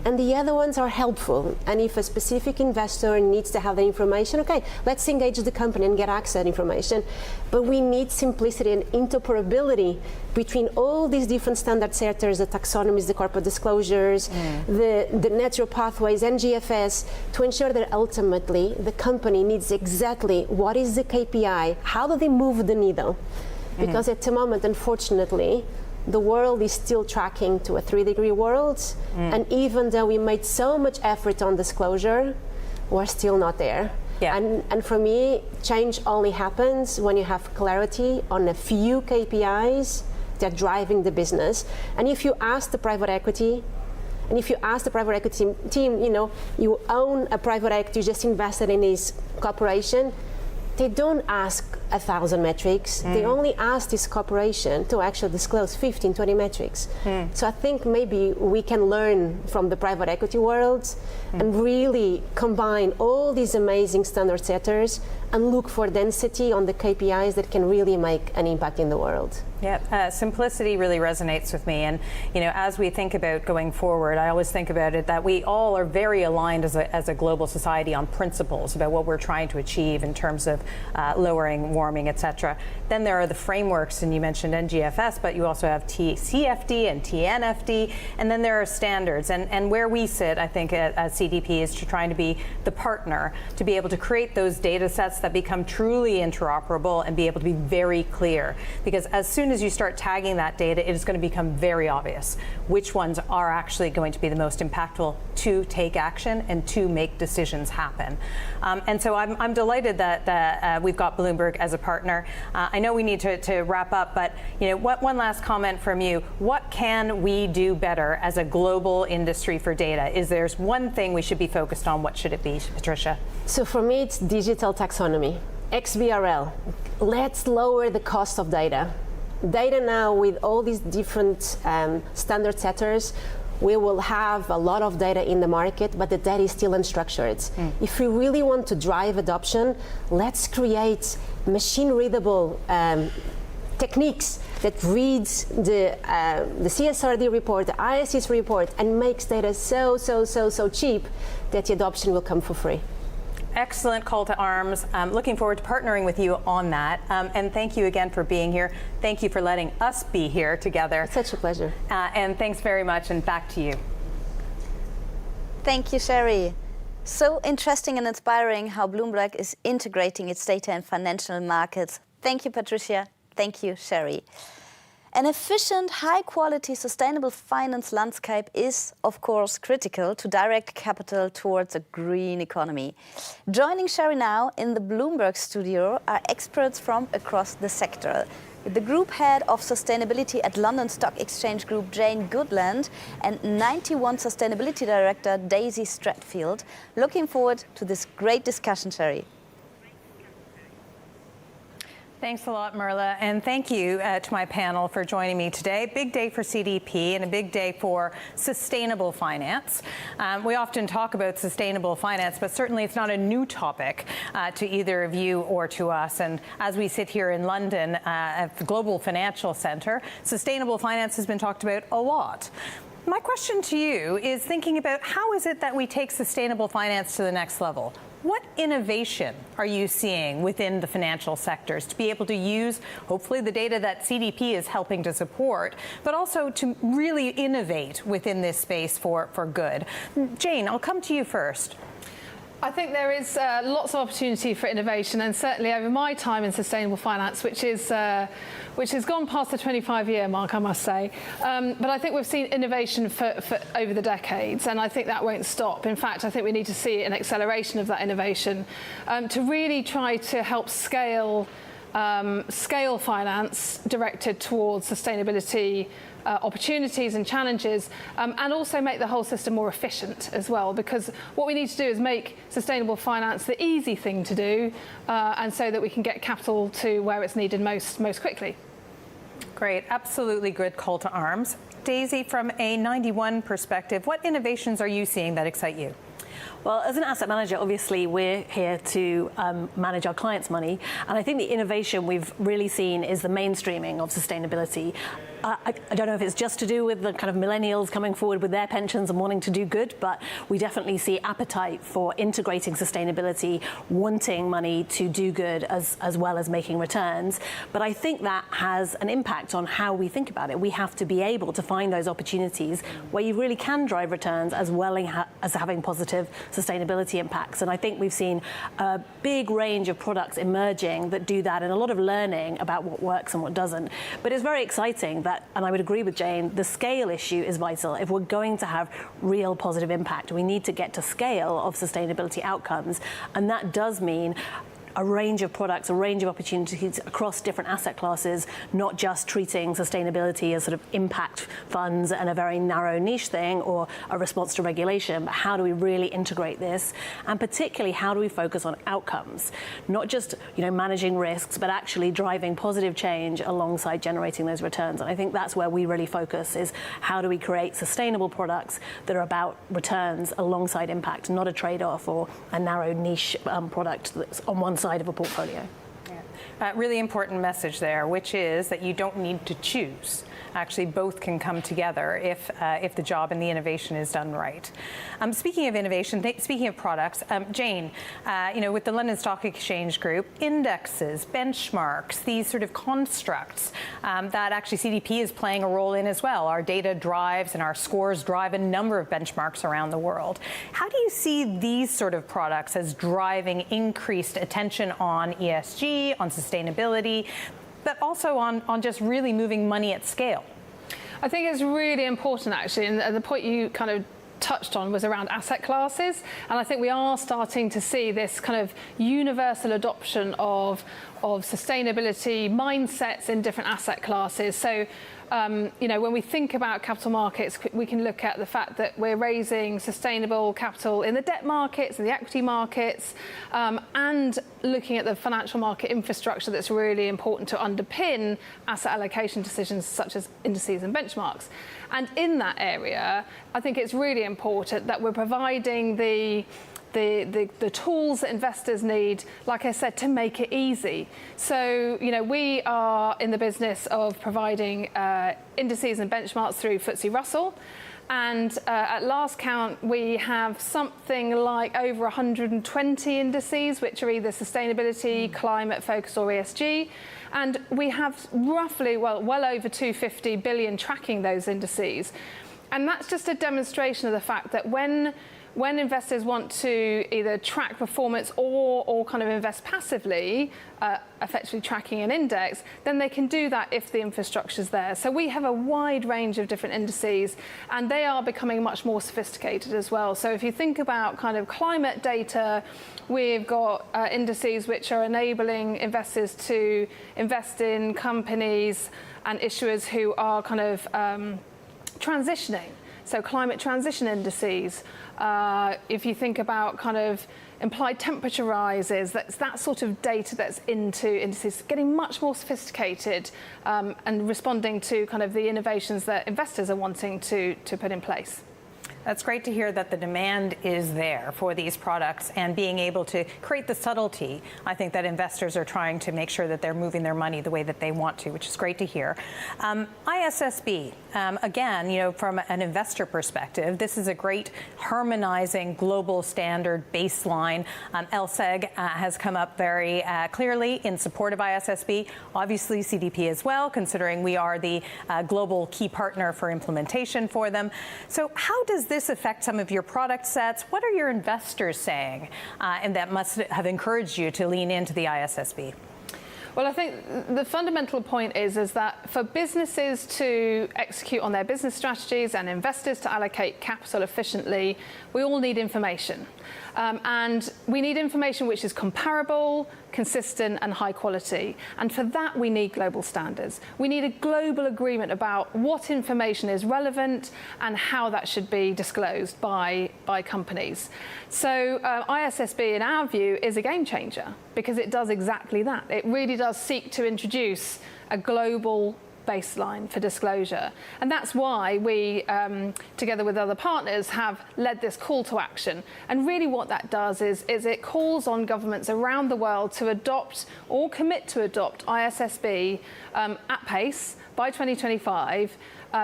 And the other ones are helpful. And if a specific investor needs to have the information, okay, let's engage the company and get access to that information. But we need simplicity and interoperability between all these different standard setters, the taxonomies, the corporate disclosures, the natural pathways, NGFS, to ensure that ultimately the company needs exactly what is the KPI, how do they move the needle? Because at the moment, unfortunately, the world is still tracking to a 3-degree world, and even though we made so much effort on disclosure, we're still not there. And for me, change only happens when you have clarity on a few KPIs that are driving the business. And if you ask the private equity, team, you know, you own a private equity, you just invested in this corporation, they don't ask 1,000 metrics. They only ask this corporation to actually disclose 15, 20 metrics. So I think maybe we can learn from the private equity world and really combine all these amazing standard setters and look for density on the KPIs that can really make an impact in the world. Yeah, simplicity really resonates with me. And you know, as we think about going forward, I always think about it that we all are very aligned as a global society on principles about what we're trying to achieve in terms of lowering warming, etc. Then there are the frameworks, and you mentioned NGFS, but you also have TCFD and TNFD, and then there are standards. And where we sit, I think, at CDP is trying to be the partner to be able to create those data sets that become truly interoperable and be able to be very clear. Because as soon as you start tagging that data, it is going to become very obvious which ones are actually going to be the most impactful to take action and to make decisions happen. And so I'm delighted that we've got Bloomberg as a partner. I know we need to wrap up, but you know, one last comment from you. What can we do better as a global industry for data? Is there's one thing we should be focused on? What should it be, Patricia? So for me, it's digital taxonomy, XBRL. Let's lower the cost of data. Data now, with all these different standard setters, we will have a lot of data in the market, but the data is still unstructured. If we really want to drive adoption, let's create machine-readable techniques that reads the CSRD report, the ISS report, and makes data so cheap that the adoption will come for free. Excellent call to arms. Looking forward to partnering with you on that. And thank you again for being here. Thank you for letting us be here together. It's such a pleasure. And thanks very much, and back to you. Thank you, Sherry. So interesting and inspiring how Bloomberg is integrating its data in financial markets. Thank you, Patricia. Thank you, Sherry. An efficient, high-quality, sustainable finance landscape is, of course, critical to direct capital towards a green economy. Joining Sherry now in the Bloomberg studio are experts from across the sector. The Group Head of Sustainability at London Stock Exchange Group, Jane Goodland, and 91 Sustainability Director, Daisy Stratfield. Looking forward to this great discussion, Sherry. Thanks a lot, Merla, and thank you to my panel for joining me today. Big day for CDP and a big day for sustainable finance. We often talk about sustainable finance, but certainly it's not a new topic to either of you or to us. And as we sit here in London at the Global Financial Centre, sustainable finance has been talked about a lot. My question to you is thinking about how is it that we take sustainable finance to the next level? What innovation are you seeing within the financial sectors to be able to use, hopefully, the data that CDP is helping to support, but also to really innovate within this space for good? Jane, I'll come to you first. I think there is lots of opportunity for innovation, and certainly over my time in sustainable finance, which has gone past the 25-year mark, I must say. But I think we've seen innovation for over the decades, and I think that won't stop. In fact, I think we need to see an acceleration of that innovation to really try to help scale finance directed towards sustainability opportunities and challenges, and also make the whole system more efficient as well, because what we need to do is make sustainable finance the easy thing to do, and so that we can get capital to where it's needed most quickly. Great, absolutely good call to arms. Daisy, from a 91 perspective, what innovations are you seeing that excite you? Well, as an asset manager, obviously, we're here to manage our clients' money. And I think the innovation we've really seen is the mainstreaming of sustainability. I don't know if it's just to do with the kind of millennials coming forward with their pensions and wanting to do good, but we definitely see appetite for integrating sustainability, wanting money to do good as well as making returns. But I think that has an impact on how we think about it. We have to be able to find those opportunities where you really can drive returns as well as having positive sustainability impacts. And I think we've seen a big range of products emerging that do that, and a lot of learning about what works and what doesn't. But it's very exciting that, and I would agree with Jane, the scale issue is vital. If we're going to have real positive impact, we need to get to scale of sustainability outcomes. And that does mean a range of products, a range of opportunities across different asset classes, not just treating sustainability as sort of impact funds and a very narrow niche thing or a response to regulation, but how do we really integrate this? And particularly, how do we focus on outcomes? Not just, managing risks, but actually driving positive change alongside generating those returns. And I think that's where we really focus, is how do we create sustainable products that are about returns alongside impact, not a trade-off or a narrow niche product that's on one side of a portfolio. Really important message there, which is that you don't need to choose. Actually, both can come together if the job and the innovation is done right. Speaking of innovation, speaking of products, Jane, with the London Stock Exchange Group, indexes, benchmarks, these sort of constructs that actually CDP is playing a role in as well. Our data drives and our scores drive a number of benchmarks around the world. How do you see these sort of products as driving increased attention on ESG, on sustainability, but also on just really moving money at scale? I think it's really important, actually, and the point you kind of touched on was around asset classes, and I think we are starting to see this kind of universal adoption of sustainability mindsets in different asset classes. So when we think about capital markets, we can look at the fact that we're raising sustainable capital in the debt markets and the equity markets, and looking at the financial market infrastructure that's really important to underpin asset allocation decisions such as indices and benchmarks. And in that area, I think it's really important that we're providing the tools that investors need, like I said, to make it easy. So, we are in the business of providing indices and benchmarks through FTSE Russell. And at last count, we have something like over 120 indices, which are either sustainability, climate focus, or ESG. And we have roughly, well over 250 billion tracking those indices. And that's just a demonstration of the fact that when investors want to either track performance or kind of invest passively, effectively tracking an index, then they can do that if the infrastructure's there. So we have a wide range of different indices, and they are becoming much more sophisticated as well. So if you think about kind of climate data, we've got indices which are enabling investors to invest in companies and issuers who are kind of transitioning. So climate transition indices. If you think about kind of implied temperature rises, that's that sort of data that's into indices, getting much more sophisticated and responding to kind of the innovations that investors are wanting to put in place. That's great to hear that the demand is there for these products, and being able to create the subtlety. I think that investors are trying to make sure that they're moving their money the way that they want to, which is great to hear. ISSB, again, from an investor perspective, this is a great harmonizing global standard baseline. LSEG has come up very clearly in support of ISSB. Obviously, CDP as well, considering we are the global key partner for implementation for them. So how does this affect some of your product sets? What are your investors saying? And that must have encouraged you to lean into the ISSB. Well, I think the fundamental point is that for businesses to execute on their business strategies and investors to allocate capital efficiently, we all need information. And we need information which is comparable, consistent, and high quality. And for that, we need global standards. We need a global agreement about what information is relevant and how that should be disclosed by companies. So ISSB, in our view, is a game changer because it does exactly that. It really does seek to introduce a global baseline for disclosure. And that's why we, together with other partners, have led this call to action. And really what that does is it calls on governments around the world to adopt or commit to adopt ISSB at pace by 2025,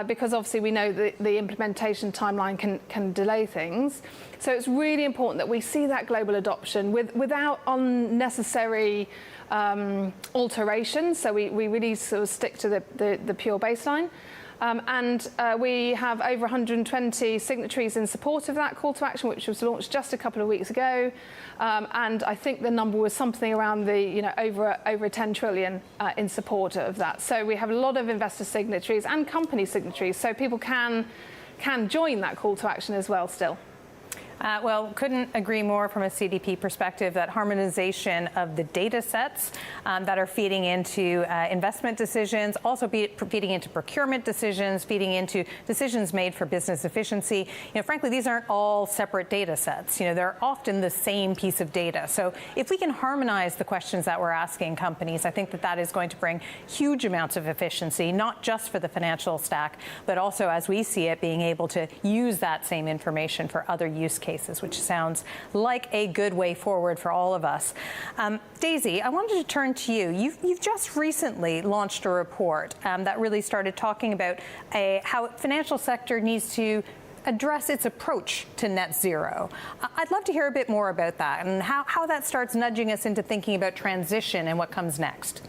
because obviously we know that the implementation timeline can delay things. So it's really important that we see that global adoption without unnecessary alterations. So we really sort of stick to the pure baseline. And we have over 120 signatories in support of that call to action, which was launched just a couple of weeks ago. And I think the number was something around the, over 10 trillion in support of that. So we have a lot of investor signatories and company signatories, so people can join that call to action as well still. Well, couldn't agree more from a CDP perspective that harmonization of the data sets that are feeding into investment decisions, also feeding into procurement decisions, feeding into decisions made for business efficiency. Frankly, these aren't all separate data sets. They're often the same piece of data. So if we can harmonize the questions that we're asking companies, I think that is going to bring huge amounts of efficiency, not just for the financial stack, but also, as we see it, being able to use that same information for other use cases, which sounds like a good way forward for all of us. Daisy, I wanted to turn to you. You've just recently launched a report that really started talking about how financial sector needs to address its approach to net zero. I'd love to hear a bit more about that and how that starts nudging us into thinking about transition and what comes next.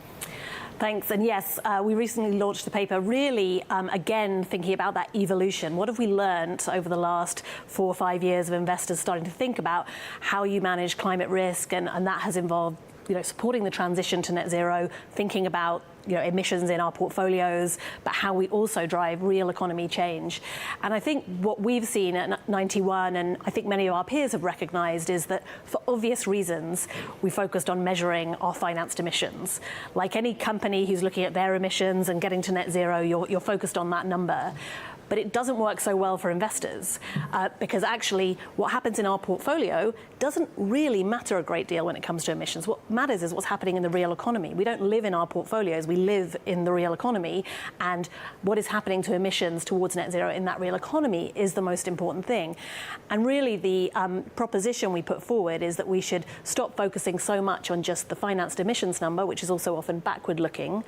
Thanks. And yes, we recently launched a paper really, again, thinking about that evolution. What have we learned over the last 4 or 5 years of investors starting to think about how you manage climate risk? And that has involved supporting the transition to net zero, thinking about emissions in our portfolios, but how we also drive real economy change. And I think what we've seen at 91, and I think many of our peers have recognized, is that for obvious reasons, we focused on measuring our financed emissions. Like any company who's looking at their emissions and getting to net zero, you're focused on that number. But it doesn't work so well for investors because actually what happens in our portfolio doesn't really matter a great deal when it comes to emissions. What matters is what's happening in the real economy. We don't live in our portfolios, we live in the real economy, and what is happening to emissions towards net zero in that real economy is the most important thing. And really the proposition we put forward is that we should stop focusing so much on just the financed emissions number, which is also often backward looking,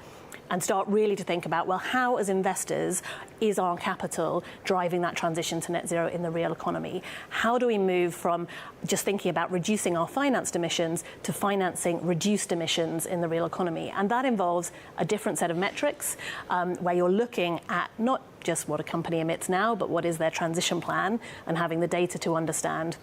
and start really to think about, well, how as investors is our capital driving that transition to net zero in the real economy? How do we move from just thinking about reducing our financed emissions to financing reduced emissions in the real economy? And that involves a different set of metrics where you're looking at not just what a company emits now, but what is their transition plan, and having the data to understand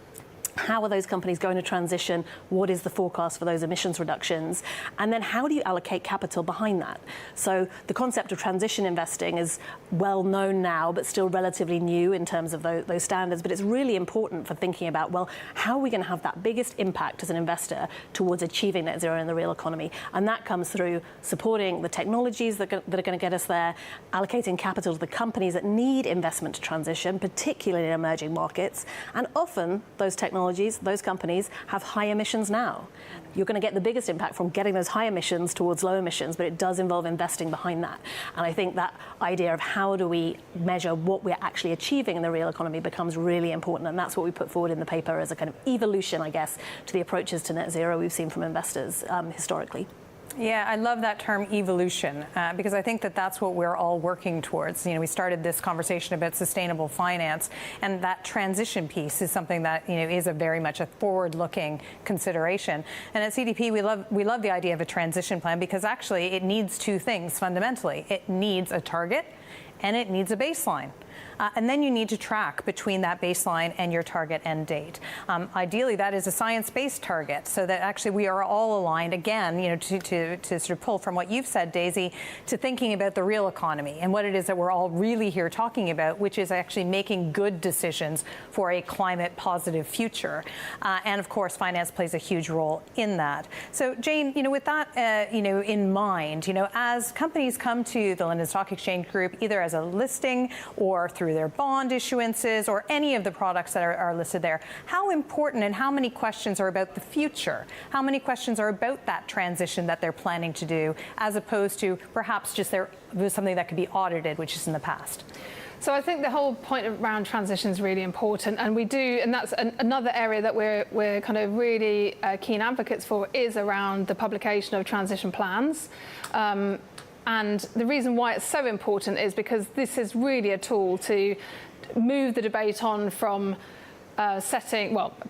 how are those companies going to transition? What is the forecast for those emissions reductions? And then how do you allocate capital behind that? So the concept of transition investing is well known now, but still relatively new in terms of those standards. But it's really important for thinking about, well, how are we going to have that biggest impact as an investor towards achieving net zero in the real economy? And that comes through supporting the technologies that are going to get us there, allocating capital to the companies that need investment to transition, particularly in emerging markets. And often those technologies, those companies have high emissions now. You're going to get the biggest impact from getting those high emissions towards low emissions, but it does involve investing behind that. And I think that idea of how do we measure what we're actually achieving in the real economy becomes really important. And that's what we put forward in the paper as a kind of evolution, I guess, to the approaches to net zero we've seen from investors historically. Yeah, I love that term evolution because I think that's what we're all working towards. We started this conversation about sustainable finance, and that transition piece is something that is a very much a forward-looking consideration. And at CDP, we love the idea of a transition plan because actually it needs two things fundamentally. It needs a target and it needs a baseline. And then you need to track between that baseline and your target end date. Ideally, that is a science-based target, so that actually we are all aligned, again, to sort of pull from what you've said, Daisy, to thinking about the real economy and what it is that we're all really here talking about, which is actually making good decisions for a climate-positive future. And of course, finance plays a huge role in that. So, Jane, with that, in mind, as companies come to the London Stock Exchange Group, either as a listing or or through their bond issuances or any of the products that are listed there. How important and how many questions are about the future? How many questions are about that transition that they're planning to do, as opposed to perhaps just something that could be audited, which is in the past? So I think the whole point around transition is really important, and that's another area that we're kind of really keen advocates for, is around the publication of transition plans. And the reason why it's so important is because this is really a tool to move the debate on from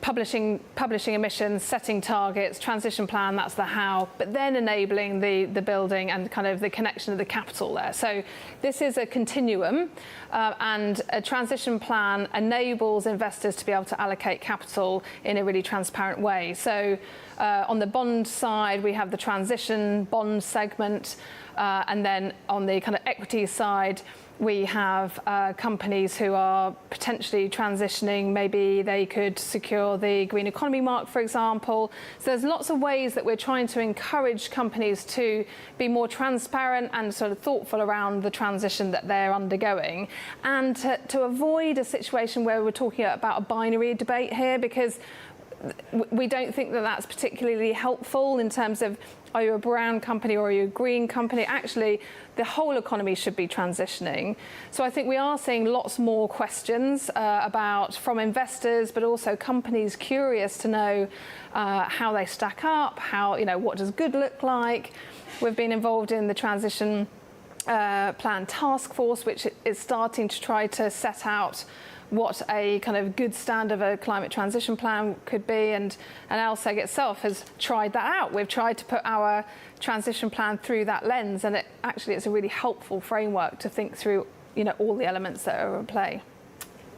publishing emissions, setting targets, transition plan, that's the how, but then enabling the building and kind of the connection of the capital there. So this is a continuum, and a transition plan enables investors to be able to allocate capital in a really transparent way. So on the bond side, we have the transition bond segment, and then on the kind of equity side, we have companies who are potentially transitioning. Maybe they could secure the green economy mark, for example. So there's lots of ways that we're trying to encourage companies to be more transparent and sort of thoughtful around the transition that they're undergoing, and to avoid a situation where we're talking about a binary debate here, because we don't think that that's particularly helpful in terms of, are you a brown company or are you a green company? Actually, the whole economy should be transitioning. So I think we are seeing lots more questions from investors, but also companies curious to know how they stack up, what does good look like. We've been involved in the transition plan task force, which is starting to try to set out what a kind of good stand of a climate transition plan could be, and LSEG itself has tried that out. We've tried to put our transition plan through that lens, and it's a really helpful framework to think through all the elements that are at play.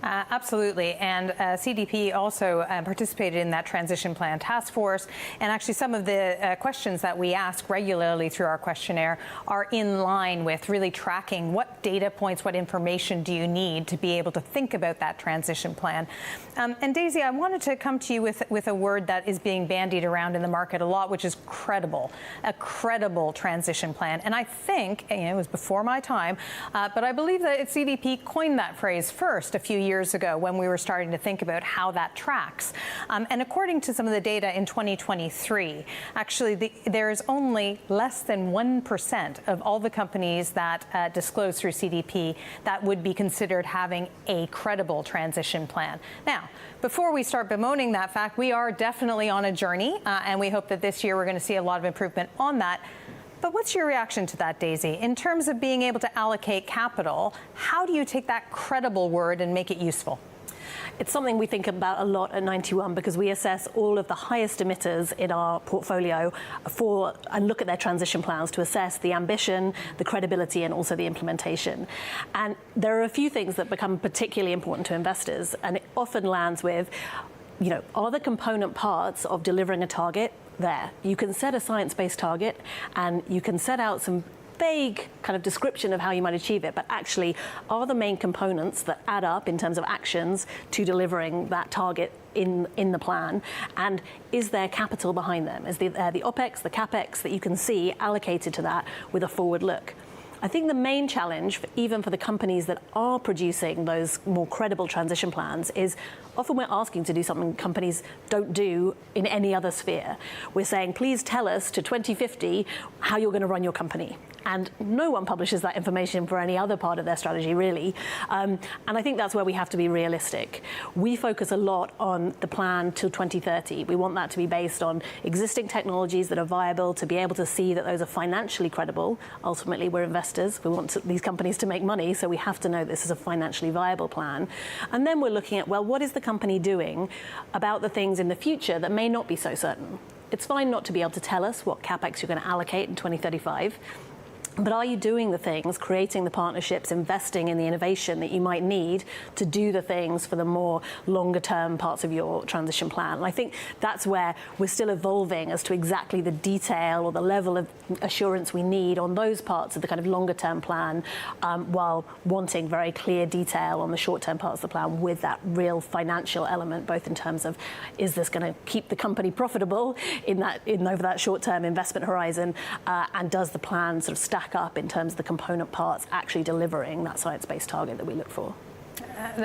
Absolutely, and CDP also participated in that transition plan task force, and actually some of the questions that we ask regularly through our questionnaire are in line with really tracking what data points, what information do you need to be able to think about that transition plan. And Daisy, I wanted to come to you with a word that is being bandied around in the market a lot, which is credible, a credible transition plan. And I think, it was before my time, but I believe that CDP coined that phrase first a few years ago when we were starting to think about how that tracks. And according to some of the data in 2023, actually there's only less than 1% of all the companies that disclose through CDP that would be considered having a credible transition plan. Now, before we start bemoaning that fact, we are definitely on a journey, and we hope that this year we're going to see a lot of improvement on that. But what's your reaction to that, Daisy? In terms of being able to allocate capital, how do you take that credible word and make it useful? It's something we think about a lot at 91 because we assess all of the highest emitters in our portfolio and look at their transition plans to assess the ambition, the credibility, and also the implementation. And there are a few things that become particularly important to investors, and it often lands with, are the component parts of delivering a target there? You can set a science-based target and you can set out some vague kind of description of how you might achieve it, but actually are the main components that add up in terms of actions to delivering that target in the plan, and is there capital behind them? Is the OPEX, the CAPEX that you can see allocated to that with a forward look? I think the main challenge, even for the companies that are producing those more credible transition plans, is often we're asking to do something companies don't do in any other sphere. We're saying, please tell us to 2050 how you're going to run your company. And no one publishes that information for any other part of their strategy, really. And I think that's where we have to be realistic. We focus a lot on the plan till 2030. We want that to be based on existing technologies that are viable, to be able to see that those are financially credible. Ultimately, we're investors. We want these companies to make money, so we have to know this is a financially viable plan. And then we're looking at, well, what is the company doing about the things in the future that may not be so certain? It's fine not to be able to tell us what CapEx you're going to allocate in 2035. But are you doing the things, creating the partnerships, investing in the innovation that you might need to do the things for the more longer term parts of your transition plan? And I think that's where we're still evolving as to exactly the detail or the level of assurance we need on those parts of the kind of longer term plan, while wanting very clear detail on the short term parts of the plan with that real financial element, both in terms of, is this going to keep the company profitable over that short term investment horizon, and does the plan sort of stack up in terms of the component parts actually delivering that science-based target that we look for?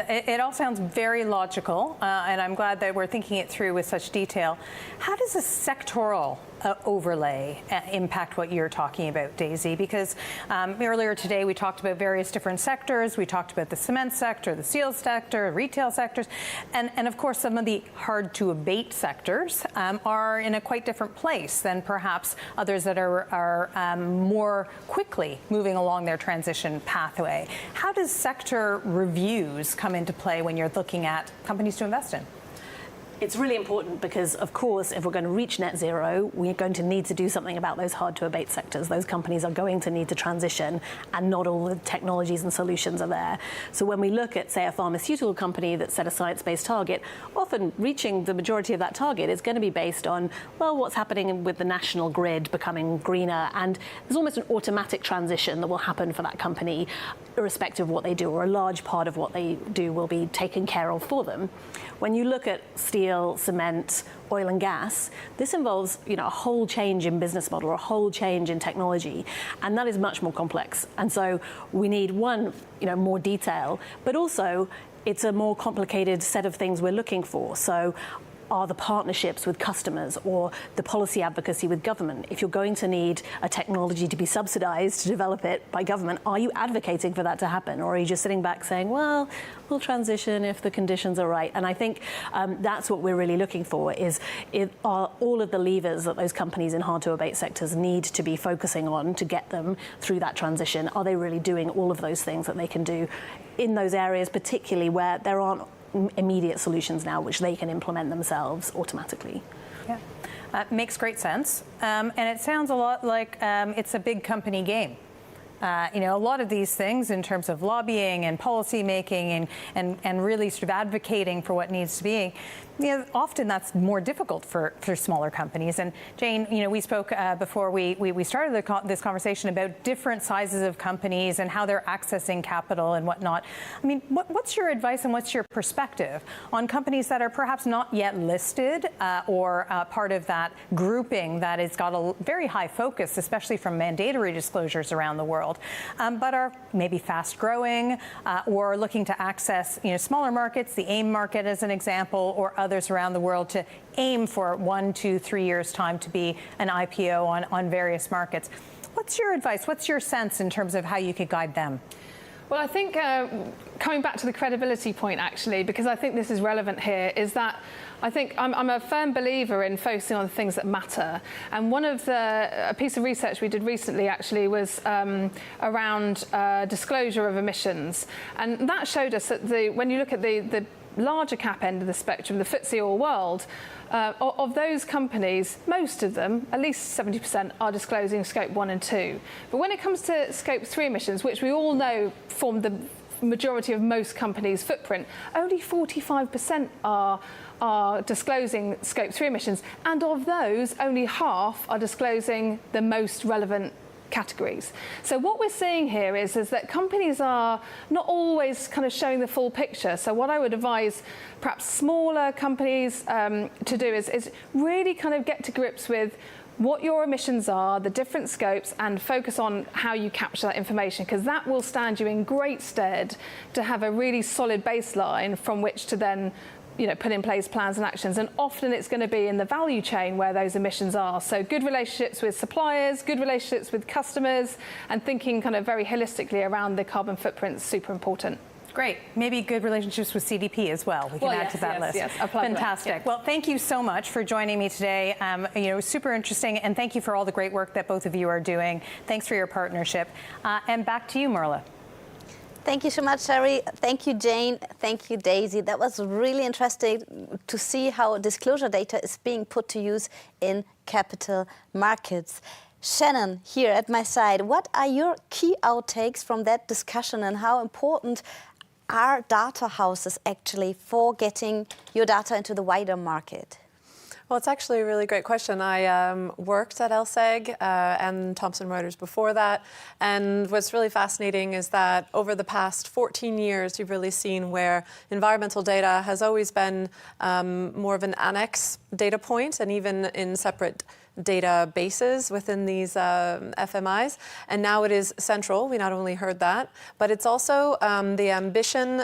It all sounds very logical, and I'm glad that we're thinking it through with such detail. How does a sectoral overlay impact what you're talking about, Daisy? Because earlier today we talked about various different sectors. We talked about the cement sector, the steel sector, retail sectors, and of course some of the hard-to-abate sectors are in a quite different place than perhaps others that are more quickly moving along their transition pathway. How does sector reviews come into play when you're looking at companies to invest in? It's really important because, of course, if we're going to reach net zero, we're going to need to do something about those hard-to-abate sectors. Those companies are going to need to transition, and not all the technologies and solutions are there. So when we look at, say, a pharmaceutical company that set a science-based target, often reaching the majority of that target is going to be based on, well, what's happening with the national grid becoming greener, and there's almost an automatic transition that will happen for that company, irrespective of what they do, or a large part of what they do will be taken care of for them. When you look at steel, cement, oil and gas, this involves, a whole change in business model, or a whole change in technology, and that is much more complex. And so we need more detail, but also it's a more complicated set of things we're looking for. So are the partnerships with customers or the policy advocacy with government? If you're going to need a technology to be subsidized to develop it by government, are you advocating for that to happen? Or are you just sitting back saying, well, we'll transition if the conditions are right? And I think that's what we're really looking for, are all of the levers that those companies in hard-to-abate sectors need to be focusing on to get them through that transition. Are they really doing all of those things that they can do in those areas, particularly where there aren't immediate solutions now which they can implement themselves automatically? Yeah, makes great sense. And it sounds a lot like it's a big company game. A lot of these things in terms of lobbying and policy making and really sort of advocating for what needs to be, often that's more difficult for smaller companies. And Jane, we spoke before we started this conversation about different sizes of companies and how they're accessing capital and whatnot. I mean, what's your advice and what's your perspective on companies that are perhaps not yet listed or part of that grouping that has got a very high focus, especially from mandatory disclosures around the world, but are maybe fast growing or looking to access smaller markets, the AIM market as an example, or others around the world to aim for 1, 2, 3 years' time to be an IPO on various markets. What's your advice? What's your sense in terms of how you could guide them? Well, I think coming back to the credibility point, actually, because I think this is relevant here, is that I think I'm a firm believer in focusing on the things that matter. And one of a piece of research we did recently actually was around disclosure of emissions. And that showed us that when you look at the larger cap end of the spectrum, the FTSE All World, of those companies, most of them, at least 70%, are disclosing Scope 1 and 2. But when it comes to Scope 3 emissions, which we all know form the majority of most companies' footprint, only 45% are disclosing Scope 3 emissions. And of those, only half are disclosing the most relevant categories. So what we're seeing here is that companies are not always kind of showing the full picture. So what I would advise perhaps smaller companies to do is really kind of get to grips with what your emissions are, the different scopes, and focus on how you capture that information, because that will stand you in great stead to have a really solid baseline from which to then put in place plans and actions. And often it's going to be in the value chain where those emissions are. So good relationships with suppliers, good relationships with customers, and thinking kind of very holistically around the carbon footprint is super important. Great. Maybe good relationships with CDP as well. We can add to that list. Yes, fantastic. Yeah. Well, thank you so much for joining me today. Super interesting, and thank you for all the great work that both of you are doing. Thanks for your partnership. And back to you, Marla. Thank you so much, Sherry. Thank you, Jane. Thank you, Daisy. That was really interesting to see how disclosure data is being put to use in capital markets. Shannon, here at my side, what are your key outtakes from that discussion, and how important are data houses actually for getting your data into the wider market? Well, it's actually a really great question. I worked at LSEG and Thomson Reuters before that. And what's really fascinating is that over the past 14 years, you've really seen where environmental data has always been more of an annex data point, and even in separate databases within these FMIs, and now it is central. We not only heard that, but it's also the ambition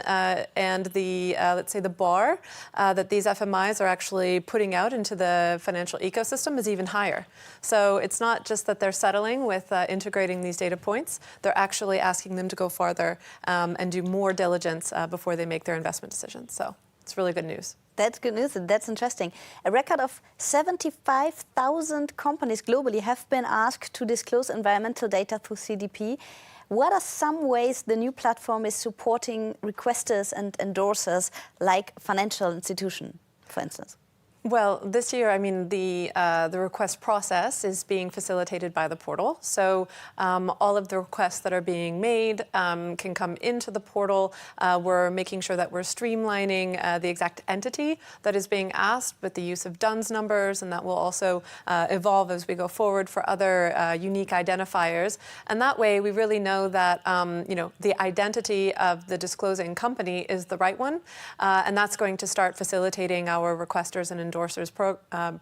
and the, let's say, the bar that these FMIs are actually putting out into the financial ecosystem is even higher. So it's not just that they're settling with integrating these data points, they're actually asking them to go farther and do more diligence before they make their investment decisions. So it's really good news. That's good news, and that's interesting. A record of 75,000 companies globally have been asked to disclose environmental data through CDP. What are some ways the new platform is supporting requesters and endorsers, like financial institutions, for instance? Well, this year, I mean, the request process is being facilitated by the portal. So all of the requests that are being made can come into the portal. We're making sure that we're streamlining the exact entity that is being asked with the use of DUNS numbers, and that will also evolve as we go forward for other unique identifiers. And that way, we really know that the identity of the disclosing company is the right one, and that's going to start facilitating our requesters and endorsers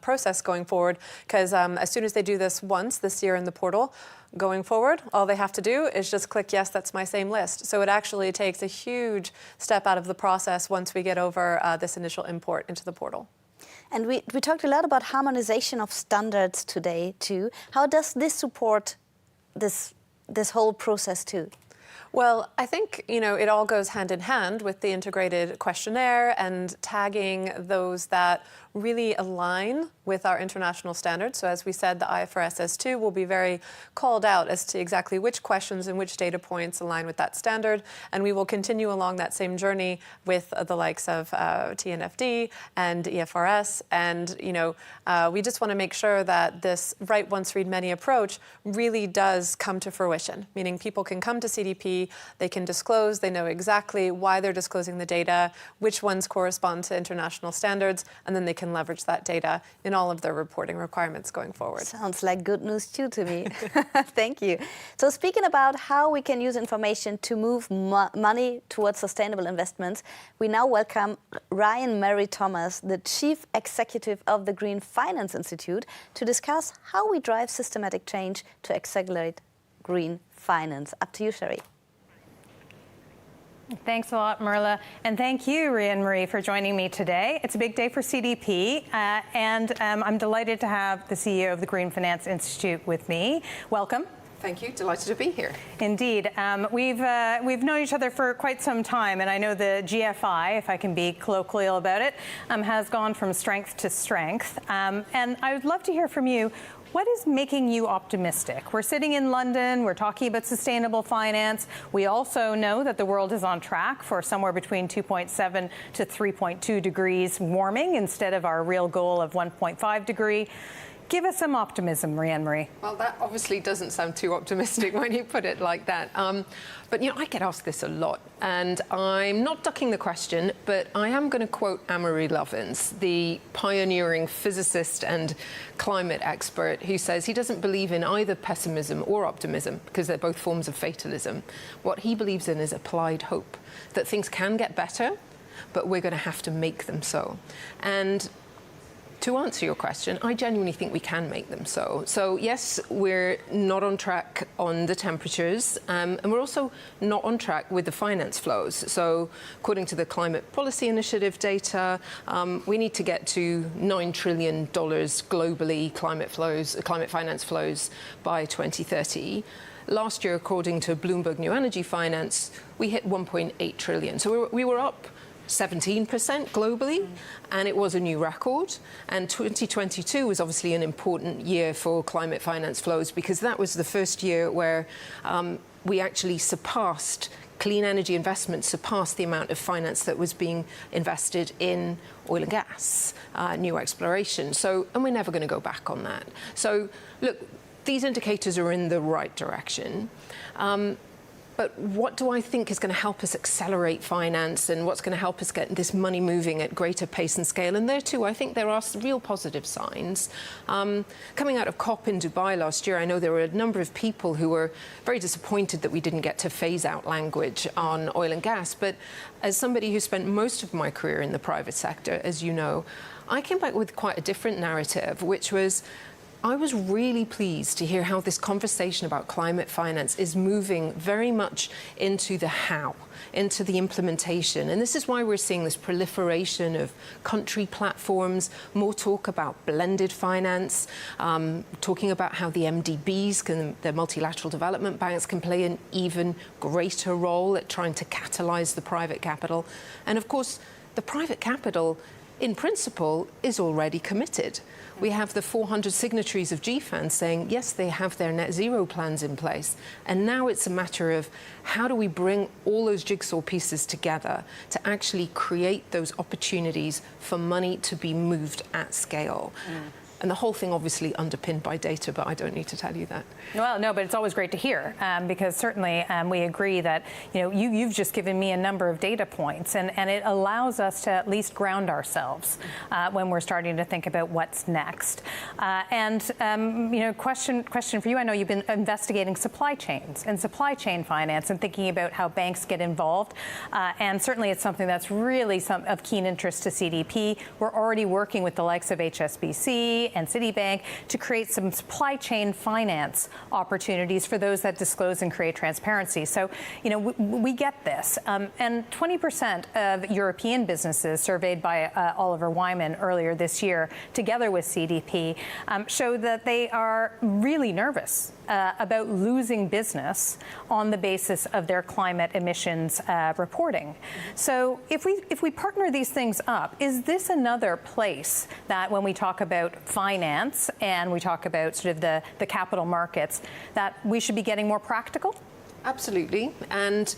process going forward, because as soon as they do this once this year in the portal, going forward, all they have to do is just click, yes, that's my same list. So it actually takes a huge step out of the process once we get over this initial import into the portal. And we talked a lot about harmonization of standards today too. How does this support this whole process too? Well, I think, it all goes hand in hand with the integrated questionnaire and tagging those that really align with our international standards. So as we said, the IFRS S2 will be very called out as to exactly which questions and which data points align with that standard. And we will continue along that same journey with the likes of TNFD and EFRS. And, we just want to make sure that this write once, read many approach really does come to fruition, meaning people can come to CDP, they can disclose, they know exactly why they're disclosing the data, which ones correspond to international standards, and then they can leverage that data in all of their reporting requirements going forward. Sounds like good news too to me. Thank you. So speaking about how we can use information to move money towards sustainable investments, we now welcome Ryan Murray Thomas, the Chief Executive of the Green Finance Institute, to discuss how we drive systematic change to accelerate green finance. Up to you, Sherry. Thanks a lot, Merla. And thank you, Ria and Marie, for joining me today. It's a big day for CDP, and I'm delighted to have the CEO of the Green Finance Institute with me. Welcome. Thank you. Delighted to be here. Indeed. We've known each other for quite some time, and I know the GFI, if I can be colloquial about it, has gone from strength to strength. And I would love to hear from you. What is making you optimistic? We're sitting in London, we're talking about sustainable finance. We also know that the world is on track for somewhere between 2.7 to 3.2 degrees warming instead of our real goal of 1.5 degree. Give us some optimism, Ria and Marie. Well, that obviously doesn't sound too optimistic when you put it like that. But, I get asked this a lot, and I'm not ducking the question, but I am going to quote Anne-Marie Lovins, the pioneering physicist and climate expert, who says he doesn't believe in either pessimism or optimism because they're both forms of fatalism. What he believes in is applied hope, that things can get better, but we're going to have to make them so. And to answer your question, I genuinely think we can make them so. So yes, we're not on track on the temperatures, and we're also not on track with the finance flows. So according to the Climate Policy Initiative data, we need to get to $9 trillion globally climate finance flows by 2030. Last year, according to Bloomberg New Energy Finance, we hit 1.8 trillion. So we were up 17% globally, and it was a new record. And 2022 was obviously an important year for climate finance flows because that was the first year where we actually surpassed clean energy investments, surpassed the amount of finance that was being invested in oil and gas, new exploration. So, and we're never going to go back on that. So, look, these indicators are in the right direction. But what do I think is going to help us accelerate finance, and what's going to help us get this money moving at greater pace and scale? And there too, I think there are real positive signs. Coming out of COP in Dubai last year, I know there were a number of people who were very disappointed that we didn't get to phase out language on oil and gas. But as somebody who spent most of my career in the private sector, as you know, I came back with quite a different narrative, which was, I was really pleased to hear how this conversation about climate finance is moving very much into the how, into the implementation. And this is why we're seeing this proliferation of country platforms, more talk about blended finance, talking about how the MDBs, the multilateral development banks, can play an even greater role at trying to catalyze the private capital. And of course, the private capital, in principle, is already committed. We have the 400 signatories of GFAN saying, yes, they have their net zero plans in place. And now it's a matter of how do we bring all those jigsaw pieces together to actually create those opportunities for money to be moved at scale. And the whole thing obviously underpinned by data, but I don't need to tell you that. Well, no, but it's always great to hear because certainly we agree that, you know, you've just given me a number of data points and it allows us to at least ground ourselves when we're starting to think about what's next. You know, question for you. I know you've been investigating supply chains and supply chain finance and thinking about how banks get involved. And certainly it's something that's really of keen interest to CDP. We're already working with the likes of HSBC and Citibank to create some supply chain finance opportunities for those that disclose and create transparency. So, you know, we get this. And 20% of European businesses surveyed by Oliver Wyman earlier this year, together with CDP, showed that they are really nervous about losing business on the basis of their climate emissions reporting. So if we partner these things up, is this another place that when we talk about finance and we talk about sort of the capital markets, that we should be getting more practical? Absolutely. And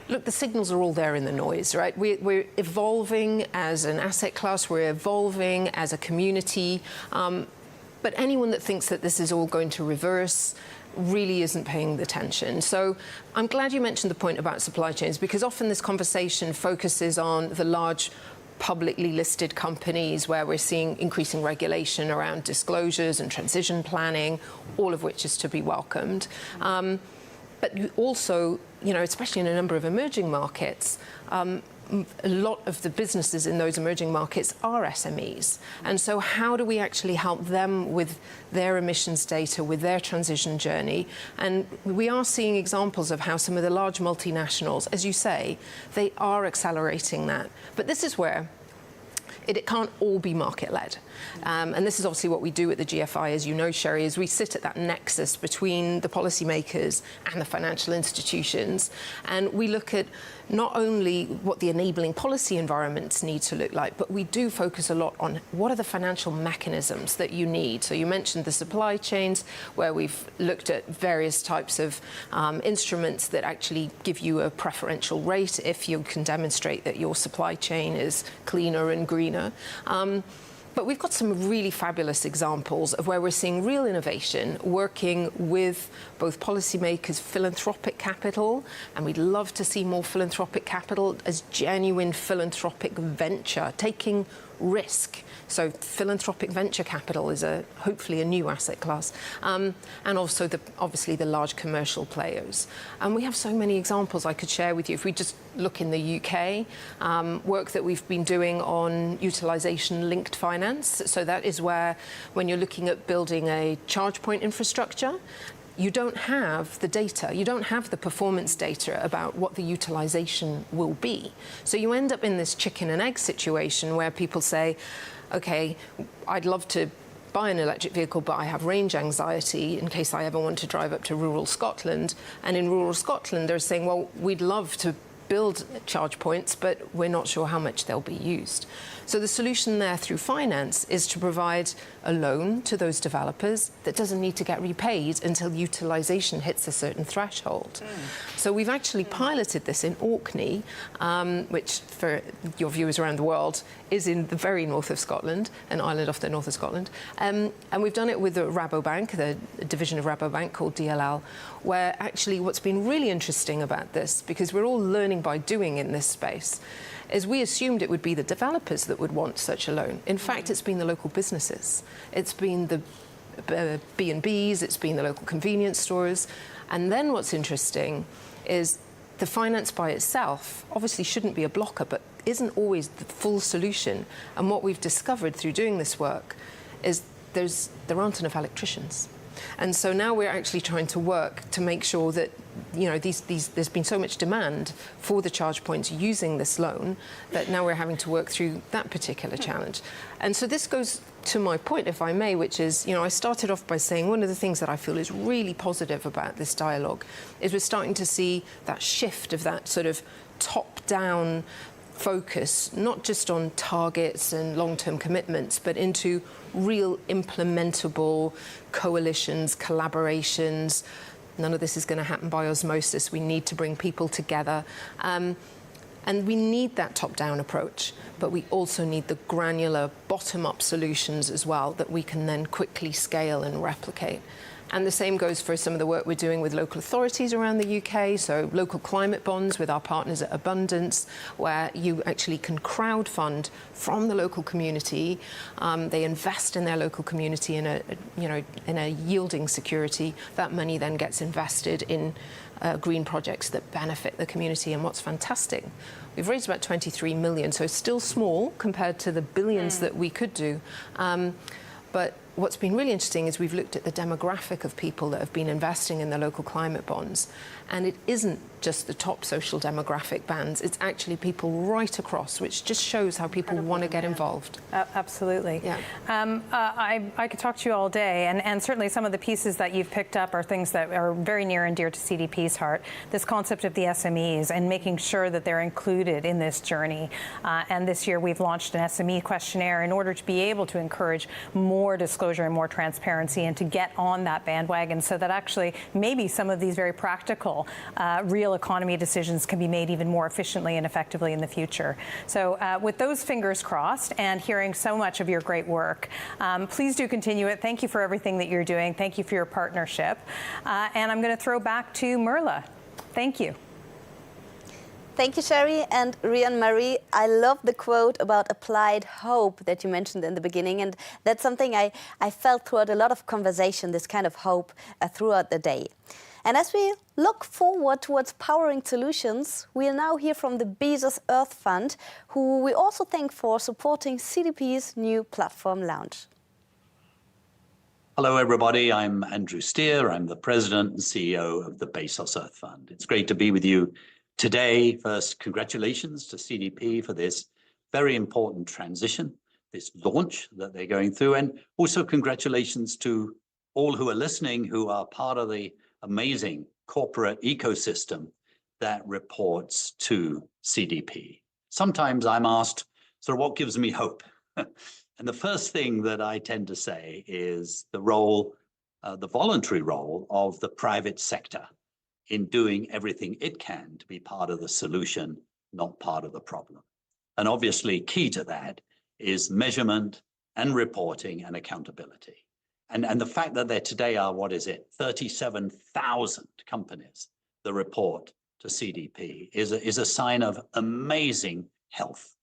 look, the signals are all there in the noise, right? We're evolving as an asset class, we're evolving as a community. But anyone that thinks that this is all going to reverse really isn't paying attention. So I'm glad you mentioned the point about supply chains, because often this conversation focuses on the large publicly listed companies where we're seeing increasing regulation around disclosures and transition planning, all of which is to be welcomed. But you also, you know, especially in a number of emerging markets, a lot of the businesses in those emerging markets are SMEs. And so how do we actually help them with their emissions data, with their transition journey? And we are seeing examples of how some of the large multinationals, as you say, they are accelerating that. But this is where it can't all be market-led. And this is obviously what we do at the GFI, as you know, Sherry, is we sit at that nexus between the policymakers and the financial institutions. And we look at not only what the enabling policy environments need to look like, but we do focus a lot on what are the financial mechanisms that you need. So you mentioned the supply chains, where we've looked at various types of instruments that actually give you a preferential rate if you can demonstrate that your supply chain is cleaner and greener. But we've got some really fabulous examples of where we're seeing real innovation, working with both policymakers, philanthropic capital, and we'd love to see more philanthropic capital as genuine philanthropic venture, taking risk. So philanthropic venture capital is hopefully a new asset class. And also, obviously, the large commercial players. And we have so many examples I could share with you. If we just look in the UK, work that we've been doing on utilisation-linked finance. So that is where, when you're looking at building a charge point infrastructure, you don't have the data, you don't have the performance data about what the utilisation will be. So you end up in this chicken and egg situation where people say, OK, I'd love to buy an electric vehicle, but I have range anxiety in case I ever want to drive up to rural Scotland. And in rural Scotland, they're saying, well, we'd love to build charge points, but we're not sure how much they'll be used. So the solution there through finance is to provide a loan to those developers that doesn't need to get repaid until utilisation hits a certain threshold. So we've actually piloted this in Orkney, which for your viewers around the world is in the very north of Scotland, an island off the north of Scotland. And we've done it with the Rabobank, the division of Rabobank called DLL, where actually what's been really interesting about this, because we're all learning by doing in this space, is we assumed it would be the developers that would want such a loan. In fact, it's been the local businesses. It's been the B&Bs, it's been the local convenience stores. And then what's interesting is the finance by itself obviously shouldn't be a blocker, but isn't always the full solution. And what we've discovered through doing this work is there aren't enough electricians. And so now we're actually trying to work to make sure that, you know, there's been so much demand for the charge points using this loan that now we're having to work through that particular challenge. And so this goes to my point, if I may, which is, you know, I started off by saying one of the things that I feel is really positive about this dialogue is we're starting to see that shift of that sort of top-down focus, not just on targets and long-term commitments, but into real implementable coalitions, collaborations. None of this is going to happen by osmosis. We need to bring people together. And we need that top-down approach, but we also need the granular bottom-up solutions as well that we can then quickly scale and replicate. And the same goes for some of the work we're doing with local authorities around the UK, so local climate bonds with our partners at Abundance, where you actually can crowdfund from the local community. They invest in their local community in a yielding security. That money then gets invested in green projects that benefit the community. And what's fantastic, we've raised about 23 million, so still small compared to the billions that we could do. But what's been really interesting is we've looked at the demographic of people that have been investing in the local climate bonds. And it isn't just the top social demographic bands, it's actually people right across, which just shows how people want to get involved. Absolutely. Yeah. I could talk to you all day, and certainly some of the pieces that you've picked up are things that are very near and dear to CDP's heart. This concept of the SMEs and making sure that they're included in this journey. And this year we've launched an SME questionnaire in order to be able to encourage more disclosure and more transparency and to get on that bandwagon so that actually maybe some of these very practical real economy decisions can be made even more efficiently and effectively in the future. So with those fingers crossed and hearing so much of your great work, please do continue it. Thank you for everything that you're doing. Thank you for your partnership. And I'm going to throw back to Merla. Thank you. Thank you, Sherry and Rian Marie. I love the quote about applied hope that you mentioned in the beginning, and that's something I felt throughout a lot of conversation, this kind of hope throughout the day. And as we look forward towards powering solutions, we'll now hear from the Bezos Earth Fund, who we also thank for supporting CDP's new platform launch. Hello, everybody. I'm Andrew Steer. I'm the president and CEO of the Bezos Earth Fund. It's great to be with you today. First, congratulations to CDP for this very important transition, this launch that they're going through, and also congratulations to all who are listening who are part of the amazing corporate ecosystem that reports to CDP. Sometimes I'm asked, so what gives me hope? And the first thing that I tend to say is the role, the voluntary role of the private sector in doing everything it can to be part of the solution, not part of the problem. And obviously key to that is measurement and reporting and accountability. And the fact that there today are, 37,000 companies that report to CDP is a sign of amazing health.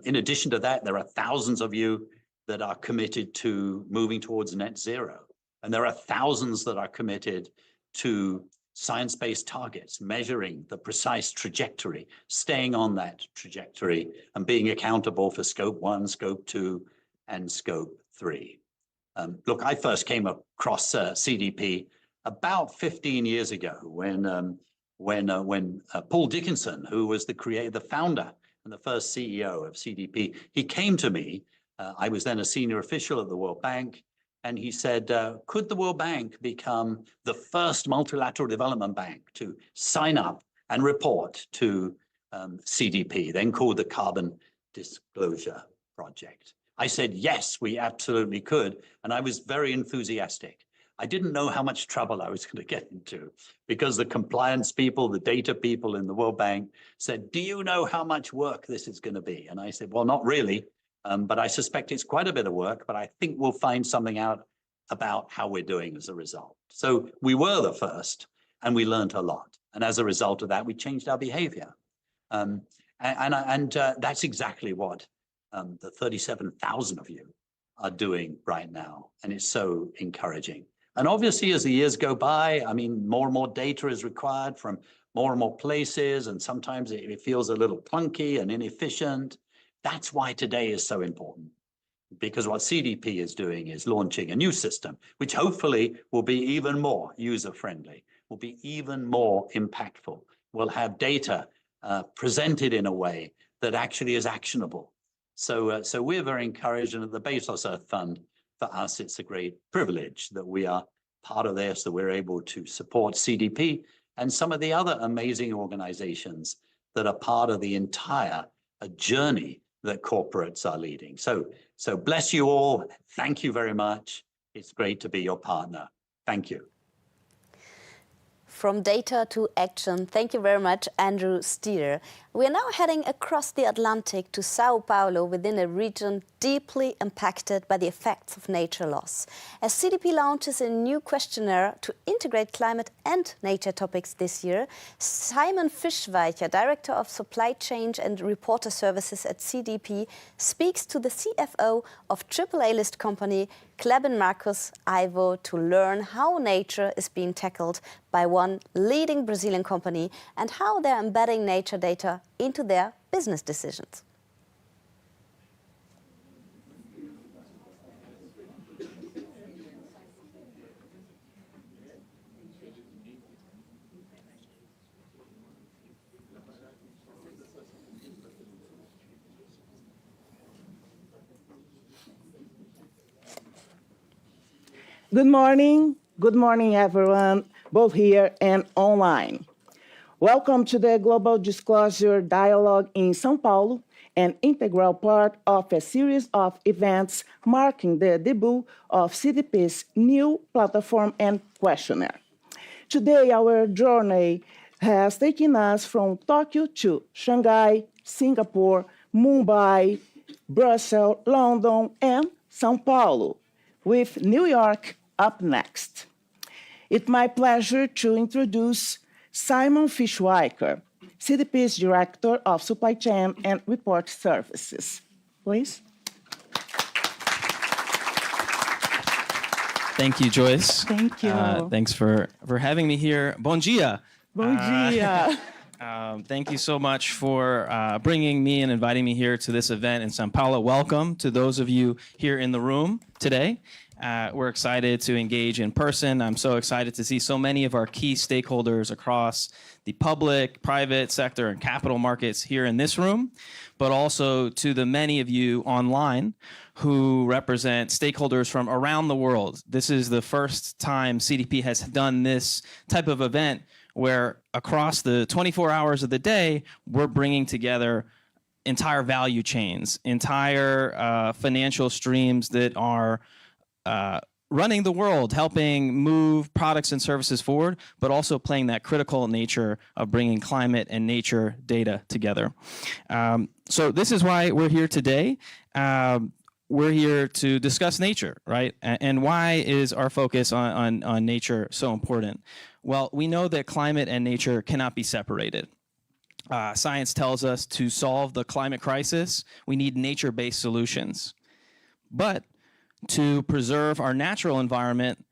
In addition to that, there are thousands of you that are committed to moving towards net zero. And there are thousands that are committed to science-based targets, measuring the precise trajectory, staying on that trajectory, and being accountable for Scope 1, Scope 2, and Scope 3. Look, I first came across CDP about 15 years ago when Paul Dickinson, who was the founder and the first CEO of CDP, he came to me. I was then a senior official at the World Bank, and he said, could the World Bank become the first multilateral development bank to sign up and report to CDP, then called the Carbon Disclosure Project? I said, yes, we absolutely could. And I was very enthusiastic. I didn't know how much trouble I was going to get into because the compliance people, the data people in the World Bank said, do you know how much work this is going to be? And I said, well, not really, but I suspect it's quite a bit of work, but I think we'll find something out about how we're doing as a result. So we were the first and we learned a lot. And as a result of that, we changed our behavior. And that's exactly what the 37,000 of you are doing right now. And it's so encouraging. And obviously, as the years go by, I mean, more and more data is required from more and more places. And sometimes it feels a little clunky and inefficient. That's why today is so important. because what CDP is doing is launching a new system, which hopefully will be even more user-friendly, will be even more impactful, will have data presented in a way that actually is actionable. So we're very encouraged, and at the Bezos Earth Fund, for us, it's a great privilege that we are part of this, that we're able to support CDP and some of the other amazing organizations that are part of the entire journey that corporates are leading. So bless you all. Thank you very much. It's great to be your partner. Thank you. From data to action. Thank you very much, Andrew Steer. We are now heading across the Atlantic to Sao Paulo, within a region deeply impacted by the effects of nature loss. As CDP launches a new questionnaire to integrate climate and nature topics this year, Simon Fischweicher, Director of Supply Chain and Reporter Services at CDP, speaks to the CFO of AAA list company Kleben Marcus Ivo to learn how nature is being tackled by one leading Brazilian company and how they're embedding nature data into their business decisions. Good morning everyone, both here and online. Welcome to the Global Disclosure Dialogue in São Paulo, an integral part of a series of events marking the debut of CDP's new platform and questionnaire. Today, our journey has taken us from Tokyo to Shanghai, Singapore, Mumbai, Brussels, London, and São Paulo, with New York up next. It's my pleasure to introduce Simon Fischweicher, CDP's Director of Supply Chain and Report Services. Please. Thank you, Joyce. Thank you. Thanks for having me here. Bom dia. Bom dia. Thank you so much for bringing me and inviting me here to this event in São Paulo. Welcome to those of you here in the room today. We're excited to engage in person. I'm so excited to see so many of our key stakeholders across the public, private sector, and capital markets here in this room, but also to the many of you online who represent stakeholders from around the world. This is the first time CDP has done this type of event where across the 24 hours of the day, we're bringing together entire value chains, entire financial streams that are running the world, helping move products and services forward, but also playing that critical nature of bringing climate and nature data together. So this is why we're here today. We're here to discuss nature, right? And why is our focus on nature so important? Well, we know that climate and nature cannot be separated. Science tells us to solve the climate crisis, we need nature-based solutions. But to preserve our natural environment,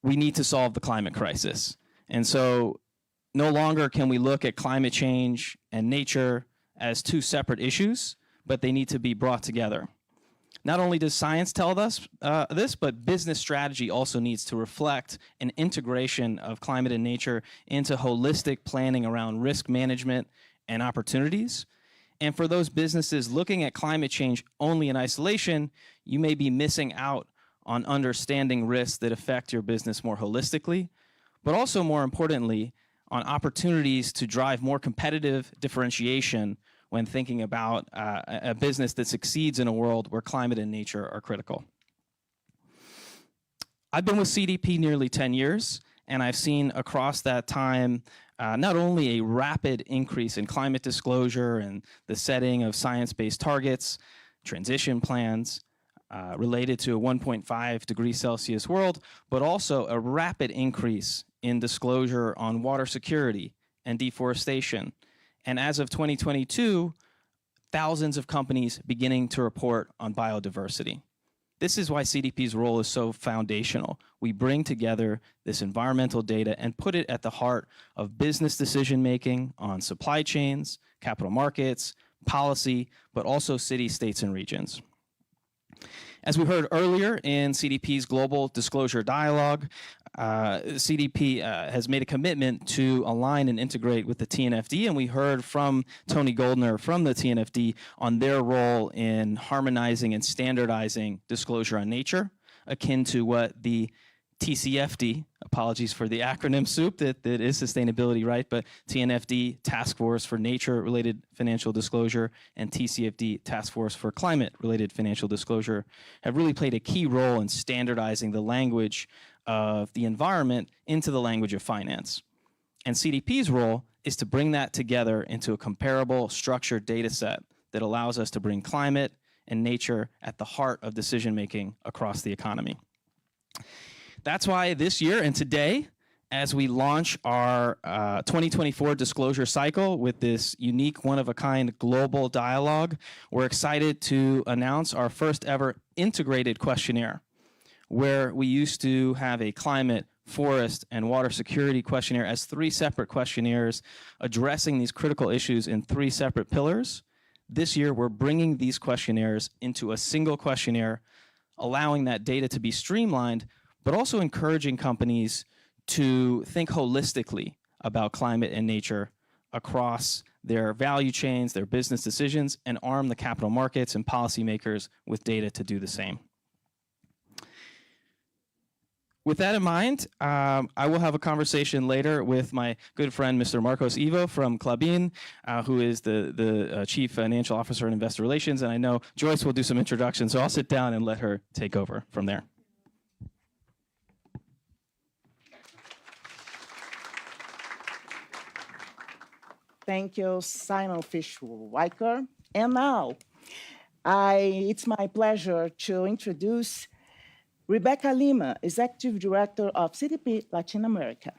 we need to solve the climate crisis. And so no longer can we look at climate change and nature as two separate issues, but they need to be brought together. Not only does science tell us this, but business strategy also needs to reflect an integration of climate and nature into holistic planning around risk management and opportunities. And for those businesses looking at climate change only in isolation, you may be missing out on understanding risks that affect your business more holistically, but also more importantly, on opportunities to drive more competitive differentiation when thinking about a business that succeeds in a world where climate and nature are critical. I've been with CDP nearly 10 years, and I've seen across that time not only a rapid increase in climate disclosure and the setting of science-based targets, transition plans related to a 1.5 degrees Celsius world, but also a rapid increase in disclosure on water security and deforestation. And as of 2022, thousands of companies beginning to report on biodiversity. This is why CDP's role is so foundational. We bring together this environmental data and put it at the heart of business decision-making on supply chains, capital markets, policy, but also cities, states, and regions. As we heard earlier in CDP's Global Disclosure Dialogue, CDP has made a commitment to align and integrate with the TNFD, and we heard from Tony Goldner from the TNFD on their role in harmonizing and standardizing disclosure on nature, akin to what the TCFD, apologies for the acronym soup that is sustainability, right? But TNFD, Task Force for Nature-Related Financial Disclosure, and TCFD, Task Force for Climate-Related Financial Disclosure, have really played a key role in standardizing the language of the environment into the language of finance. And CDP's role is to bring that together into a comparable, structured data set that allows us to bring climate and nature at the heart of decision-making across the economy. That's why this year and today, as we launch our 2024 disclosure cycle with this unique, one-of-a-kind global dialogue, we're excited to announce our first ever integrated questionnaire, where we used to have a climate, forest, and water security questionnaire as 3 separate questionnaires addressing these critical issues in 3 separate pillars. This year, we're bringing these questionnaires into a single questionnaire, allowing that data to be streamlined, but also encouraging companies to think holistically about climate and nature across their value chains, their business decisions, and arm the capital markets and policymakers with data to do the same. With that in mind, I will have a conversation later with my good friend, Mr. Marcos Ivo from Klabin, who is the Chief Financial Officer in Investor Relations, and I know Joyce will do some introductions, so I'll sit down and let her take over from there. Thank you, Simon Fischweicker. And now, it's my pleasure to introduce Rebecca Lima, Executive Director of CDP Latin America.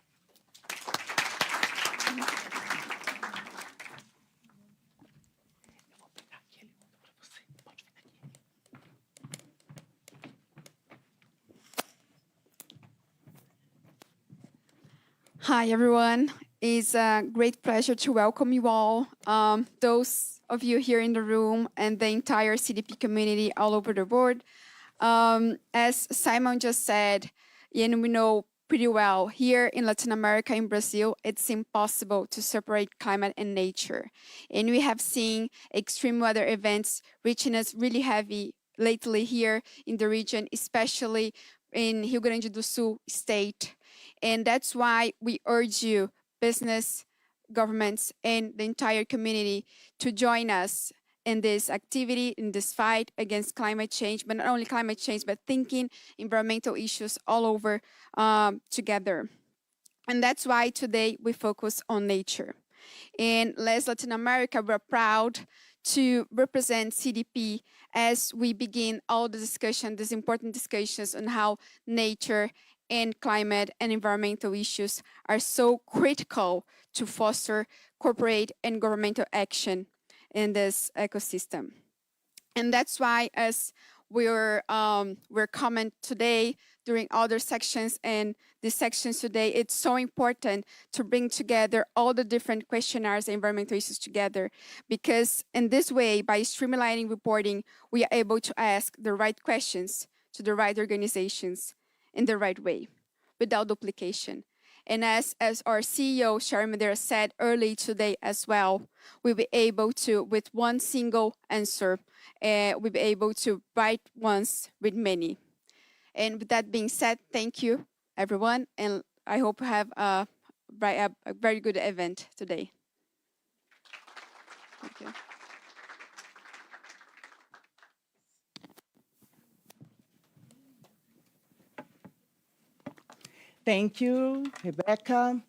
Hi, everyone. It's a great pleasure to welcome you all, those of you here in the room and the entire CDP community all over the world. As Simon just said, and we know pretty well, here in Latin America, in Brazil, it's impossible to separate climate and nature. And we have seen extreme weather events reaching us really heavy lately here in the region, especially in Rio Grande do Sul state. And that's why we urge you, business, governments, and the entire community to join us in this activity, in this fight against climate change, but not only climate change, but thinking environmental issues all over together. And that's why today we focus on nature. And as Latin America, we're proud to represent CDP as we begin all the discussion, these important discussions on how nature and climate and environmental issues are so critical to foster corporate and governmental action in this ecosystem. And that's why, as we're comment today during other sections and these sections today, it's so important to bring together all the different questionnaires and environmental issues together, because in this way, by streamlining reporting, we are able to ask the right questions to the right organizations in the right way, without duplication. And as our CEO, Sherry Madera, said early today as well, we'll be able to, with one single answer, we'll be able to write once with many. And with that being said, thank you, everyone, and I hope you have a very good event today. Thank you. Thank you, Rebecca.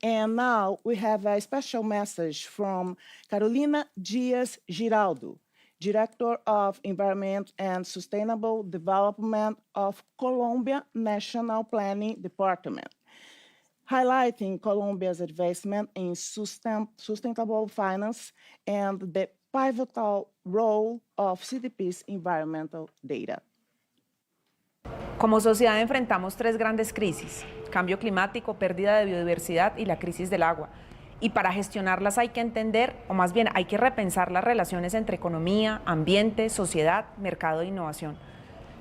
And now we have a special message from Carolina Dias Giraldo, Director of Environment and Sustainable Development of Colombia National Planning Department, highlighting Colombia's advancement in sustainable finance and the pivotal role of CDP's environmental data. Como sociedad enfrentamos 3 grandes crisis: cambio climático, pérdida de biodiversidad y la crisis del agua. Y para gestionarlas hay que entender, o más bien hay que repensar las relaciones entre economía, ambiente, sociedad, mercado e innovación.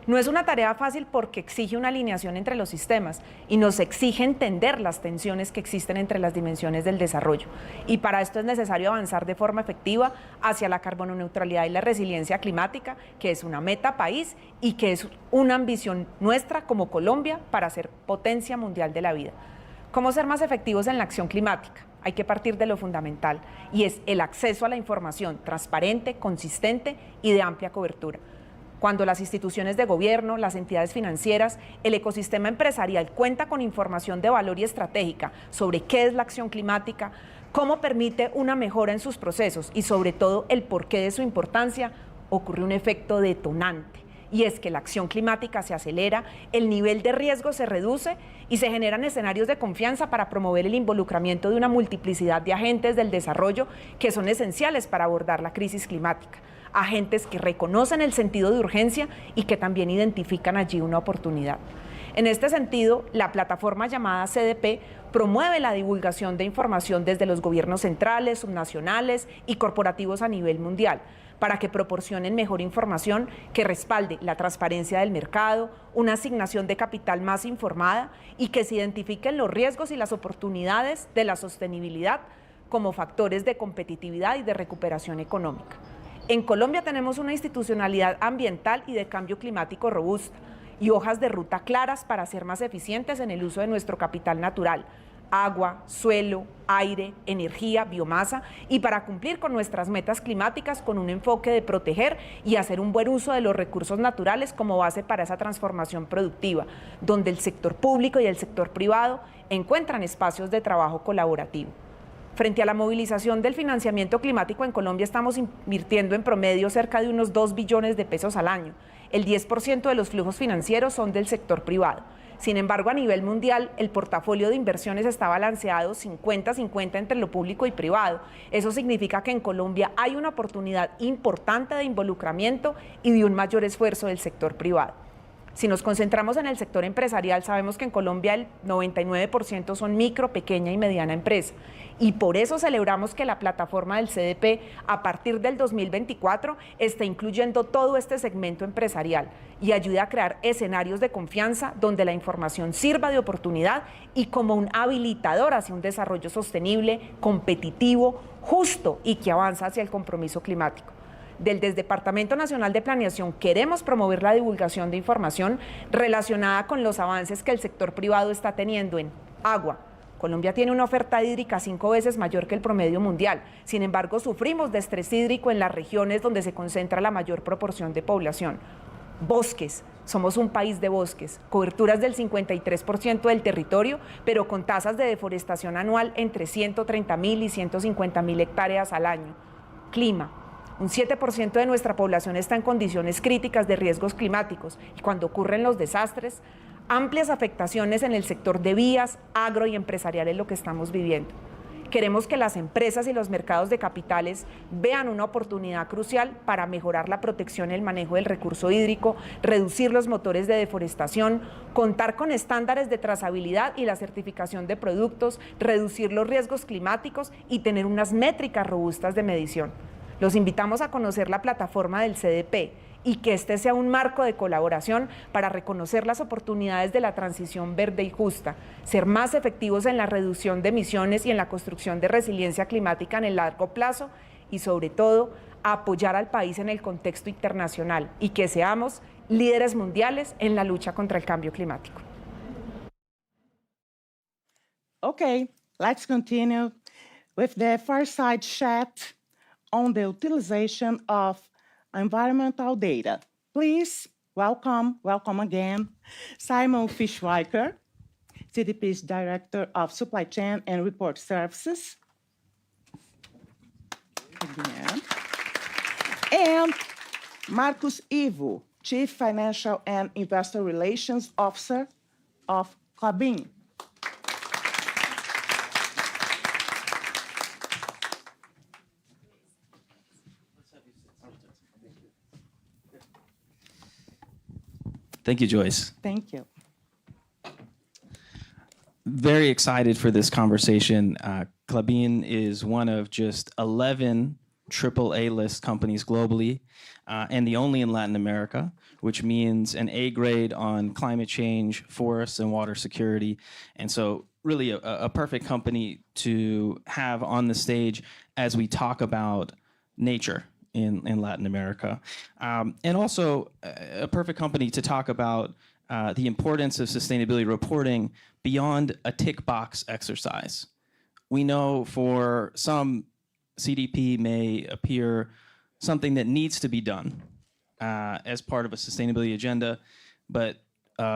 No es una tarea fácil porque exige una alineación entre los sistemas y nos exige entender las tensiones que existen entre las dimensiones del desarrollo. Y para esto es necesario avanzar de forma efectiva hacia la carbononeutralidad y la resiliencia climática, que es una meta país y que es una ambición nuestra como Colombia para ser potencia mundial de la vida. ¿Cómo ser más efectivos en la acción climática? Hay que partir de lo fundamental y es el acceso a la información transparente, consistente y de amplia cobertura. Cuando las instituciones de gobierno, las entidades financieras, el ecosistema empresarial cuenta con información de valor y estratégica sobre qué es la acción climática, cómo permite una mejora en sus procesos y sobre todo el porqué de su importancia, ocurre un efecto detonante. Y es que la acción climática se acelera, el nivel de riesgo se reduce y se generan escenarios de confianza para promover el involucramiento de una multiplicidad de agentes del desarrollo que son esenciales para abordar la crisis climática. Agentes que reconocen el sentido de urgencia y que también identifican allí una oportunidad. En este sentido, la plataforma llamada CDP promueve la divulgación de información desde los gobiernos centrales, subnacionales y corporativos a nivel mundial, para que proporcionen mejor información que respalde la transparencia del mercado, una asignación de capital más informada y que se identifiquen los riesgos y las oportunidades de la sostenibilidad como factores de competitividad y de recuperación económica. En Colombia tenemos una institucionalidad ambiental y de cambio climático robusta y hojas de ruta claras para ser más eficientes en el uso de nuestro capital natural, agua, suelo, aire, energía, biomasa, y para cumplir con nuestras metas climáticas con un enfoque de proteger y hacer un buen uso de los recursos naturales como base para esa transformación productiva, donde el sector público y el sector privado encuentran espacios de trabajo colaborativo. Frente a la movilización del financiamiento climático en Colombia estamos invirtiendo en promedio cerca de unos 2 billones de pesos al año. El 10% de los flujos financieros son del sector privado. Sin embargo, a nivel mundial, el portafolio de inversiones está balanceado 50-50 entre lo público y privado. Eso significa que en Colombia hay una oportunidad importante de involucramiento y de un mayor esfuerzo del sector privado. Si nos concentramos en el sector empresarial, sabemos que en Colombia el 99% son micro, pequeña y mediana empresa. Y por eso celebramos que la plataforma del CDP, a partir del 2024, esté incluyendo todo este segmento empresarial y ayude a crear escenarios de confianza donde la información sirva de oportunidad y como un habilitador hacia un desarrollo sostenible, competitivo, justo y que avanza hacia el compromiso climático. Desde el Departamento Nacional de Planeación queremos promover la divulgación de información relacionada con los avances que el sector privado está teniendo en agua. Colombia tiene una oferta hídrica 5 veces mayor que el promedio mundial. Sin embargo, sufrimos de estrés hídrico en las regiones donde se concentra la mayor proporción de población. Bosques. Somos un país de bosques, coberturas del 53% del territorio, pero con tasas de deforestación anual entre 130.000 y 150.000 hectáreas al año. Clima. Un 7% de nuestra población está en condiciones críticas de riesgos climáticos y cuando ocurren los desastres, amplias afectaciones en el sector de vías, agro y empresarial es lo que estamos viviendo. Queremos que las empresas y los mercados de capitales vean una oportunidad crucial para mejorar la protección y el manejo del recurso hídrico, reducir los motores de deforestación, contar con estándares de trazabilidad y la certificación de productos, reducir los riesgos climáticos y tener unas métricas robustas de medición. Los invitamos a conocer la plataforma del CDP y que este sea un marco de colaboración para reconocer las oportunidades de la transición verde y justa, ser más efectivos en la reducción de emisiones y en la construcción de resiliencia climática en el largo plazo y, sobre todo, apoyar al país en el contexto internacional y que seamos líderes mundiales en la lucha contra el cambio climático. Okay, let's continue with the fireside chat on the utilization of environmental data. Please welcome again, Simon Fischweiker, CDP's Director of Supply Chain and Report Services. Again. And Marcus Ivo, Chief Financial and Investor Relations Officer of convene. Thank you, Joyce. Thank you. Very excited for this conversation. convene is one of just 11 AAA list companies globally, and the only in Latin America, which means an A grade on climate change, forests, and water security. And so really a perfect company to have on the stage as we talk about nature in Latin America. And also a perfect company to talk about the importance of sustainability reporting beyond a tick box exercise. We know for some, CDP may appear something that needs to be done as part of a sustainability agenda, but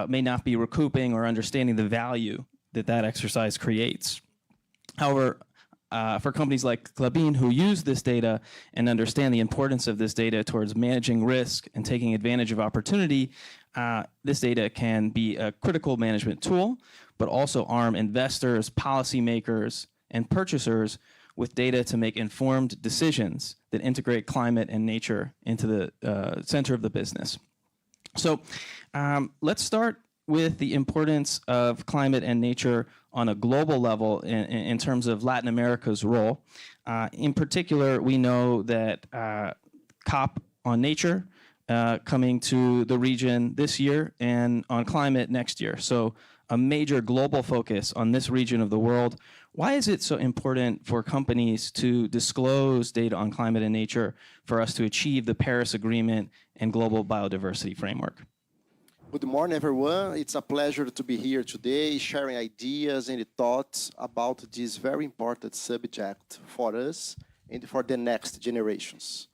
may not be recouping or understanding the value that that exercise creates. However, for companies like Klabin who use this data and understand the importance of this data towards managing risk and taking advantage of opportunity, this data can be a critical management tool, but also arm investors, policymakers, and purchasers with data to make informed decisions that integrate climate and nature into the center of the business. So let's start with the importance of climate and nature on a global level in terms of Latin America's role. In particular, we know that COP on nature coming to the region this year and on climate next year. So a major global focus on this region of the world. Why is it so important for companies to disclose data on climate and nature for us to achieve the Paris Agreement and global biodiversity framework? Good morning, everyone. It's a pleasure to be here today, sharing ideas and thoughts about this very important subject for us and for the next generations.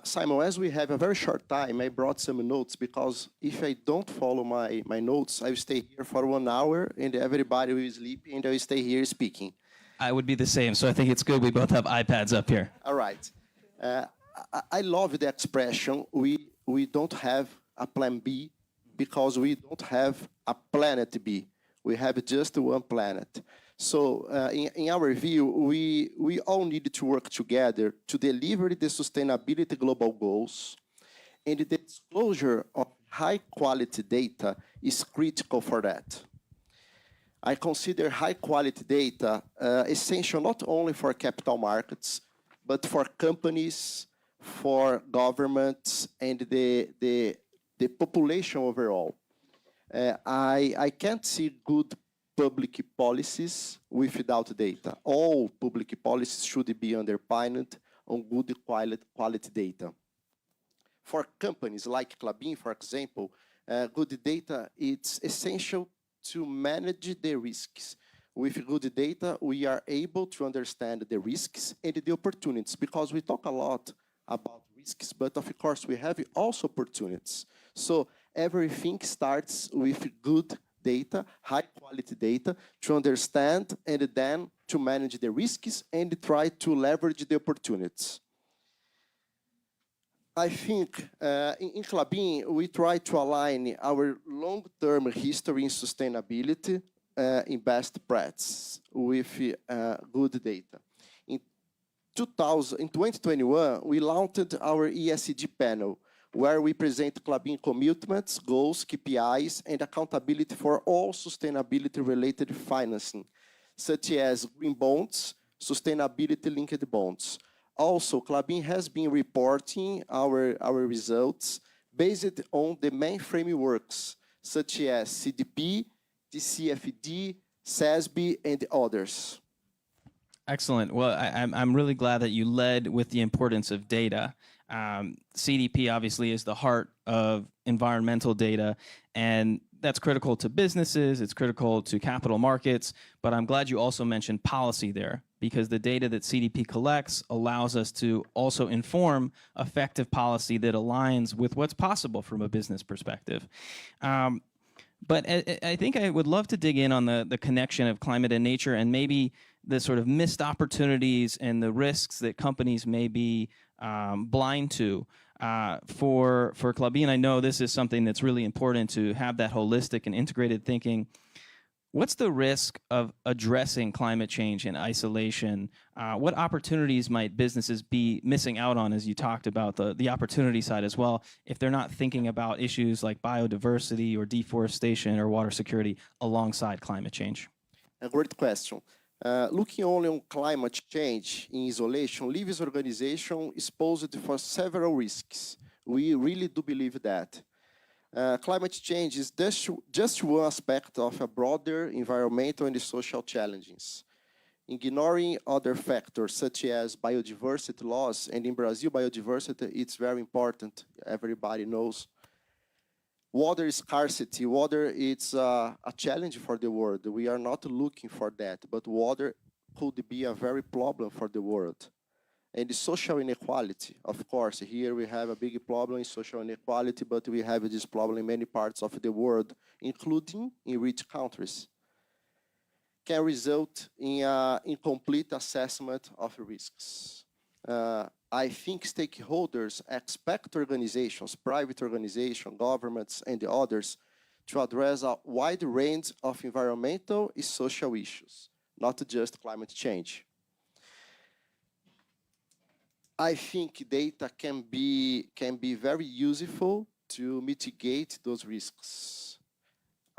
Simon, as we have a very short time, I brought some notes because if I don't follow my notes, I will stay here for 1 hour and everybody will sleep and I will stay here speaking. I would be the same, so I think it's good we both have iPads up here. All right. I love the expression, we don't have a plan B because we don't have a planet B. We have just one planet. So in our view, we all need to work together to deliver the sustainability global goals, and the disclosure of high-quality data is critical for that. I consider high-quality data essential not only for capital markets, but for companies, for governments, and the population overall. I can't see good public policies without data. All public policies should be underpinned on good quality data. For companies like Klabin, for example, good data is essential to manage the risks. With good data, we are able to understand the risks and the opportunities, because we talk a lot about risks, but of course we have also opportunities. So everything starts with good data, high quality data, to understand and then to manage the risks and try to leverage the opportunities. I think in Klabin, we try to align our long-term history in sustainability in best practice with good data. In 2021, we launched our ESG panel, where we present Klabin commitments, goals, KPIs, and accountability for all sustainability-related financing, such as green bonds, sustainability-linked bonds. Also, Klabin has been reporting our results based on the main frameworks, such as CDP, TCFD, ISSB, and others. Excellent. Well, I'm really glad that you led with the importance of data. CDP obviously is the heart of environmental data, and that's critical to businesses, it's critical to capital markets, but I'm glad you also mentioned policy there, because the data that CDP collects allows us to also inform effective policy that aligns with what's possible from a business perspective. But I think I would love to dig in on the connection of climate and nature, and maybe the sort of missed opportunities and the risks that companies may be blind to. For Klabin, I know this is something that's really important to have that holistic and integrated thinking. What's the risk of addressing climate change in isolation? What opportunities might businesses be missing out on, as you talked about the opportunity side as well, if they're not thinking about issues like biodiversity or deforestation or water security alongside climate change? A great question. Looking only on climate change in isolation leaves organization exposed for several risks. We really do believe that. Climate change is just one aspect of a broader environmental and social challenges. Ignoring other factors such as biodiversity loss, and in Brazil biodiversity it's very important, everybody knows. Water scarcity, water is a challenge for the world. We are not looking for that, but water could be a very problem for the world. And the social inequality, of course, here we have a big problem in social inequality, but we have this problem in many parts of the world, including in rich countries, can result in an incomplete assessment of risks. I think stakeholders expect organizations, private organizations, governments, and the others to address a wide range of environmental and social issues, not just climate change. I think data can be very useful to mitigate those risks.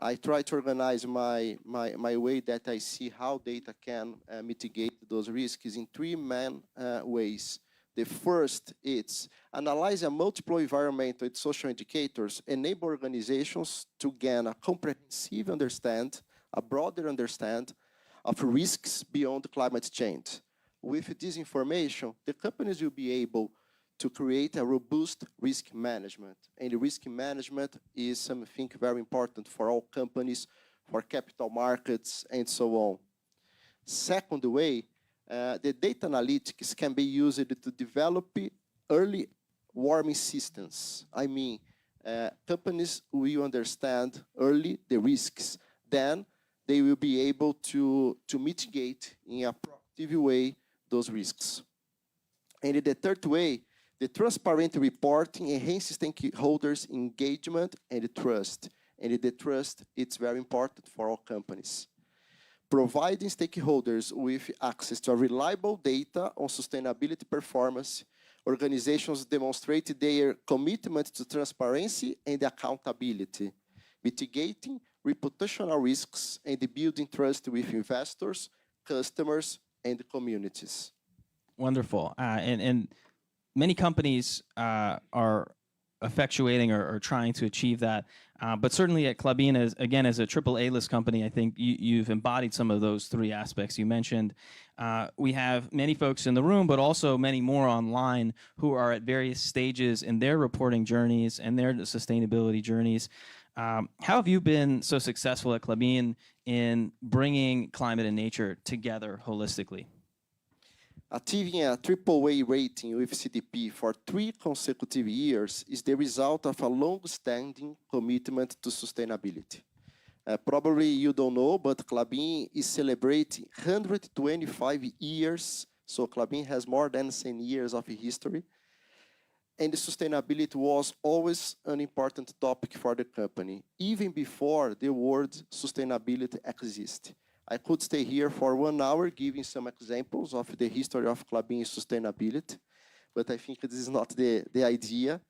I try to organize my way that I see how data can mitigate those risks in three main ways. The first is analyze multiple environmental and social indicators, enable organizations to gain a comprehensive understanding, a broader understanding of risks beyond climate change. With this information, the companies will be able to create a robust risk management. And risk management is something very important for all companies, for capital markets, and so on. Second way, the data analytics can be used to develop early warning systems. I mean, companies will understand early the risks, then they will be able to mitigate in a proactive way those risks. And the third way, the transparent reporting enhances stakeholders' engagement and trust. And the trust, it's very important for all companies. Providing stakeholders with access to reliable data on sustainability performance, organizations demonstrate their commitment to transparency and accountability, mitigating reputational risks and building trust with investors, customers, and communities. Wonderful. And many companies are effectuating or trying to achieve that. But certainly at Klabin, as a AAA list company, I think you've embodied some of those three aspects you mentioned. We have many folks in the room, but also many more online who are at various stages in their reporting journeys and their sustainability journeys. How have you been so successful at Klabin in bringing climate and nature together holistically? Achieving a AAA rating with CDP for 3 consecutive years is the result of a long-standing commitment to sustainability. Probably you don't know, but Klabin is celebrating 125 years, so Klabin has more than 10 years of history. And sustainability was always an important topic for the company, even before the word sustainability existed. I could stay here for 1 hour giving some examples of the history of Klabin sustainability, but I think this is not the idea.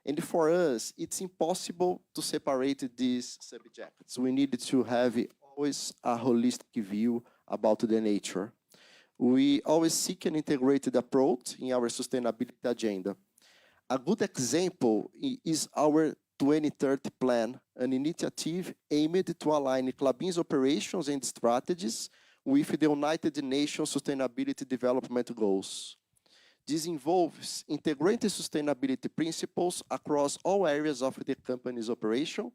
And for us, it's impossible to separate these subjects. We need to have always a holistic view about the nature. We always seek an integrated approach in our sustainability agenda. A good example is our 2030 plan, an initiative aimed to align Klabin's operations and strategies with the United Nations Sustainability Development Goals. This involves integrating sustainability principles across all areas of the company's operation,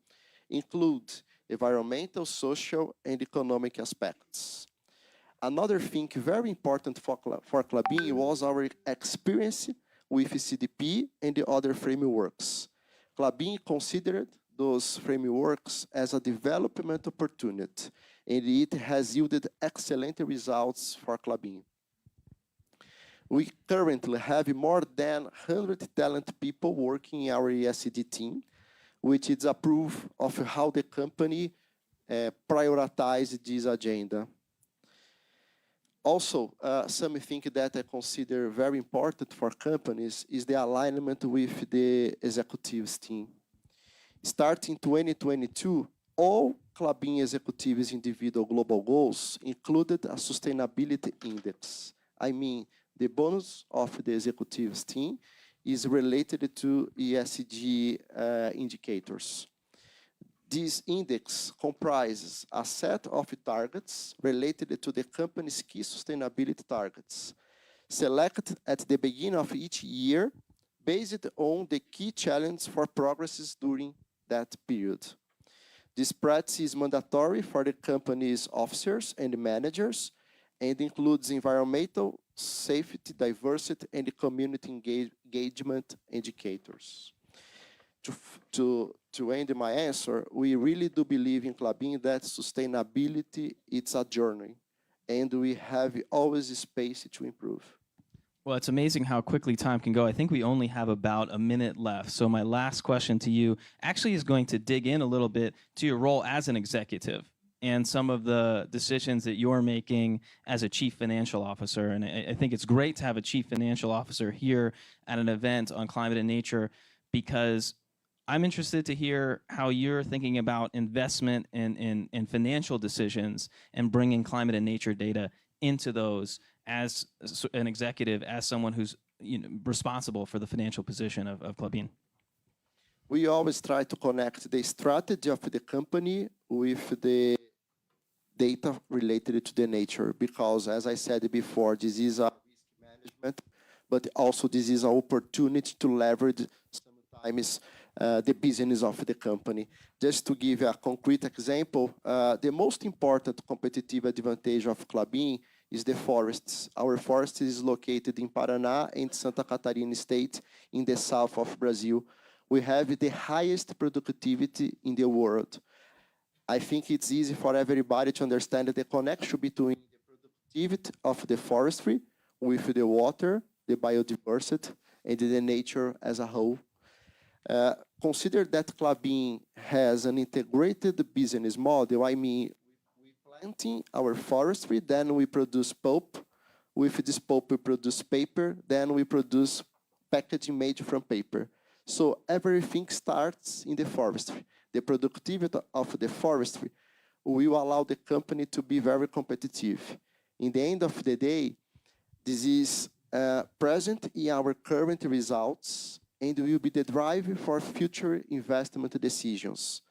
include environmental, social, and economic aspects. Another thing very important for Klabin was our experience with CDP and the other frameworks. Klabin considered those frameworks as a development opportunity, and it has yielded excellent results for Klabin. We currently have more than 100 talented people working in our ESG team, which is a proof of how the company prioritizes this agenda. Also, something that I consider very important for companies is the alignment with the executives team. Starting 2022, all Klabin executives' individual global goals included a sustainability index. I mean, the bonus of the executives team is related to ESG indicators. This index comprises a set of targets related to the company's key sustainability targets, selected at the beginning of each year based on the key challenges for progresses during that period. This practice is mandatory for the company's officers and managers and includes environmental, safety, diversity, and community engagement indicators. To end my answer, we really do believe in Klabin that sustainability is a journey, and we have always space to improve. Well, it's amazing how quickly time can go. I think we only have about a minute left. So my last question to you actually is going to dig in a little bit to your role as an executive and some of the decisions that you're making as a chief financial officer. And I think it's great to have a chief financial officer here at an event on climate and nature, because I'm interested to hear how you're thinking about investment in financial decisions and bringing climate and nature data into those as an executive, as someone who's responsible for the financial position of Klabin. We always try to connect the strategy of the company with the data related to the nature, because as I said before, this is a risk management, but also this is an opportunity to leverage sometimes the business of the company. Just to give a concrete example, the most important competitive advantage of Klabin is the forests. Our forest is located in Paraná and Santa Catarina state in the south of Brazil. We have the highest productivity in the world. I think it's easy for everybody to understand the connection between the productivity of the forestry with the water, the biodiversity, and the nature as a whole. Consider that Klabin has an integrated business model. I mean, planting our forestry, then we produce pulp. With this pulp, we produce paper, then we produce packaging made from paper. So everything starts in the forestry. The productivity of the forestry will allow the company to be very competitive. In the end of the day, this is present in our current results and will be the driver for future investment decisions.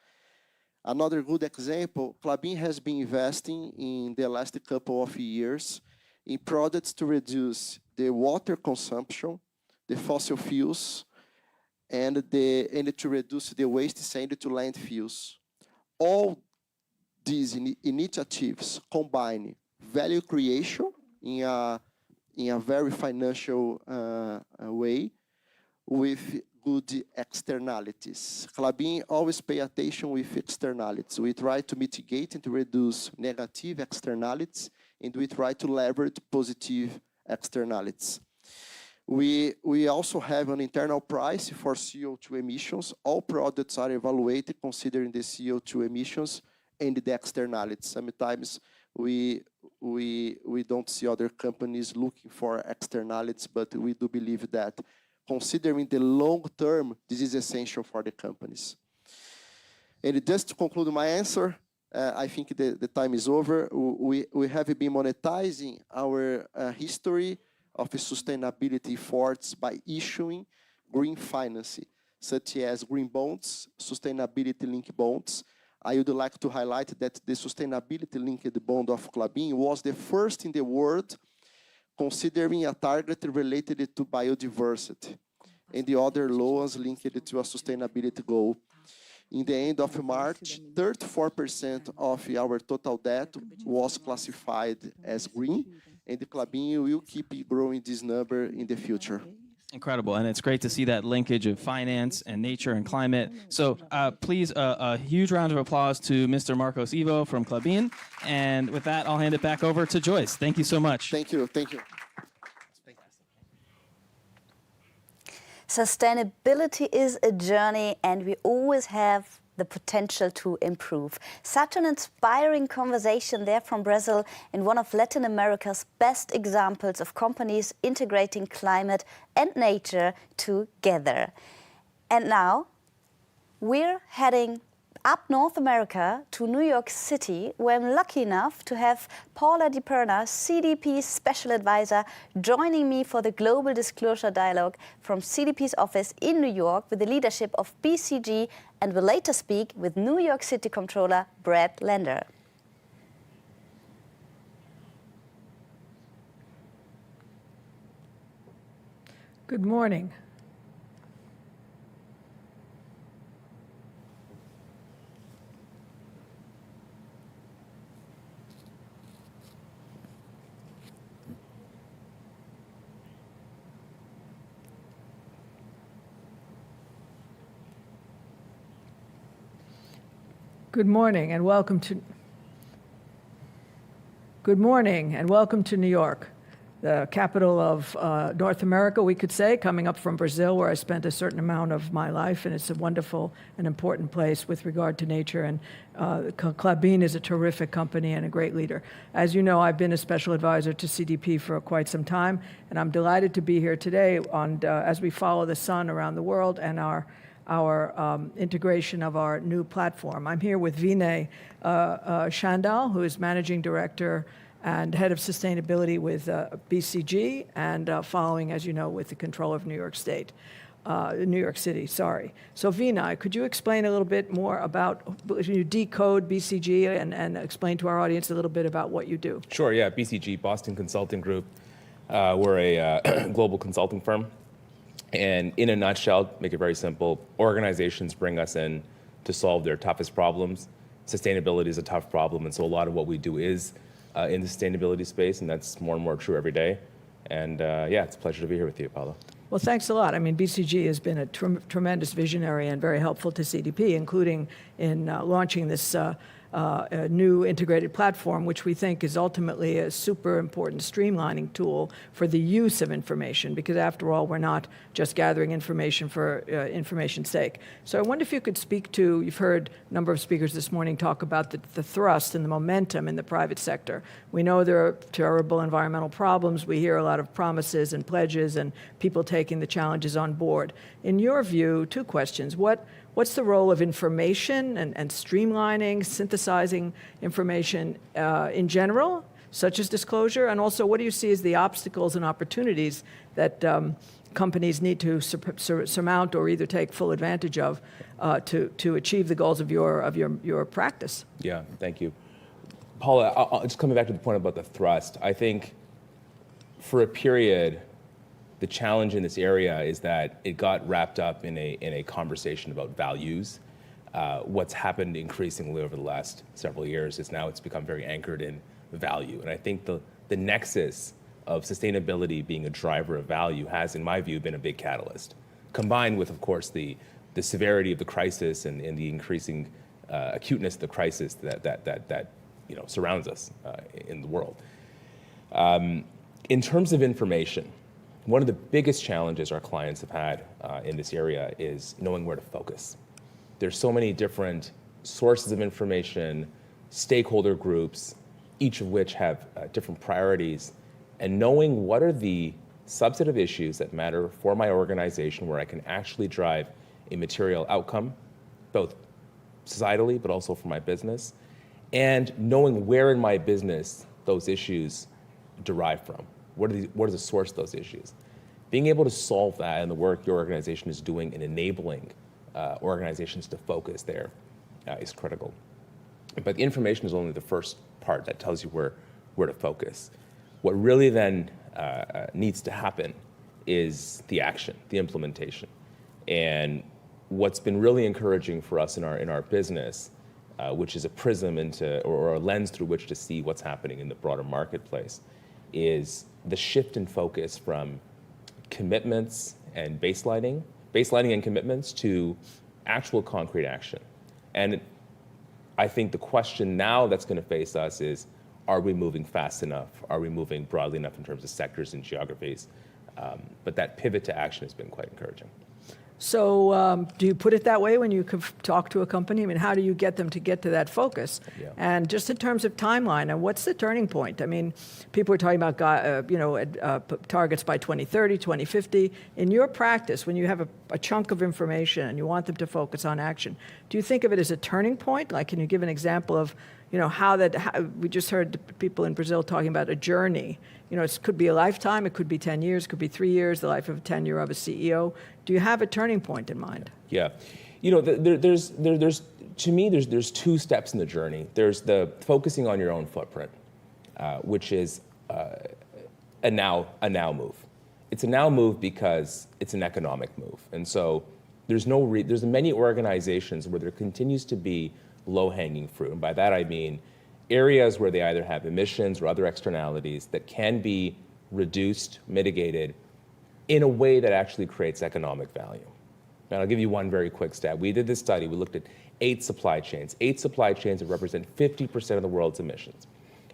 Another good example, Klabin has been investing in the last couple of years in products to reduce the water consumption, the fossil fuels, and to reduce the waste sent to landfills. All these initiatives combine value creation in a very financial way with good externalities. Klabin always pay attention with externalities. We try to mitigate and to reduce negative externalities, and we try to leverage positive externalities. We also have an internal price for CO2 emissions. All products are evaluated considering the CO2 emissions and the externalities. Sometimes we don't see other companies looking for externalities, but we do believe that considering the long term, this is essential for the companies. And just to conclude my answer, I think the time is over. We have been monetizing our history of sustainability efforts by issuing green financing, such as green bonds, sustainability-linked bonds. I would like to highlight that the sustainability-linked bond of Klabin was the first in the world considering a target related to biodiversity, and the other loans linked to a sustainability goal. In the end of March, 34% of our total debt was classified as green, and Klabin will keep growing this number in the future. Incredible, and it's great to see that linkage of finance and nature and climate. So please, a huge round of applause to Mr. Marcos Ivo from Klabin. And with that, I'll hand it back over to Joyce. Thank you so much. Thank you. Sustainability is a journey, and we always have the potential to improve. Such an inspiring conversation there from Brazil, and one of Latin America's best examples of companies integrating climate and nature together. And now we're heading up North America to New York City, where I'm lucky enough to have Paula DiPerna, CDP Special Advisor, joining me for the Global Disclosure Dialogue from CDP's office in New York with the leadership of BCG, and will later speak with New York City Comptroller Brad Lander. Good morning. Good morning and welcome to New York, the capital of North America, we could say, coming up from Brazil, where I spent a certain amount of my life, and it's a wonderful and important place with regard to nature. And Clabin is a terrific company and a great leader. As you know, I've been a special advisor to CDP for quite some time, and I'm delighted to be here today as we follow the sun around the world and our integration of our new platform. I'm here with Vinay Shandal, who is Managing Director and Head of Sustainability with BCG, and following, as you know, with the Controller of New York City. So Vinay, could you explain a little bit more about, you decode BCG and explain to our audience a little bit about what you do? Sure, yeah, BCG, Boston Consulting Group. We're a global consulting firm. And in a nutshell, make it very simple, organizations bring us in to solve their toughest problems. Sustainability is a tough problem, and so a lot of what we do is in the sustainability space, and that's more and more true every day. And yeah, it's a pleasure to be here with you, Paula. Well, thanks a lot. I mean, BCG has been a tremendous visionary and very helpful to CDP, including in launching this new integrated platform, which we think is ultimately a super important streamlining tool for the use of information, because after all, we're not just gathering information for information's sake. So I wonder if you could speak to, you've heard a number of speakers this morning talk about the thrust and the momentum in the private sector. We know there are terrible environmental problems. We hear a lot of promises and pledges and people taking the challenges on board. In your view, two questions. What's the role of information and streamlining, synthesizing information in general, such as disclosure? And also, what do you see as the obstacles and opportunities that companies need to surmount or either take full advantage of to achieve the goals of your practice? Yeah, thank you. Paula, just coming back to the point about the thrust, I think for a period, the challenge in this area is that it got wrapped up in a conversation about values. What's happened increasingly over the last several years is now it's become very anchored in value. And I think the nexus of sustainability being a driver of value has, in my view, been a big catalyst, combined with, of course, the severity of the crisis and the increasing acuteness of the crisis that surrounds us in the world. In terms of information, one of the biggest challenges our clients have had in this area is knowing where to focus. There's so many different sources of information, stakeholder groups, each of which have different priorities, and knowing what are the subset of issues that matter for my organization where I can actually drive a material outcome, both societally, but also for my business, and knowing where in my business those issues derive from. What is the source of those issues? Being able to solve that and the work your organization is doing in enabling organizations to focus there is critical. But the information is only the first part that tells you where to focus. What really then needs to happen is the action, the implementation. And what's been really encouraging for us in our business, which is a prism or a lens through which to see what's happening in the broader marketplace, is the shift in focus from commitments and baselining and commitments to actual concrete action. And I think the question now that's going to face us is, are we moving fast enough? Are we moving broadly enough in terms of sectors and geographies? But that pivot to action has been quite encouraging. So do you put it that way when you talk to a company? I mean, how do you get them to get to that focus? Yeah. And just in terms of timeline, and what's the turning point? I mean, people are talking about targets by 2030, 2050. In your practice, when you have a chunk of information and you want them to focus on action, do you think of it as a turning point? Like, can you give an example of how we just heard people in Brazil talking about a journey. It could be a lifetime, it could be 10 years, it could be 3 years, the life of a tenure of a CEO. Do you have a turning point in mind? Yeah. There's to me, there's two steps in the journey. There's the focusing on your own footprint, which is a now move. It's a now move because it's an economic move. And so there's many organizations where there continues to be low-hanging fruit. And by that I mean areas where they either have emissions or other externalities that can be reduced, mitigated in a way that actually creates economic value. And I'll give you one very quick stat. We did this study. We looked at 8 supply chains that represent 50% of the world's emissions.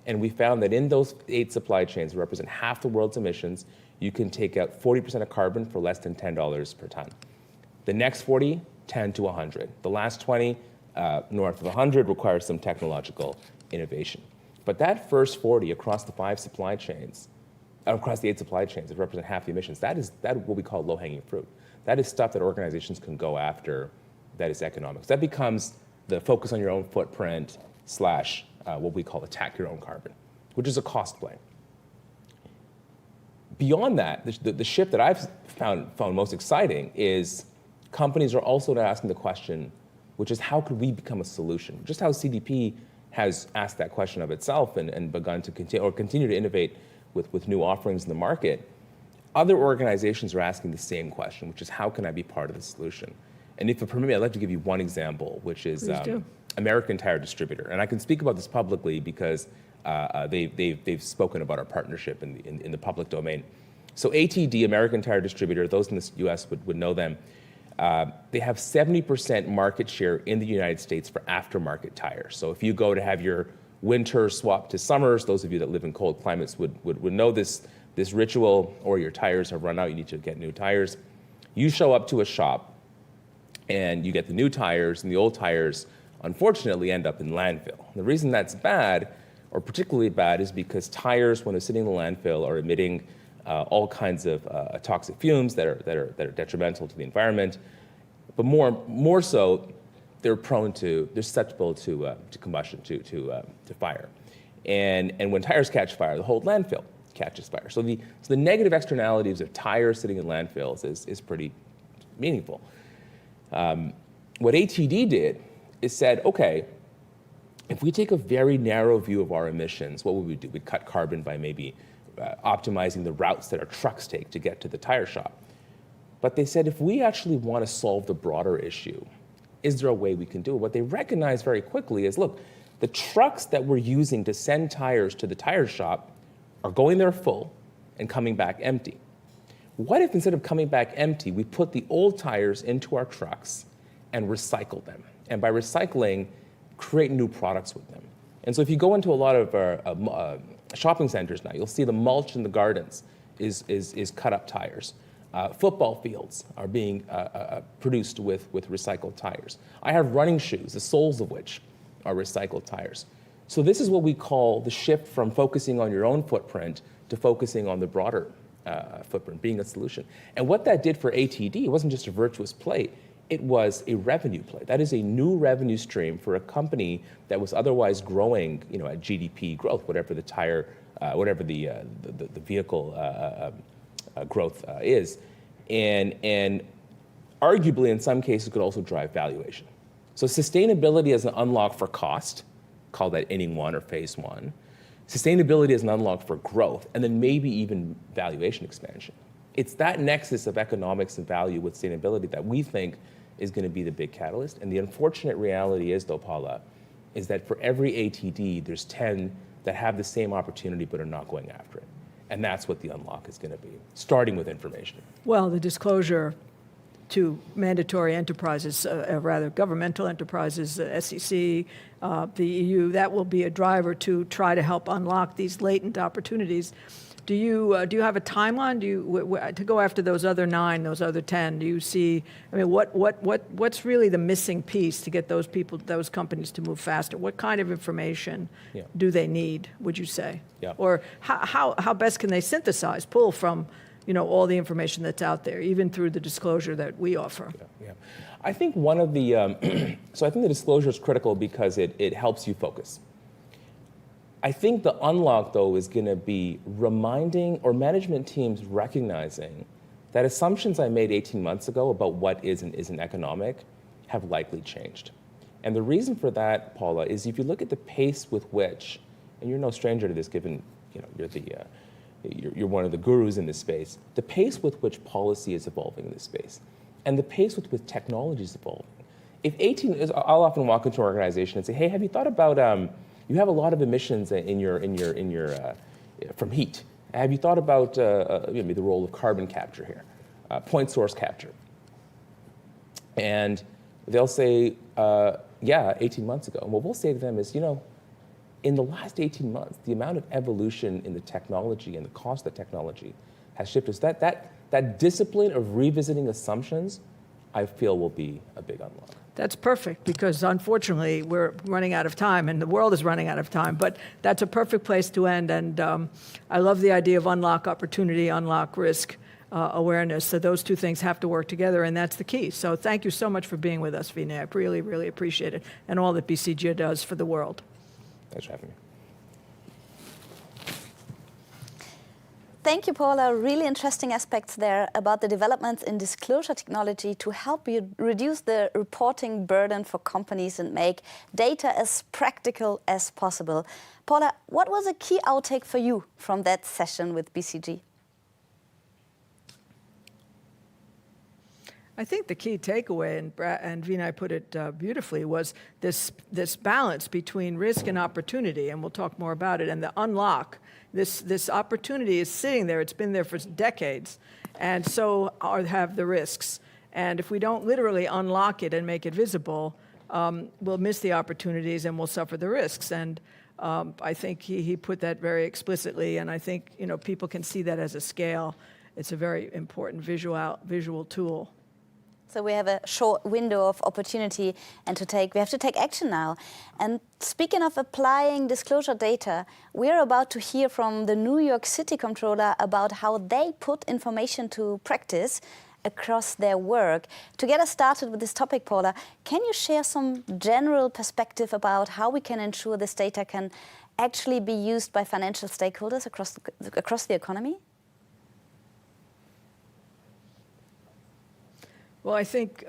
And we found that in those 8 supply chains that represent half the world's emissions, you can take out 40% of carbon for less than $10 per ton. The next 40, 10 to 100. The last 20, north of 100, requires some technological innovation. But that first 40 across the 5 supply chains, across the 8 supply chains that represent half the emissions, that is what we call low-hanging fruit. That is stuff that organizations can go after that is economics. That becomes the focus on your own footprint / what we call attack your own carbon, which is a cost play. Beyond that, the shift that I've found most exciting is companies are also now asking the question, which is how could we become a solution? Just how CDP has asked that question of itself and begun to continue to innovate with new offerings in the market. Other organizations are asking the same question, which is how can I be part of the solution? And if you permit me, I'd like to give you one example, which is American Tire Distributor. And I can speak about this publicly because they've spoken about our partnership in the public domain. So ATD, American Tire Distributor, those in the US would know them. They have 70% market share in the United States for aftermarket tires. So if you go to have your winter swap to summers, those of you that live in cold climates would know this ritual, or your tires have run out, you need to get new tires. You show up to a shop and you get the new tires, and the old tires, unfortunately, end up in landfill. The reason that's bad, or particularly bad, is because tires, when they're sitting in the landfill, are emitting all kinds of toxic fumes that are detrimental to the environment. But more so, they're susceptible to combustion, to fire. And when tires catch fire, the whole landfill catches fire. So the negative externalities of tires sitting in landfills is pretty meaningful. What ATD did is said, okay, if we take a very narrow view of our emissions, what would we do? We'd cut carbon by maybe optimizing the routes that our trucks take to get to the tire shop. But they said, if we actually want to solve the broader issue, is there a way we can do it? What they recognized very quickly is, look, the trucks that we're using to send tires to the tire shop are going there full and coming back empty. What if instead of coming back empty, we put the old tires into our trucks and recycle them? And by recycling, create new products with them. And so if you go into a lot of shopping centers now, you'll see the mulch in the gardens is cut up tires. Football fields are being produced with recycled tires. I have running shoes, the soles of which are recycled tires. So this is what we call the shift from focusing on your own footprint to focusing on the broader footprint, being a solution. And what that did for ATD, it wasn't just a virtuous play, it was a revenue play. That is a new revenue stream for a company that was otherwise growing, at GDP growth, whatever the tire, whatever the vehicle growth is, and arguably in some cases could also drive valuation. So sustainability as an unlock for cost, call that inning 1 or phase 1. Sustainability as an unlock for growth, and then maybe even valuation expansion. It's that nexus of economics and value with sustainability that we think is going to be the big catalyst. And the unfortunate reality is, though, Paula, is that for every ATD, there's 10 that have the same opportunity but are not going after it. And that's what the unlock is going to be, starting with information. Well, the disclosure to mandatory enterprises, rather governmental enterprises, SEC, the EU, that will be a driver to try to help unlock these latent opportunities Do you have a timeline? To go after those other 9, those other 10? Do you see? I mean, what's really the missing piece to get those companies to move faster? What kind of information do they need? Would you say? Yeah. Or how best can they pull from, all the information that's out there, even through the disclosure that we offer? Yeah. I think one of the so I think the disclosure is critical because it helps you focus. I think the unlock, though, is going to be reminding or management teams recognizing that assumptions I made 18 months ago about what is and isn't economic have likely changed. And the reason for that, Paula, is if you look at the pace with which, and you're no stranger to this given you're one of the gurus in this space, the pace with which policy is evolving in this space, and the pace with which technology is evolving. I'll often walk into an organization and say, hey, have you thought about, you have a lot of emissions from heat. Have you thought about maybe the role of carbon capture here, point source capture? And they'll say, yeah, 18 months ago. And what we'll say to them is, in the last 18 months, the amount of evolution in the technology and the cost of the technology has shifted. So that discipline of revisiting assumptions, I feel, will be a big unlock. That's perfect, because unfortunately we're running out of time and the world is running out of time, but that's a perfect place to end. And I love the idea of unlock opportunity, unlock risk awareness. So those two things have to work together, and that's the key. So thank you so much for being with us, Vinay. I really, really appreciate it, and all that BCG does for the world. Thanks for having me. Thank you, Paula. Really interesting aspects there about the developments in disclosure technology to help you reduce the reporting burden for companies and make data as practical as possible. Paula, what was a key outtake for you from that session with BCG? I think the key takeaway, and Vinay put it beautifully, was this balance between risk and opportunity, and we'll talk more about it, and the unlock. This opportunity is sitting there. It's been there for decades, and so have the risks. And if we don't literally unlock it and make it visible, we'll miss the opportunities and we'll suffer the risks. And I think he put that very explicitly, and I think people can see that as a scale. It's a very important visual tool. So we have a short window of opportunity, and we have to take action now. And speaking of applying disclosure data, we're about to hear from the New York City Comptroller about how they put information to practice across their work. To get us started with this topic, Paula, can you share some general perspective about how we can ensure this data can actually be used by financial stakeholders across the economy? Well, I think, the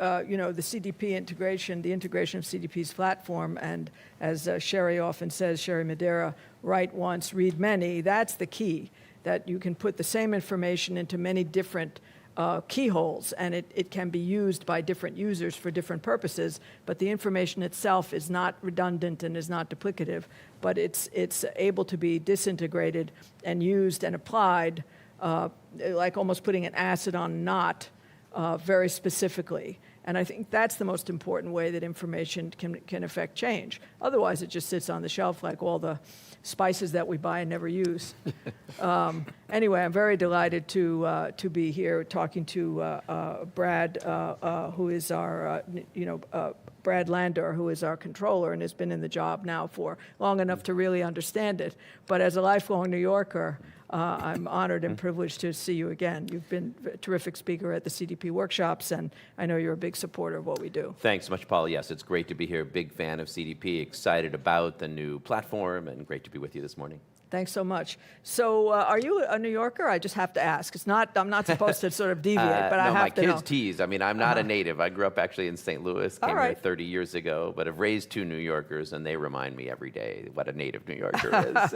CDP integration, the integration of CDP's platform, and as Sherry often says, Sherry Madera, write once, read many, that's the key, that you can put the same information into many different keyholes, and it can be used by different users for different purposes, but the information itself is not redundant and is not duplicative, but it's able to be disintegrated and used and applied, like almost putting an acid on a knot, very specifically. And I think that's the most important way that information can affect change. Otherwise, it just sits on the shelf like all the spices that we buy and never use. Anyway, I'm very delighted to be here talking to Brad, who is our, Brad Lander, who is our controller and has been in the job now for long enough to really understand it. But as a lifelong New Yorker, I'm honored and privileged to see you again. You've been a terrific speaker at the CDP workshops, and I know you're a big supporter of what we do. Thanks so much, Paula. Yes, it's great to be here. Big fan of CDP, excited about the new platform, and great to be with you this morning. Thanks so much. So are you a New Yorker? I just have to ask. I'm not supposed to sort of deviate, but I have to know. No, my kids tease. I mean, I'm not a native. I grew up actually in St. Louis, came here 30 years ago, but have raised 2 New Yorkers, and they remind me every day what a native New Yorker is.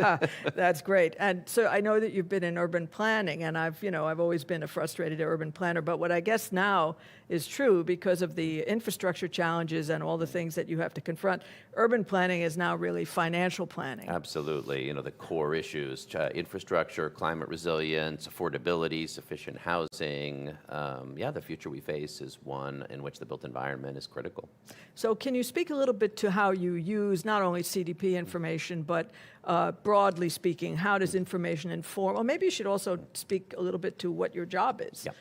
That's great. And so I know that you've been in urban planning, and I've always been a frustrated urban planner, but what I guess now is true because of the infrastructure challenges and all the things that you have to confront, urban planning is now really financial planning. Absolutely. The core core issues: infrastructure, climate resilience, affordability, sufficient housing. Yeah, the future we face is one in which the built environment is critical. So can you speak a little bit to how you use not only CDP information, but broadly speaking, how does information inform? Or maybe you should also speak a little bit to what your job is. Yep.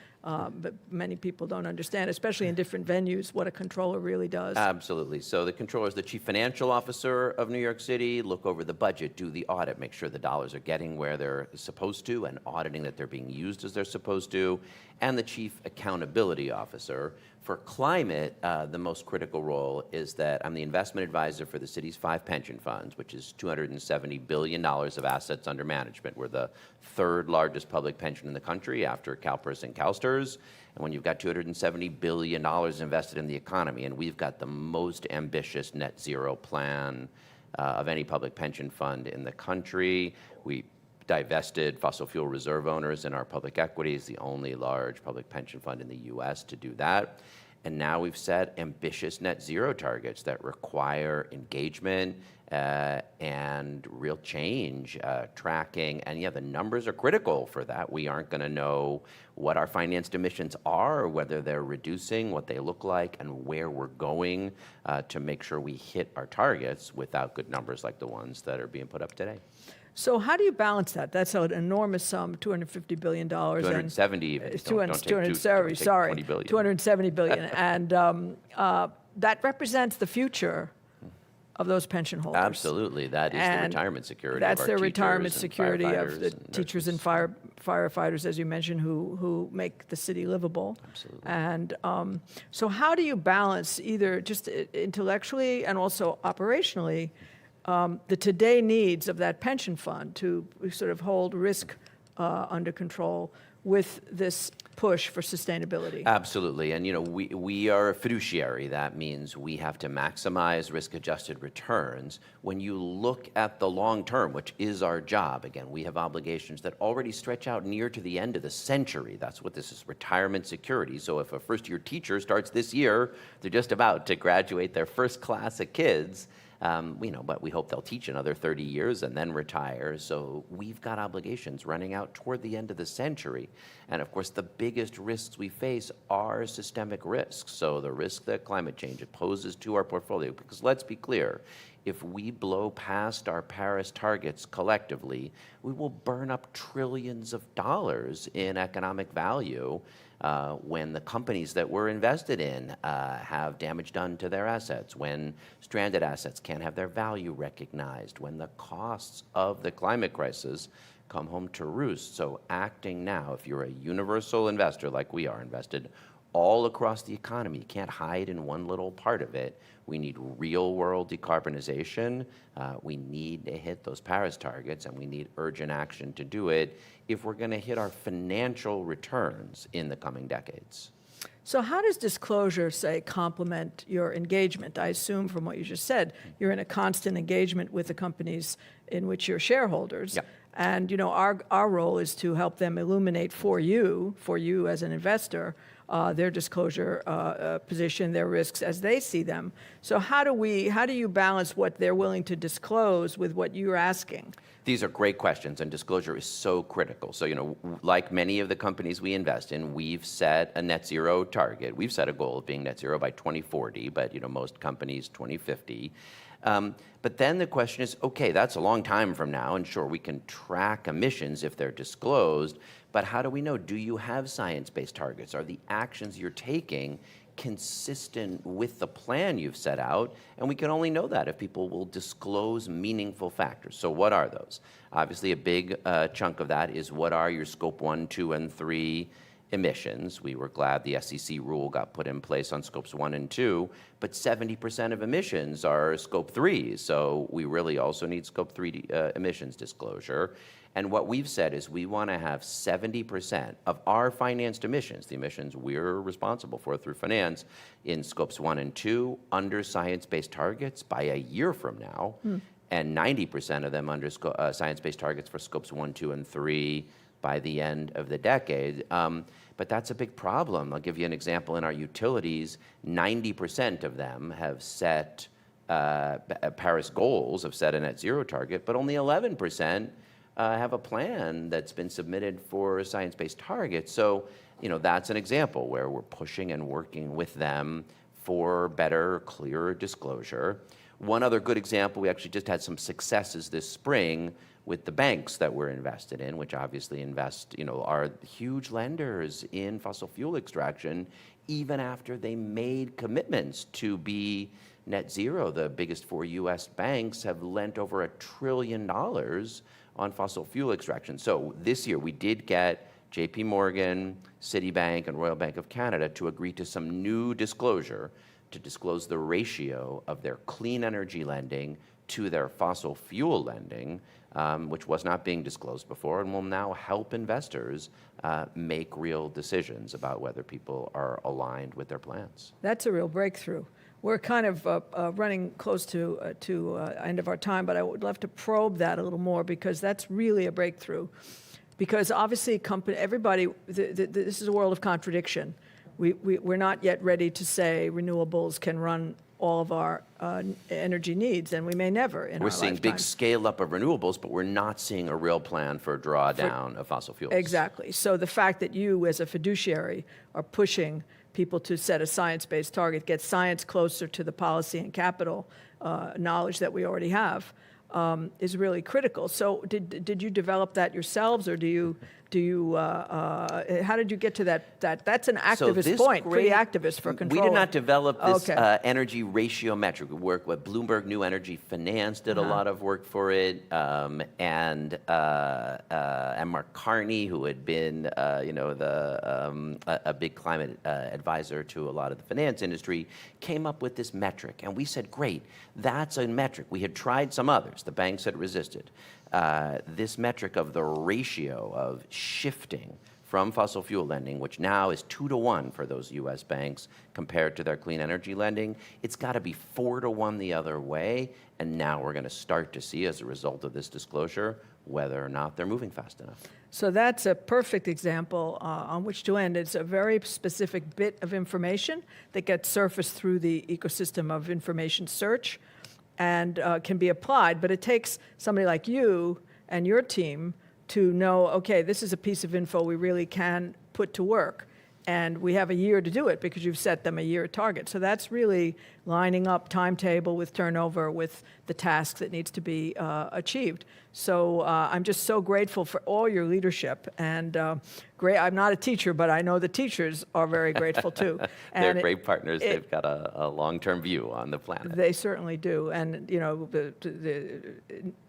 But many people don't understand, especially in different venues, what a controller really does. Absolutely. So the controller is the chief financial officer of New York City, look over the budget, do the audit, make sure the dollars are getting where they're supposed to and auditing that they're being used as they're supposed to, and the chief accountability officer. For climate, the most critical role is that I'm the investment advisor for the city's 5 pension funds, which is $270 billion of assets under management. We're the 3rd largest public pension in the country after CalPERS and CalSTRS. And when you've got $270 billion invested in the economy, and we've got the most ambitious net zero plan of any public pension fund in the country, we divested fossil fuel reserve owners in our public equities, the only large public pension fund in the US to do that. And now we've set ambitious net zero targets that require engagement and real change, tracking. And yeah, the numbers are critical for that. We aren't going to know what our financed emissions are, whether they're reducing, what they look like, and where we're going to make sure we hit our targets without good numbers like the ones that are being put up today. So how do you balance that? That's an enormous sum, $250 billion. 270 even. Don't take 20 billion. 270 billion. And that represents the future of those pension holders. Absolutely. That is the retirement security that's of our their teachers retirement and security of firefighters the teachers and firefighters, as you mentioned, who make the city livable. Absolutely. And so how do you balance either just intellectually and also operationally the today needs of that pension fund to sort of hold risk under control with this push for sustainability? Absolutely. And, you know, we are a fiduciary. That means we have to maximize risk-adjusted returns. When you look at the long term, which is our job, again, we have obligations that already stretch out near to the end of the century. That's what this is, retirement security. So if a first-year teacher starts this year, they're just about to graduate their first class of kids. But we hope they'll teach another 30 years and then retire. So we've got obligations running out toward the end of the century. And of course, the biggest risks we face are systemic risks. So the risk that climate change poses to our portfolio, because let's be clear, if we blow past our Paris targets collectively, we will burn up trillions of dollars in economic value when the companies that we're invested in have damage done to their assets, when stranded assets can't have their value recognized, when the costs of the climate crisis come home to roost. So acting now, if you're a universal investor like we are, invested all across the economy, you can't hide in one little part of it. We need real world decarbonization. We need to hit those Paris targets, and we need urgent action to do it if we're going to hit our financial returns in the coming decades. So how does disclosure, say, complement your engagement? I assume from what you just said, you're in a constant engagement with the companies in which you're shareholders. Yep. And you know, our role is to help them illuminate for you as an investor, their disclosure position, their risks as they see them. So how do you balance what they're willing to disclose with what you're asking? These are great questions, and disclosure is so critical. So, you know, like many of the companies we invest in, we've set a net zero target. We've set a goal of being net zero by 2040, but, you know, most companies 2050. But then the question is, okay, that's a long time from now, and sure, we can track emissions if they're disclosed, but how do we know? Do you have science-based targets? Are the actions you're taking consistent with the plan you've set out? And we can only know that if people will disclose meaningful factors. So what are those? Obviously, a big chunk of that is what are your scope 1, 2, and 3 emissions. We were glad the SEC rule got put in place on scopes 1 and 2, but 70% of emissions are scope 3. So we really also need scope 3 emissions disclosure. And what we've said is we want to have 70% of our financed emissions, the emissions we're responsible for through finance, in scopes 1 and 2 under science-based targets by a year from now, and 90% of them under science-based targets for scopes 1, 2, and 3 by the end of the decade. But that's a big problem. I'll give you an example. In our utilities, 90% of them have set Paris goals, have set a net zero target, but only 11% have a plan that's been submitted for science-based targets. So, that's an example where we're pushing and working with them for better, clearer disclosure. One other good example, we actually just had some successes this spring with the banks that we're invested in, which obviously invest, are huge lenders in fossil fuel extraction, even after they made commitments to be net zero. The biggest 4 U.S. banks have lent over $1 trillion on fossil fuel extraction. So this year we did get JP Morgan, Citibank, and Royal Bank of Canada to agree to some new disclosure to disclose the ratio of their clean energy lending to their fossil fuel lending, which was not being disclosed before, and will now help investors make real decisions about whether people are aligned with their plans. That's a real breakthrough. We're kind of running close to end of our time, but I would love to probe that a little more, because that's really a breakthrough. Because obviously, everybody, this is a world of contradiction. We're not yet ready to say renewables can run all of our energy needs, and we may never in our lifetime. We're seeing big scale up of renewables, but we're not seeing a real plan for drawdown of fossil fuels. Exactly. So the fact that you, as a fiduciary, are pushing people to set a science-based target, get science closer to the policy and capital knowledge that we already have, is really critical. So did you develop that yourselves, or how did you get to that? That's an activist point, pretty activist for control. We did not develop this energy ratio metric. We worked with Bloomberg New Energy Finance, did a lot of work for it, and Mark Carney, who had been a big climate advisor to a lot of the finance industry, came up with this metric. And we said, great, that's a metric. We had tried some others. The banks had resisted. This metric of the ratio of shifting from fossil fuel lending, which now is 2-to-1 for those U.S. banks compared to their clean energy lending, it's got to be 4-to-1 the other way. And now we're going to start to see, as a result of this disclosure, whether or not they're moving fast enough. So that's a perfect example on which to end. It's a very specific bit of information that gets surfaced through the ecosystem of information search and can be applied, but it takes somebody like you and your team to know, okay, this is a piece of info we really can put to work, and we have a year to do it because you've set them a year target. So that's really lining up timetable with turnover with the task that needs to be achieved. So I'm just so grateful for all your leadership, and I'm not a teacher, but I know the teachers are very grateful too. They're great partners. They've got a long-term view on the planet. They certainly do, and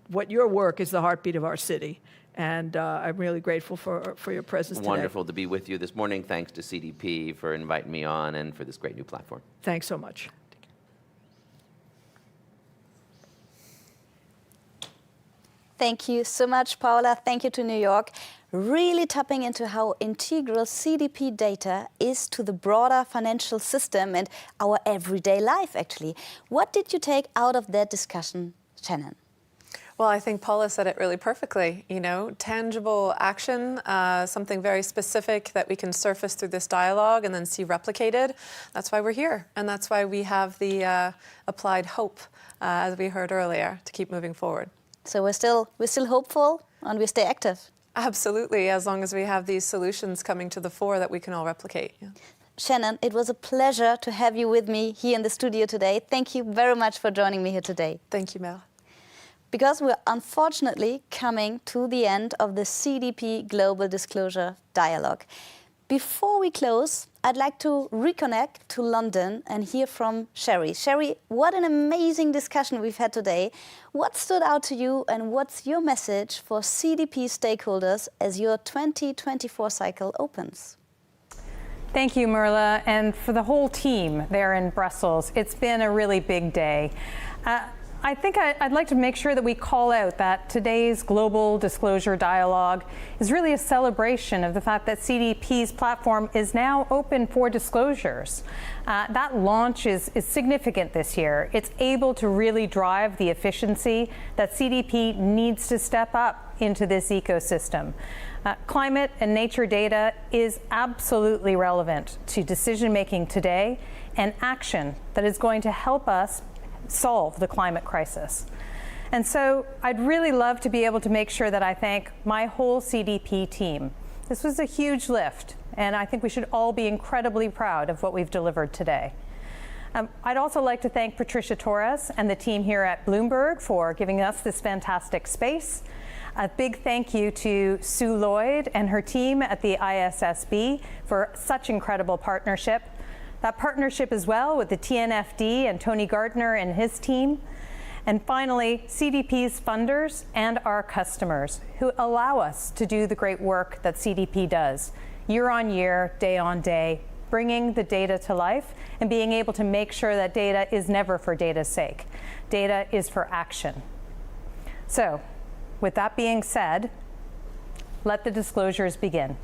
what your work is the heartbeat of our city. And I'm really grateful for your presence today. Wonderful to be with you this morning. Thanks to CDP for inviting me on and for this great new platform. Thanks so much. Thank you so much, Paula. Thank you to New York. Really tapping into how integral CDP data is to the broader financial system and our everyday life, actually. What did you take out of that discussion, Shannon? Well, I think Paula said it really perfectly. Tangible action, something very specific that we can surface through this dialogue and then see replicated. That's why we're here, and that's why we have the applied hope, as we heard earlier, to keep moving forward. So we're still hopeful, and we stay active. Absolutely, as long as we have these solutions coming to the fore that we can all replicate. Yeah. Shannon, it was a pleasure to have you with me here in the studio today. Thank you very much for joining me here today. Thank you, Mel. Because we're unfortunately coming to the end of the CDP Global Disclosure Dialogue. Before we close, I'd like to reconnect to London and hear from Sherry. Sherry, what an amazing discussion we've had today. What stood out to you, and what's your message for CDP stakeholders as your 2024 cycle opens? Thank you, Merla, and for the whole team there in Brussels. It's been a really big day. I think I'd like to make sure that we call out that today's Global Disclosure Dialogue is really a celebration of the fact that CDP's platform is now open for disclosures. That launch is significant this year. It's able to really drive the efficiency that CDP needs to step up into this ecosystem. Climate and nature data is absolutely relevant to decision-making today and action that is going to help us solve the climate crisis. And so I'd really love to be able to make sure that I thank my whole CDP team. This was a huge lift, and I think we should all be incredibly proud of what we've delivered today. I'd also like to thank Patricia Torres and the team here at Bloomberg for giving us this fantastic space. A big thank you to Sue Lloyd and her team at the ISSB for such incredible partnership. That partnership as well with the TNFD and Tony Gardner and his team. And finally, CDP's funders and our customers who allow us to do the great work that CDP does, year on year, day on day, bringing the data to life and being able to make sure that data is never for data's sake. Data is for action. So, with that being said, let the disclosures begin.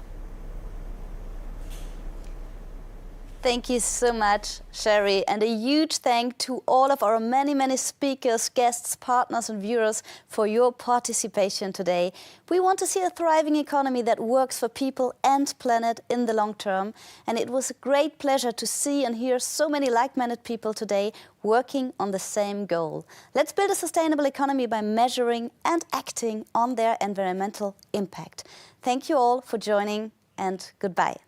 Thank you so much, Sherry, and a huge thank to all of our many speakers, guests, partners and viewers for your participation today. We want to see a thriving economy that works for people and planet in the long term, and it was a great pleasure to see and hear so many like-minded people today working on the same goal. Let's build a sustainable economy by measuring and acting on their environmental impact. Thank you all for joining, and goodbye.